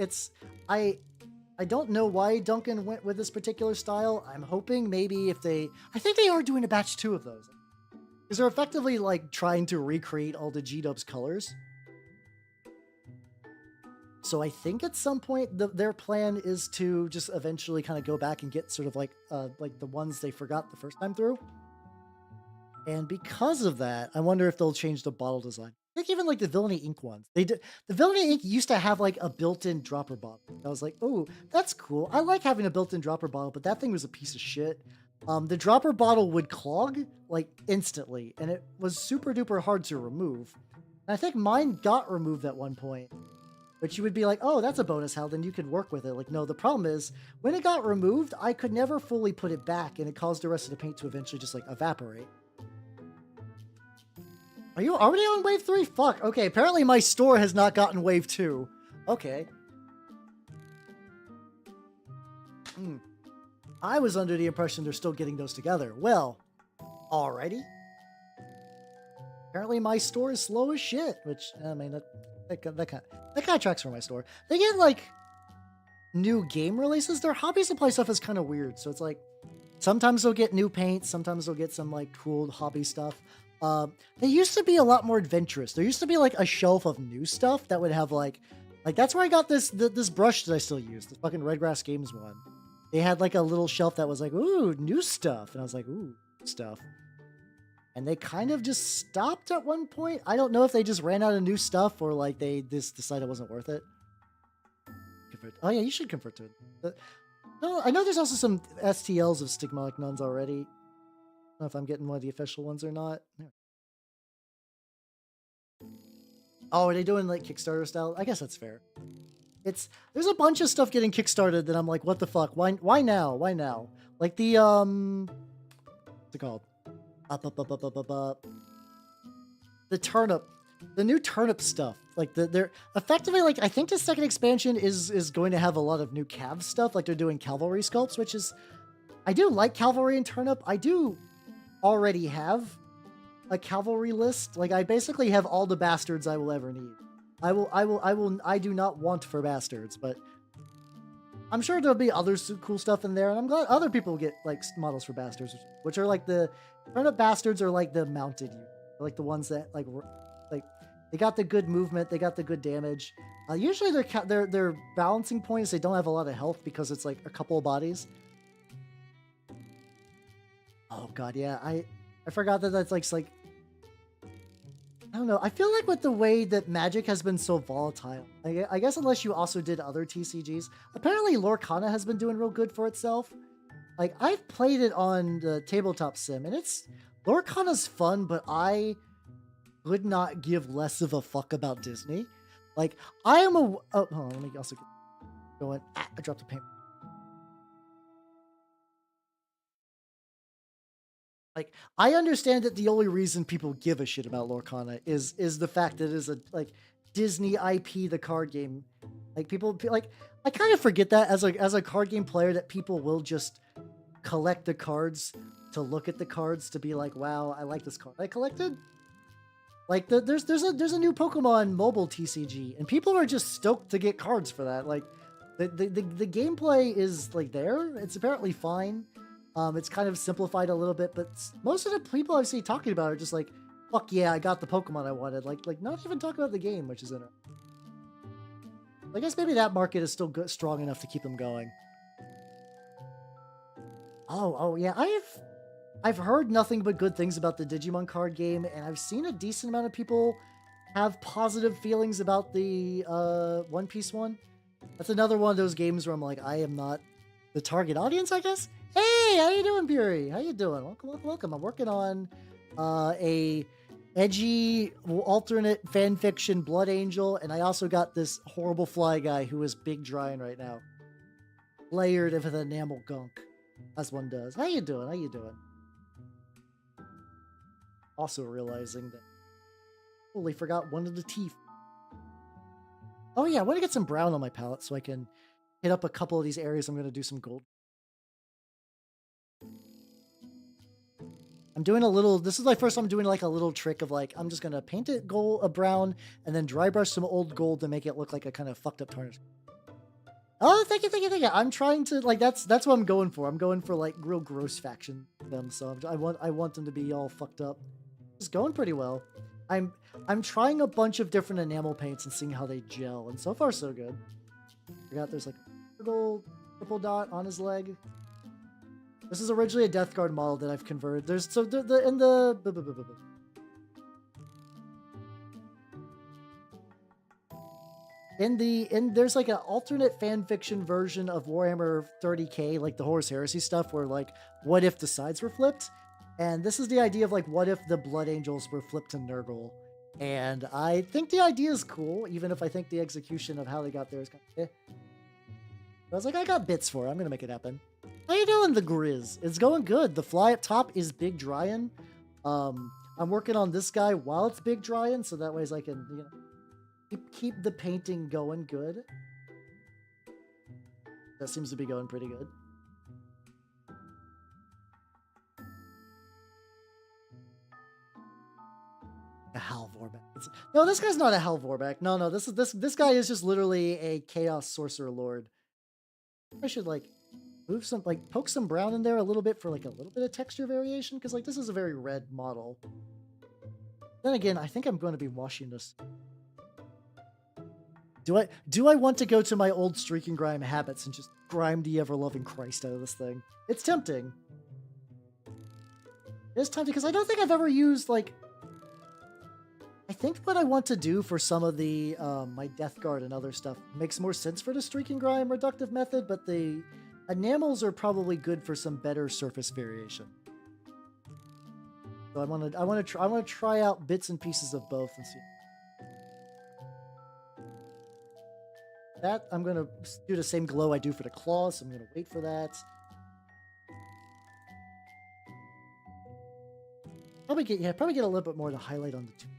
I don't know why Duncan went with this particular style. I'm hoping maybe I think they are doing a batch 2 of those. Because they're effectively like trying to recreate all the G-Dub's colors. So I think at some point their plan is to just eventually kind of go back and get sort of like the ones they forgot the first time through. And because of that, I wonder if they'll change the bottle design. I think even like the Villainy Ink ones. The Villainy Ink used to have like a built-in dropper bottle. I was like, oh, that's cool. I like having a built-in dropper bottle, but that thing was a piece of shit. The dropper bottle would clog like instantly, and it was super duper hard to remove. And I think mine got removed at one point. But you would be like, oh, that's a bonus hell, then you could work with it. Like, no, the problem is, when it got removed, I could never fully put it back, and it caused the rest of the paint to eventually just, like, evaporate. Are you already on wave 3? Fuck, okay, apparently my store has not gotten wave 2. Okay. I was under the impression they're still getting those together. Well, alrighty. Apparently my store is slow as shit, which, I mean, that kind of tracks for my store. They get like new game releases. Their hobby supply stuff is kind of weird. So it's like sometimes they'll get new paint, sometimes they'll get some like cool hobby stuff. They used to be a lot more adventurous. There used to be like a shelf of new stuff that would have like that's where I got this brush that I still use, this fucking Redgrass Games one. They had like a little shelf that was like, ooh, new stuff, and I was like, ooh, stuff. And they kind of just stopped at one point. I don't know if they just ran out of new stuff or like they just decided it wasn't worth it. Oh yeah, you should convert to it. No, I know there's also some STLs of Stigmatic Nuns already. I don't know if I'm getting one of the official ones or not. Oh, are they doing like Kickstarter style? I guess that's fair. There's a bunch of stuff getting kickstarted that I'm like, what the fuck? Why now? Why now? Like the what's it called? the turnip, the new turnip stuff. Like they're effectively like, I think the second expansion is going to have a lot of new cav stuff. Like they're doing cavalry sculpts, which is, I do like cavalry and turnip. I do already have a cavalry list. Like I basically have all the bastards I will ever need. I do not want for bastards, but I'm sure there'll be other cool stuff in there, and I'm glad other people get like models for bastards, which are like the turnip bastards are like the mounted unit, like the ones that like they got the good movement, they got the good damage. Usually their balancing points, they don't have a lot of health because it's like a couple of bodies. Oh god, yeah, I forgot that that's like I don't know. I feel like with the way that Magic has been so volatile, I guess unless you also did other TCGs, apparently Lorcana has been doing real good for itself. Like, I've played it on the tabletop sim, and Lorcana's fun, but I would not give less of a fuck about Disney. Like, I am oh, hold on, let me also get going. I dropped a paint. Like, I understand that the only reason people give a shit about Lorcana is the fact that it is a like Disney IP, the card game. Like people like, I kind of forget that as a card game player that people will just collect the cards to look at the cards to be like, wow, I like this card I collected. Like there's a new Pokemon mobile TCG, and people are just stoked to get cards for that. Like the gameplay is like there. It's apparently fine. It's kind of simplified a little bit, but most of the people I see talking about are just like, fuck yeah, I got the Pokemon I wanted. Like not even talking about the game, which is interesting. I guess maybe that market is still strong enough to keep them going. Oh yeah, I've heard nothing but good things about the Digimon card game, and I've seen a decent amount of people have positive feelings about the One Piece one. That's another one of those games where I'm like, I am not the target audience, I guess. Hey, how you doing, Fury? How you doing? Welcome. I'm working on a edgy alternate fanfiction Blood Angel, and I also got this horrible fly guy who is big drying right now, layered with enamel gunk, as one does. How you doing? How you doing? Also realizing that totally forgot one of the teeth. Oh yeah, I want to get some brown on my palette so I can hit up a couple of these areas. I'm going to do some gold. I'm doing a little, this is my first time doing like a little trick of like, I'm just going to paint it brown and then dry brush some old gold to make it look like a kind of fucked up tarnish. Oh, thank you. I'm trying to like, that's what I'm going for. I'm going for like real gross faction them. So I want them to be all fucked up. It's going pretty well. I'm trying a bunch of different enamel paints and seeing how they gel, and so far so good. I forgot there's like a little triple dot on his leg. This is originally a Death Guard model that I've converted. There's so there's like an alternate fan fiction version of Warhammer 30K, like the Horus Heresy stuff, where like, what if the sides were flipped? And this is the idea of like, what if the Blood Angels were flipped to Nurgle? And I think the idea is cool, even if I think the execution of how they got there is kind of I was like, I got bits for it. I'm gonna make it happen. How you doing, the Grizz? It's going good. The fly up top is Big Dryan. I'm working on this guy while it's Big Dryan, so that way I can, you know, keep the painting going good. That seems to be going pretty good. A Hal Vorbeck. No, this guy's not a Hal Vorbeck. No, this guy is just literally a Chaos Sorcerer Lord. I should like move some, like poke some brown in there a little bit for like a little bit of texture variation, because like this is a very red model. Then again, I think I'm going to be washing this. Do I want to go to my old streak and grime habits and just grime the ever-loving Christ out of this thing? It's tempting. It's tempting because I don't think I've ever used like. I think what I want to do for some of the my Death Guard and other stuff makes more sense for the streak and grime reductive method, but the enamels are probably good for some better surface variation. So I want to try out bits and pieces of both and see. That I'm gonna do the same glow I do for the claws, so I'm gonna wait for that. Probably get a little bit more to highlight on the two.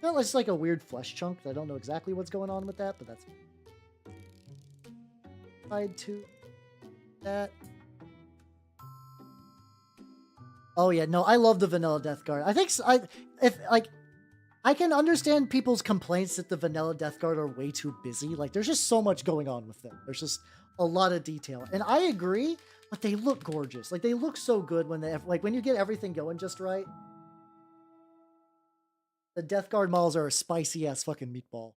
Well, it's like a weird flesh chunk. I don't know exactly what's going on with that, but that's tied to that. Oh yeah, no, I love the vanilla Death Guard. I think I can understand people's complaints that the vanilla Death Guard are way too busy. Like, there's just so much going on with them. There's just a lot of detail, and I agree. But they look gorgeous. Like, they look so good when they have, like, when you get everything going just right. The Death Guard models are a spicy ass fucking meatball.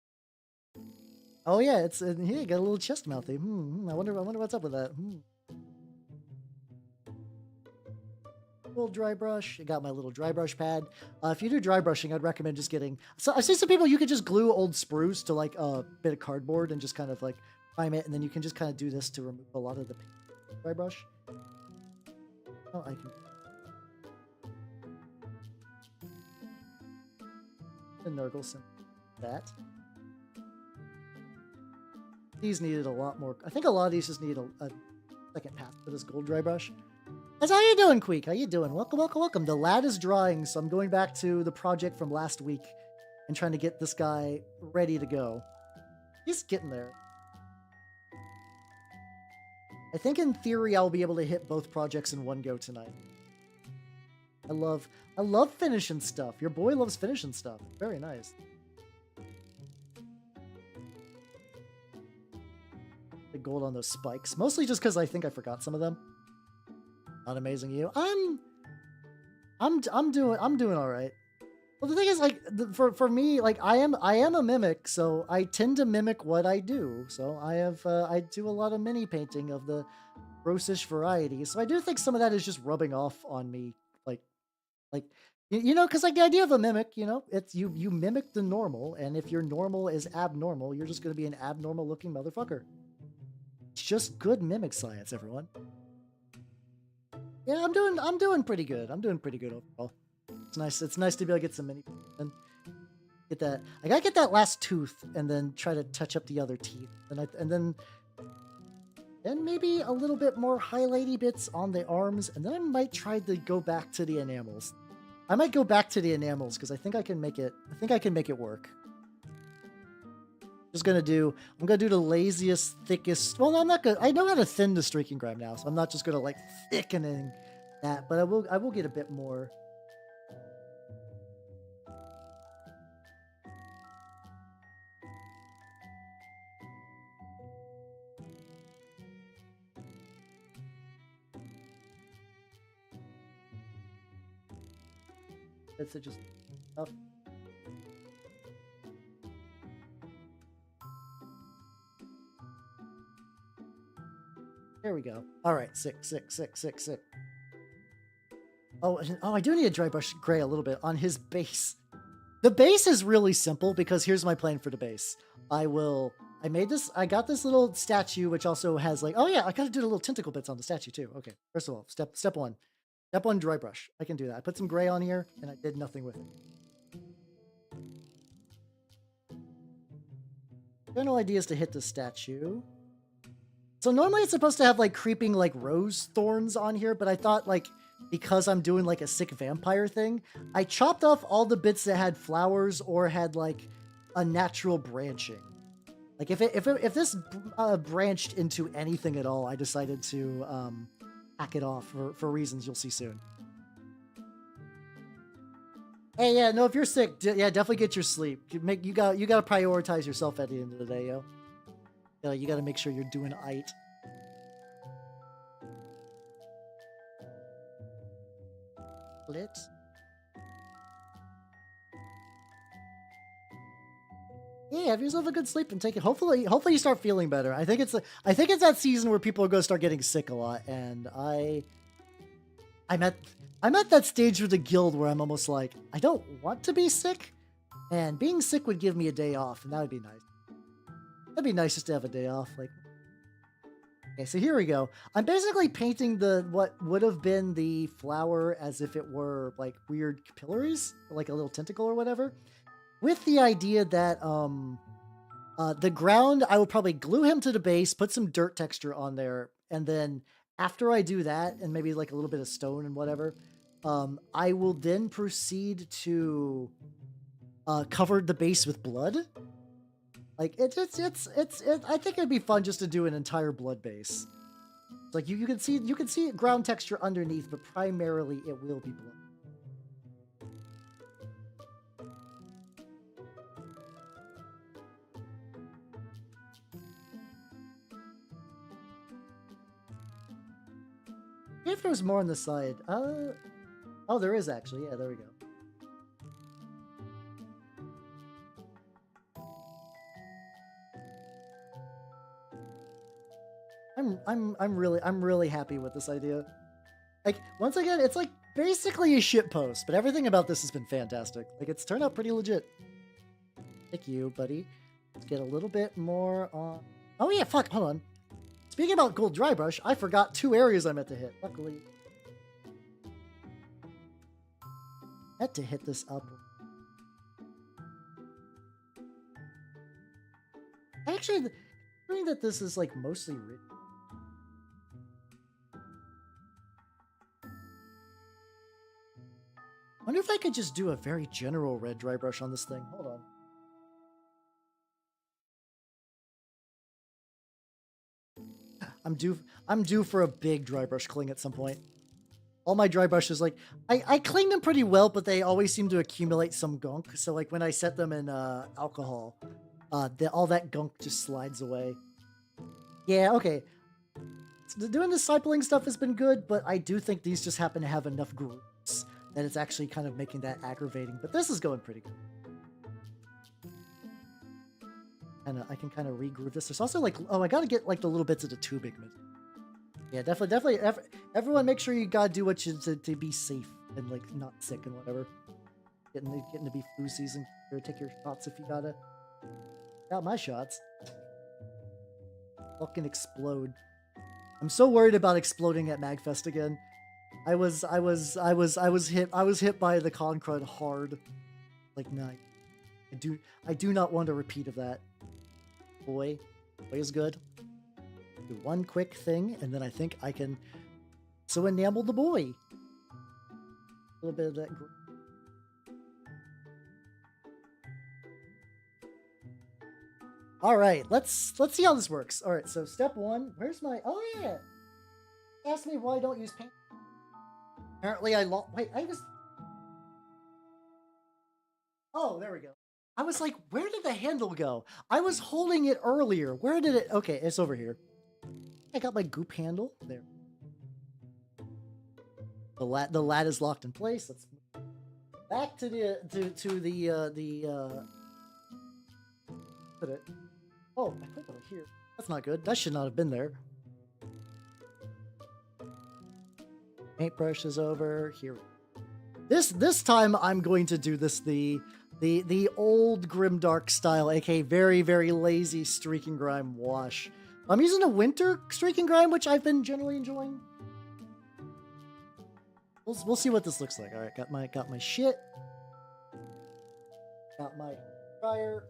Oh yeah, it's here. You got a little chest mouthy. I wonder what's up with that. Little dry brush. I got my little dry brush pad. If you do dry brushing, I'd recommend just getting. So I see some people, you could just glue old spruce to like a bit of cardboard and just kind of like prime it, and then you can just kind of do this to remove a lot of the paint. Dry brush. Oh, I can. The Nurgle some that. These needed a lot more. I think a lot of these just need a second pass for this gold dry brush. How you doing, Queek? How you doing? Welcome, welcome, welcome. The lad is drying, so I'm going back to the project from last week and trying to get this guy ready to go. He's getting there. I think in theory I'll be able to hit both projects in one go tonight. I love finishing stuff. Your boy loves finishing stuff. Very nice. The gold on those spikes. Mostly just because I think I forgot some of them. Not amazing you. I'm doing all right. Well, the thing is, like, for me, like, I am a mimic, so I tend to mimic what I do. So I do a lot of mini painting of the grossish variety. So I do think some of that is just rubbing off on me, like you know, because like the idea of a mimic, you know, it's you mimic the normal, and if your normal is abnormal, you're just going to be an abnormal looking motherfucker. It's just good mimic science, everyone. Yeah, I'm doing pretty good. I'm doing pretty good overall. It's nice. It's nice to be able to get some mini and get that. I gotta get that last tooth and then try to touch up the other teeth, and then maybe a little bit more highlighty bits on the arms, and then I might try to go back to the enamels. I might go back to the enamels because I think I can make it. I think I can make it work. I'm gonna do the laziest, thickest. Well, I'm not gonna. I know how to thin the streaking grime now, so I'm not just gonna like thickening that, but I will get a bit more. It's just tough. There we go. All right, six. Oh, I do need to dry brush gray a little bit on his base. The base is really simple because here's my plan for the base. I got this little statue, which also has like, oh yeah, I gotta do the little tentacle bits on the statue too. Okay, first of all, step one. Step one, dry brush. I can do that. I put some gray on here and I did nothing with it. General idea is to hit the statue. So normally it's supposed to have like creeping like rose thorns on here, but I thought like, because I'm doing like a sick vampire thing, I chopped off all the bits that had flowers or had like a natural branching. Like if this branched into anything at all, I decided to hack it off for reasons you'll see soon. Hey, yeah, no, if you're sick, yeah, definitely get your sleep. You gotta prioritize yourself at the end of the day, yo. Yeah, you gotta make sure you're doing aight. Lit. Yeah, have yourself a good sleep and take it. Hopefully you start feeling better. I think it's that season where people are gonna start getting sick a lot, and I'm at that stage with the guild where I'm almost like, I don't want to be sick, and being sick would give me a day off, and that would be nice. That'd be nice just to have a day off. Like, okay, so here we go. I'm basically painting what would have been the flower as if it were like weird capillaries, like a little tentacle or whatever, with the idea that the ground, I will probably glue him to the base, put some dirt texture on there, and then after I do that, and maybe like a little bit of stone and whatever, I will then proceed to covered the base with blood. Like I think it'd be fun just to do an entire blood base. It's like you can see ground texture underneath, but primarily it will be blood. If there was more on the side. Oh, there is actually. Yeah, there we go. I'm really happy with this idea. Like, once again, it's like basically a shit post, but everything about this has been fantastic. Like, it's turned out pretty legit. Thank you, buddy. Let's get a little bit more on. Oh yeah, fuck. Hold on. Speaking about gold dry brush, I forgot 2 areas I meant to hit. Luckily, I had to hit this up. Actually, doing that this is like mostly written. I wonder if I could just do a very general red dry brush on this thing. Hold on. I'm due for a big dry brush cling at some point. All my dry brushes, like, I clean them pretty well, but they always seem to accumulate some gunk. So, like, when I set them in alcohol, all that gunk just slides away. Yeah, okay. So doing the discipling stuff has been good, but I do think these just happen to have enough groups that it's actually kind of making that aggravating. But this is going pretty good. And I can kind of regroove this. There's also like, oh, I gotta get like the little bits of the tubing. Yeah, definitely. Everyone, make sure you gotta do what you to be safe and like not sick and whatever. Getting to be flu season. Take your shots if you gotta. Got my shots. Fucking explode. I'm so worried about exploding at Magfest again. I was hit by the con crud hard. Like, nah, I do not want a repeat of that. Boy is good. Do one quick thing, and then I think I can so enamel the boy. A little bit of that. All right, let's see how this works. All right, so step 1. Where's my? Oh yeah. Ask me why I don't use paint. Apparently, I lost. Wait, I was. Oh, there we go. I was like, where did the handle go? I was holding it earlier. Where did it? Okay, it's over here. I got my goop handle there. The lat is locked in place. Let's move back to the put it. Oh, I put it over here. That's not good. That should not have been there. Paintbrush is over here. This time I'm going to do this the old grimdark style, aka very, very lazy streak and grime wash. I'm using a winter streak and grime, which I've been generally enjoying. We'll see what this looks like. All right, got my shit. Got my dryer.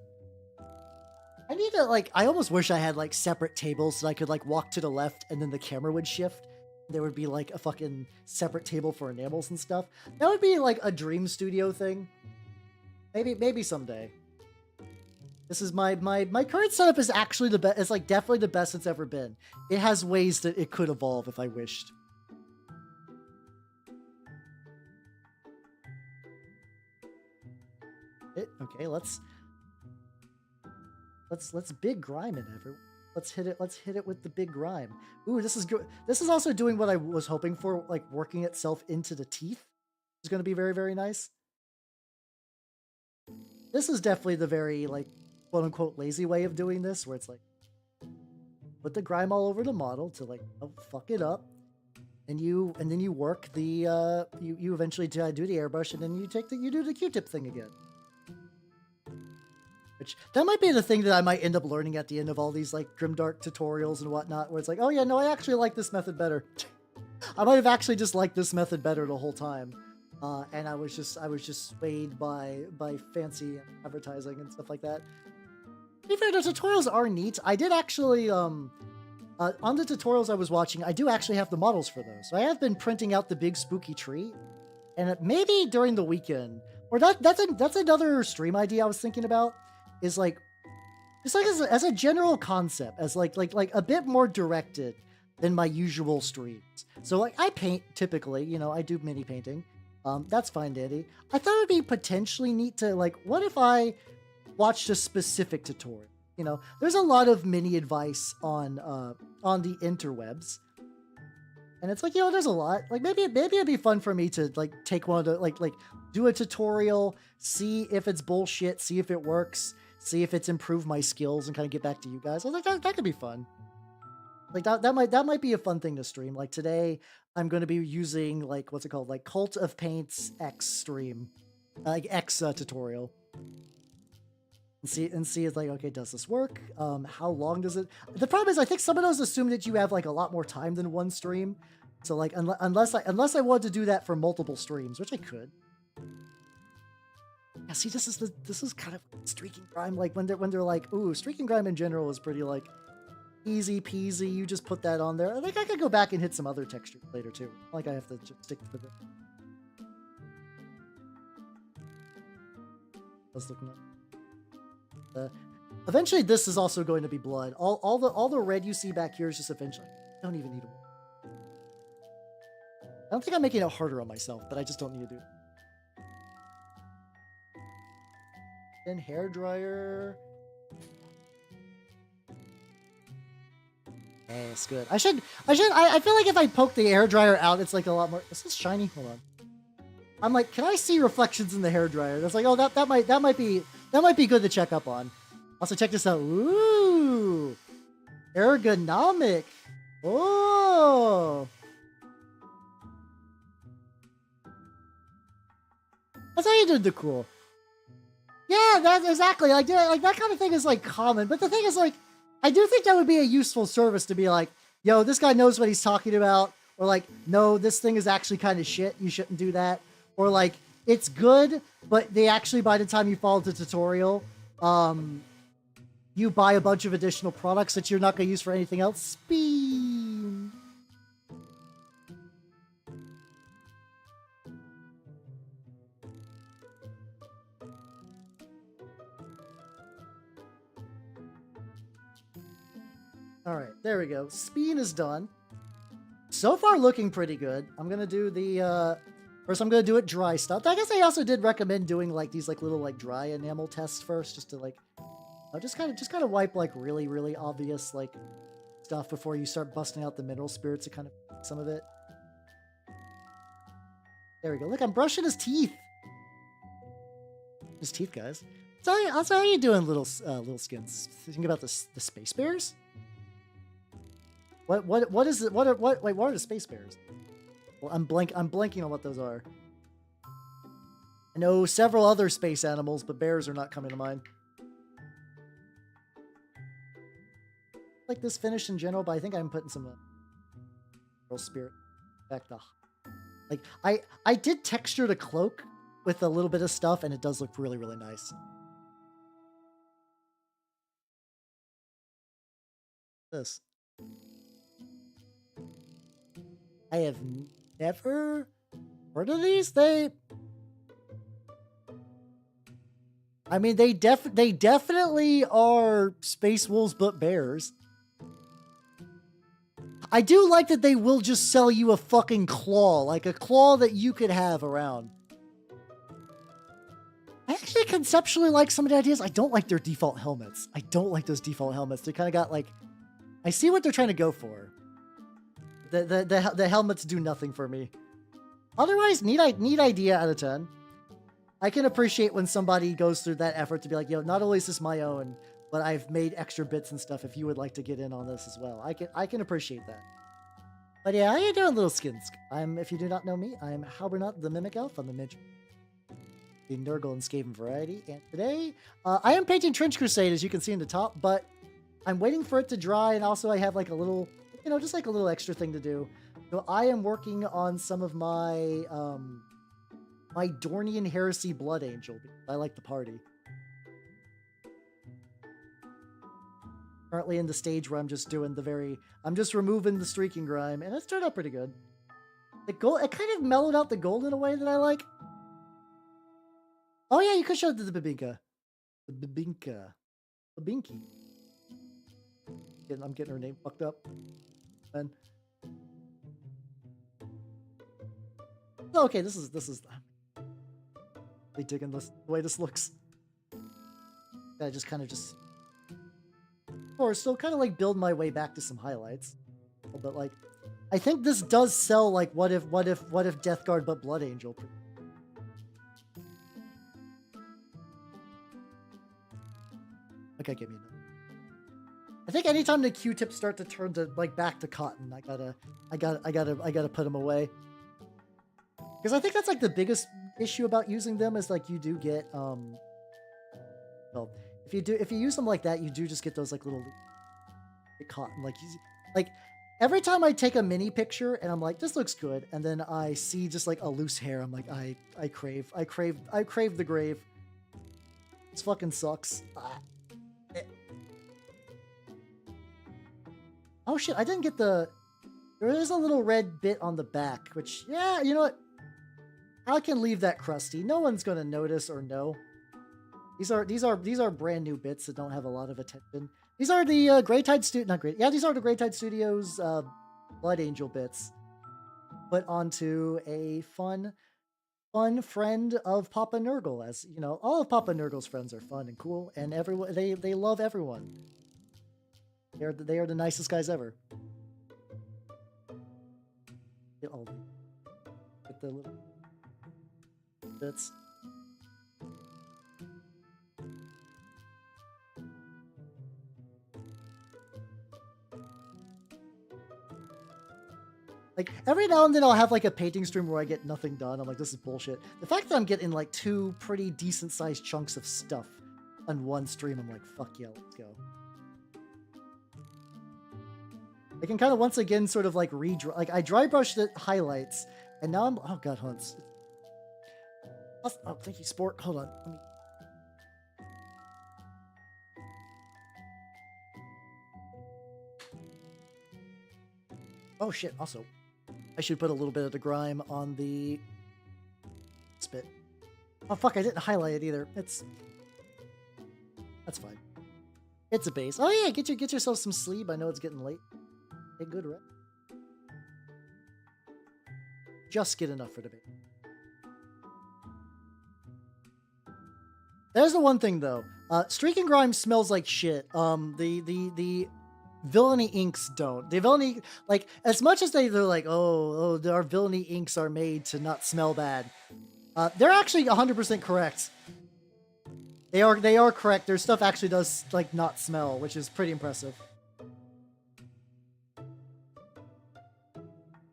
I need to like. I almost wish I had like separate tables so I could like walk to the left and then the camera would shift. There would be like a fucking separate table for enamels and stuff. That would be like a dream studio thing. Maybe someday. This is my current setup is actually the best. It's like definitely the best it's ever been. It has ways that it could evolve if I wished. Okay, let's big grime in everyone. Let's hit it with the big grime. Ooh, this is good. This is also doing what I was hoping for, like working itself into the teeth. It's going to be very, very nice. This is definitely the very, like, quote-unquote lazy way of doing this, where it's like, put the grime all over the model to, like, fuck it up, and then you work the, you eventually do the airbrush, and then you do the Q-tip thing again. Which, that might be the thing that I might end up learning at the end of all these, like, grimdark tutorials and whatnot, where it's like, oh yeah, no, I actually like this method better. I might have actually just liked this method better the whole time. And I was just swayed by fancy advertising and stuff like that. To be fair, the tutorials are neat. I did actually, on the tutorials I was watching, I do actually have the models for those. So I have been printing out the big spooky tree. And maybe during the weekend, Or that's another stream idea I was thinking about, is like, just like as a general concept, as like a bit more directed than my usual streams. So like I paint typically, you know, I do mini painting. That's fine, dandy. I thought it'd be potentially neat to like, what if I watched a specific tutorial? You know, there's a lot of mini advice on the interwebs. And it's like, you know, there's a lot. Like maybe it'd be fun for me to like take one of the like do a tutorial, see if it's bullshit, see if it works, see if it's improved my skills, and kind of get back to you guys. I was like, that could be fun. Like that might be a fun thing to stream. Like today, I'm going to be using like what's it called, like Cult of Paint's X stream, like X tutorial. And see it's like, okay, does this work? How long does it? The problem is I think some of those assume that you have like a lot more time than one stream. So like unless I wanted to do that for multiple streams, which I could. Yeah, see, this is kind of streaking grime. Like when they're like, ooh, streaking grime in general is pretty like easy peasy. You just put that on there. I think I could go back and hit some other textures later too. Like I have to just stick to the. I was looking at. Eventually, this is also going to be blood. All the red you see back here is just eventually. I don't even need them. I don't think I'm making it harder on myself, but I just don't need to do it. Then hair dryer. Hey, it's good. I feel like if I poke the hair dryer out, it's like a lot more. Is this shiny? Hold on. I'm like, can I see reflections in the hair dryer? That's like, oh, that might be good to check up on. Also, check this out. Ooh, ergonomic. Oh, that's how you did the cool. Yeah, that's exactly like that kind of thing is like common. But the thing is, like, I do think that would be a useful service to be like, yo, this guy knows what he's talking about, or like, no, this thing is actually kind of shit. You shouldn't do that, or like, it's good, but they actually, by the time you follow the tutorial, you buy a bunch of additional products that you're not going to use for anything else. Speed. All right, there we go. Speed is done. So far, looking pretty good. I'm going to do the... First, I'm going to do it dry stuff. I guess I also did recommend doing like these like little like dry enamel tests first, just to like, just kind of wipe like really, really obvious like stuff before you start busting out the mineral spirits to kind of some of it. There we go. Look, I'm brushing his teeth. His teeth, guys. So how are you doing, little skins? Think about this, the space bears. What is it? What are the space bears? Well, I'm blanking on what those are. I know several other space animals, but bears are not coming to mind. I like this finish in general, but I think I'm putting some real spirit back the. Like I did texture the cloak with a little bit of stuff, and it does look really, really nice. This. I have never heard of these. I mean, they definitely are space wolves, but bears. I do like that they will just sell you a fucking claw, like a claw that you could have around. I actually conceptually like some of the ideas. I don't like their default helmets. I don't like those default helmets. They kind of got like, I see what they're trying to go for. The helmets do nothing for me. Otherwise, neat idea out of 10. I can appreciate when somebody goes through that effort to be like, yo, not only is this my own, but I've made extra bits and stuff if you would like to get in on this as well. I can appreciate that. But yeah, how you doing, little skins? If you do not know me, I'm Halbernut, the Mimic Elf. I'm the mid, the Nurgle and Skaven variety. And today, I am painting Trench Crusade, as you can see in the top, but I'm waiting for it to dry, and also I have like a little, you know, just like a little extra thing to do. So I am working on some of my, my Dornian Heresy Blood Angel. I like the party. Currently in the stage where I'm just doing I'm just removing the streaking grime, and it's turned out pretty good. The gold, it kind of mellowed out the gold in a way that I like. Oh yeah, you could show the Babinka. The Babinka. Babinky. I'm getting her name fucked up. And okay, this is really digging this the way this looks. I just kind of or still kind of like build my way back to some highlights. But like I think this does sell like what if Death Guard but Blood Angel. Okay, give me another. I think anytime the Q-tips start to turn to like back to cotton, I gotta put them away. Because I think that's like the biggest issue about using them is like you do get well, if you use them like that, you do just get those like little cotton like every time I take a mini picture and I'm like, this looks good, and then I see just like a loose hair, I'm like, I crave the grave. This fucking sucks. Oh shit, I didn't get there is a little red bit on the back, which, yeah, you know what? I can leave that crusty. No one's gonna notice or know. These are brand new bits that don't have a lot of attention. These are the these are the Grey Tide Studios Blood Angel bits. Put onto a fun friend of Papa Nurgle, as you know, all of Papa Nurgle's friends are fun and cool, and everyone they love everyone. They are the nicest guys ever. Get the little bits. Like, every now and then I'll have like a painting stream where I get nothing done. I'm like, this is bullshit. The fact that I'm getting like 2 pretty decent sized chunks of stuff on one stream, I'm like, fuck yeah, let's go. I can kind of once again sort of like I dry brushed the highlights, and now I'm, oh god, Hunts. Oh, thank you, Sport. Hold on. Let me... Oh shit, also. I should put a little bit of the grime on the spit. Oh fuck, I didn't highlight it either. That's fine. It's a base. Oh yeah, get yourself some sleep. I know it's getting late. A good rest. Just get enough for the base. There's the one thing though. Streak and Grime smells like shit. The Villainy inks don't. The Villainy, like, as much as they're like, oh, our Villainy inks are made to not smell bad. They're actually 100% correct. They are correct. Their stuff actually does like not smell, which is pretty impressive.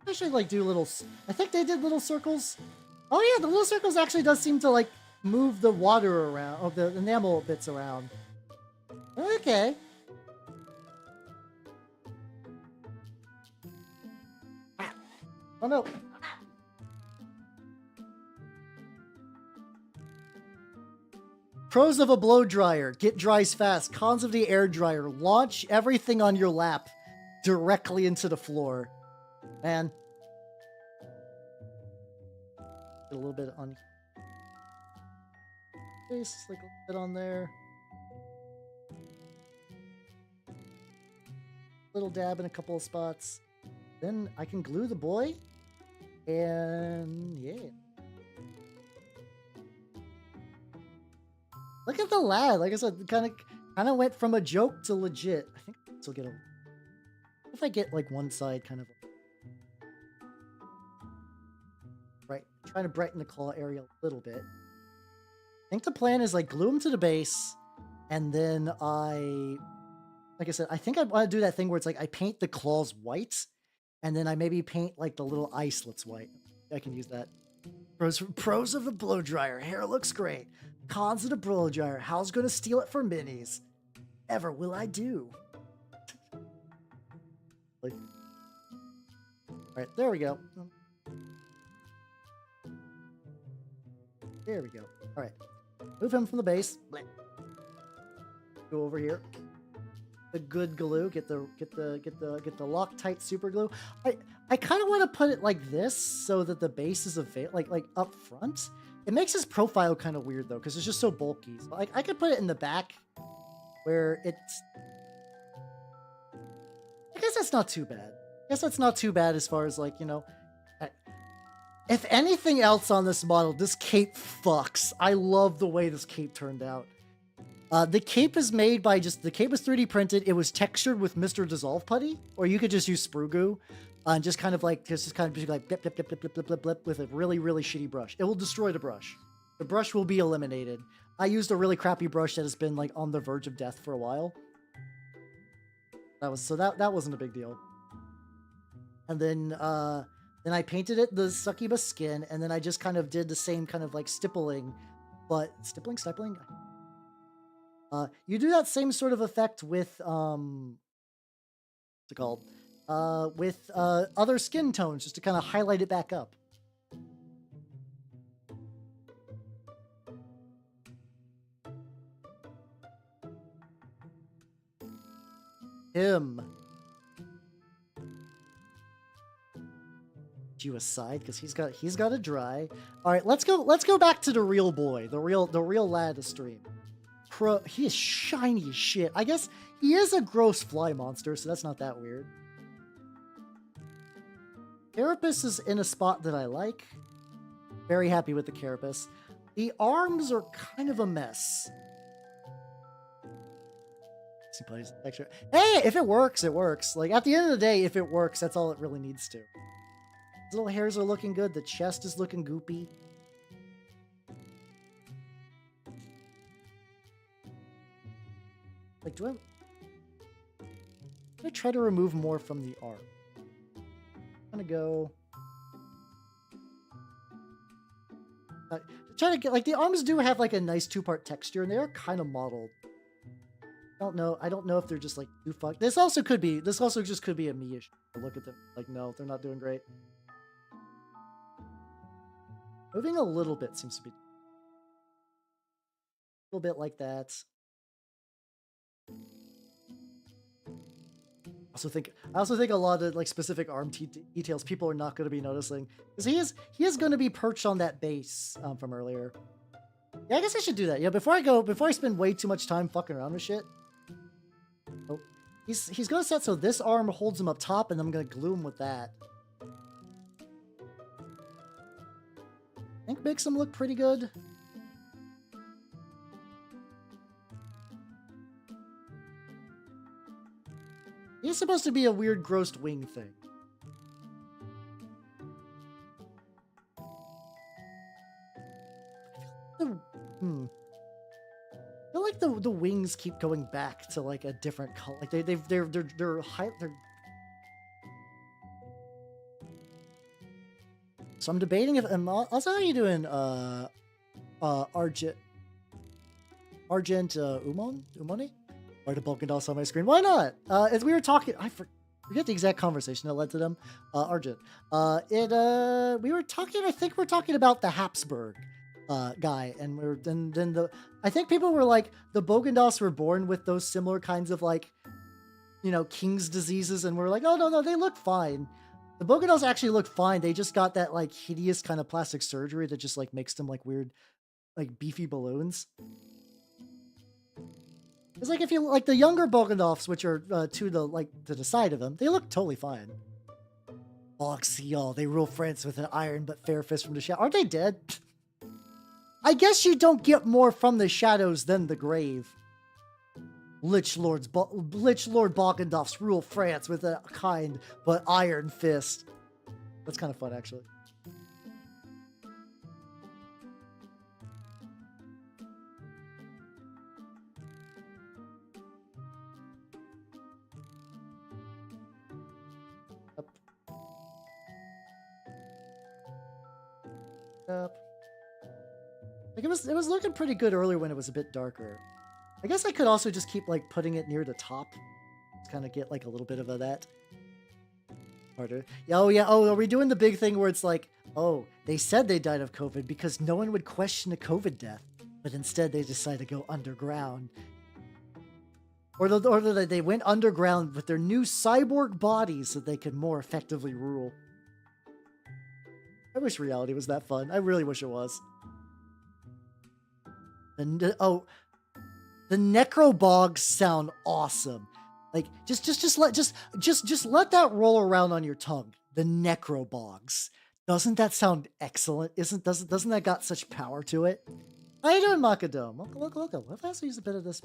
I should like do little. I think they did little circles. Oh yeah, the little circles actually does seem to like move the water around, or the enamel bits around. Okay. Oh no. Pros of a blow dryer. Get dries fast. Cons of the air dryer. Launch everything on your lap directly into the floor. Man. Get a little bit on face, like a little bit on there. Little dab in a couple of spots. Then I can glue the boy. And yeah. Look at the lad. Like I said, kind of went from a joke to legit. I think this will get a. If I get like one side kind of right, trying to brighten the claw area a little bit. I think the plan is like glue him to the base, and then like I said, I think I want to do that thing where it's like I paint the claws white, and then I maybe paint like the little islets white. I can use that. Pros of the blow dryer. Hair looks great. Cons of the blow dryer. How's gonna steal it for minis? Ever will I do? Like, all right, there we go. There we go. All right, move him from the base. Go over here. The good glue. Get the Loctite super glue. I kind of want to put it like this so that the base is like up front. It makes his profile kind of weird, though, because it's just so bulky. So, like, I could put it in the back where it's... I guess that's not too bad. I guess that's not too bad as far as, like, you know... If anything else on this model, this cape fucks. I love the way this cape turned out. The cape is made by the cape was 3D printed. It was textured with Mr. Dissolve Putty, or you could just use sprue goo. And just kind of like, just kind of be like blip, blip, blip, blip, blip, blip, blip, blip, with a really, really shitty brush. It will destroy the brush. The brush will be eliminated. I used a really crappy brush that has been like on the verge of death for a while. That wasn't a big deal. And then I painted it the succubus skin, and then I just kind of did the same kind of like stippling, but stippling. You do that same sort of effect with what's it called? With other skin tones, just to kind of highlight it back up. Him. You aside, because he's got a dry. All right, let's go back to the real boy, the real lad of stream. He is shiny as shit. I guess he is a gross fly monster, so that's not that weird. Carapace is in a spot that I like. Very happy with the Carapace. The arms are kind of a mess. He plays extra. Hey, if it works, it works. Like, at the end of the day, if it works, that's all it really needs to. His little hairs are looking good. The chest is looking goopy. Like, do I try to remove more from the arm? I'm gonna go... try to get, like, the arms do have, like, a nice two-part texture, and they are kind of modeled. I don't know if they're just, like, too fucked. This also just could be a me issue. Look at them. Like, no, they're not doing great. Moving a little bit seems to be... A little bit like that. I also think a lot of like specific arm details people are not going to be noticing, because he is going to be perched on that base from earlier. Yeah, I guess I should do that. Yeah, before I spend way too much time fucking around with shit. Oh, he's going to set so this arm holds him up top, and I'm going to glue him with that. I think makes him look pretty good. He's supposed to be a weird, gross wing thing. I feel like the wings keep going back to like a different color. Like they're high. So I'm debating if also, how are you doing, Argent Umoni? Or the Balkan on my screen. Why not? As we were talking, I forget the exact conversation that led to them. Argent. We were talking. I think we're talking about the Habsburg guy, and I think people were like, the Bogendos were born with those similar kinds of, like, you know, king's diseases, and we're like, oh no, they look fine. The Bogendos actually look fine. They just got that like hideous kind of plastic surgery that just like makes them like weird, like beefy balloons. It's like, if you like the younger Bogendolfs, which are to the side of them, they look totally fine. Oxial, they rule France with an iron but fair fist from the shadow. Aren't they dead? I guess you don't get more from the shadows than the grave. Lich Lord Bogendolfs rule France with a kind but iron fist. That's kind of fun, actually. Like, it was looking pretty good earlier when it was a bit darker. I guess I could also just keep like putting it near the top, just kind of get like a little bit of that. Harder. Oh yeah. Oh, are we doing the big thing where it's like, oh, they said they died of COVID because no one would question a COVID death, but instead they decided to go underground, or that they went underground with their new cyborg bodies so they could more effectively rule. I wish reality was that fun. I really wish it was. Oh, the necrobogs sound awesome. Like just let that roll around on your tongue. The necrobogs. Doesn't that sound excellent? Doesn't that got such power to it? How you doing, Makadome? Look. What if I also use a bit of this?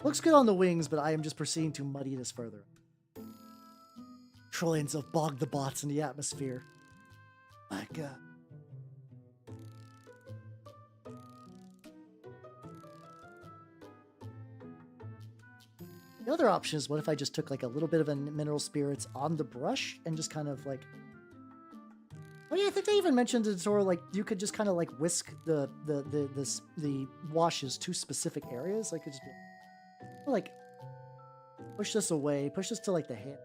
Looks good on the wings, but I am just proceeding to muddy this further. Trillions of bog the bots in the atmosphere. My God. The other option is, what if I just took like a little bit of a mineral spirits on the brush and just kind of like... Oh yeah, I think they even mentioned in the tutorial, like you could just kind of like whisk the washes to specific areas. Like it just be, like push this away, push this to like the hand.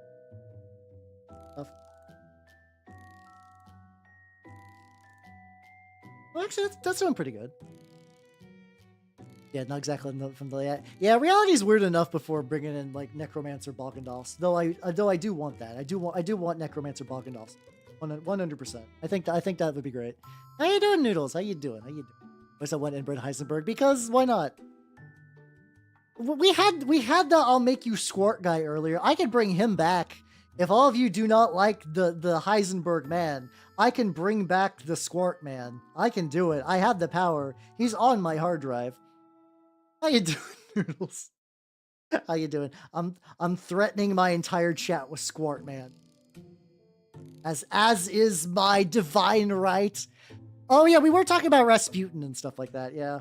Well, actually, that's doing pretty good. Yeah, not exactly from the yeah. Reality is weird enough before bringing in like Necromancer Balkandals. Though I do want that. I do want Necromancer Balkandals, 100%. I think that would be great. How you doing, Noodles? How you doing? Where's that one inbred Heisenberg? Because why not? We had the I'll make you squirt guy earlier. I could bring him back. If all of you do not like the Heisenberg man, I can bring back the Squirt man. I can do it. I have the power. He's on my hard drive. How you doing, Noodles? How you doing? I'm threatening my entire chat with Squirt man. As is my divine right. Oh yeah, we were talking about Rasputin and stuff like that. Yeah.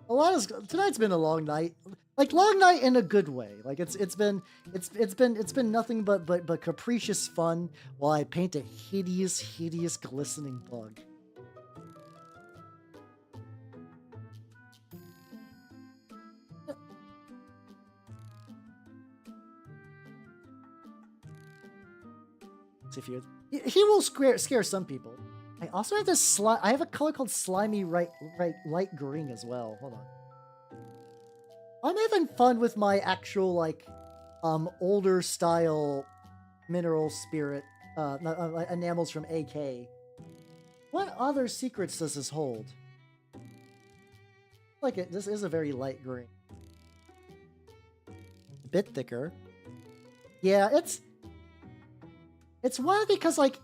Tonight's been a long night. Like long night in a good way. Like it's been nothing but capricious fun while I paint a hideous glistening bug. If he will scare some people. I also have this I have a color called slimy light green as well. Hold on. I'm having fun with my actual like older style mineral spirit enamels from AK. What other secrets does this hold? Like this is a very light green. A bit thicker. Yeah, it's wild because like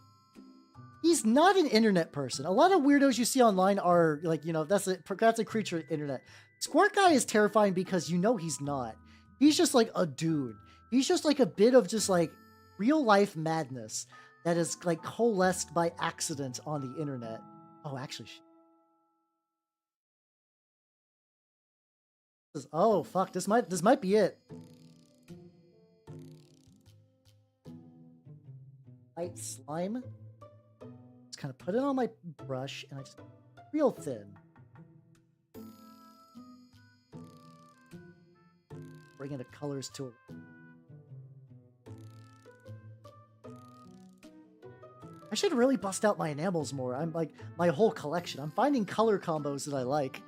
he's not an internet person. A lot of weirdos you see online are like, you know, that's a creature of the internet. Squirt guy is terrifying because you know he's not. He's just like a dude. He's just like a bit of just like real life madness that is like coalesced by accident on the internet. Oh, actually. Oh, fuck. This might be it. Light slime. Just kind of put it on my brush and I just real thin. Bringing the colors to it. I should really bust out my enamels more. I'm like my whole collection. I'm finding color combos that I like.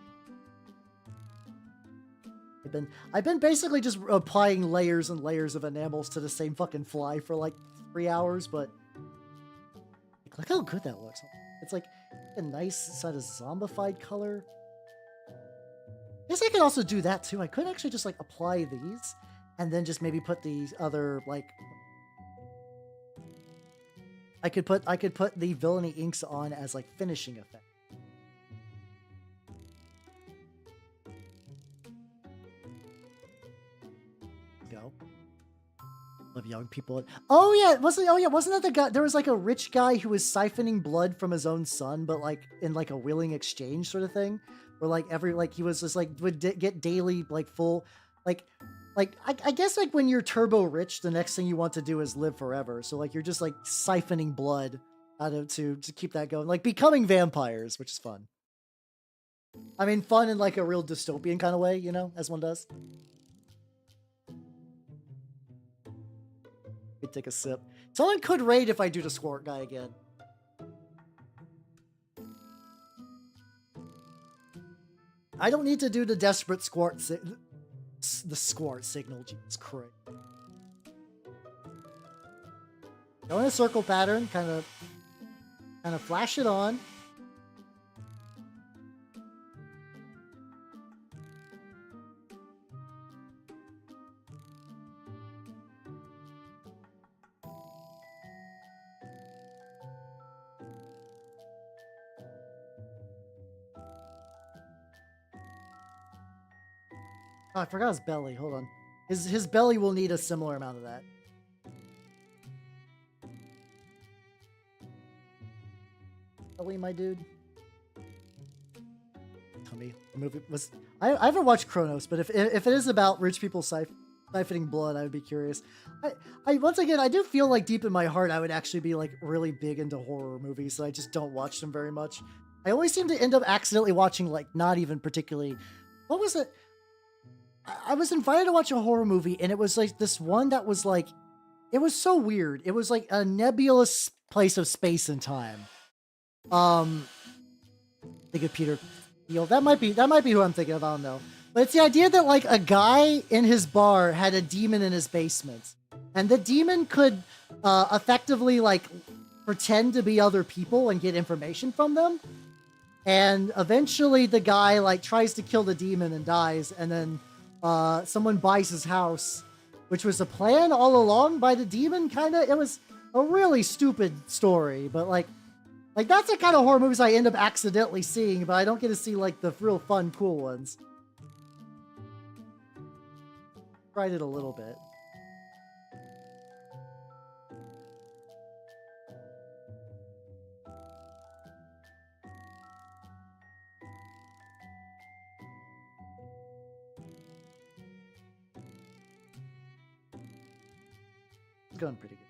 I've been basically just applying layers and layers of enamels to the same fucking fly for like 3 hours, but look how good that looks. It's like a nice sort of zombified color. I guess I could also do that too. I could actually just like apply these and then just maybe put these other like I could put the villainy inks on as like finishing effect. Go. Love young people. Oh yeah, wasn't that the guy? There was like a rich guy who was siphoning blood from his own son, but like in like a willing exchange sort of thing. Where like he was just like would get daily like full like I guess like when you're turbo rich, the next thing you want to do is live forever. So like you're just like siphoning blood out of to keep that going, like becoming vampires, which is fun. I mean, fun in like a real dystopian kind of way, you know, as one does. Could take a sip. Someone could raid if I do the Squirt guy again. I don't need to do the desperate squirt the squirt signal. Jesus Christ. Go in a circle pattern, kind of. Kind of flash it on. Oh, I forgot his belly. Hold on. His belly will need a similar amount of that. Belly, my dude. Tell me, the movie was. I haven't watched Chronos, but if it is about rich people siphoning blood, I would be curious. I once again, I do feel like deep in my heart, I would actually be like really big into horror movies, so I just don't watch them very much. I always seem to end up accidentally watching like not even particularly. What was it? I was invited to watch a horror movie, and it was like this one that was like, it was so weird. It was like a nebulous place of space and time. Think of Peter Thiel. That might be who I'm thinking of. I don't know. But it's the idea that like a guy in his bar had a demon in his basement, and the demon could effectively like pretend to be other people and get information from them. And eventually, the guy like tries to kill the demon and dies, and then someone buys his house, which was a plan all along by the demon, kind of. It was a really stupid story, but like that's the kind of horror movies I end up accidentally seeing, but I don't get to see like the real fun, cool ones. Tried it a little bit. Going pretty good.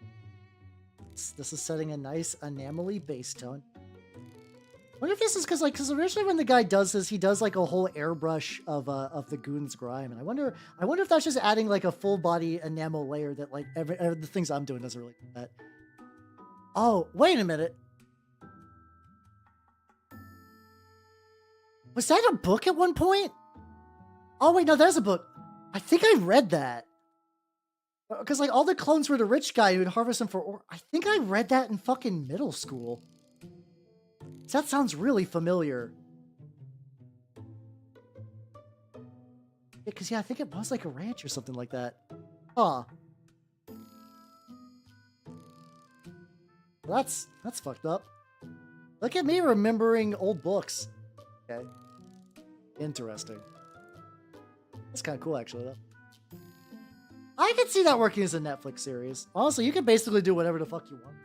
This is setting a nice enamel-y bass tone. I wonder if this is because originally when the guy does this, he does like a whole airbrush of the goon's grime, and I wonder if that's just adding like a full body enamel layer that like the things I'm doing doesn't really do that. Oh, wait a minute. Was that a book at one point? Oh wait, no, there's a book. I think I read that. Because, like, all the clones were the rich guy who'd harvest them for... I think I read that in fucking middle school. That sounds really familiar. Yeah, because, yeah, I think it was like a ranch or something like that. Huh. Well, that's fucked up. Look at me remembering old books. Okay. Interesting. That's kind of cool, actually, though. I could see that working as a Netflix series. Honestly, you can basically do whatever the fuck you want.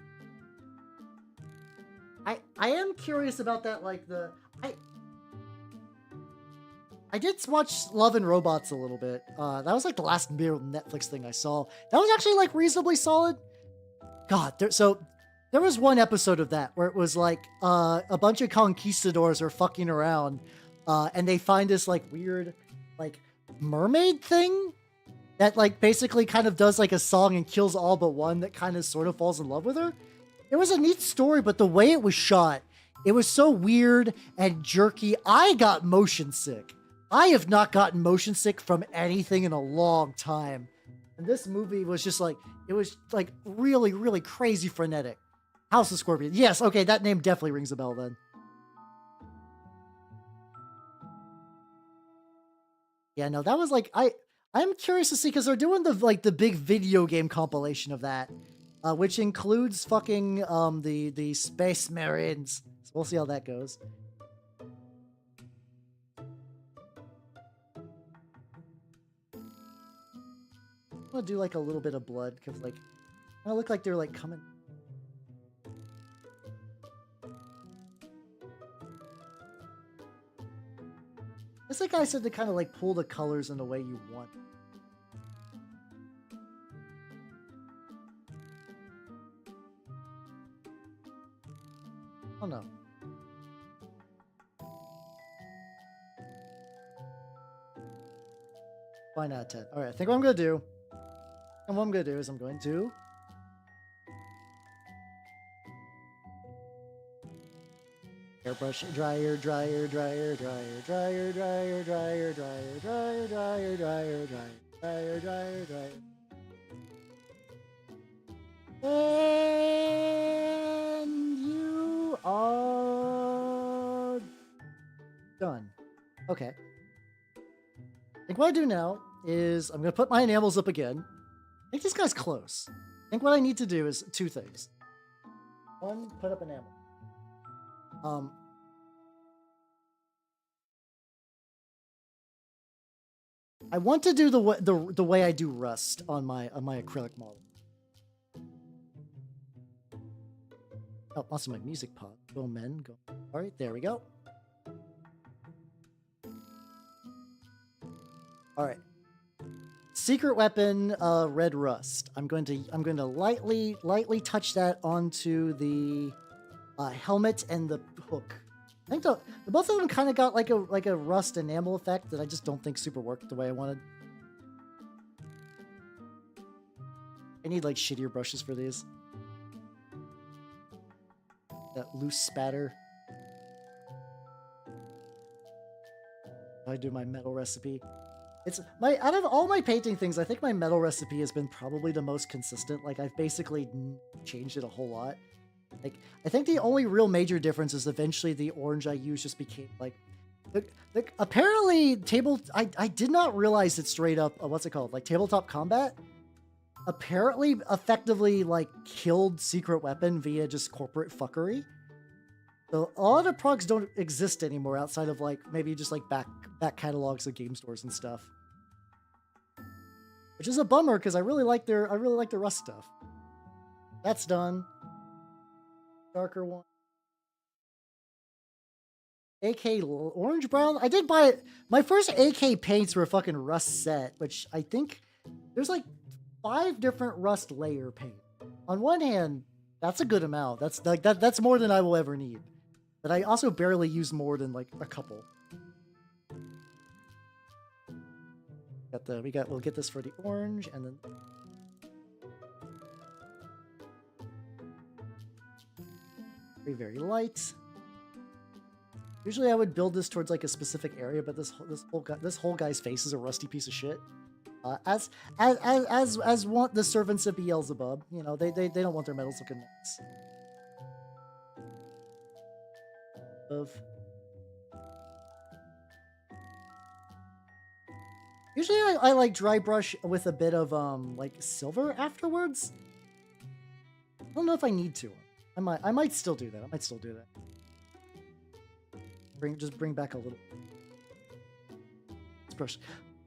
I am curious about that, like I did watch Love and Robots a little bit. That was like the last real Netflix thing I saw. That was actually like reasonably solid. God, there was one episode of that where it was like a bunch of conquistadors are fucking around, and they find this like weird like mermaid thing that like basically kind of does like a song and kills all but one that kind of sort of falls in love with her. It was a neat story, but the way it was shot, it was so weird and jerky. I got motion sick. I have not gotten motion sick from anything in a long time. And this movie was just like, it was like really, really crazy frenetic. House of Scorpions. Yes, okay, that name definitely rings a bell then. Yeah, no, that was like, I'm curious to see, because they're doing the big video game compilation of that, which includes fucking the Space Marines. So we'll see how that goes. I'm gonna do like a little bit of blood because like I look like they're like coming. It's like I said to kind of like pull the colors in the way you want. Oh no. 9 out of 10. Alright, I think what I'm gonna do. And what I'm gonna do is I'm going to airbrush, dryer, dryer, dryer, dryer, dryer, dryer, dryer, dryer, dryer, dryer, dryer, dryer, dryer, dryer, dryer. And you Okay. I think what I do now is I'm going to put my enamels up again. I think this guy's close. I think what I need to do is two things. One, put up enamel. I want to do the way I do rust on my acrylic model. Oh, also my music pod. Go men, go. All right, there we go. All right. Secret weapon, red rust. I'm going to lightly touch that onto the helmet and the hook. I think the both of them kind of got like a rust enamel effect that I just don't think super worked the way I wanted. I need like shittier brushes for these. That loose spatter. I do my metal recipe. It's out of all my painting things, I think my metal recipe has been probably the most consistent. Like I've basically changed it a whole lot. Like I think the only real major difference is eventually the orange I used just became like apparently I did not realize it straight up what's it called? Like tabletop combat apparently effectively like killed secret weapon via just corporate fuckery. So a lot of procs don't exist anymore outside of like maybe just like back catalogs of game stores and stuff. Which is a bummer because I really like the rust stuff. That's done. Darker one. AK orange brown. I did buy it. My first AK paints were a fucking rust set, which I think there's like 5 different rust layer paint. On one hand, that's a good amount. That's like that's more than I will ever need. But I also barely use more than like a couple. We'll get this for the orange and then very light. Usually I would build this towards like a specific area, but this whole guy's face is a rusty piece of shit. As want the servants of Beelzebub, you know, they don't want their medals looking nice. Usually I like dry brush with a bit of like silver afterwards. I don't know if I need to. I might still do that. Just bring back a little. This brush.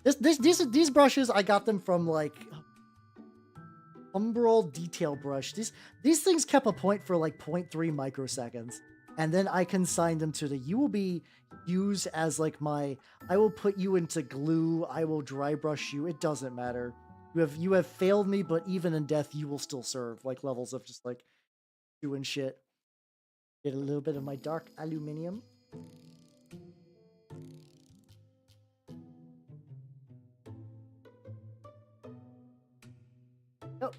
These brushes I got them from like Umbral Detail Brush. These things kept a point for like 0.3 microseconds, and then I consigned them to you will be used as like I will put you into glue. I will dry brush you. It doesn't matter. You have failed me, but even in death, you will still serve. Like levels of just like doing shit. Get a little bit of my dark aluminum. Nope.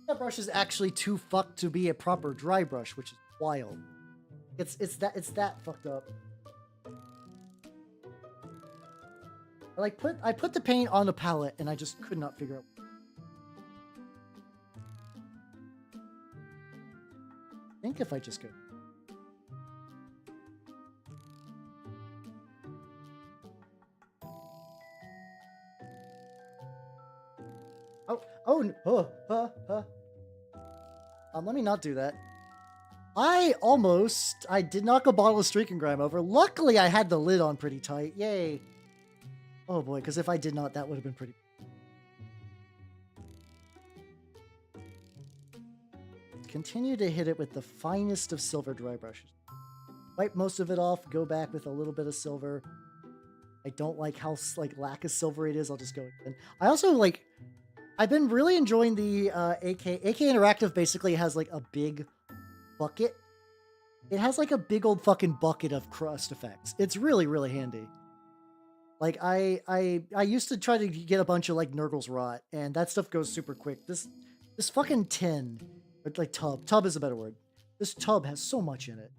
That brush is actually too fucked to be a proper dry brush, which is wild. It's that fucked up. I put the paint on the palette and I just could not figure out. I think if I just go. Let me not do that. I did knock a bottle of Streak and Grime over. Luckily, I had the lid on pretty tight. Yay. Oh boy, because if I did not, that would have been pretty. Continue to hit it with the finest of silver dry brushes. Wipe most of it off, go back with a little bit of silver. I don't like how like lack of silver it is. I'll just go again. I also like, I've been really enjoying the AK Interactive basically has like a big bucket. It has like a big old fucking bucket of crust effects. It's really, really handy. Like I used to try to get a bunch of like Nurgle's Rot, and that stuff goes super quick. This fucking tin, or like tub is a better word. This tub has so much in it.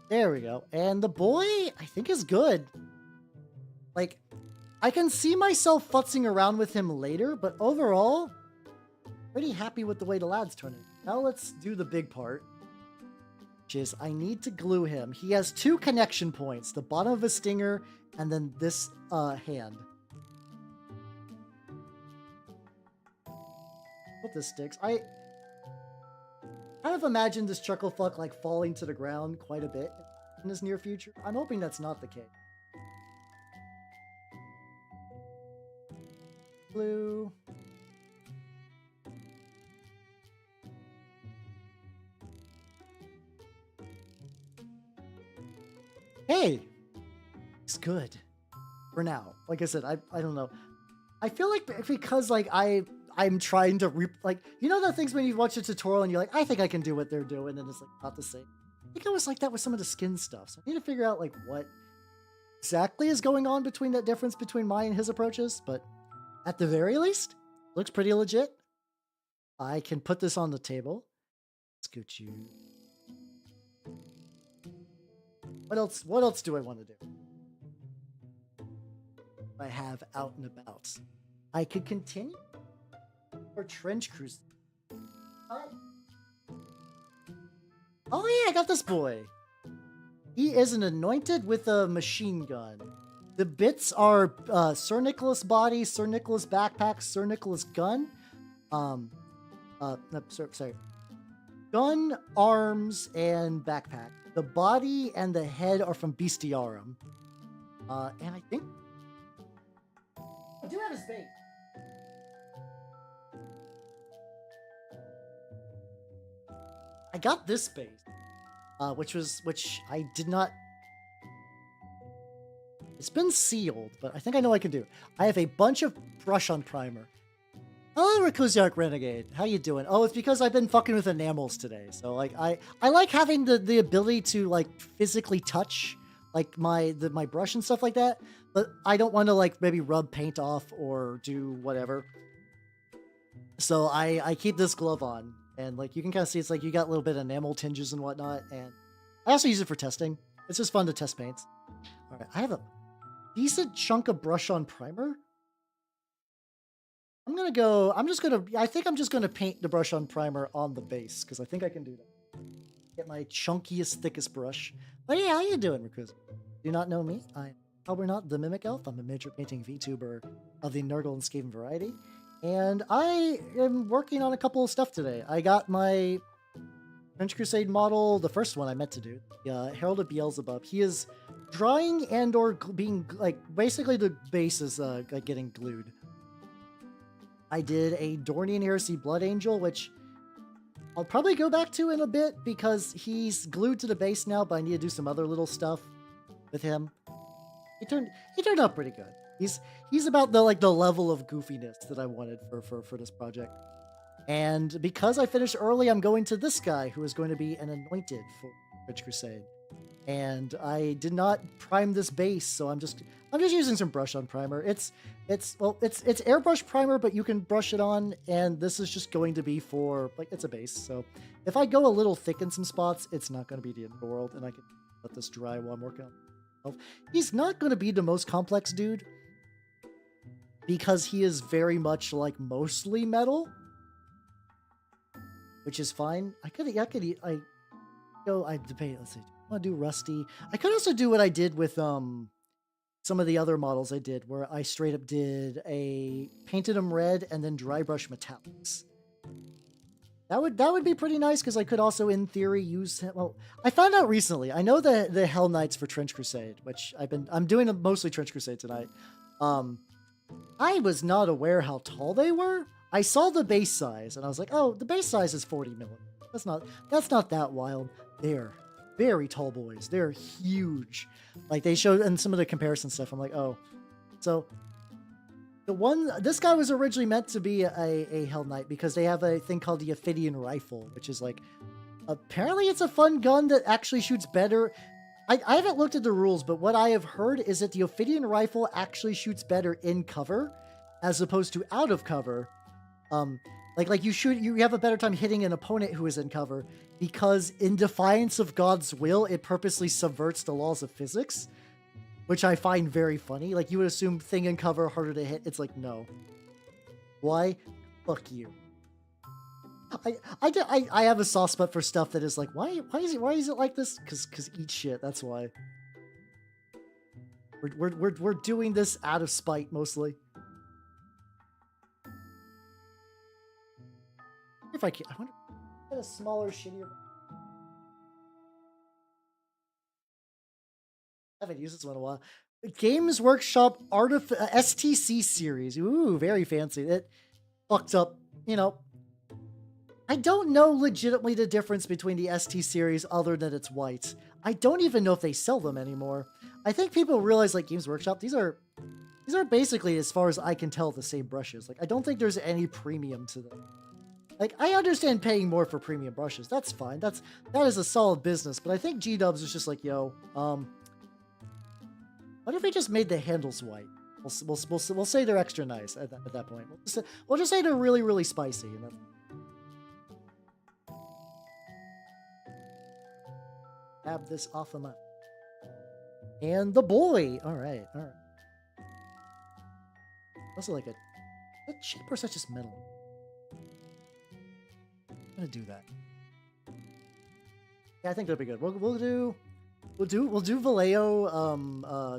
There we go. And the boy, I think, is good. Like, I can see myself futzing around with him later, but overall, pretty happy with the way the lad's turning. Now let's do the big part, which is I need to glue him. He has 2 connection points, the bottom of his stinger and then this hand. Hope this sticks. I kind of imagine this chucklefuck like falling to the ground quite a bit in his near future. I'm hoping that's not the case. Glue. Hey, it's good for now. Like I said, I don't know. I feel like because like I'm trying to like, you know, the things when you watch a tutorial and you're like, I think I can do what they're doing, and it's like not the same. I think I was like that with some of the skin stuff. So I need to figure out like what exactly is going on between that difference between mine and his approaches. But at the very least, looks pretty legit. I can put this on the table. Scoot you. What else? What else do I want to do? I have out and about. I could continue for Trench Crusade. Oh yeah, I got this boy. He is an anointed with a machine gun. The bits are Sir Nicholas body, Sir Nicholas backpack, Sir Nicholas gun. No, sorry. Gun, arms, and backpack. The body and the head are from Bestiarum. And I think I do have his bait. I got this base, which I did not. It's been sealed, but I think I know what I can do. I have a bunch of brush on primer. Hello, Rakuziark Renegade. How you doing? Oh, it's because I've been fucking with enamels today. So like I like having the ability to like physically touch like my brush and stuff like that, but I don't want to like maybe rub paint off or do whatever. So I keep this glove on, and like you can kind of see it's like you got a little bit of enamel tinges and whatnot, and I also use it for testing. It's just fun to test paints. All right, I have a decent chunk of brush on primer. I think I'm just gonna paint the brush on primer on the base, because I think I can do that. Get my chunkiest, thickest brush. But yeah, how you doing, Rakuza? Do not know me? I'm probably not the Mimic Elf. I'm a miniature painting VTuber of the Nurgle and Skaven variety. And I am working on a couple of stuff today. I got my Trench Crusade model, the first one I meant to do, Herald of Beezlebub. He is drying and or being, like, basically the base is like getting glued. I did a Dornian Heresy Blood Angel, which I'll probably go back to in a bit because he's glued to the base now, but I need to do some other little stuff with him. He turned out pretty good. He's about the level of goofiness that I wanted for this project. And because I finished early, I'm going to this guy who is going to be an anointed for Trench Crusade. And I did not prime this base, so I'm just using some brush on primer. It's airbrush primer, but you can brush it on, and this is just going to be for, like, it's a base. So if I go a little thick in some spots, it's not going to be the end of the world, and I can let this dry while I'm working on it. He's not going to be the most complex dude, because he is very much like mostly metal, which is fine. I debate. Let's see. I want to do rusty. I could also do what I did with some of the other models I did, where I straight up painted them red and then dry brush metallics. That would be pretty nice, because I could also, in theory, use him. Well, I found out recently. I know the Hell Knights for Trench Crusade, which I'm doing mostly Trench Crusade tonight. I was not aware how tall they were. I saw the base size, and I was like, oh, the base size is 40 millimeters. That's not that wild. They're very tall boys. They're huge. Like, they showed in some of the comparison stuff. I'm like, oh. So, this guy was originally meant to be a Hell Knight, because they have a thing called the Ophidian Rifle, which is like, apparently it's a fun gun that actually shoots better. I haven't looked at the rules, but what I have heard is that the Ophidian Rifle actually shoots better in cover as opposed to out of cover. Like you have a better time hitting an opponent who is in cover, because in defiance of God's will, it purposely subverts the laws of physics. which I find very funny. Like, you would assume thing and cover harder to hit. It's like, no. Why? Fuck you. I have a soft spot for stuff that is like, why is it like this? Cause eat shit. That's why. We're doing this out of spite mostly. If I can, I wonder if I get a smaller, shittier. I haven't used this one in a while. Games Workshop STC series. Ooh, very fancy. It fucked up, you know. I don't know legitimately the difference between the ST series other than it's white. I don't even know if they sell them anymore. I think people realize, like, Games Workshop, these are basically, as far as I can tell, the same brushes. Like, I don't think there's any premium to them. Like, I understand paying more for premium brushes. That's fine. That is a solid business. But I think G-Dubs is just like, yo, what if we just made the handles white? We'll say they're extra nice at that point. We'll just say they're really, really spicy. And that's... Grab this off of my... And the boy! Alright, alright. Also like a... Is that cheap or is that just metal? I'm gonna do that. Yeah, I think that'll be good. We'll do Vallejo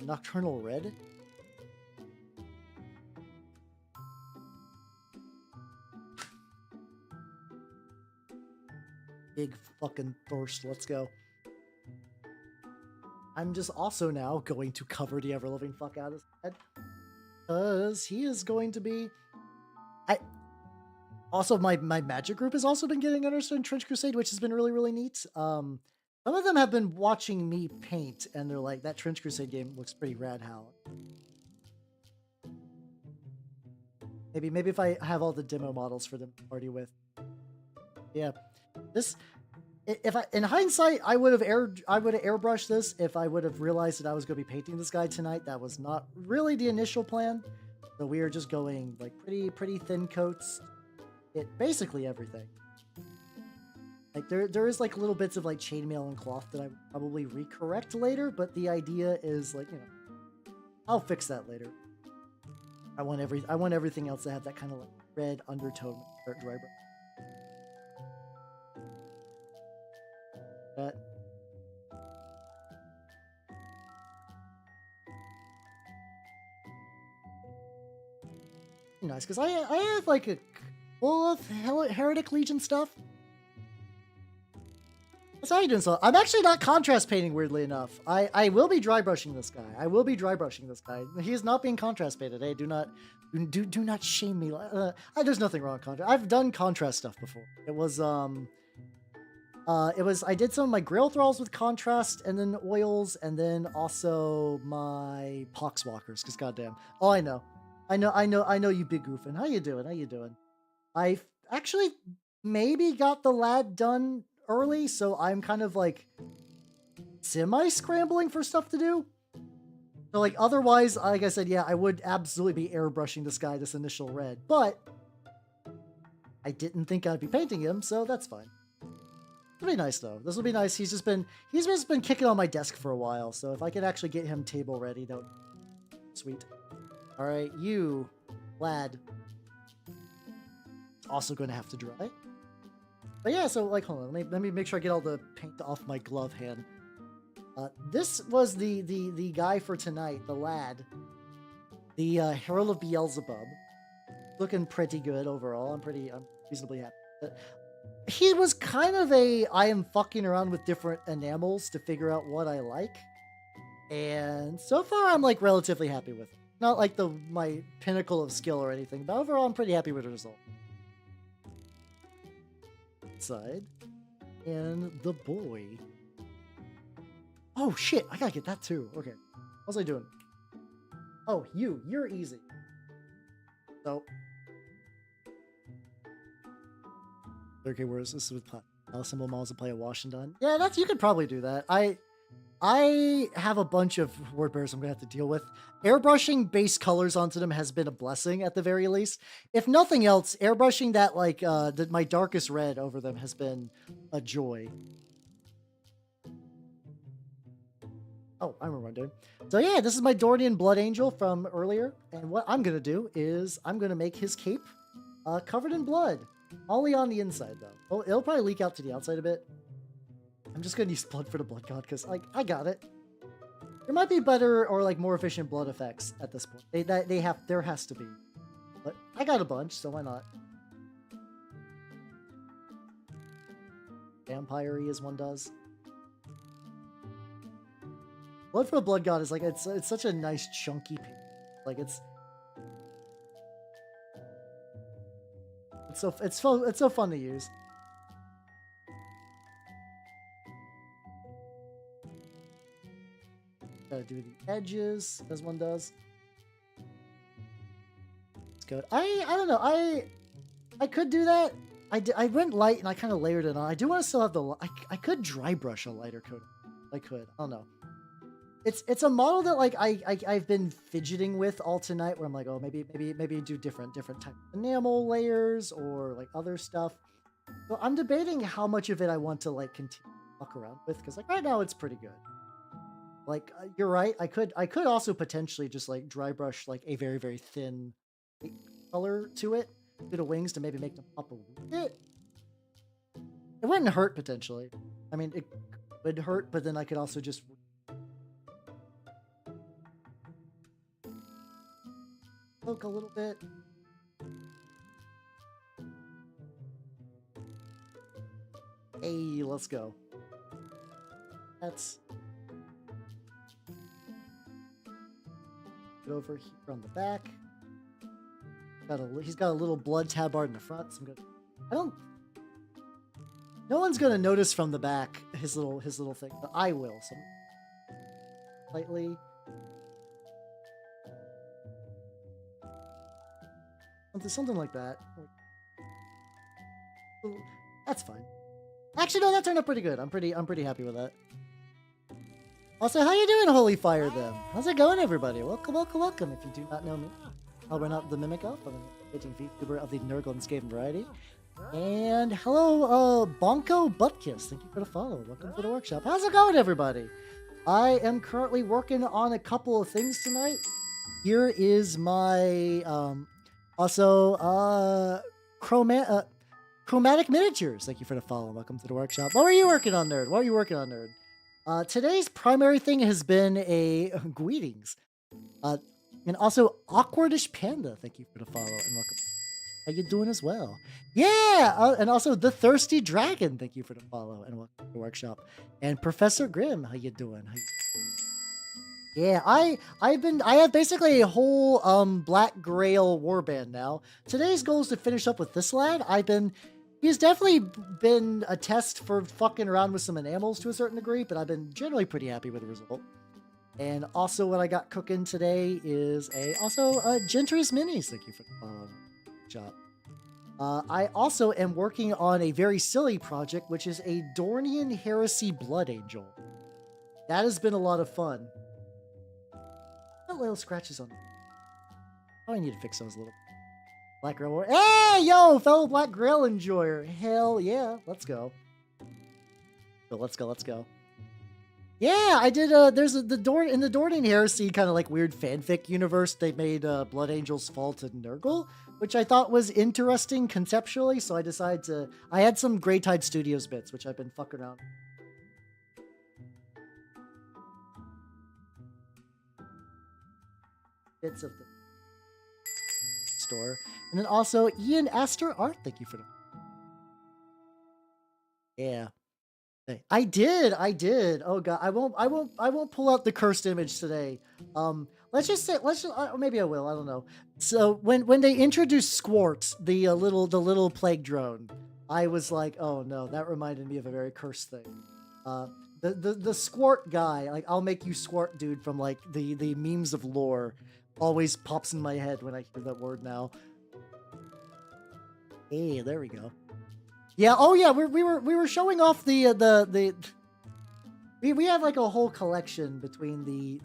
Nocturnal Red. Big fucking thirst. Let's go. I'm just also now going to cover the ever-living fuck out of his head. Because he is going to be... Also, my magic group has also been getting interested in Trench Crusade, which has been really, really neat. Some of them have been watching me paint, and they're like, that Trench Crusade game looks pretty rad, Hal. Maybe if I have all the demo models for them to party with. Yeah. This... in hindsight, I would have airbrushed this if I would have realized that I was going to be painting this guy tonight. That was not really the initial plan. So we are just going like pretty thin coats. Basically everything. Like there is like little bits of like chainmail and cloth that I would probably recorrect later, but the idea is like, you know, I'll fix that later. I want everything else to have that kind of like red undertone or dry brush. That. Nice, because I have like a full of Heretic Legion stuff. That's how you doing, so I'm actually not contrast painting, weirdly enough. I will be dry brushing this guy. He is not being contrast painted. Hey, do not shame me. There's nothing wrong with contrast. I've done contrast stuff before. I did some of my Grail Thralls with contrast and then oils, and then also my Poxwalkers, because goddamn. Oh, I know you big goofin. How you doing? I actually maybe got the lad done early, so I'm kind of like semi-scrambling for stuff to do. So like otherwise, like I said, yeah, I would absolutely be airbrushing this guy, this initial red, but I didn't think I'd be painting him, so that's fine. It'll be nice though. This will be nice. He's just been kicking on my desk for a while, so if I could actually get him table ready, that would be sweet. All right, you lad. Also going to have to dry. But yeah, so like, hold on, let me make sure I get all the paint off my glove hand. This was the guy for tonight, the lad, the Herald of Beelzebub. Looking pretty good overall. I'm reasonably happy. But he was kind of I am fucking around with different enamels to figure out what I like, and so far I'm like relatively happy with it. Not like my pinnacle of skill or anything, but overall I'm pretty happy with the result. Side and the boy. Oh shit! I gotta get that too. Okay, what was I doing? Oh, you're easy. So. Okay, where is this with symbol models to play a Washington? Yeah, you could probably do that. I have a bunch of word bears I'm gonna have to deal with. Airbrushing base colors onto them has been a blessing at the very least. If nothing else, airbrushing that like my darkest red over them has been a joy. Oh, I remember what I'm doing. So yeah, this is my Dornian Blood Angel from earlier. And what I'm going to do is I'm going to make his cape covered in blood. Only on the inside, though. Oh, it'll probably leak out to the outside a bit. I'm just going to use blood for the blood god because I got it. There might be better or like more efficient blood effects at this point. There has to be. But I got a bunch, so why not? Vampire-y as one does. Blood for the blood god is like it's such a nice chunky paint. Like it's so fun to use. Gotta do the edges as one does. It's good. I don't know. I could do that. I went light and I kind of layered it on. I do want to still have the. I could dry brush a lighter coat. I could. I don't know. It's a model that like I've been fidgeting with all tonight. Where I'm like, oh, maybe do different type of enamel layers or like other stuff. So I'm debating how much of it I want to like continue to fuck around with because like right now it's pretty good. Like you're right. I could also potentially just like dry brush like a very thin color to it. To the wings to maybe make them pop a wee bit. It wouldn't hurt potentially. I mean, it would hurt, but then I could also just poke a little bit. Hey, let's go. That's get over here on the back. He's got a little blood tabard in the front. So no one's gonna notice from the back his little thing, but I will. So slightly. Something like that. That's fine. Actually, no, that turned out pretty good. I'm pretty happy with that. Also, how you doing, Holy Fire, then? How's it going, everybody? Welcome. If you do not know me, I'll run out the Mimic Elf. I'm a Vtuber of the Nurgle and Skaven variety. And hello, Bonko Buttkiss. Thank you for the follow. Welcome to the workshop. How's it going, everybody? I am currently working on a couple of things tonight. Here is my chromatic miniatures. Thank you for the follow. Welcome to the workshop. What were you working on, nerd? Today's primary thing has been a greetings. And also Awkwardish Panda. Thank you for the follow and welcome. How you doing as well? Yeah, and also the Thirsty Dragon. Thank you for the follow and welcome to the workshop. And Professor Grimm, how you doing? Yeah, I have basically a whole Black Grail warband now. Today's goal is to finish up with this lad. He's definitely been a test for fucking around with some enamels to a certain degree, but I've been generally pretty happy with the result. And also what I got cooking today is Gentry's Minis. Thank you for the shop. I also am working on a very silly project, which is a Dornian Heresy Blood Angel. That has been a lot of fun. Got little scratches on it. Oh, I need to fix those a little. Black Grail. Hey, yo, fellow Black Grail enjoyer. Hell yeah. Let's go. Let's go. Yeah, I did. There's in the Dornian Heresy kind of like weird fanfic universe. They made Blood Angels fall to Nurgle, which I thought was interesting conceptually. So I decided to. I had some Greytide Studios bits, which I've been fucking around. Bits of the store, and then also Ian Astor Art. Thank you for the. Yeah. I did. Oh god, I won't pull out the cursed image today. Maybe I will. I don't know. So when they introduced Squart, the little plague drone, I was like, oh no, that reminded me of a very cursed thing. The Squart guy, like I'll make you Squart dude from like the memes of lore, always pops in my head when I hear that word now. Hey, there we go. Yeah. Oh, yeah. We were showing off we have like a whole collection between the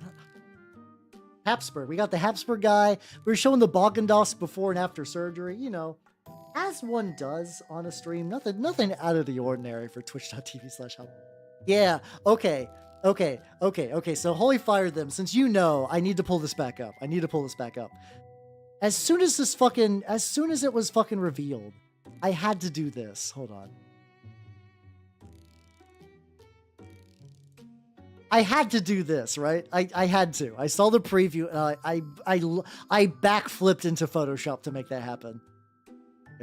Habsburg. We got the Habsburg guy. We were showing the Boggendoss before and after surgery. You know, as one does on a stream. Nothing out of the ordinary for Twitch.tv/Habsburg. Yeah. Okay. Okay, okay. So Holy fired them. Since you know, I need to pull this back up. As soon as it was fucking revealed, I had to do this. Hold on. I had to do this, right? I had to. I saw the preview and I backflipped into Photoshop to make that happen.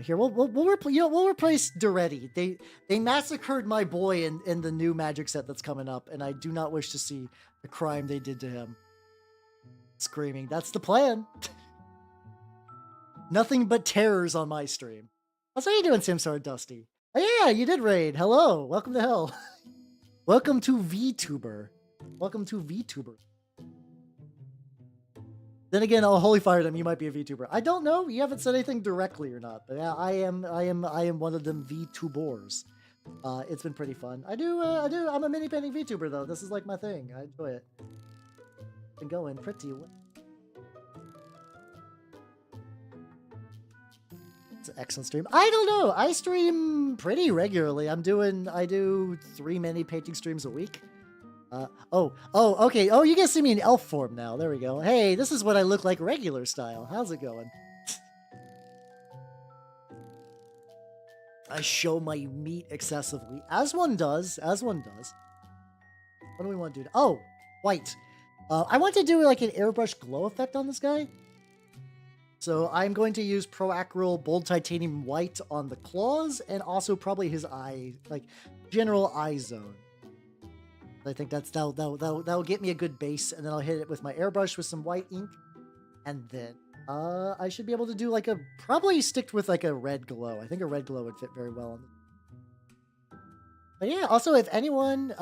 Here, we'll replace Duretti. They massacred my boy in the new Magic set that's coming up, and I do not wish to see the crime they did to him. Screaming, that's the plan. Nothing but terrors on my stream. How's you doing, Simsar Dusty? Oh yeah, you did raid. Hello, welcome to hell. Welcome to Vtuber. Welcome to Vtuber. Then again, I'll holy fire them. You might be a VTuber. I don't know. You haven't said anything directly or not, but yeah, I am one of them VTubers. It's been pretty fun. I do. I'm a mini painting VTuber though. This is like my thing. I enjoy it. Been going pretty well. It's an excellent stream. I don't know. I stream pretty regularly. I do 3 mini painting streams a week. Okay. Oh, you guys see me in elf form now. There we go. Hey, this is what I look like regular style. How's it going? I show my meat excessively, as one does. What do we want to do? Oh, white. I want to do like an airbrush glow effect on this guy. So I'm going to use Pro Acryl Bold Titanium White on the claws and also probably his eye, like general eye zone. I think that'll get me a good base, and then I'll hit it with my airbrush with some white ink, and then I should be able to do like probably stick with like a red glow. I think a red glow would fit very well. But yeah, also if anyone,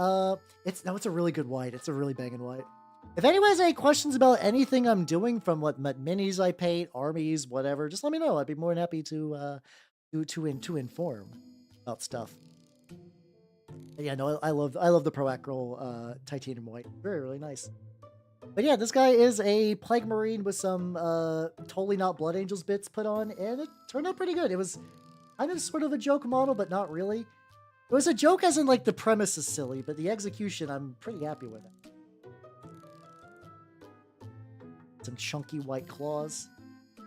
it's a really good white. It's a really banging white. If anyone has any questions about anything I'm doing, from what minis I paint, armies, whatever, just let me know. I'd be more than happy to inform about stuff. Yeah, no, I love the Pro Acryl titanium white. Very, really nice. But yeah, this guy is a Plague Marine with some totally not Blood Angels bits put on, and it turned out pretty good. It was kind of sort of a joke model, but not really. It was a joke as in like the premise is silly, but the execution, I'm pretty happy with it. Some chunky white claws.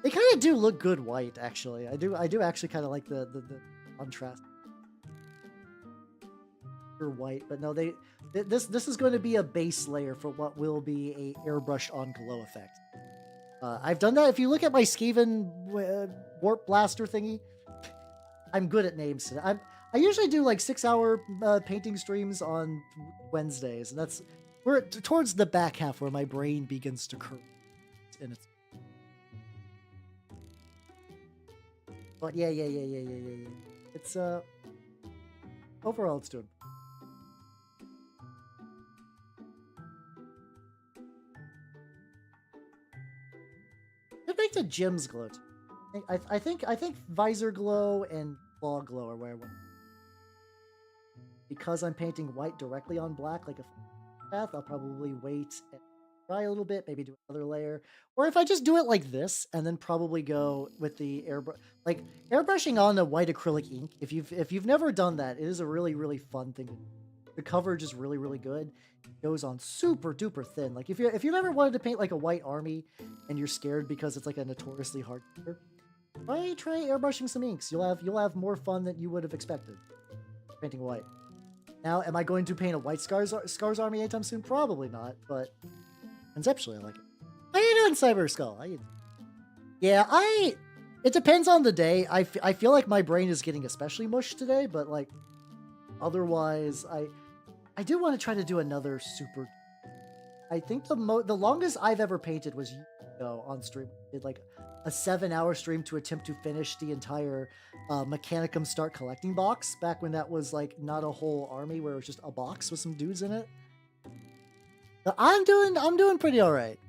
They kind of do look good white, actually. I do actually kind of like the contrast. White, but no, this is going to be a base layer for what will be a airbrush on glow effect. I've done that. If you look at my Skaven warp blaster thingy, I'm good at names. I usually do like 6-hour painting streams on Wednesdays, and we're towards the back half where my brain begins to curl. And it's, but yeah. It's overall it's doing. Could make the gems glow too. I think visor glow and claw glow are where I want. Because I'm painting white directly on black like a path, I'll probably wait and dry a little bit, maybe do another layer. Or if I just do it like this and then probably go with the airbrush, like airbrushing on a white acrylic ink. If you've never done that, it is a really, really fun thing. The coverage is really, really good. It goes on super duper thin. Like if you've ever wanted to paint like a white army and you're scared because it's like a notoriously hard color, try airbrushing some inks. You'll have more fun than you would have expected painting white. Now, am I going to paint a white Scars army anytime soon? Probably not, but conceptually I like it. How you doing, Cyber Skull? Yeah, it depends on the day. I feel like my brain is getting especially mush today, but like otherwise I do want to try to do another super. I think the longest I've ever painted was on stream. I did like a 7-hour stream to attempt to finish the entire Mechanicum Start Collecting box back when that was like not a whole army where it was just a box with some dudes in it. But I'm doing pretty all right.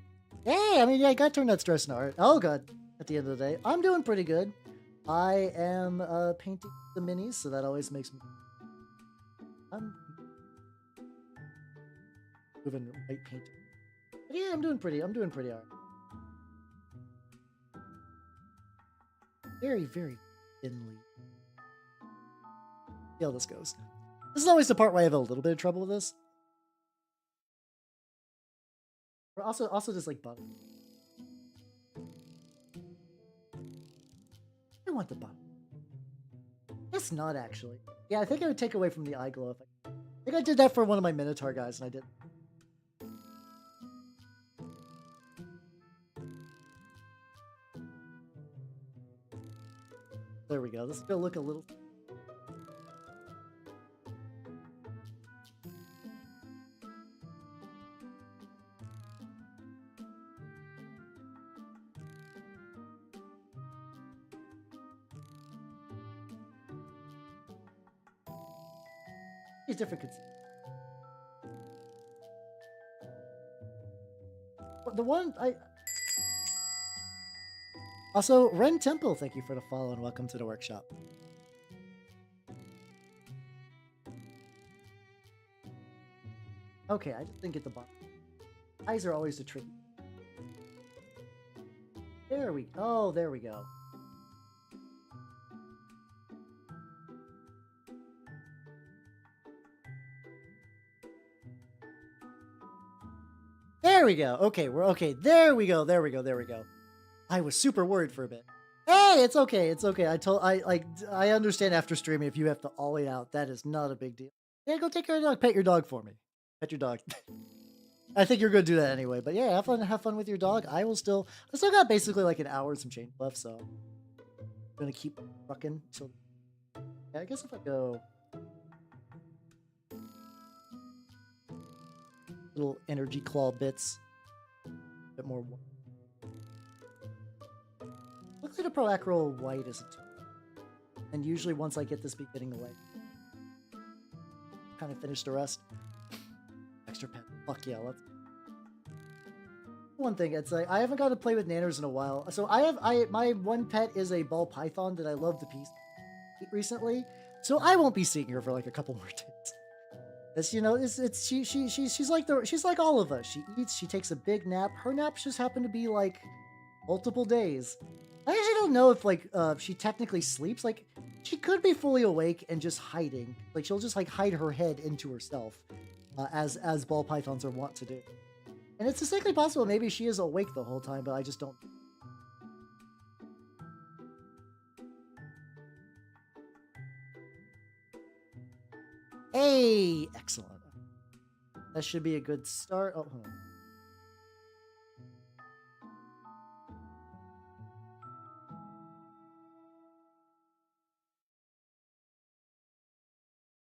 Yeah, I mean, yeah, I got turned that stress in art. Oh god, at the end of the day, I'm doing pretty good. I am painting the minis, so that always makes me. I'm moving white paint. But yeah, I'm doing pretty all right. Very, very thinly. See how this goes. This is always the part where I have a little bit of trouble with this. Or also just like butter. I want the butter. Guess not actually. Yeah, I think I would take away from the eye glow. I think I did that for one of my Minotaur guys, and I did. There we go. This is gonna look a little. These different concerns. The one I. Also, Ren Temple, thank you for the follow and welcome to the workshop. Okay, I just didn't get the bottom. Eyes are always the trick. There we go. Oh, there we go. There we go. Okay, we're okay. There we go. There we go. There we go. I was super worried for a bit. Hey, it's okay. It's okay. I understand after streaming if you have to ollie out. That is not a big deal. Yeah, go take care of your dog. Pet your dog for me. Pet your dog. I think you're gonna do that anyway. But yeah, have fun with your dog. I still got basically like an hour and some change left, so I'm gonna keep trucking till. Yeah, I guess if I go little energy claw bits, a bit more. Looks like the Pro Acro white is a 2. And usually once I get this beginning away, kind of finish the rest. Extra pet. Fuck yeah, let's. One thing, it's like I haven't got to play with nanners in a while. So my one pet is a ball python that I love the piece recently. So I won't be seeing her for like a couple more days. It's, you know, she's like all of us. She eats, she takes a big nap. Her naps just happen to be like multiple days. I actually don't know if like she technically sleeps. Like she could be fully awake and just hiding. Like she'll just like hide her head into herself, as ball pythons are wont to do. And it's distinctly possible maybe she is awake the whole time, but I just don't. Hey, excellent. That should be a good start. Oh, hold on.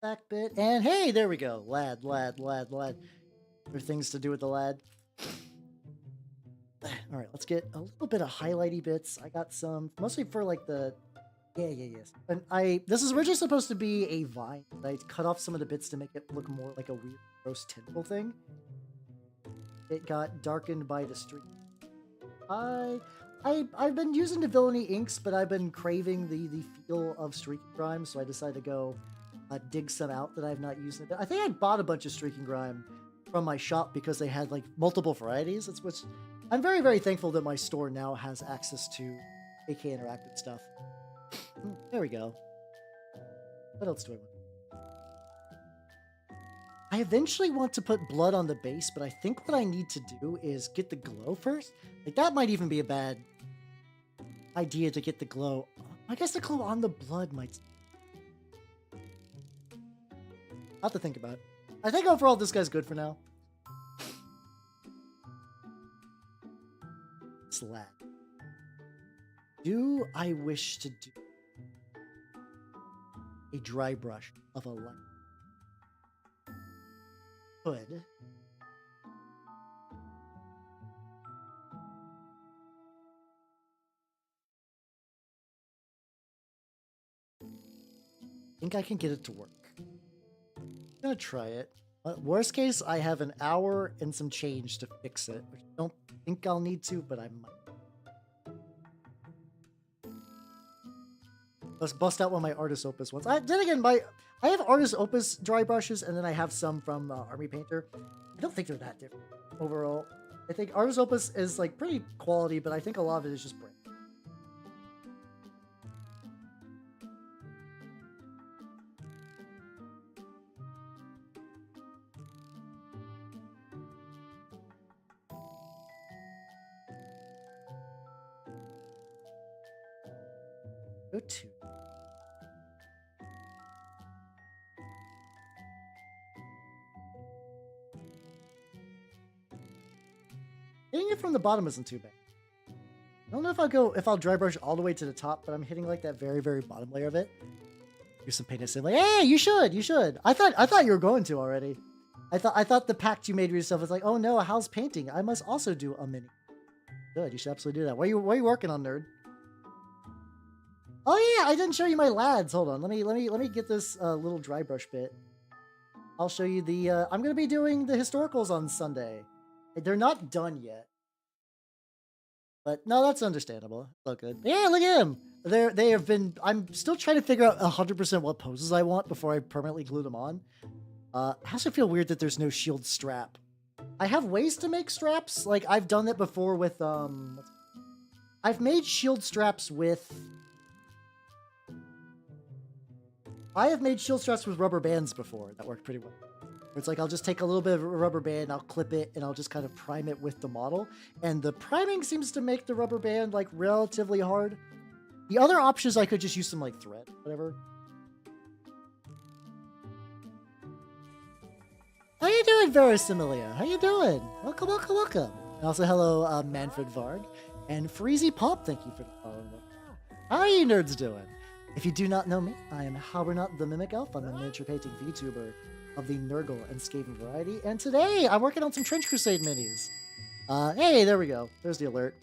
Back bit, and hey, there we go. Lad. There are things to do with the lad. All right, let's get a little bit of highlighty bits. I got some, mostly for like the, yes. And this is originally supposed to be a vine. I cut off some of the bits to make it look more like a weird, gross tentacle thing. It got darkened by the streak. I've been using the Villainy inks, but I've been craving the feel of streaking grime, so I decided to go dig some out that I've not used. I think I bought a bunch of streaking grime from my shop because they had like multiple varieties. It's which I'm very, very thankful that my store now has access to AK Interactive stuff. There we go. What else do I want? I eventually want to put blood on the base, but I think what I need to do is get the glow first. Like that might even be a bad idea to get the glow. I guess the glow on the blood might. I'll have to think about it. I think overall this guy's good for now. Slab. Do I wish to do a dry brush of a light? Could. I think I can get it to work. I'm gonna try it. Worst case, I have an hour and some change to fix it, which I don't think I'll need to, but I might. Let's bust out one of my Artist Opus ones. Then again, I have Artist Opus dry brushes, and then I have some from Army Painter. I don't think they're that different overall. I think Artist Opus is like pretty quality, but I think a lot of it is just brand. Go to. Hitting it from the bottom isn't too bad. I don't know if I'll dry brush all the way to the top, but I'm hitting like that very, very bottom layer of it. Do some paint and like, hey, you should. I thought you were going to already. I thought the pact you made with yourself was like, oh no, Hal's painting. I must also do a mini. Good, you should absolutely do that. What are you working on, nerd? Oh yeah, I didn't show you my lads. Hold on, let me get this little dry brush bit. I'll show you the. I'm gonna be doing the historicals on Sunday. They're not done yet, but no, that's understandable. Look good. Yeah, look at him. They have been. I'm still trying to figure out 100% what poses I want before I permanently glue them on. Has to feel weird that there's no shield strap. I have ways to make straps. Like I've done that before with I've made shield straps with. I have made shield straps with rubber bands before. That worked pretty well. It's like I'll just take a little bit of a rubber band, I'll clip it, and I'll just kind of prime it with the model. And the priming seems to make the rubber band like relatively hard. The other option is I could just use some like thread, whatever. How you doing, Verisimilia? How you doing? Welcome, welcome, welcome. And also hello, Manfred Varg. And Freezy Pop, thank you for the follow. How are you nerds doing? If you do not know me, I am Halbernut the Mimic Elf. I'm a miniature painting VTuber of the Nurgle and Skaven variety. And today, I'm working on some Trench Crusade minis. Hey, there we go. There's the alert.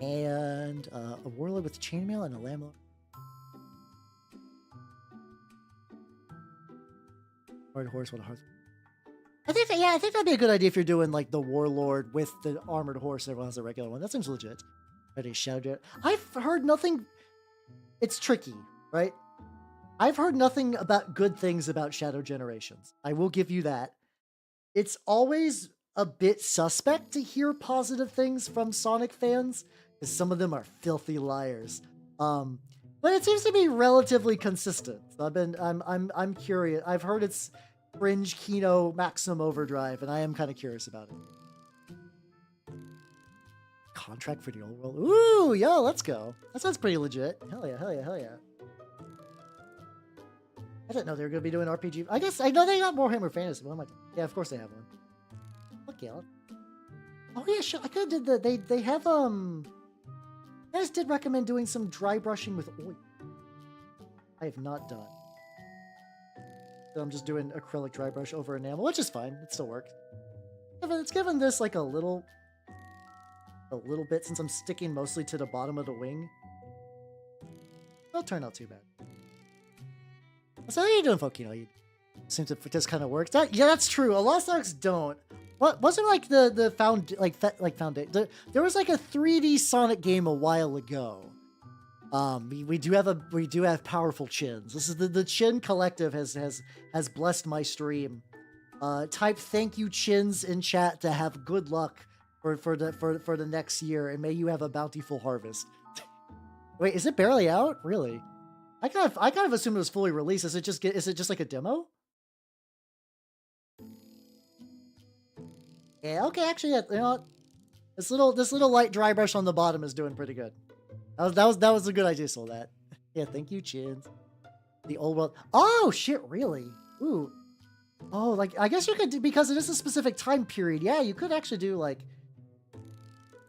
And a warlord with chainmail and a lamb. Hard horse with a hearth. I think that'd be a good idea if you're doing like the warlord with the armored horse. Everyone has a regular one. That seems legit. Ready, shout it. I've heard nothing. It's tricky, right? I've heard nothing about good things about Shadow Generations. I will give you that. It's always a bit suspect to hear positive things from Sonic fans, because some of them are filthy liars. But it seems to be relatively consistent. So I'm curious. I've heard it's fringe Kino Maximum Overdrive, and I am kind of curious about it. Contract for the old world. Ooh, yo, let's go. That sounds pretty legit. Hell yeah, hell yeah, hell yeah. I didn't know they were going to be doing RPG. I guess I know they got Warhammer Fantasy. What am I? Yeah, of course they have one. Fuck yeah. Oh yeah, sure. I could have did the. They have You guys did recommend doing some dry brushing with oil. I have not done. So I'm just doing acrylic dry brush over enamel, which is fine. It still works. It's given this like a little bit since I'm sticking mostly to the bottom of the wing. It'll turn out too bad. So how you doing, Fokino? You seem to just kind of works. Yeah, that's true. A lot of Sonics don't. What wasn't like the foundation? There was like a 3D Sonic game a while ago. We do have powerful chins. This is the Chin Collective has blessed my stream. Type thank you chins in chat to have good luck for the next year, and may you have a bountiful harvest. Wait, is it barely out? Really? I kind of assumed it was fully released. Is it just like a demo? Yeah, okay, actually, yeah, you know what? This little light dry brush on the bottom is doing pretty good. That was a good idea, sold that. Yeah, thank you, Chins. The old world. Oh shit, really? Ooh. Oh, like I guess you could do, because it is a specific time period. Yeah, you could actually do like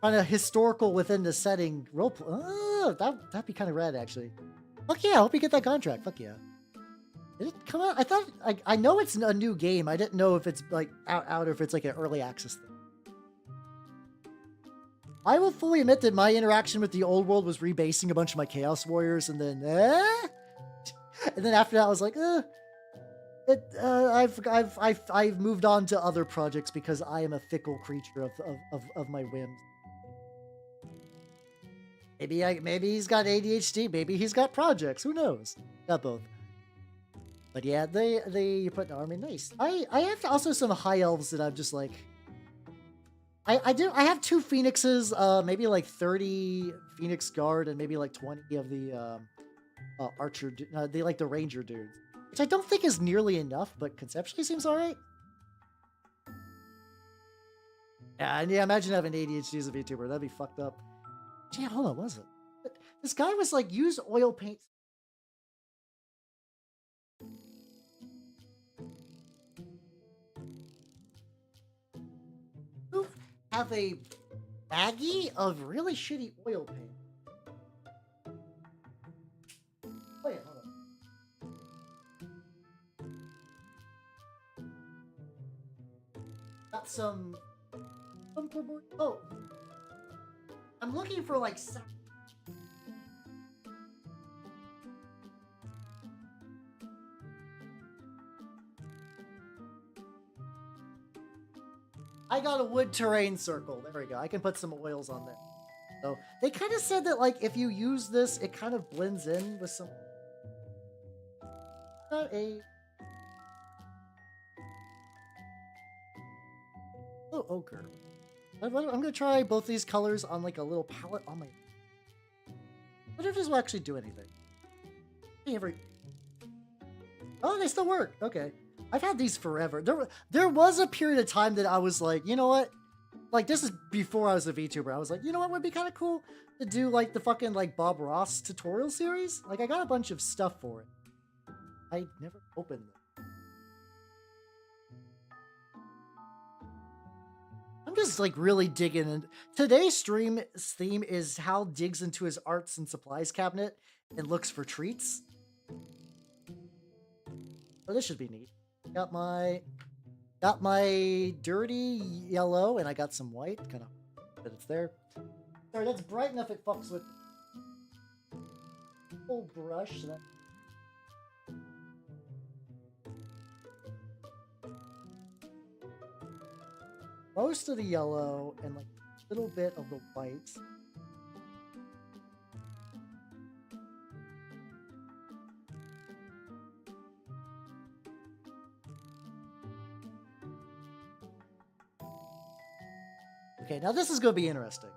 kind of historical within the setting role. Oh, that'd be kind of rad, actually. Fuck yeah, I hope you get that contract. Fuck yeah. Did it come out? I thought, I know it's a new game. I didn't know if it's like out or if it's like an early access thing. I will fully admit that my interaction with the old world was rebasing a bunch of my Chaos Warriors, and then, and then after that I was like, I've moved on to other projects because I am a fickle creature of my whims. Maybe he's got ADHD. Maybe he's got projects. Who knows? Got both. But yeah, you put an army. Nice. I have also some high elves that I'm just like. I have 2 phoenixes. Maybe like 30 phoenix guard and maybe like 20 of the archer. They like the ranger dudes, which I don't think is nearly enough, but conceptually seems all right. Yeah, and yeah, imagine having ADHD as a VTuber. That'd be fucked up. Gee, hold on, what is it? This guy was like, use oil paint. You have a baggie of really shitty oil paint. Oh yeah, hold on. Got some oh, I'm looking for like. I got a wood terrain circle. There we go. I can put some oils on there. So they kind of said that like if you use this, it kind of blends in with some. Not a. Oh, ochre. I'm gonna try both these colors on like a little palette on my. What if this will actually do anything? Oh, they still work. Okay. I've had these forever. There was a period of time that I was like, you know what? Like, this is before I was a VTuber. I was like, you know what would be kind of cool? To do, like, the fucking, like, Bob Ross tutorial series? Like, I got a bunch of stuff for it. I never opened them. I'm just, like, really digging in. Today's stream theme is Hal digs into his arts and supplies cabinet and looks for treats. So this should be neat. Got my dirty yellow, and I got some white, kind of, but it's there. Sorry, that's bright enough it fucks with full brush. So that... Most of the yellow and like a little bit of the white. Okay, now this is going to be interesting.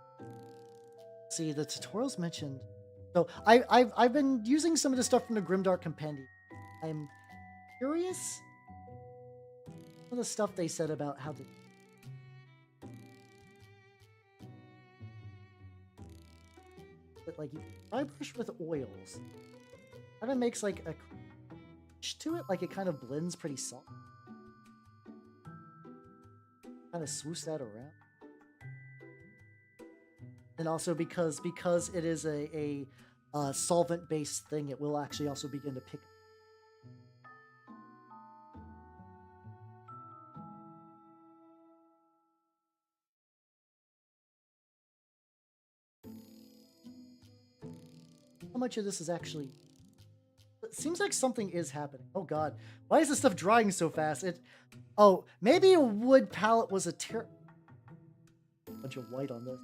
See, the tutorials mentioned. So I've been using some of the stuff from the Grimdark Compendium. I'm curious some of the stuff they said about how to. But like, you dry brush with oils. Kind of makes like a crunch to it, like it kind of blends pretty soft. Kind of swoosh that around. And also because it is a solvent-based thing, it will actually also begin to pick. How much of this is actually? It seems like something is happening. Oh god, why is this stuff drying so fast? Oh, maybe a wood palette was a bunch of white on this.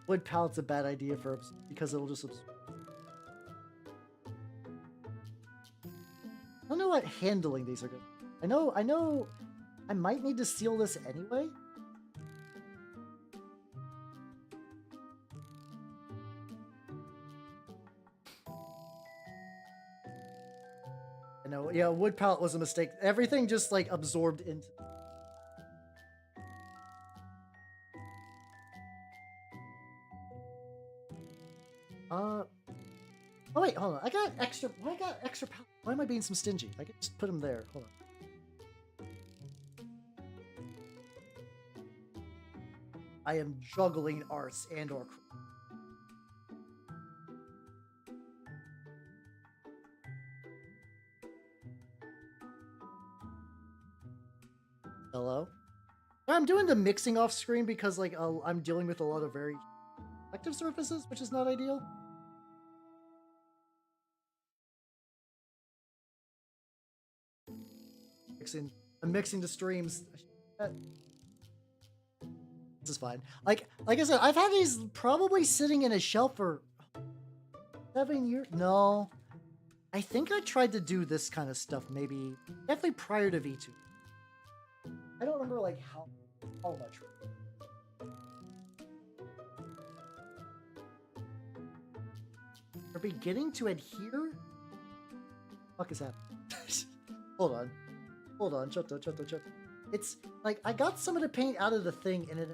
Wood palette's a bad idea because it'll just absorb. I don't know what handling these are good. I know I might need to seal this anyway. I know, yeah, wood palette was a mistake. Everything just like absorbed into. Oh wait, hold on. I got extra. Why I got extra? Why am I being some stingy? I can just put them there. Hold on. I am juggling arts and/or. Hello. I'm doing the mixing off screen because like I'm dealing with a lot of very active surfaces, which is not ideal. I'm mixing the streams. This is fine. Like I said, I've had these probably sitting in a shelf for 7 years. No, I think I tried to do this kind of stuff maybe definitely prior to V2. I don't remember like how much. They're beginning to adhere. What the fuck is that? Hold on. Chotto. It's like I got some of the paint out of the thing and it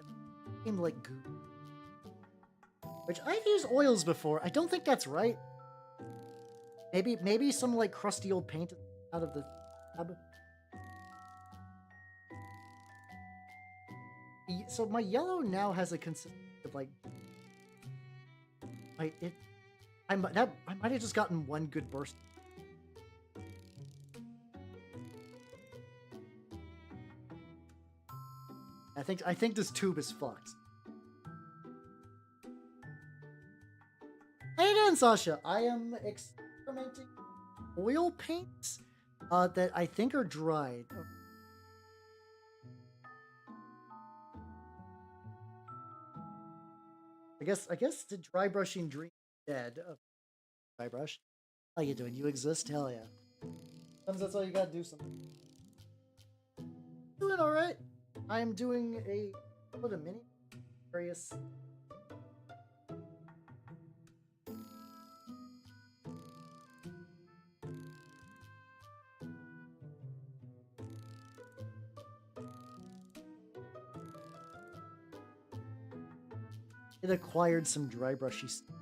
became like goo. Which I've used oils before. I don't think that's right. Maybe some like crusty old paint out of the tab. So my yellow now has a consistency of like I might have just gotten one good burst. I think this tube is fucked. How you doing, Sasha? I am experimenting oil paints that I think are dried. I guess the dry brushing dream dead of dry brush. How you doing? You exist? Hell yeah. Sometimes that's all you gotta do. Something. Doing all right. I am doing a mini various. It acquired some dry brushy stuff.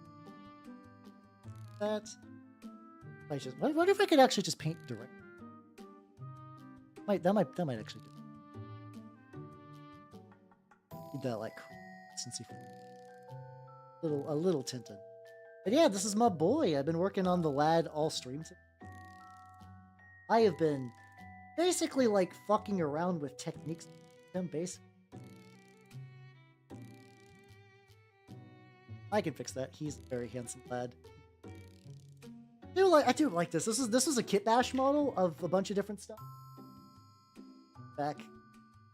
What if I could actually just paint direct? That might actually do. Need that like consistency. A little tinted. But yeah, this is my boy. I've been working on the lad all streams. I have been basically like fucking around with techniques. Basically. I can fix that. He's a very handsome lad. I do like this. This is a kit bash model of a bunch of different stuff. Back,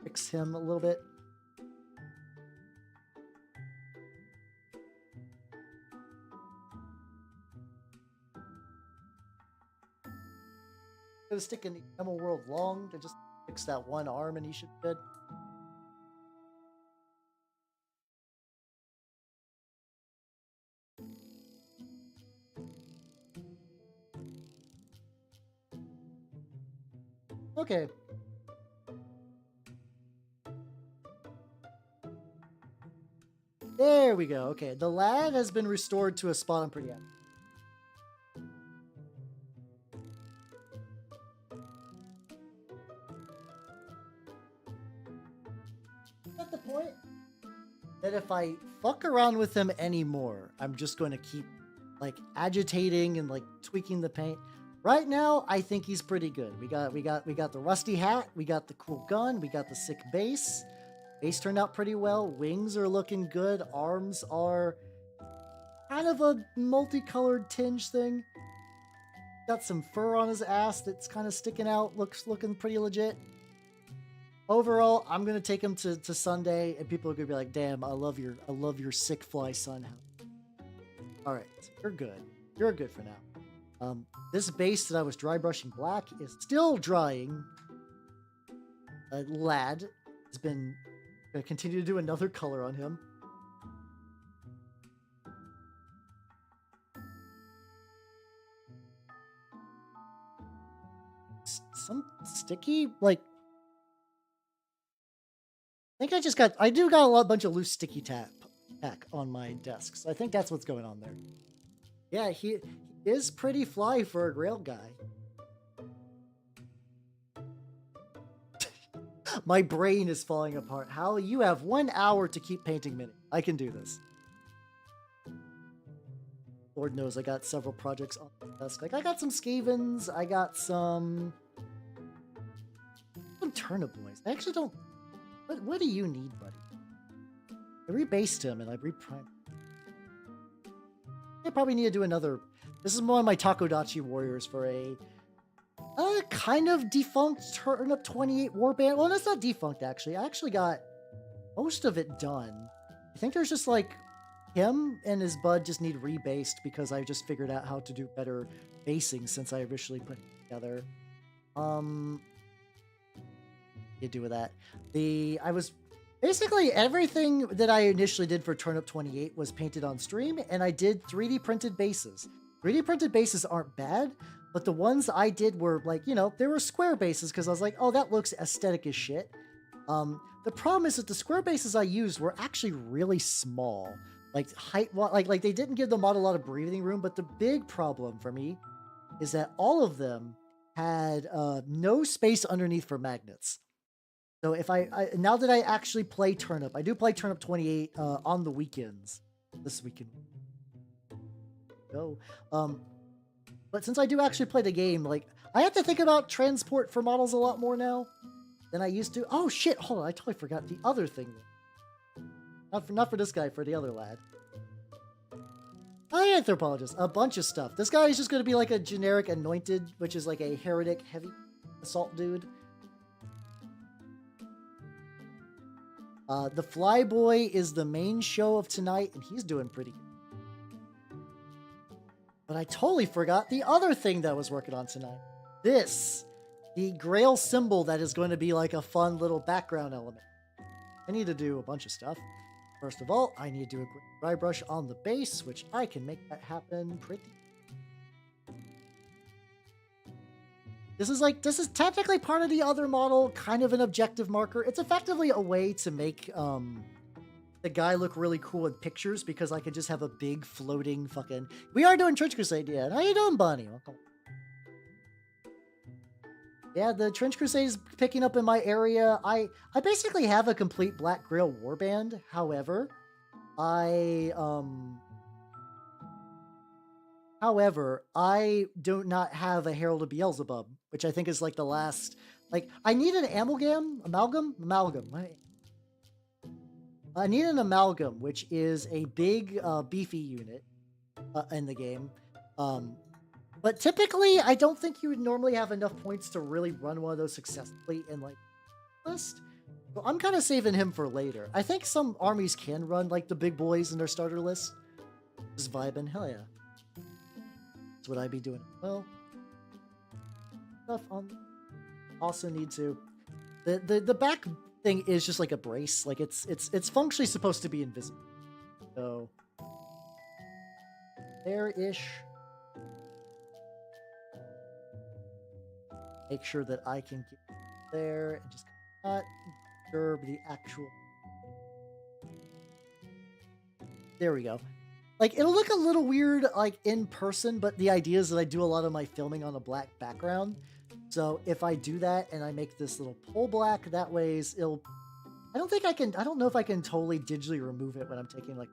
fix him a little bit. Gonna stick in the Emerald World long to just fix that one arm, and he should be good. Okay. There we go. Okay, the lad has been restored to a spot I'm pretty happy. At the point that if I fuck around with him anymore, I'm just going to keep like agitating and like tweaking the paint. Right now, I think he's pretty good. We got the rusty hat, we got the cool gun, we got the sick base. Base turned out pretty well. Wings are looking good. Arms are kind of a multicolored tinge thing. Got some fur on his ass that's kind of sticking out. Looking pretty legit. Overall, I'm gonna take him to Sunday, and people are gonna be like, "Damn, I love your sick fly son." All right, you're good. You're good for now. This base that I was dry brushing black is still drying. Lad has been gonna continue to do another color on him. Some sticky, like, I think I do got a bunch of loose sticky tack on my desk. So I think that's what's going on there. Yeah, he is pretty fly for a Grail guy. My brain is falling apart. How? You have 1 hour to keep painting Mini. I can do this. Lord knows I got several projects on the desk. Like, I got some Skavens. I got some turnip boys. I actually don't... What do you need, buddy? I rebased him and I reprimed. I probably need to do another... This is one of my Takodachi warriors for a kind of defunct Turnip 28 warband. Well, that's not defunct, actually. I actually got most of it done. I think there's just like him and his bud just need rebased because I just figured out how to do better basing since I originally put it together. You do with that. I was basically everything that I initially did for Turnip 28 was painted on stream, and I did 3D printed bases. 3D printed bases aren't bad, but the ones I did were like, you know, they were square bases because I was like, oh, that looks aesthetic as shit. The problem is that the square bases I used were actually really small. Like like they didn't give the model a lot of breathing room, but the big problem for me is that all of them had no space underneath for magnets. So if now that I actually play Turnip, I do play Turnip 28 on the weekends. This weekend. Go. But since I do actually play the game, like I have to think about transport for models a lot more now than I used to. Oh shit, hold on, I totally forgot the other thing. Not for this guy, for the other lad. I anthropologist, a bunch of stuff. This guy is just going to be like a generic anointed, which is like a heretic heavy assault dude. The Flyboy is the main show of tonight, and he's doing pretty good. But I totally forgot the other thing that I was working on tonight. The Grail symbol that is going to be like a fun little background element. I need to do a bunch of stuff. First of all, I need to do a dry brush on the base, which I can make that happen pretty. This is technically part of the other model, kind of an objective marker. It's effectively a way to make the guy look really cool in pictures, because I can just have a big floating fucking... We are doing Trench Crusade, yeah. How you doing, Bunny? Welcome. Yeah, the Trench Crusade is picking up in my area. I basically have a complete Black Grail warband. However, I do not have a Herald of Beelzebub, which I think is like the last... Like, I need an amalgam. I need an amalgam, which is a big, beefy unit in the game. But typically, I don't think you would normally have enough points to really run one of those successfully in, like, list. So I'm kind of saving him for later. I think some armies can run, like, the big boys in their starter list. Just vibing. Hell yeah. That's what I'd be doing. Well, stuff on... Also need to... The back thing is just like a brace. Like, it's functionally supposed to be invisible. So... There-ish. Make sure that I can get there and just not disturb the actual... There we go. Like, it'll look a little weird, like, in person, but the idea is that I do a lot of my filming on a black background. So if I do that and I make this little pole black, that way it'll... I don't know if I can totally digitally remove it when I'm taking, like...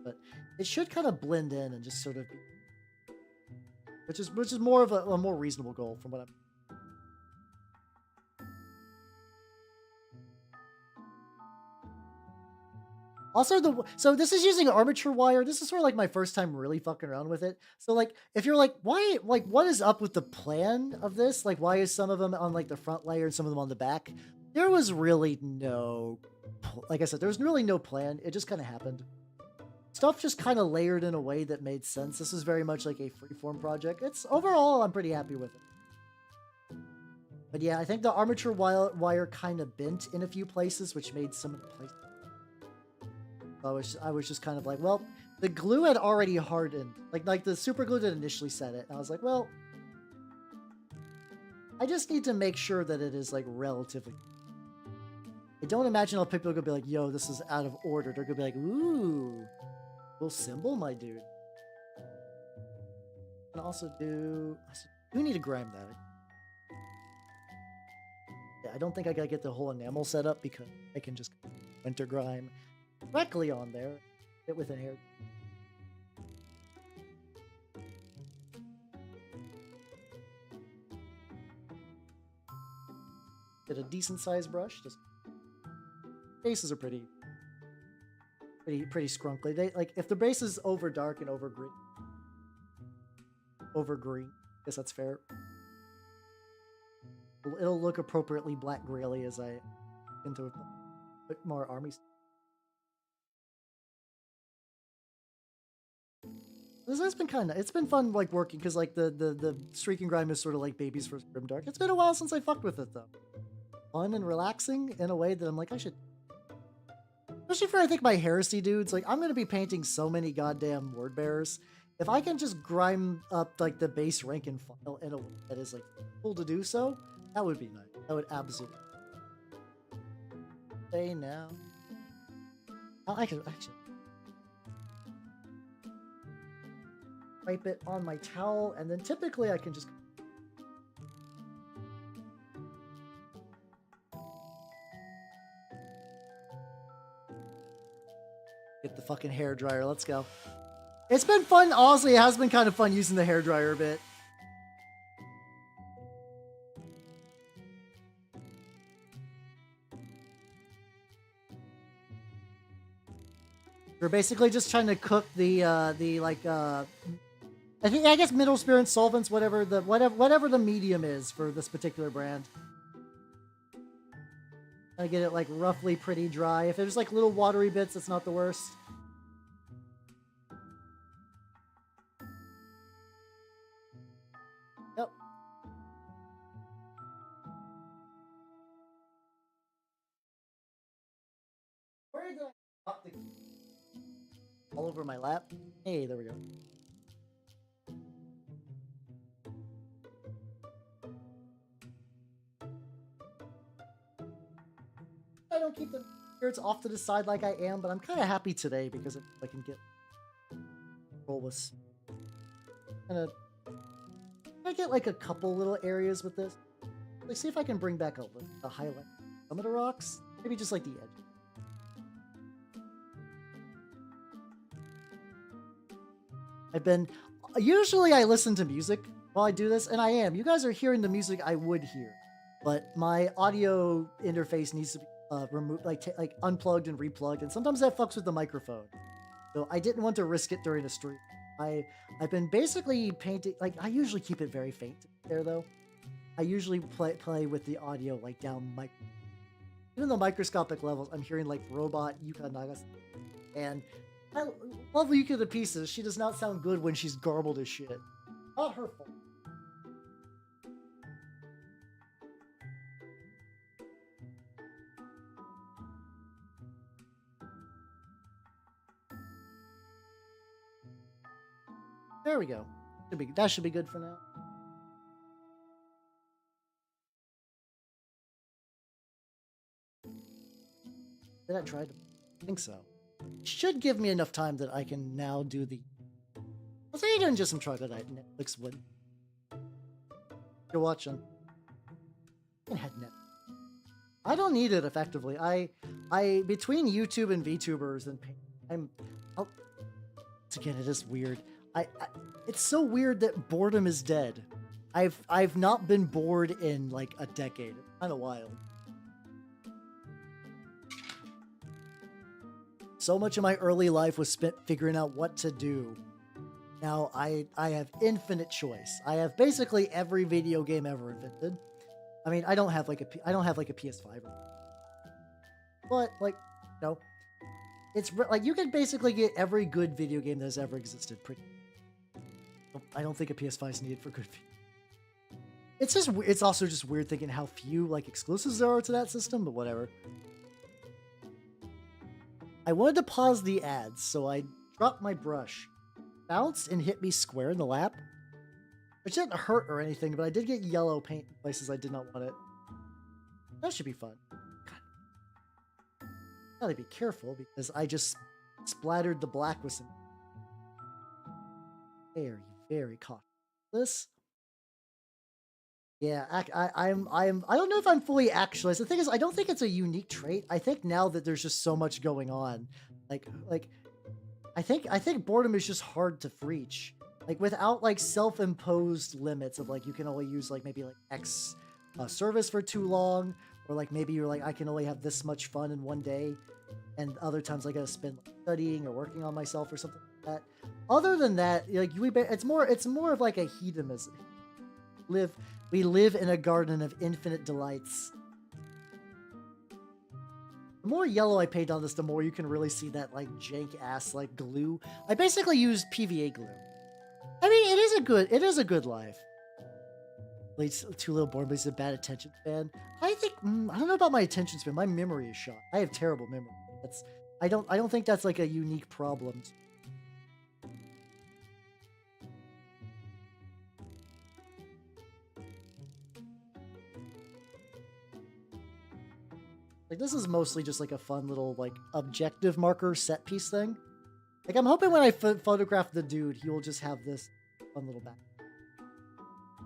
But it should kind of blend in and just sort of be... Which is more of a more reasonable goal from what I'm... Also, so this is using armature wire. This is sort of like my first time really fucking around with it. So, like, if you're like, why, like, what is up with the plan of this? Like, why is some of them on, like, the front layer and some of them on the back? There was really no, like I said, there was really no plan. It just kind of happened. Stuff just kind of layered in a way that made sense. This is very much like a freeform project. Overall, I'm pretty happy with it. But yeah, I think the armature wire kind of bent in a few places, which made some of the places... I was just kind of like, well, the glue had already hardened. Like the super glue that initially set it. And I was like, well, I just need to make sure that it is, like, relatively... I don't imagine how people are going to be like, yo, this is out of order. They're going to be like, ooh, little symbol, my dude. And also do need to grime that. Yeah, I don't think I got to get the whole enamel set up, because I can just winter grime directly on there, it with an hair. Get a decent sized brush. Just bases are pretty scrunkly. They, like, if the base is over dark and over green, I guess that's fair. It'll look appropriately Black Grail-y as I into a bit more armies. This has been it's been fun, like, working, because, like, the streak and grime is sort of like babies for Grimdark. It's been a while since I fucked with it, though. Fun and relaxing in a way that I'm like, I should... Especially for, I think, my heresy dudes. Like, I'm going to be painting so many goddamn word bearers. If I can just grime up, like, the base rank and file in a way that is, like, cool to do so, that would be nice. That would absolutely... Say now. Oh, I can actually wipe it on my towel, and then typically I can just. Get the fucking hair dryer. Let's go. It's been fun. Honestly, it has been kind of fun using the hair dryer a bit. We're basically just trying to cook the I guess middle spirit solvents, whatever the medium is for this particular brand. I get it like roughly pretty dry. If there's like little watery bits, it's not the worst. Yep. Where did I pop the all over my lap? Hey, there we go. I don't keep the spirits off to the side like I am, but I'm kind of happy today because I can get roll with. I get like a couple little areas with this. Like, see if I can bring back a highlight. Some of the rocks, maybe just like the edge. Usually I listen to music while I do this, and I am. You guys are hearing the music I would hear, but my audio interface needs to be removed, like unplugged and replugged, and sometimes that fucks with the microphone. So I didn't want to risk it during the stream. I've been basically painting, like I usually keep it very faint there though. I usually play with the audio like down even the microscopic levels. I'm hearing like robot Yuka Nagas, and I love Yuka to pieces. She does not sound good when she's garbled as shit. Not her fault. There we go. That should be good for now. Did I try to? I think so. Should give me enough time that I can now do the. I'll say doing just some troglodyte Netflix would. You're watching. I can head net. I don't need it effectively. I between YouTube and VTubers and again, it is weird. It's so weird that boredom is dead. I've not been bored in like a decade. It's kind of wild. So much of my early life was spent figuring out what to do. Now I have infinite choice. I have basically every video game ever invented. I mean, I don't have like a PS5 but like, you know, it's like you can basically get every good video game that has ever existed. I don't think a PS5 is needed for good video. It's also just weird thinking how few like exclusives there are to that system, but whatever. I wanted to pause the ads, so I dropped my brush, bounced and hit me square in the lap, which didn't hurt or anything, but I did get yellow paint in places I did not want it. That should be fun. God. Gotta be careful because I just splattered the black with some very cautious. This. Yeah, I don't know if I'm fully actualized. The thing is, I don't think it's a unique trait. I think now that there's just so much going on, like I think boredom is just hard to reach. Like without like self-imposed limits of like you can only use like maybe like X service for too long, or like maybe you're like I can only have this much fun in one day, and other times I gotta spend like, studying or working on myself or something like that. Other than that, like it's more of like a hedonism. We live in a garden of infinite delights. The more yellow I paint on this, the more you can really see that like jank ass like glue. I basically use PVA glue. I mean, it is a good life. Leads too little bored, but he's a bad attention span. I think I don't know about my attention span. My memory is shot. I have terrible memory. I don't think that's like a unique problem. Like, this is mostly just like a fun little like objective marker set piece thing. Like, I'm hoping when I photograph the dude, he will just have this fun little back.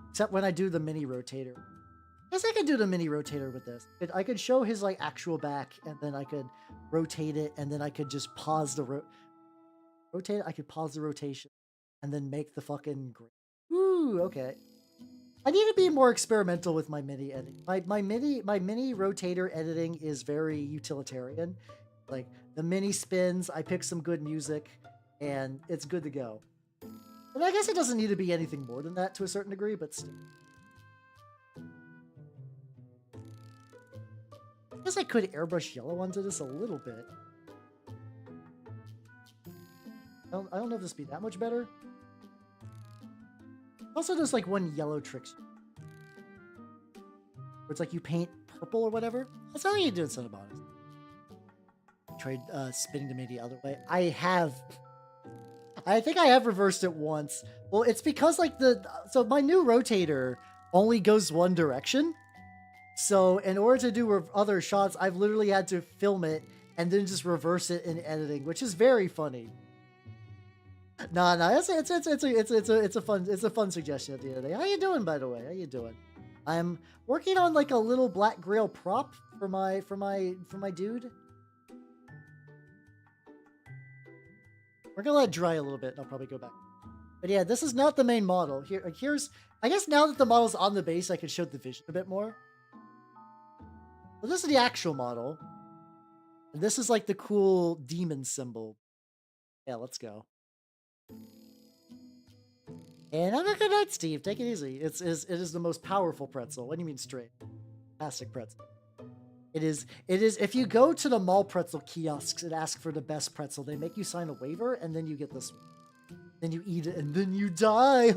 Except when I do the mini rotator. I guess I could do the mini rotator with this. I could show his like actual back, and then I could rotate it, and then I could just pause the rotate it. I could pause the rotation, and then make the fucking grip. Ooh, okay. I need to be more experimental with my mini editing. My mini rotator editing is very utilitarian. Like, the mini spins, I pick some good music, and it's good to go. And I guess it doesn't need to be anything more than that to a certain degree, but still. I guess I could airbrush yellow onto this a little bit. I don't know if this would be that much better. Also, there's like one yellow trick where it's like you paint purple or whatever. That's how you do it, son of honest. Tried spinning to me the other way. I think I have reversed it once. Well, it's because like so my new rotator only goes one direction. So in order to do other shots, I've literally had to film it and then just reverse it in editing, which is very funny. No, it's a fun suggestion at the end of the day. How you doing, by the way? How you doing? I'm working on like a little Black Grail prop for my dude. We're gonna let it dry a little bit, and I'll probably go back. But yeah, this is not the main model. Here's I guess now that the model's on the base, I can show the vision a bit more. Well, this is the actual model. And this is like the cool demon symbol. Yeah, let's go. And have a good night, Steve. Take it easy. It is the most powerful pretzel. What do you mean straight? Classic pretzel. It is, if you go to the mall pretzel kiosks and ask for the best pretzel, they make you sign a waiver, and then you get this one. Then you eat it, and then you die.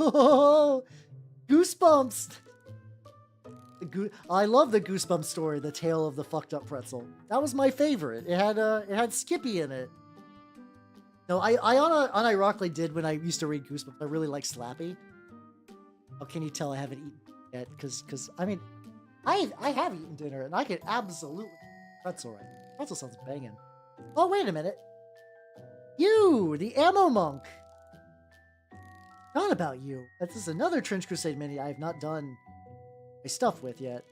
Goosebumps! I love the Goosebumps story, the tale of the fucked up pretzel. That was my favorite. It had Skippy in it. No, I unironically did when I used to read Goosebumps. I really like Slappy. How can you tell I haven't eaten yet? Because I mean, I have eaten dinner, and I could absolutely pretzel right now. Pretzel sounds banging. Oh, wait a minute. You, the ammo monk. Not about you. This is another Trench Crusade mini I have not done my stuff with yet.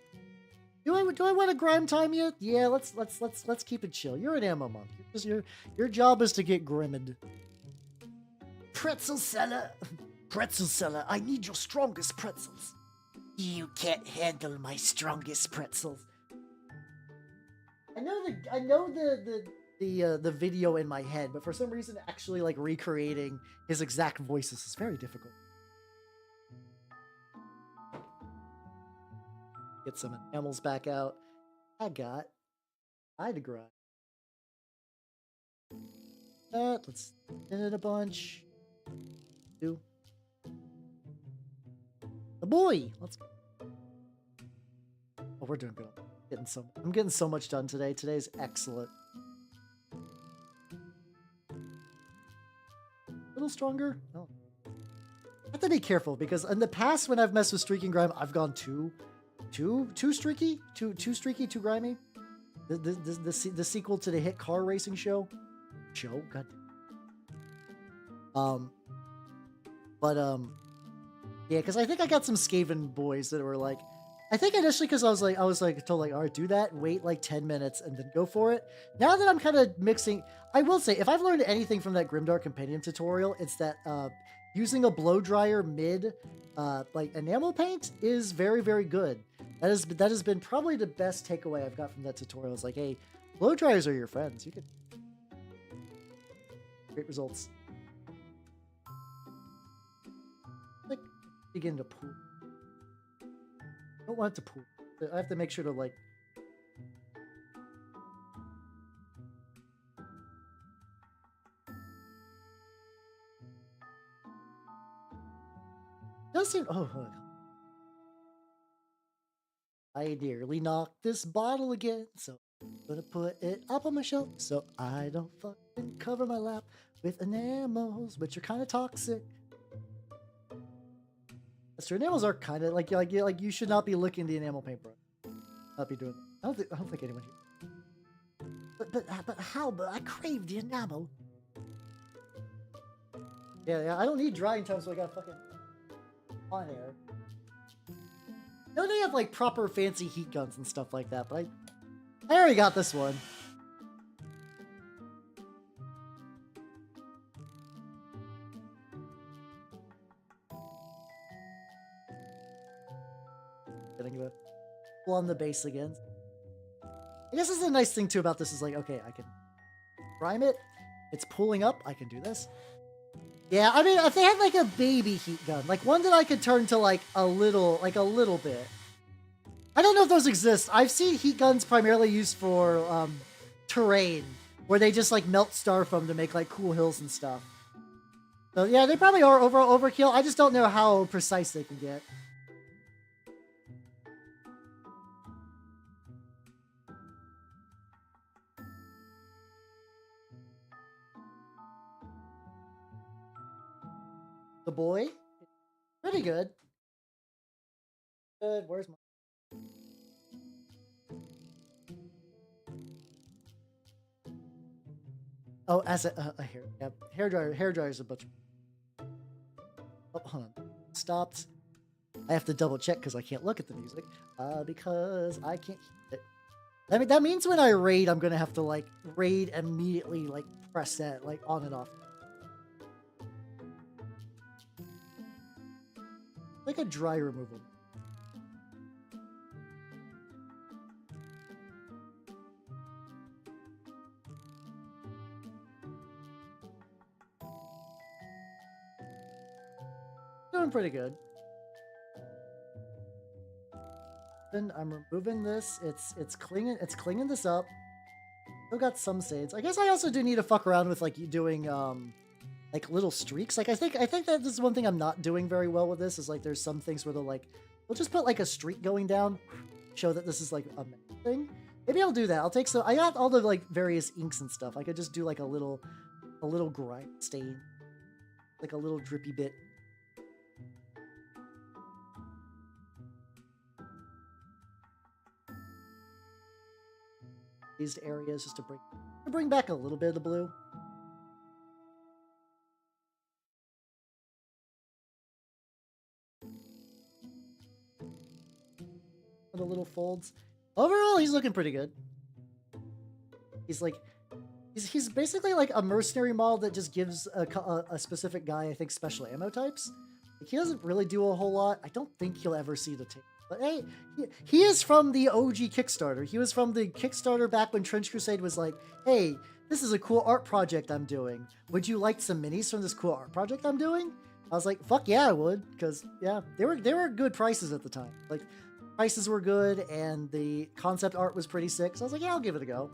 Do I want to grime time yet? Yeah, let's keep it chill. You're an ammo monk. Your job is to get grimmed. Pretzel seller, I need your strongest pretzels. You can't handle my strongest pretzels. I know the video in my head, but for some reason, actually like recreating his exact voices is very difficult. Get some enamels back out. I digress. Let's in it a bunch. Do the boy. Let's go. Oh, we're doing good. I'm getting so much done today. Today's excellent. A little stronger. Oh. I have to be careful because in the past when I've messed with streaking grime, I've gone too streaky, too grimy. The sequel to the hit car racing show. God. Yeah, because I think I got some Skaven boys that were like, I think initially because I was told like, all right, do that, wait like 10 minutes, and then go for it. Now that I'm kind of mixing, I will say, if I've learned anything from that Grimdark Companion tutorial, it's that using a blow dryer mid like enamel paint is very, very good. That has been probably the best takeaway I've got from that tutorial. It's like, hey, blow dryers are your friends. You can great results. Like begin to pool. I don't want it to pool. I have to make sure to like. Doesn't. Oh. I nearly knocked this bottle again, so I'm gonna put it up on my shelf so I don't fucking cover my lap with enamels, which are kind of toxic. That's true. Enamels are kind of like you should not be licking the enamel paintbrush. Not be doing that. I don't think anyone here. But how? But I crave the enamel. Yeah, I don't need drying time, so I got fucking on air. No, they have like proper fancy heat guns and stuff like that, but I already got this one. Getting a pull on the base again. I guess this is a nice thing too about this is like, okay, I can prime it. It's pulling up. I can do this. Yeah, I mean, if they had like a baby heat gun, like one that I could turn to like a little bit. I don't know if those exist. I've seen heat guns primarily used for terrain, where they just like melt styrofoam to make like cool hills and stuff. So yeah, they probably are overall overkill. I just don't know how precise they can get. The boy, pretty good. Good. Where's my? Oh, as a hair dryer. Hair dryer's a bunch. Oh, hold on. Stopped. I have to double check because I can't look at the music. Because I can't hear it. I mean, that means when I raid, I'm gonna have to like raid immediately, like press that like on and off. Like a dry removal. Doing pretty good. Then I'm removing this. It's cleaning this up. Still got some saves. I guess I also do need to fuck around with like doing like little streaks. Like I think that this is one thing I'm not doing very well with this is like there's some things where they'll like we'll just put like a streak going down, show that this is like a thing. Maybe I'll do that. I'll take so I got all the like various inks and stuff. I could just do like a little grind stain, like a little drippy bit. These areas just to bring back a little bit of the blue. The little folds. Overall, he's looking pretty good. He's like, he's basically like a mercenary model that just gives a specific guy, I think, special ammo types. Like, he doesn't really do a whole lot. I don't think he'll ever see the tape. But hey, he is from the OG Kickstarter. He was from the Kickstarter back when Trench Crusade was like, hey, this is a cool art project I'm doing. Would you like some minis from this cool art project I'm doing? I was like, fuck yeah, I would. Because, yeah, they were good prices at the time. Like, prices were good, and the concept art was pretty sick. So I was like, yeah, I'll give it a go.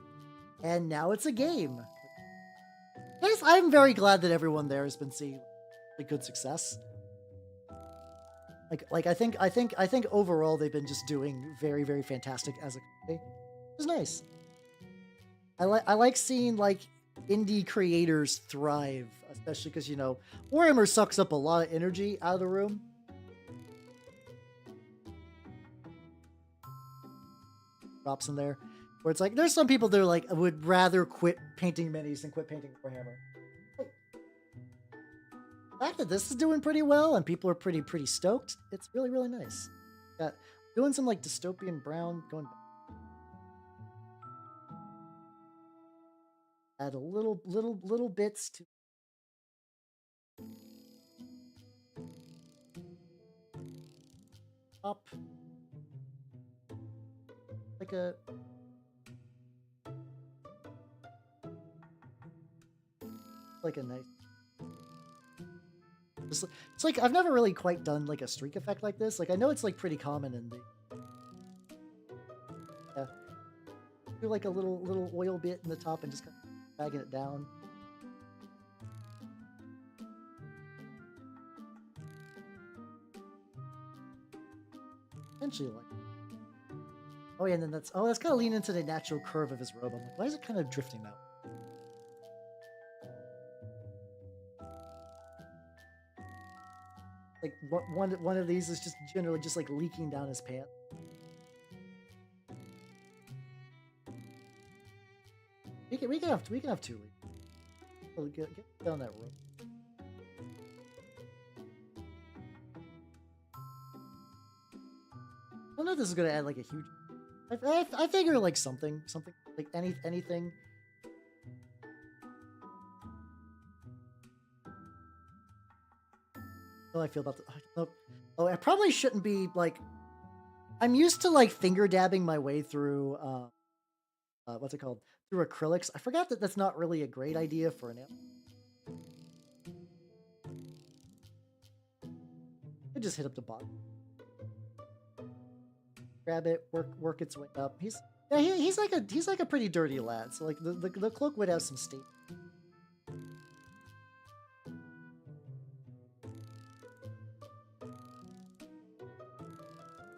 And now it's a game. Yes, I'm very glad that everyone there has been seeing a good success. Like I think overall they've been just doing very, very fantastic as a company. It's nice. I like seeing like indie creators thrive, especially because, you know, Warhammer sucks up a lot of energy out of the room. Drops in there where it's like there's some people that are like would rather quit painting minis than quit painting Warhammer. The fact that this is doing pretty well and people are pretty stoked, it's really, really nice. Got doing some like dystopian brown, going back. Add a little bits to up like a nice. It's like I've never really quite done like a streak effect like this. Like I know it's like pretty common in the do like a little oil bit in the top and just kind of dragging it down. Essentially like. Oh yeah, and then that's kind of leaning into the natural curve of his robe. I'm like, why is it kind of drifting that way? Like one of these is just generally just like leaking down his pants. we can have 2 leaves. Oh, get down that road. I don't know if this is gonna add like a huge. I figure like something like anything. How do I feel about the? Oh, I probably shouldn't be like. I'm used to like finger dabbing my way through. What's it called? Through acrylics. I forgot that that's not really a great idea for an. I just hit up the bottom. Grab it, work its way up. He's like a pretty dirty lad. So like the cloak would have some state.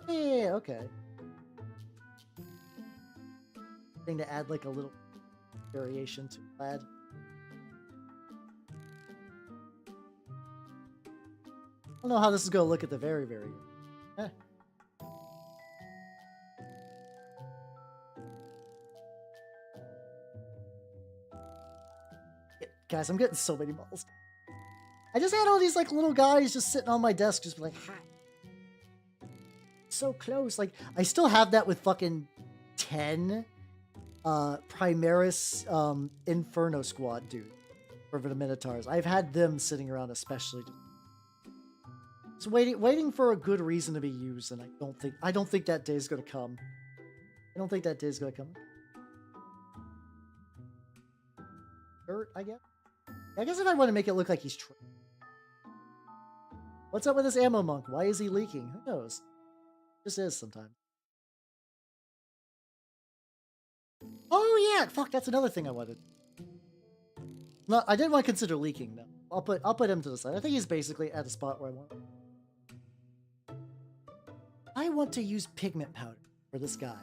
Yeah, okay. Thing to add like a little variation to lad. I don't know how this is gonna look at the very. Eh. Guys, I'm getting so many models. I just had all these like little guys just sitting on my desk, just like, hi. So close. Like, I still have that with fucking 10 Primaris Inferno Squad dude for the Minotaurs. I've had them sitting around, especially just waiting for a good reason to be used, and I don't think that day is gonna come. I don't think that day is gonna come. Dirt, I guess. I guess if I want to make it look like he's what's up with this ammo monk? Why is he leaking? Who knows? Just is sometimes. Oh yeah, fuck. That's another thing I wanted. No, I didn't want to consider leaking. No, I'll put him to the side. I think he's basically at a spot where I want. I want to use pigment powder for this guy.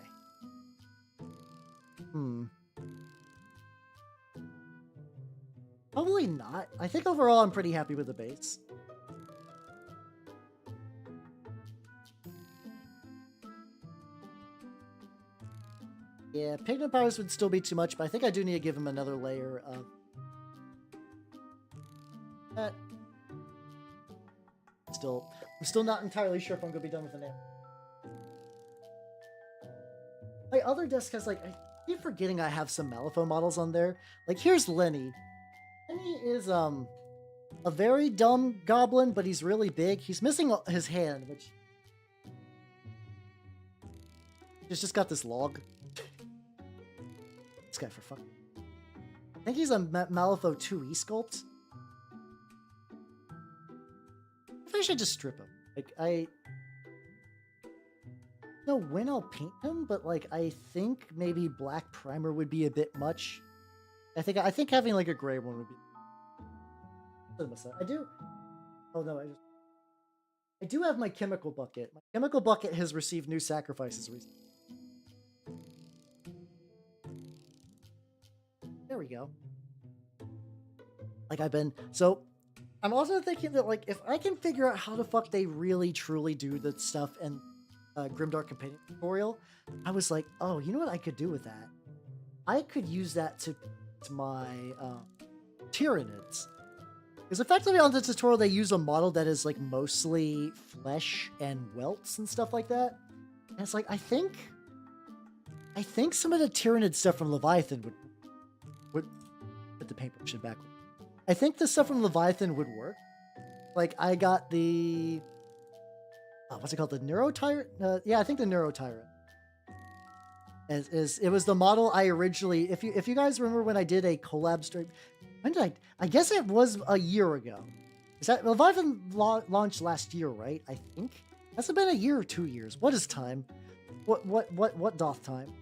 Probably not. I think overall I'm pretty happy with the base. Yeah, pigment powders would still be too much, but I think I do need to give him another layer of that. I'm still not entirely sure if I'm gonna be done with the name. My other desk has like, I keep forgetting I have some Malifaux models on there. Like here's Lenny. Lenny is a very dumb goblin, but he's really big. He's missing his hand, which he's just got this log. This guy for fuck. I think he's a Malifaux 2E sculpt. I should just strip him. Like I don't know when I'll paint him, but like I think maybe black primer would be a bit much. I think having like a gray one would be. I do. Oh no, I do have my chemical bucket. My chemical bucket has received new sacrifices recently. There we go. Like I'm also thinking that like if I can figure out how the fuck they really truly do the stuff in Grimdark Companion tutorial, I was like, oh, you know what I could do with that? I could use that to my Tyranids. Because effectively on the tutorial, they use a model that is like mostly flesh and welts and stuff like that. And it's like, I think some of the Tyranid stuff from Leviathan would put the paintbrush back. I think the stuff from Leviathan would work. Like I got the, what's it called? The Neurotyrant? Yeah, I think the Neurotyrant. It was the model I originally, if you guys remember when I did a collab stream, when did I guess it was a year ago. Is that Leviathan launched last year, right? I think that's been a year or 2 years. What is time? What doth time?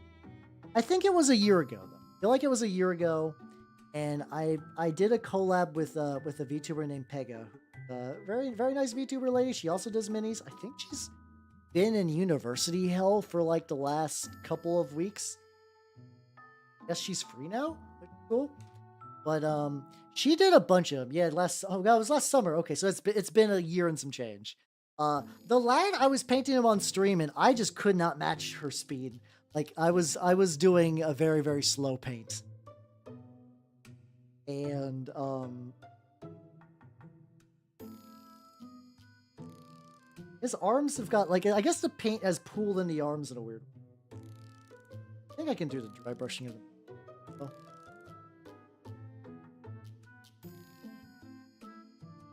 I think it was a year ago though. I feel like it was a year ago, and I did a collab with a VTuber named Pega, very nice VTuber lady. She also does minis. I think she's been in university hell for like the last couple of weeks. I guess she's free now. Cool. But she did a bunch of them. Yeah, it was last summer. Okay, so it's been a year and some change. The lad, I was painting him on stream and I just could not match her speed. Like I was doing a very, very slow paint. And his arms have got like, I guess the paint has pooled in the arms in a weird way. I think I can do the dry brushing of them. Oh.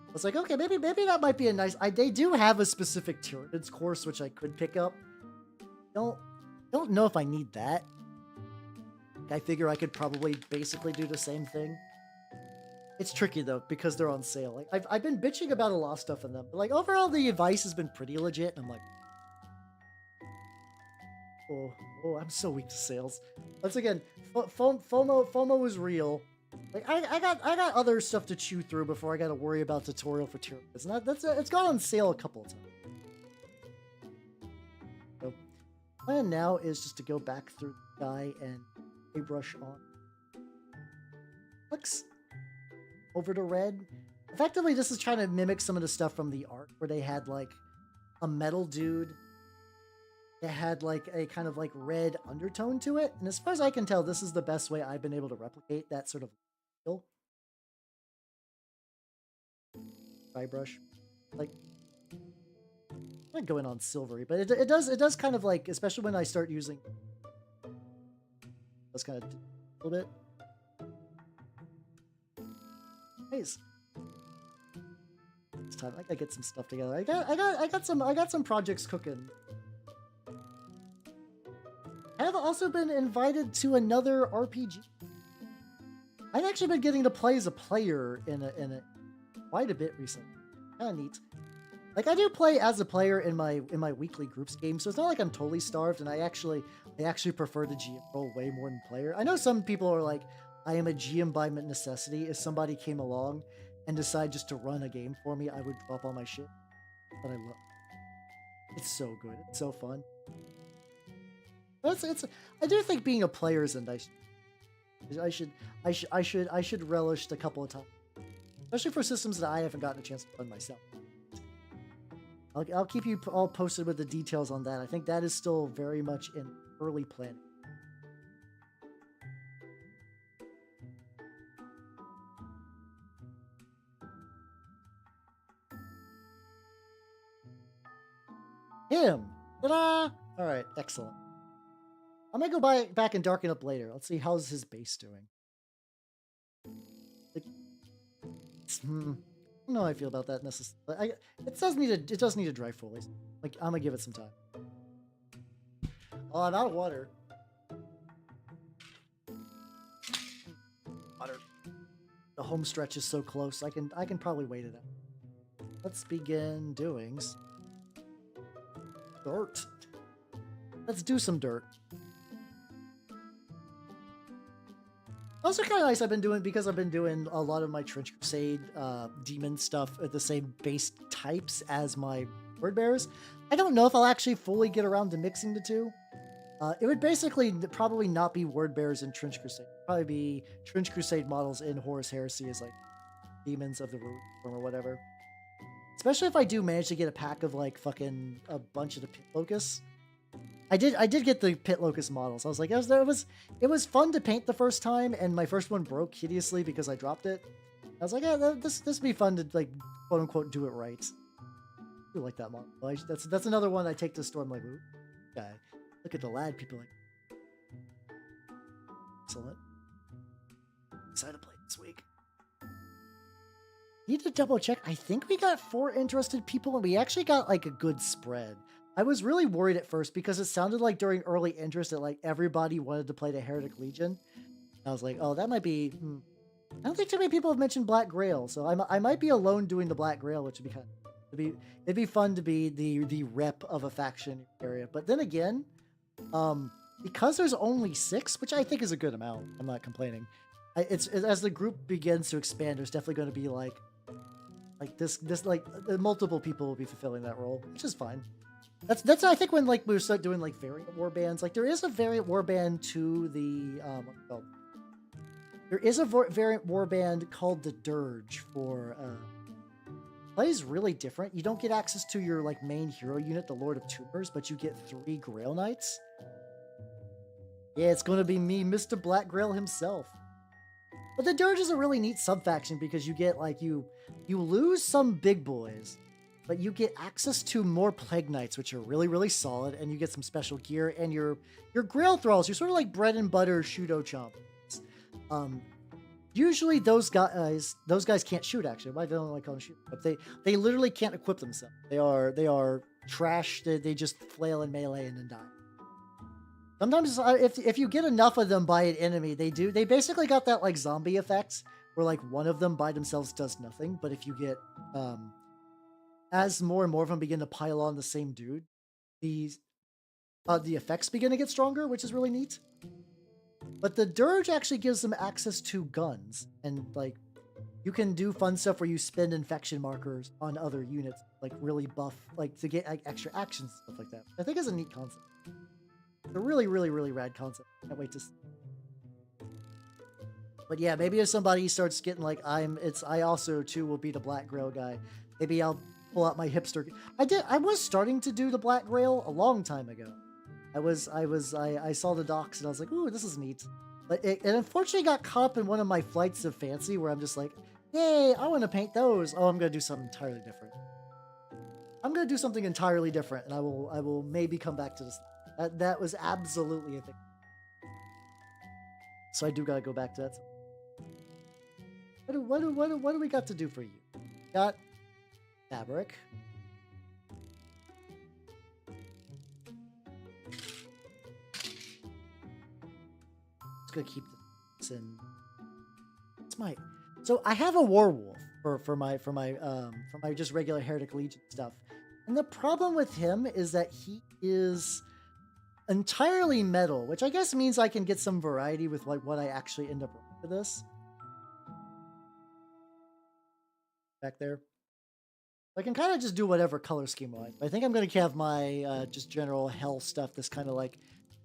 I was like, okay, maybe that might be a nice. They do have a specific Tyranids course which I could pick up. Don't know if I need that. I figure I could probably basically do the same thing. It's tricky though because they're on sale. Like I've been bitching about a lot of stuff in them, but like overall the advice has been pretty legit. And I'm like, oh, I'm so weak to sales. Once again, FOMO is real. Like I got other stuff to chew through before I got to worry about tutorial for Tyranids. And it's gone on sale a couple of times. So plan now is just to go back through the guy and brush on. Looks over to red. Effectively, this is trying to mimic some of the stuff from the art where they had like a metal dude that had like a kind of like red undertone to it. And as far as I can tell, this is the best way I've been able to replicate that sort of feel. Dry brush. Like, I'm going on silvery, but it does kind of like, especially when I start using, let's kind of a little bit. Nice. It's time. I gotta get some stuff together. I got some projects cooking. I have also been invited to another RPG. I've actually been getting to play as a player in a quite a bit recently. Kind of neat. Like I do play as a player in my weekly groups game, so it's not like I'm totally starved. And I actually prefer the GM role way more than player. I know some people are like, I am a GM by necessity. If somebody came along and decided just to run a game for me, I would drop all my shit. But I love it. It's so good. It's so fun. I do think being a player is a nice. I should relish a couple of times, especially for systems that I haven't gotten a chance to run myself. I'll keep you all posted with the details on that. I think that is still very much in early planning. Him! Ta-da! Alright, excellent. I'm gonna go back and darken up later. Let's see how's his base doing. Like, I don't know how I feel about that necessarily. It does need a dry fully. Like I'm gonna give it some time. Oh, I'm out of water. Water. The home stretch is so close. I can probably wait it out. Let's begin doing dirt. Let's do some dirt. Also kind of nice I've been doing a lot of my Trench Crusade demon stuff at the same base types as my word bearers. I don't know if I'll actually fully get around to mixing the two. It would basically probably not be word bearers in Trench Crusade. It'd probably be Trench Crusade models in Horus Heresy as like demons of the root form or whatever. Especially if I do manage to get a pack of like fucking a bunch of the pit locusts. I did get the pit locust models. I was like, it was fun to paint the first time, and my first one broke hideously because I dropped it. I was like, yeah, this would be fun to like quote unquote do it right. I do like that model. That's another one I take to the store. I'm like, ooh, guy, look at the lad. People like, excellent. Excited to play this week. Need to double check. I think we got 4 interested people, and we actually got like a good spread. I was really worried at first because it sounded like during early interest that like everybody wanted to play the Heretic Legion. I was like, oh, that might be. I don't think too many people have mentioned Black Grail, so I might be alone doing the Black Grail, which would be kind of, it'd be fun to be the rep of a faction area. But then again, because there's only 6, which I think is a good amount. I'm not complaining. It's as the group begins to expand, there's definitely going to be like this like multiple people will be fulfilling that role, which is fine. That's I think when like we start doing like variant warbands, like there is a variant warband to the there is a variant warband called the Dirge for plays really different. You don't get access to your like main hero unit, the Lord of Tumors, but you get 3 Grail Knights. Yeah, it's gonna be me, Mr. Black Grail himself. But the Dirge is a really neat sub-faction because you get, like, you lose some big boys, but you get access to more Plague Knights, which are really, really solid, and you get some special gear, and your Grail Thralls, you're sort of like bread and butter Shudo Chomp. Usually those guys can't shoot, actually. Why don't I call them shoot? But they literally can't equip themselves. They are trash. They just flail in melee and then die. Sometimes if you get enough of them by an enemy, they basically got that like zombie effect where like one of them by themselves does nothing. But if you get as more and more of them begin to pile on the same dude, the effects begin to get stronger, which is really neat. But the Dirge actually gives them access to guns, and like you can do fun stuff where you spend infection markers on other units, like really buff, like to get like, extra actions and stuff like that. I think is a neat concept. It's a really, really, really rad concept. Can't wait to see. But yeah, maybe if somebody starts getting like I also too will be the Black Grail guy. Maybe I'll pull out my hipster. I was starting to do the Black Grail a long time ago. I saw the docs and I was like, ooh, this is neat. But it unfortunately got caught up in one of my flights of fancy where I'm just like, yay, I want to paint those. Oh, I'm going to do something entirely different. I'm going to do something entirely different, and I will maybe come back to this. That was absolutely a thing. So I do got to go back to that. What do we got to do for you? Got fabric. Gonna keep this in. It's my. So I have a Warwolf for my just regular Heretic Legion stuff, and the problem with him is that he is entirely metal, which I guess means I can get some variety with like what I actually end up with for this. Back there, I can kind of just do whatever color scheme I like. I think I'm gonna have my just general hell stuff. This kind of like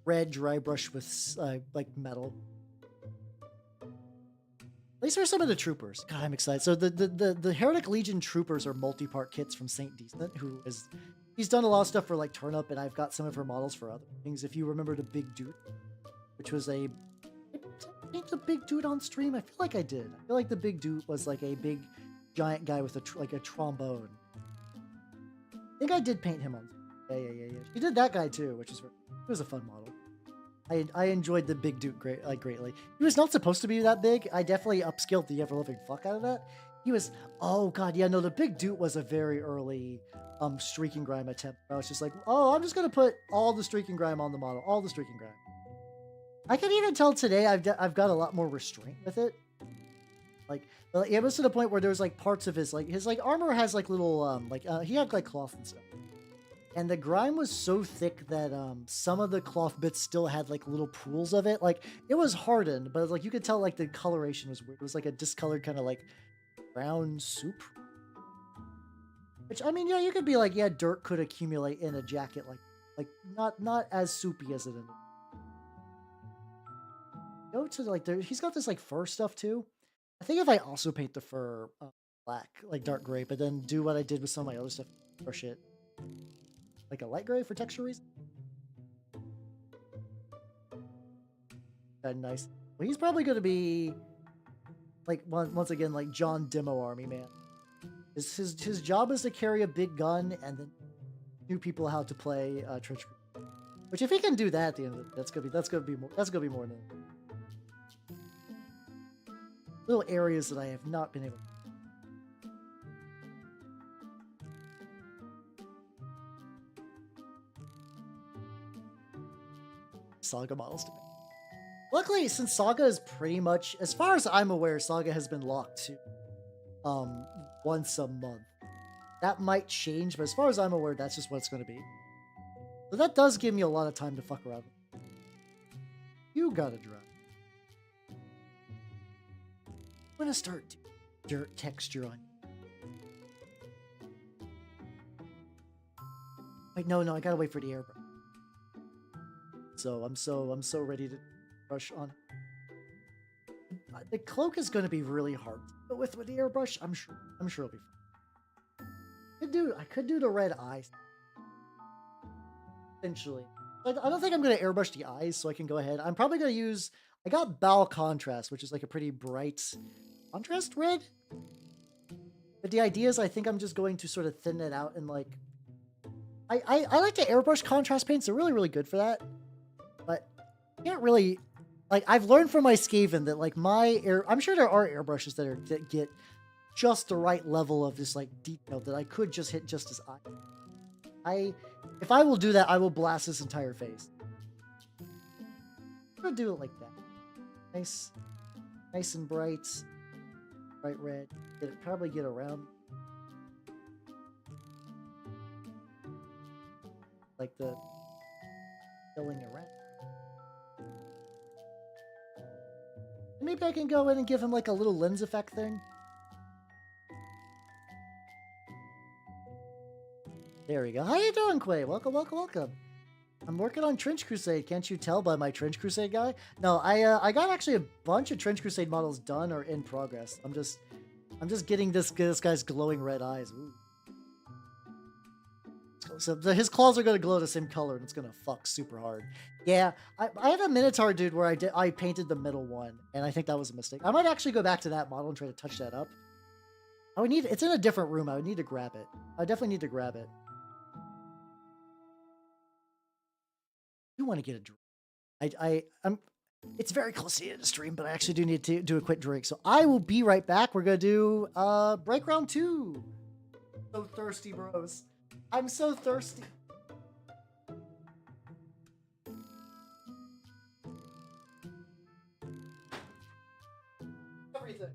red dry brush with like metal. At least for some of the troopers. God, I'm excited. So the Heretic Legion troopers are multi-part kits from Saint Decent, he's done a lot of stuff for like Turnip, and I've got some of her models for other things. If you remember the Big Dude, which was I paint the Big Dude on stream. I feel like I did. I feel like the Big Dude was like a big giant guy with a trombone. I think I did paint him on. Yeah. She did that guy too, which is it was a fun model. I enjoyed the Big Dude greatly. He was not supposed to be that big. I definitely upskilled the ever-living fuck out of that. He was, oh god, yeah, no, the Big Dude was a very early streaking grime attempt. I was just like, oh, I'm just gonna put all the streaking grime on the model, all the streaking grime. I can even tell today I've got a lot more restraint with it. Like, it was to the point where there's like parts of his armor has like little he had like cloth and stuff. And the grime was so thick that some of the cloth bits still had like little pools of it. Like it was hardened, but like you could tell like the coloration was weird. It was like a discolored kind of like brown soup. Which I mean, yeah, you could be like, yeah, dirt could accumulate in a jacket like not as soupy as it is. Go to like he's got this like fur stuff too. I think if I also paint the fur black, like dark gray, but then do what I did with some of my other stuff, brush it. Like a light gray for texture reason. Nice. Well, he's probably going to be like once again like John Demo Army Man. His job is to carry a big gun and then new people how to play Trench Crusade. Which if he can do that at the end of it, that's gonna be more than little areas that I have not been able to. Saga models to make. Luckily, since Saga is pretty much, as far as I'm aware, Saga has been locked to once a month. That might change, but as far as I'm aware, that's just what it's going to be. So that does give me a lot of time to fuck around with. You gotta drive. I'm gonna start dirt texture on you. Wait, no, I gotta wait for the airbrush. So I'm so ready to brush on. The cloak is going to be really hard to go with the airbrush. I'm sure it'll be fun. I could do the red eyes. Essentially, I don't think I'm going to airbrush the eyes, so I can go ahead. I'm probably going to use. I got Bow Contrast, which is like a pretty bright contrast red. But the idea is I think I'm just going to sort of thin it out and like... I like to airbrush contrast paints. They're really, really good for that. But you can't really... Like, I've learned from my Skaven that, like, I'm sure there are airbrushes that get just the right level of this, like, detail that I could just hit just as if I will do that, I will blast this entire face. I'm gonna do it like that. Nice and bright red. Probably get around like the filling around. Maybe I can go in and give him like a little lens effect thing. There we go. How you doing, Quay? Welcome, welcome, welcome. I'm working on Trench Crusade. Can't you tell by my Trench Crusade guy? No, I got actually a bunch of Trench Crusade models done or in progress. I'm just getting this guy's glowing red eyes. Ooh. So his claws are gonna glow the same color, and it's gonna fuck super hard. Yeah, I have a Minotaur dude where I painted the middle one, and I think that was a mistake. I might actually go back to that model and try to touch that up. It's in a different room. I would need to grab it. I definitely need to grab it. I do want to get a drink. It's very close to the end of the stream, but I actually do need to do a quick drink. So I will be right back. We're gonna do break round 2. So thirsty, bros. I'm so thirsty. Everything.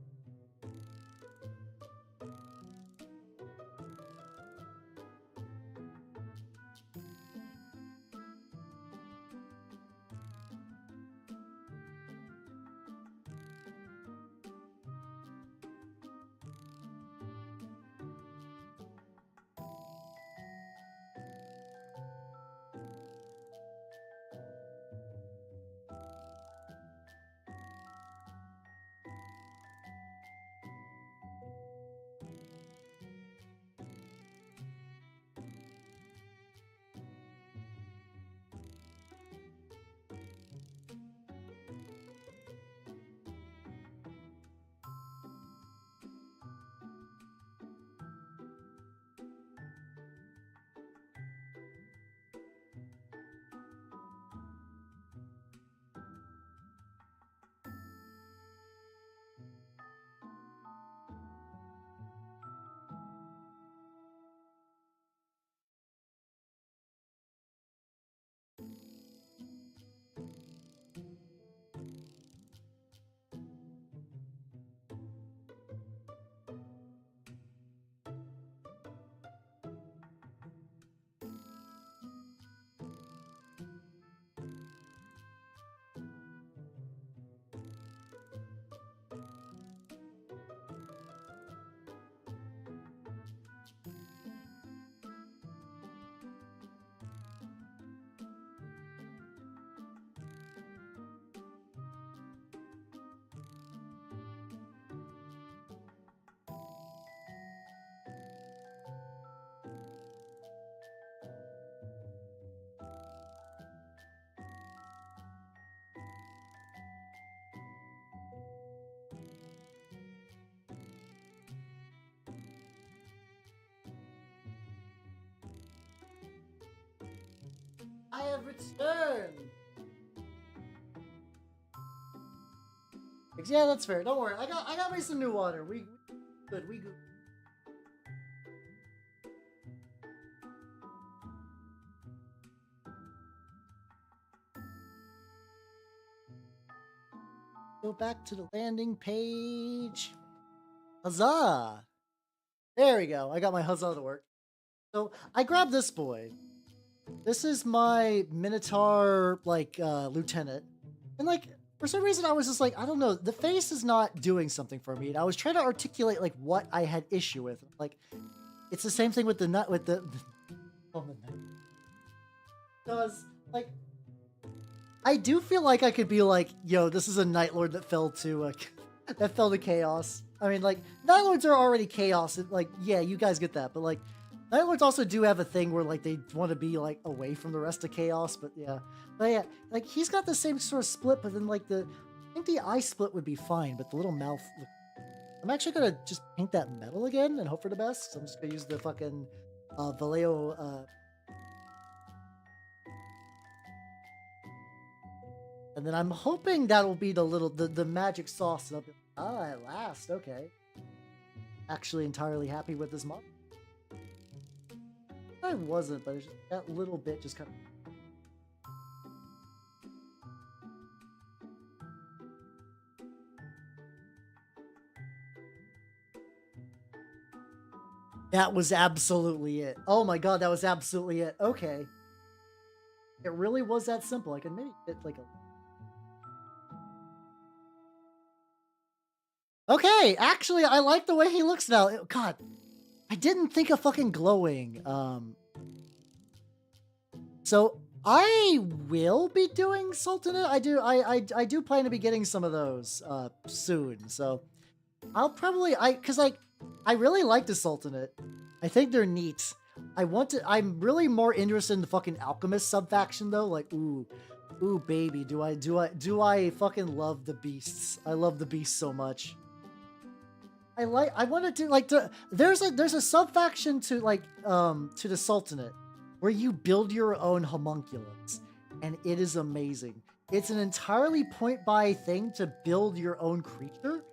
I have returned. Yeah, that's fair. Don't worry. I got me some new water. We good. We good. Go back to the landing page. Huzzah! There we go. I got my huzzah to work. So I grabbed this boy. This is my Minotaur, like, lieutenant. And, like, for some reason I was just like, I don't know, the face is not doing something for me. And I was trying to articulate, like, what I had issue with. Like, it's the same thing with the nut, with the... oh, the nut. Because, like, I do feel like I could be like, yo, this is a Night Lord that fell to, that fell to chaos. I mean, like, Night Lords are already chaos. And, like, yeah, you guys get that. But, like, Night Lords also do have a thing where, like, they want to be, like, away from the rest of chaos, but yeah. But yeah, like, he's got the same sort of split, but then, like, I think the eye split would be fine, but the little mouth. I'm actually gonna just paint that metal again and hope for the best. So I'm just gonna use the fucking Vallejo. And then I'm hoping that'll be the magic sauce. And I'll be, ah, at last, okay. Actually entirely happy with this model. I wasn't, but it's just, that little bit just kind of. That was absolutely it. Oh my god, that was absolutely it. Okay. It really was that simple. I can maybe get like a... Okay, actually, I like the way he looks now. God, I didn't think of fucking glowing. So I will be doing Sultanate. I do plan to be getting some of those soon. So I'll probably because I really like the Sultanate. I think they're neat. I'm really more interested in the fucking Alchemist subfaction though. Like, ooh baby, do I fucking love the beasts. I love the beasts so much. I wanted to like there's a subfaction to like to the Sultanate where you build your own homunculus, and it is amazing. It's an entirely point buy thing to build your own creature.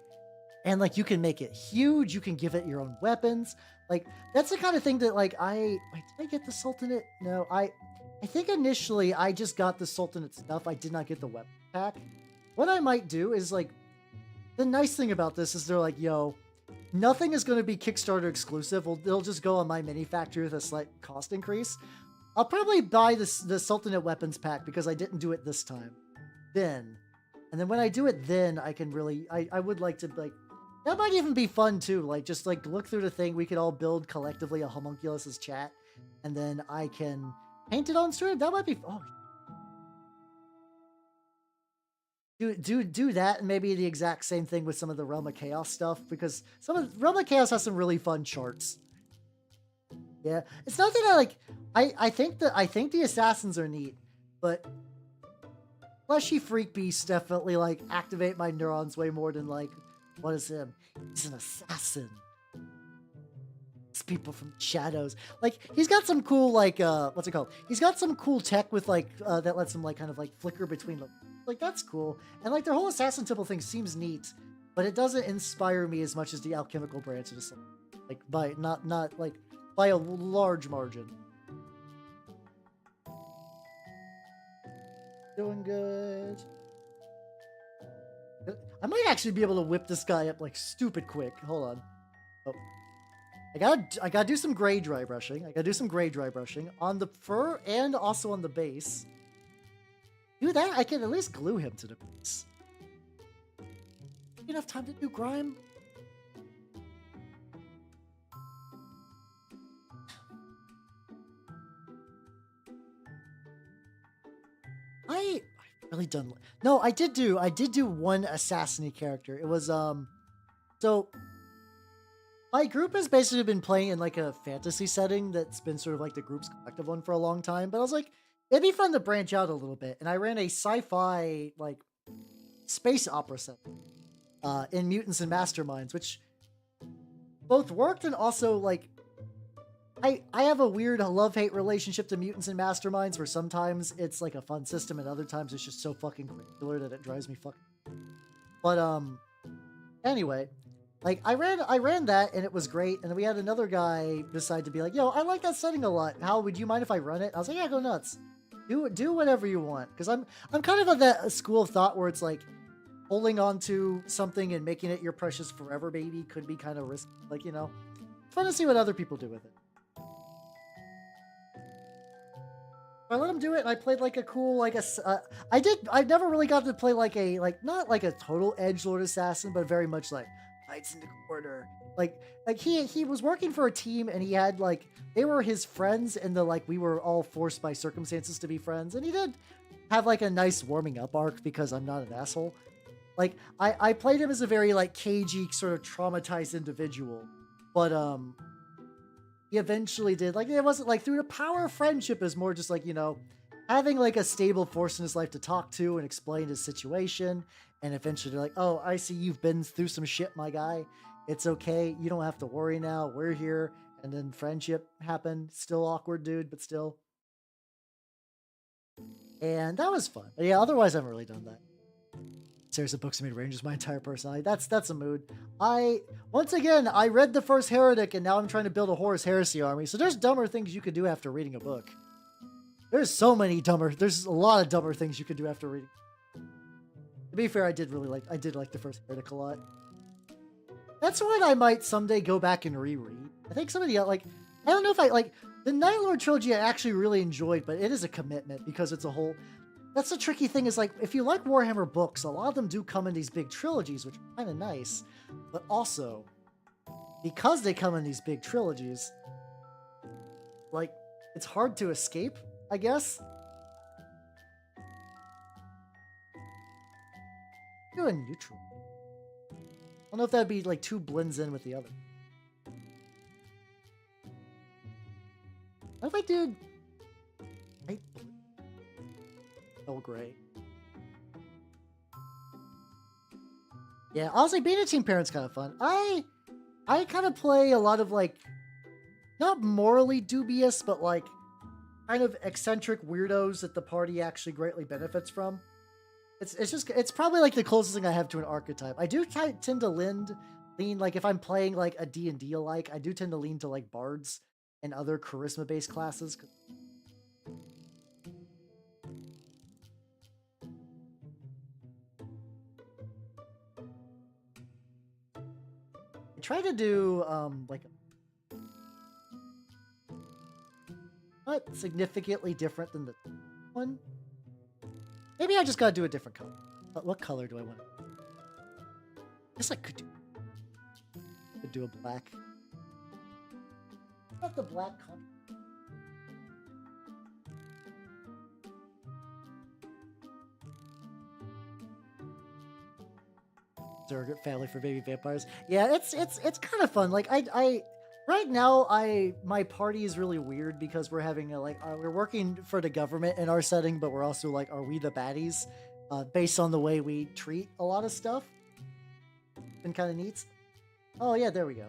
And, like, you can make it huge. You can give it your own weapons. Like, that's the kind of thing that, like, did I get the Sultanate? No, I think initially I just got the Sultanate stuff. I did not get the weapon pack. What I might do is, like, the nice thing about this is they're like, yo, nothing is going to be Kickstarter exclusive. They'll just go on my mini factory with a slight cost increase. I'll probably buy the Sultanate weapons pack because I didn't do it this time. And then when I do it, then I can really, I would like to, like, that might even be fun too. Like, just like look through the thing. We could all build collectively a homunculus as chat, and then I can paint it on stream. That might be. Oh, do that, and maybe the exact same thing with some of the Realm of Chaos stuff, because some of Realm of Chaos has some really fun charts. Yeah, it's not that I think the assassins are neat, but fleshy freak beasts definitely like activate my neurons way more than like. What is him? He's an assassin. It's people from shadows. Like, he's got some cool, like, what's it called? He's got some cool tech with, like, that lets him, like, kind of, like, flicker between them. Like, that's cool. And, like, their whole assassin temple thing seems neat, but it doesn't inspire me as much as the alchemical branch of something. Like, by a large margin. Doing good. I might actually be able to whip this guy up like stupid quick. Hold on. Oh. I gotta do some gray dry brushing. On the fur and also on the base. Do that, I can at least glue him to the base. Enough time to do grime? I really done. No, I did do one assassin-y character. It was so my group has basically been playing in like a fantasy setting that's been sort of like the group's collective one for a long time, but I was like, it'd be fun to branch out a little bit. And I ran a sci-fi like space opera set in Mutants and Masterminds, which both worked and also like I have a weird love-hate relationship to Mutants and Masterminds, where sometimes it's like a fun system and other times it's just so fucking granular that it drives me fucking. But anyway, like I ran that and it was great, and then we had another guy decide to be like, yo, I like that setting a lot. How would you mind if I run it? I was like, yeah, go nuts. Do whatever you want, because I'm kind of of that school of thought where it's like holding on to something and making it your precious forever baby could be kind of risky. Like, you know, fun to see what other people do with it. I let him do it, and I played like a cool, like I never really got to play like a, like, not like a total edgelord assassin, but very much like Knights in the Corner. Like he was working for a team, and he had like, they were his friends, and we were all forced by circumstances to be friends, and he did have like a nice warming up arc because I'm not an asshole. Like I played him as a very like cagey, sort of traumatized individual, but he eventually did, like, it wasn't like through the power of friendship, is more just like, you know, having like a stable force in his life to talk to and explain his situation And eventually they're like, oh, I see you've been through some shit, my guy. It's okay. You don't have to worry now. We're here. And then friendship happened. Still awkward, dude, but still. And that was fun. But yeah, otherwise I haven't really done that. Series of books that made Rangers my entire personality. That's a mood. Once again, I read the first Heretic and now I'm trying to build a Horus Heresy army. So there's dumber things you could do after reading a book. There's a lot of dumber things you could do after reading. To be fair, I did like the first Heretic a lot. That's what I might someday go back and reread. I think some of the, I don't know if the Night Lord trilogy I actually really enjoyed, but it is a commitment because it's a whole, that's the tricky thing is if you like Warhammer books, a lot of them do come in these big trilogies, which are kind of nice, but also, because they come in these big trilogies, it's hard to escape, I guess. Do a neutral. I don't know if that'd be too blends in with the other. What if I did light blue? Dull gray. Yeah, honestly, being a team parent's kind of fun. I kind of play a lot of not morally dubious, but kind of eccentric weirdos that the party actually greatly benefits from. It's probably the closest thing I have to an archetype. I do tend to lean if I'm playing a D&D alike, I do tend to lean to bards and other charisma based classes. I try to do not significantly different than the one. Maybe I just gotta do a different color. But what color do I want? I guess I could do a black. Not the black color. Surrogate family for baby vampires. Yeah, it's kind of fun. Right now my party is really weird because we're having we're working for the government in our setting, but we're also are we the baddies? Based on the way we treat a lot of stuff. Been kind of neat. Oh yeah, there we go.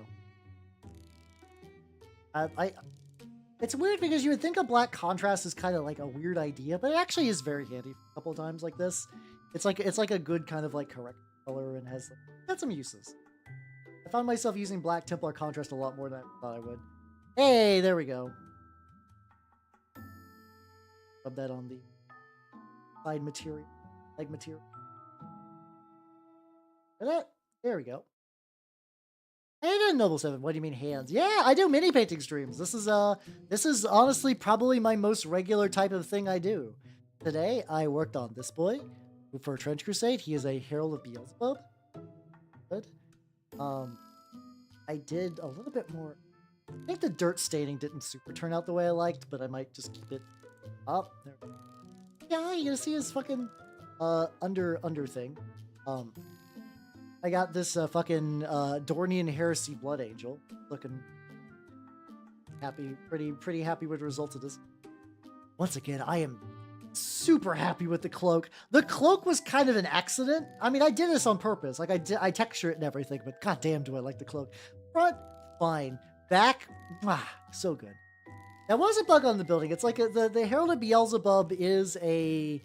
It's weird because you would think a black contrast is kind of a weird idea, but it actually is very handy a couple of times like this. It's a good kind of correct color and has got some uses. I found myself using Black Templar contrast a lot more than I thought I would. Hey, there we go. Rub that on the side material, leg material. There we go. Hey, Noble 7. What do you mean hands? Yeah, I do mini painting streams. This is honestly probably my most regular type of thing I do. Today I worked on this boy for Trench Crusade. He is a Herald of Beezlebub. Good. I did a little bit more. I think the dirt staining didn't super turn out the way I liked, but I might just keep it up. There. Yeah, you're gonna see his fucking under thing. I got this fucking Dornian Heresy Blood Angel. Looking happy, pretty happy with the results of this. Once again, I am super happy with the cloak. The cloak was kind of an accident. I mean, I did this on purpose. I texture it and everything, but goddamn, do I like the cloak. Front, fine. Back, so good. That was a bug on the building. It's the Herald of Beelzebub is a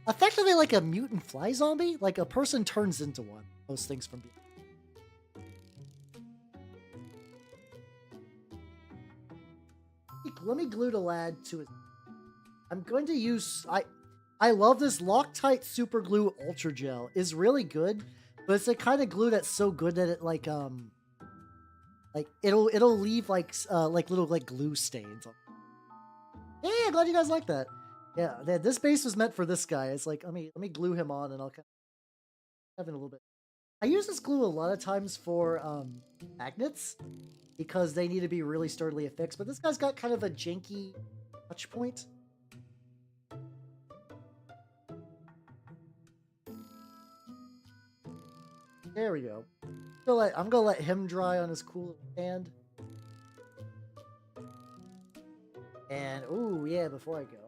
effectively a mutant fly zombie. A person turns into one. Most things from let me glue the lad to it. I'm going to use I love this Loctite Super Glue Ultra Gel. Is really good, but it's the kind of glue that's so good that it it'll leave little glue stains on. Yeah, glad you guys like that. Yeah, this base was meant for this guy. It's let me glue him on and I'll kind of have it a little bit. I use this glue a lot of times for magnets because they need to be really sturdily affixed, but this guy's got kind of a janky touch point. There we go. I'm gonna let him dry on his cool hand. And ooh yeah, before I go.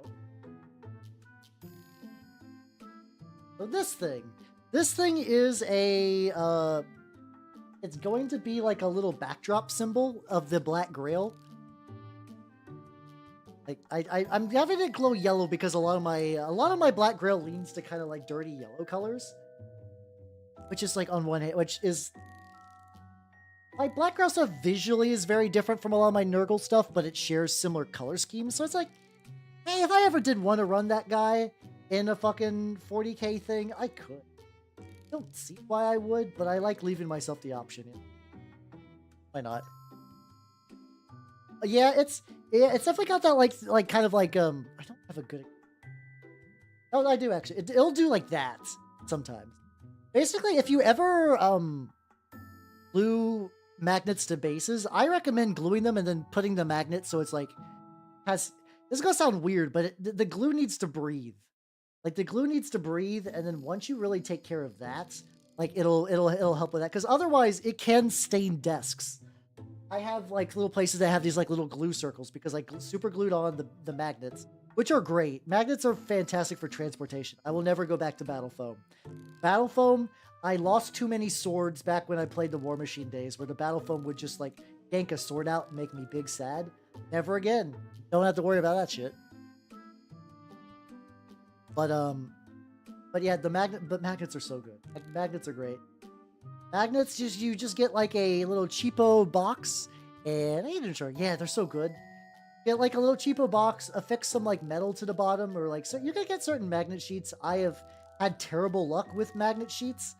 So this thing, This thing is a, it's going to be like a little backdrop symbol of the Black Grail. Like I'm having it glow yellow because a lot of my Black Grail leans to kind of like dirty yellow colors, which is like on one hand, which is my Black Grail stuff visually is very different from a lot of my Nurgle stuff, but it shares similar color schemes. So it's like, hey, if I ever did want to run that guy in a fucking 40k thing, I could. I don't see why I would, but I like leaving myself the option. Why not? Yeah, it's definitely got that like kind of like I don't have a good. Oh, I do actually. It'll do like that sometimes. Basically, if you ever glue magnets to bases, I recommend gluing them and then putting the magnet so it's like has. This is gonna sound weird, but the glue needs to breathe. Like the glue needs to breathe, and then once you really take care of that, like it'll help with that. Because otherwise, it can stain desks. I have like little places that have these like little glue circles because I super glued on the magnets, which are great. Magnets are fantastic for transportation. I will never go back to Battle Foam. Battle Foam, I lost too many swords back when I played the War Machine days, where the Battle Foam would just like yank a sword out and make me big sad. Never again. Don't have to worry about that shit. But yeah, magnets are so good. Magnets are great. Magnets, you just get like a little cheapo box, and I ain't sure. Yeah, they're so good. Get like a little cheapo box, affix some like metal to the bottom, or like so you can get certain magnet sheets. I have had terrible luck with magnet sheets,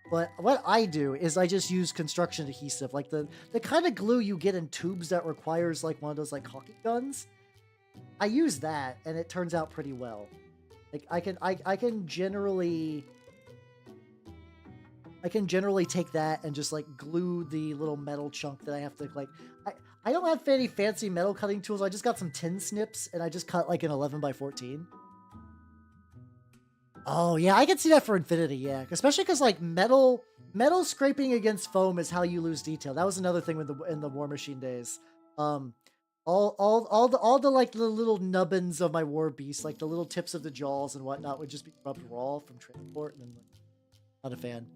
but what I do is I just use construction adhesive, like the kind of glue you get in tubes that requires like one of those like hockey guns. I use that, and it turns out pretty well. Like I can generally take that and just like glue the little metal chunk that I have to like. I don't have any fancy metal cutting tools. I just got some tin snips and I just cut like an 11x14. Oh yeah, I can see that for Infinity. Yeah, especially because like metal scraping against foam is how you lose detail. That was another thing with in the War Machine days. All the like the little nubbins of my war beast, like the little tips of the jaws and whatnot, would just be rubbed raw from transport, and like, not a fan.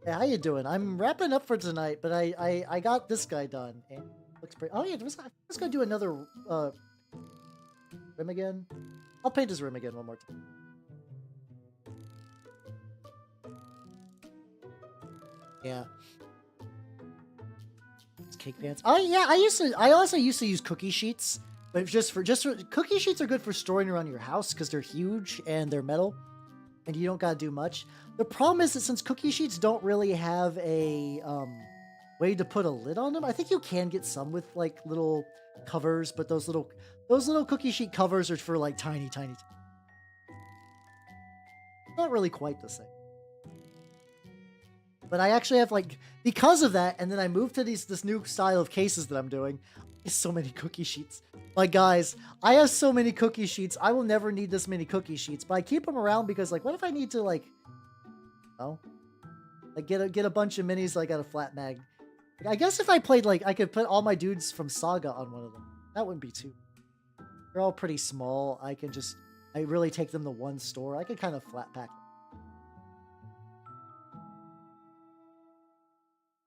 Hey, how you doing? I'm wrapping up for tonight, but I got this guy done. And looks pretty. Oh yeah, I was gonna do another rim again. I'll paint his rim again one more time. Yeah. Cake pants. Oh yeah, I also used to use cookie sheets, but just for cookie sheets are good for storing around your house because they're huge and they're metal, and you don't gotta do much. The problem is that since cookie sheets don't really have a way to put a lid on them, I think you can get some with like little covers, but those little cookie sheet covers are for like tiny. Not really quite the same. But I actually have like, because of that, and then I moved to this new style of cases that I'm doing. It's so many cookie sheets. Like guys, I have so many cookie sheets. I will never need this many cookie sheets, but I keep them around because like, what if I need to like, oh, like get a bunch of minis like at a flat mag. Like, I guess if I played like, I could put all my dudes from Saga on one of them. That wouldn't be too. They're all pretty small. I really take them to one store. I could kind of flat pack.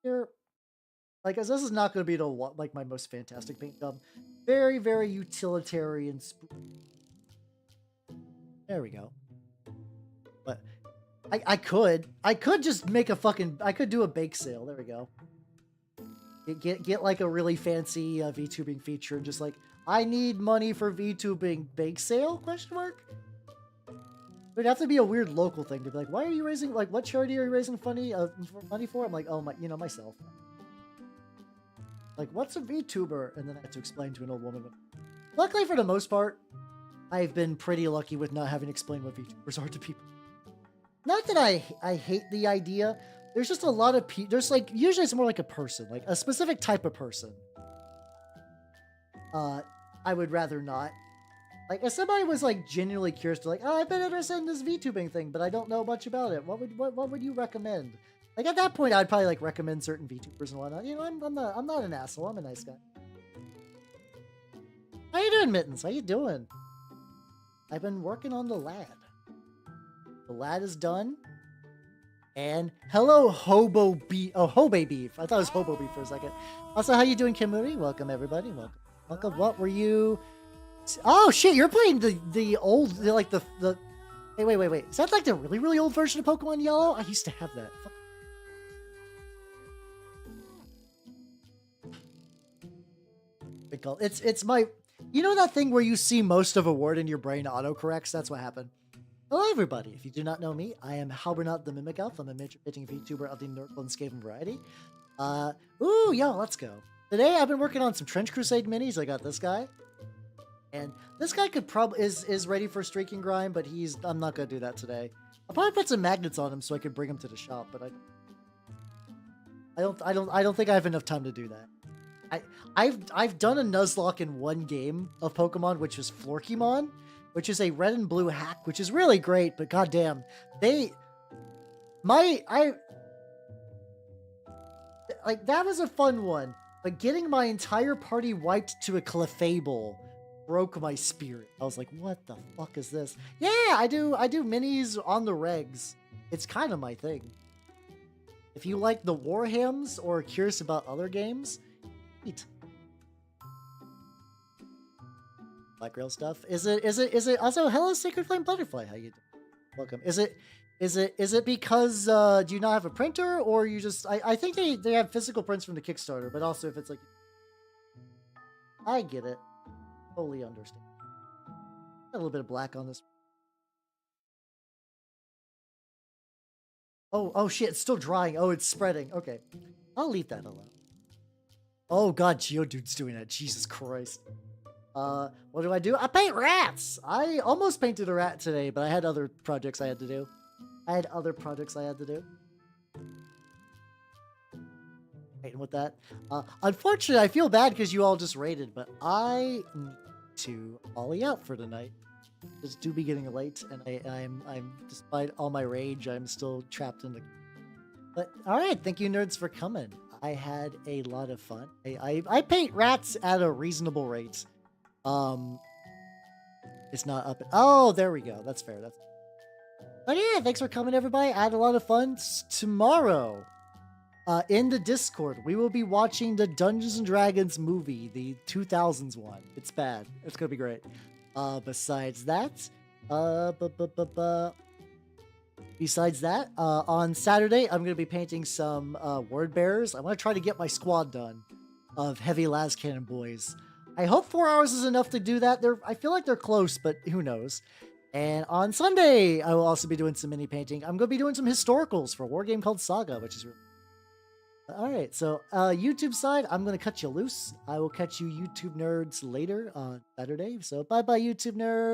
Here, like, as this is not going to be like my most fantastic paint job. Very, very utilitarian. There we go. But I could just make a fucking. I could do a bake sale. There we go. Get like a really fancy VTubing feature and just like, I need money for VTubing bake sale? Question mark. It'd have to be a weird local thing to be like, why are you raising, like, what charity are you raising money for? I'm like, oh my, myself. Like, what's a VTuber? And then I had to explain to an old woman. Luckily, for the most part, I've been pretty lucky with not having to explain what VTubers are to people. Not that I hate the idea. There's just a lot of people. There's like, usually it's more like a person, like a specific type of person. I would rather not. Like, if somebody was, like, genuinely curious to, like, oh, I've been interested in this VTubing thing, but I don't know much about it. What would you recommend? Like, at that point, I'd probably, like, recommend certain VTubers and whatnot. You know, I'm not an asshole. I'm a nice guy. How you doing, Mittens? How you doing? I've been working on the lad. The lad is done. And hello, Hobo Beef. Oh, Hobe Beef. I thought it was Hobo Beef for a second. Also, how you doing, Kimuri? Welcome, everybody. Welcome. Welcome. What were you? Oh, shit. You're playing the old, like the... Hey, wait. Is that like the really, really old version of Pokemon Yellow? I used to have that. It's my... You know that thing where you see most of a word in your brain autocorrects? That's what happened. Hello, everybody. If you do not know me, I am Halbernot the Mimic Elf. I'm a miniature painting Vtuber of the Nerdland Skaven variety. Let's go. Today, I've been working on some Trench Crusade minis. I got this guy. And this guy could probably is ready for streaking grind, but I'm not gonna do that today. I'll probably put some magnets on him so I can bring him to the shop, but I don't think I have enough time to do that. I've done a Nuzlocke in one game of Pokemon, which was Florkymon, which is a red and blue hack, which is really great, but goddamn, that was a fun one, but getting my entire party wiped to a Clefable broke my spirit. I was like, what the fuck is this? Yeah, I do minis on the regs. It's kind of my thing. If you like the Warhams or are curious about other games, eat. Black Grail stuff. Is it also hello Sacred Flame Butterfly? How you doing? Welcome. Is it because do you not have a printer, or you just I think they have physical prints from the Kickstarter, but also if it's like, I get it. Totally understand. Got a little bit of black on this. Oh shit, it's still drying. Oh, it's spreading. Okay. I'll leave that alone. Oh god, Geodude's doing that. Jesus Christ. What do? I paint rats! I almost painted a rat today, but I had other projects I had to do. Waiting with that. Unfortunately, I feel bad because you all just raided, but I need to ollie out for tonight. It's do be getting late, and I'm despite all my rage, I'm still trapped in the... But all right, thank you nerds for coming. I had a lot of fun. I paint rats at a reasonable rate. It's not up. Oh, there we go. That's fair. But yeah, thanks for coming, everybody. I had a lot of fun. Tomorrow, in the Discord, we will be watching the Dungeons and Dragons movie, the 2000s one. It's bad. It's gonna be great. Besides that, on Saturday, I'm gonna be painting some word bearers. I want to try to get my squad done of heavy las cannon boys. I hope 4 hours is enough to do that. I feel like they're close, but who knows. And on Sunday, I will also be doing some mini painting. I'm going to be doing some historicals for a war game called Saga, which is really... All right, so YouTube side, I'm going to cut you loose. I will catch you YouTube nerds later on Saturday. So bye-bye, YouTube nerds.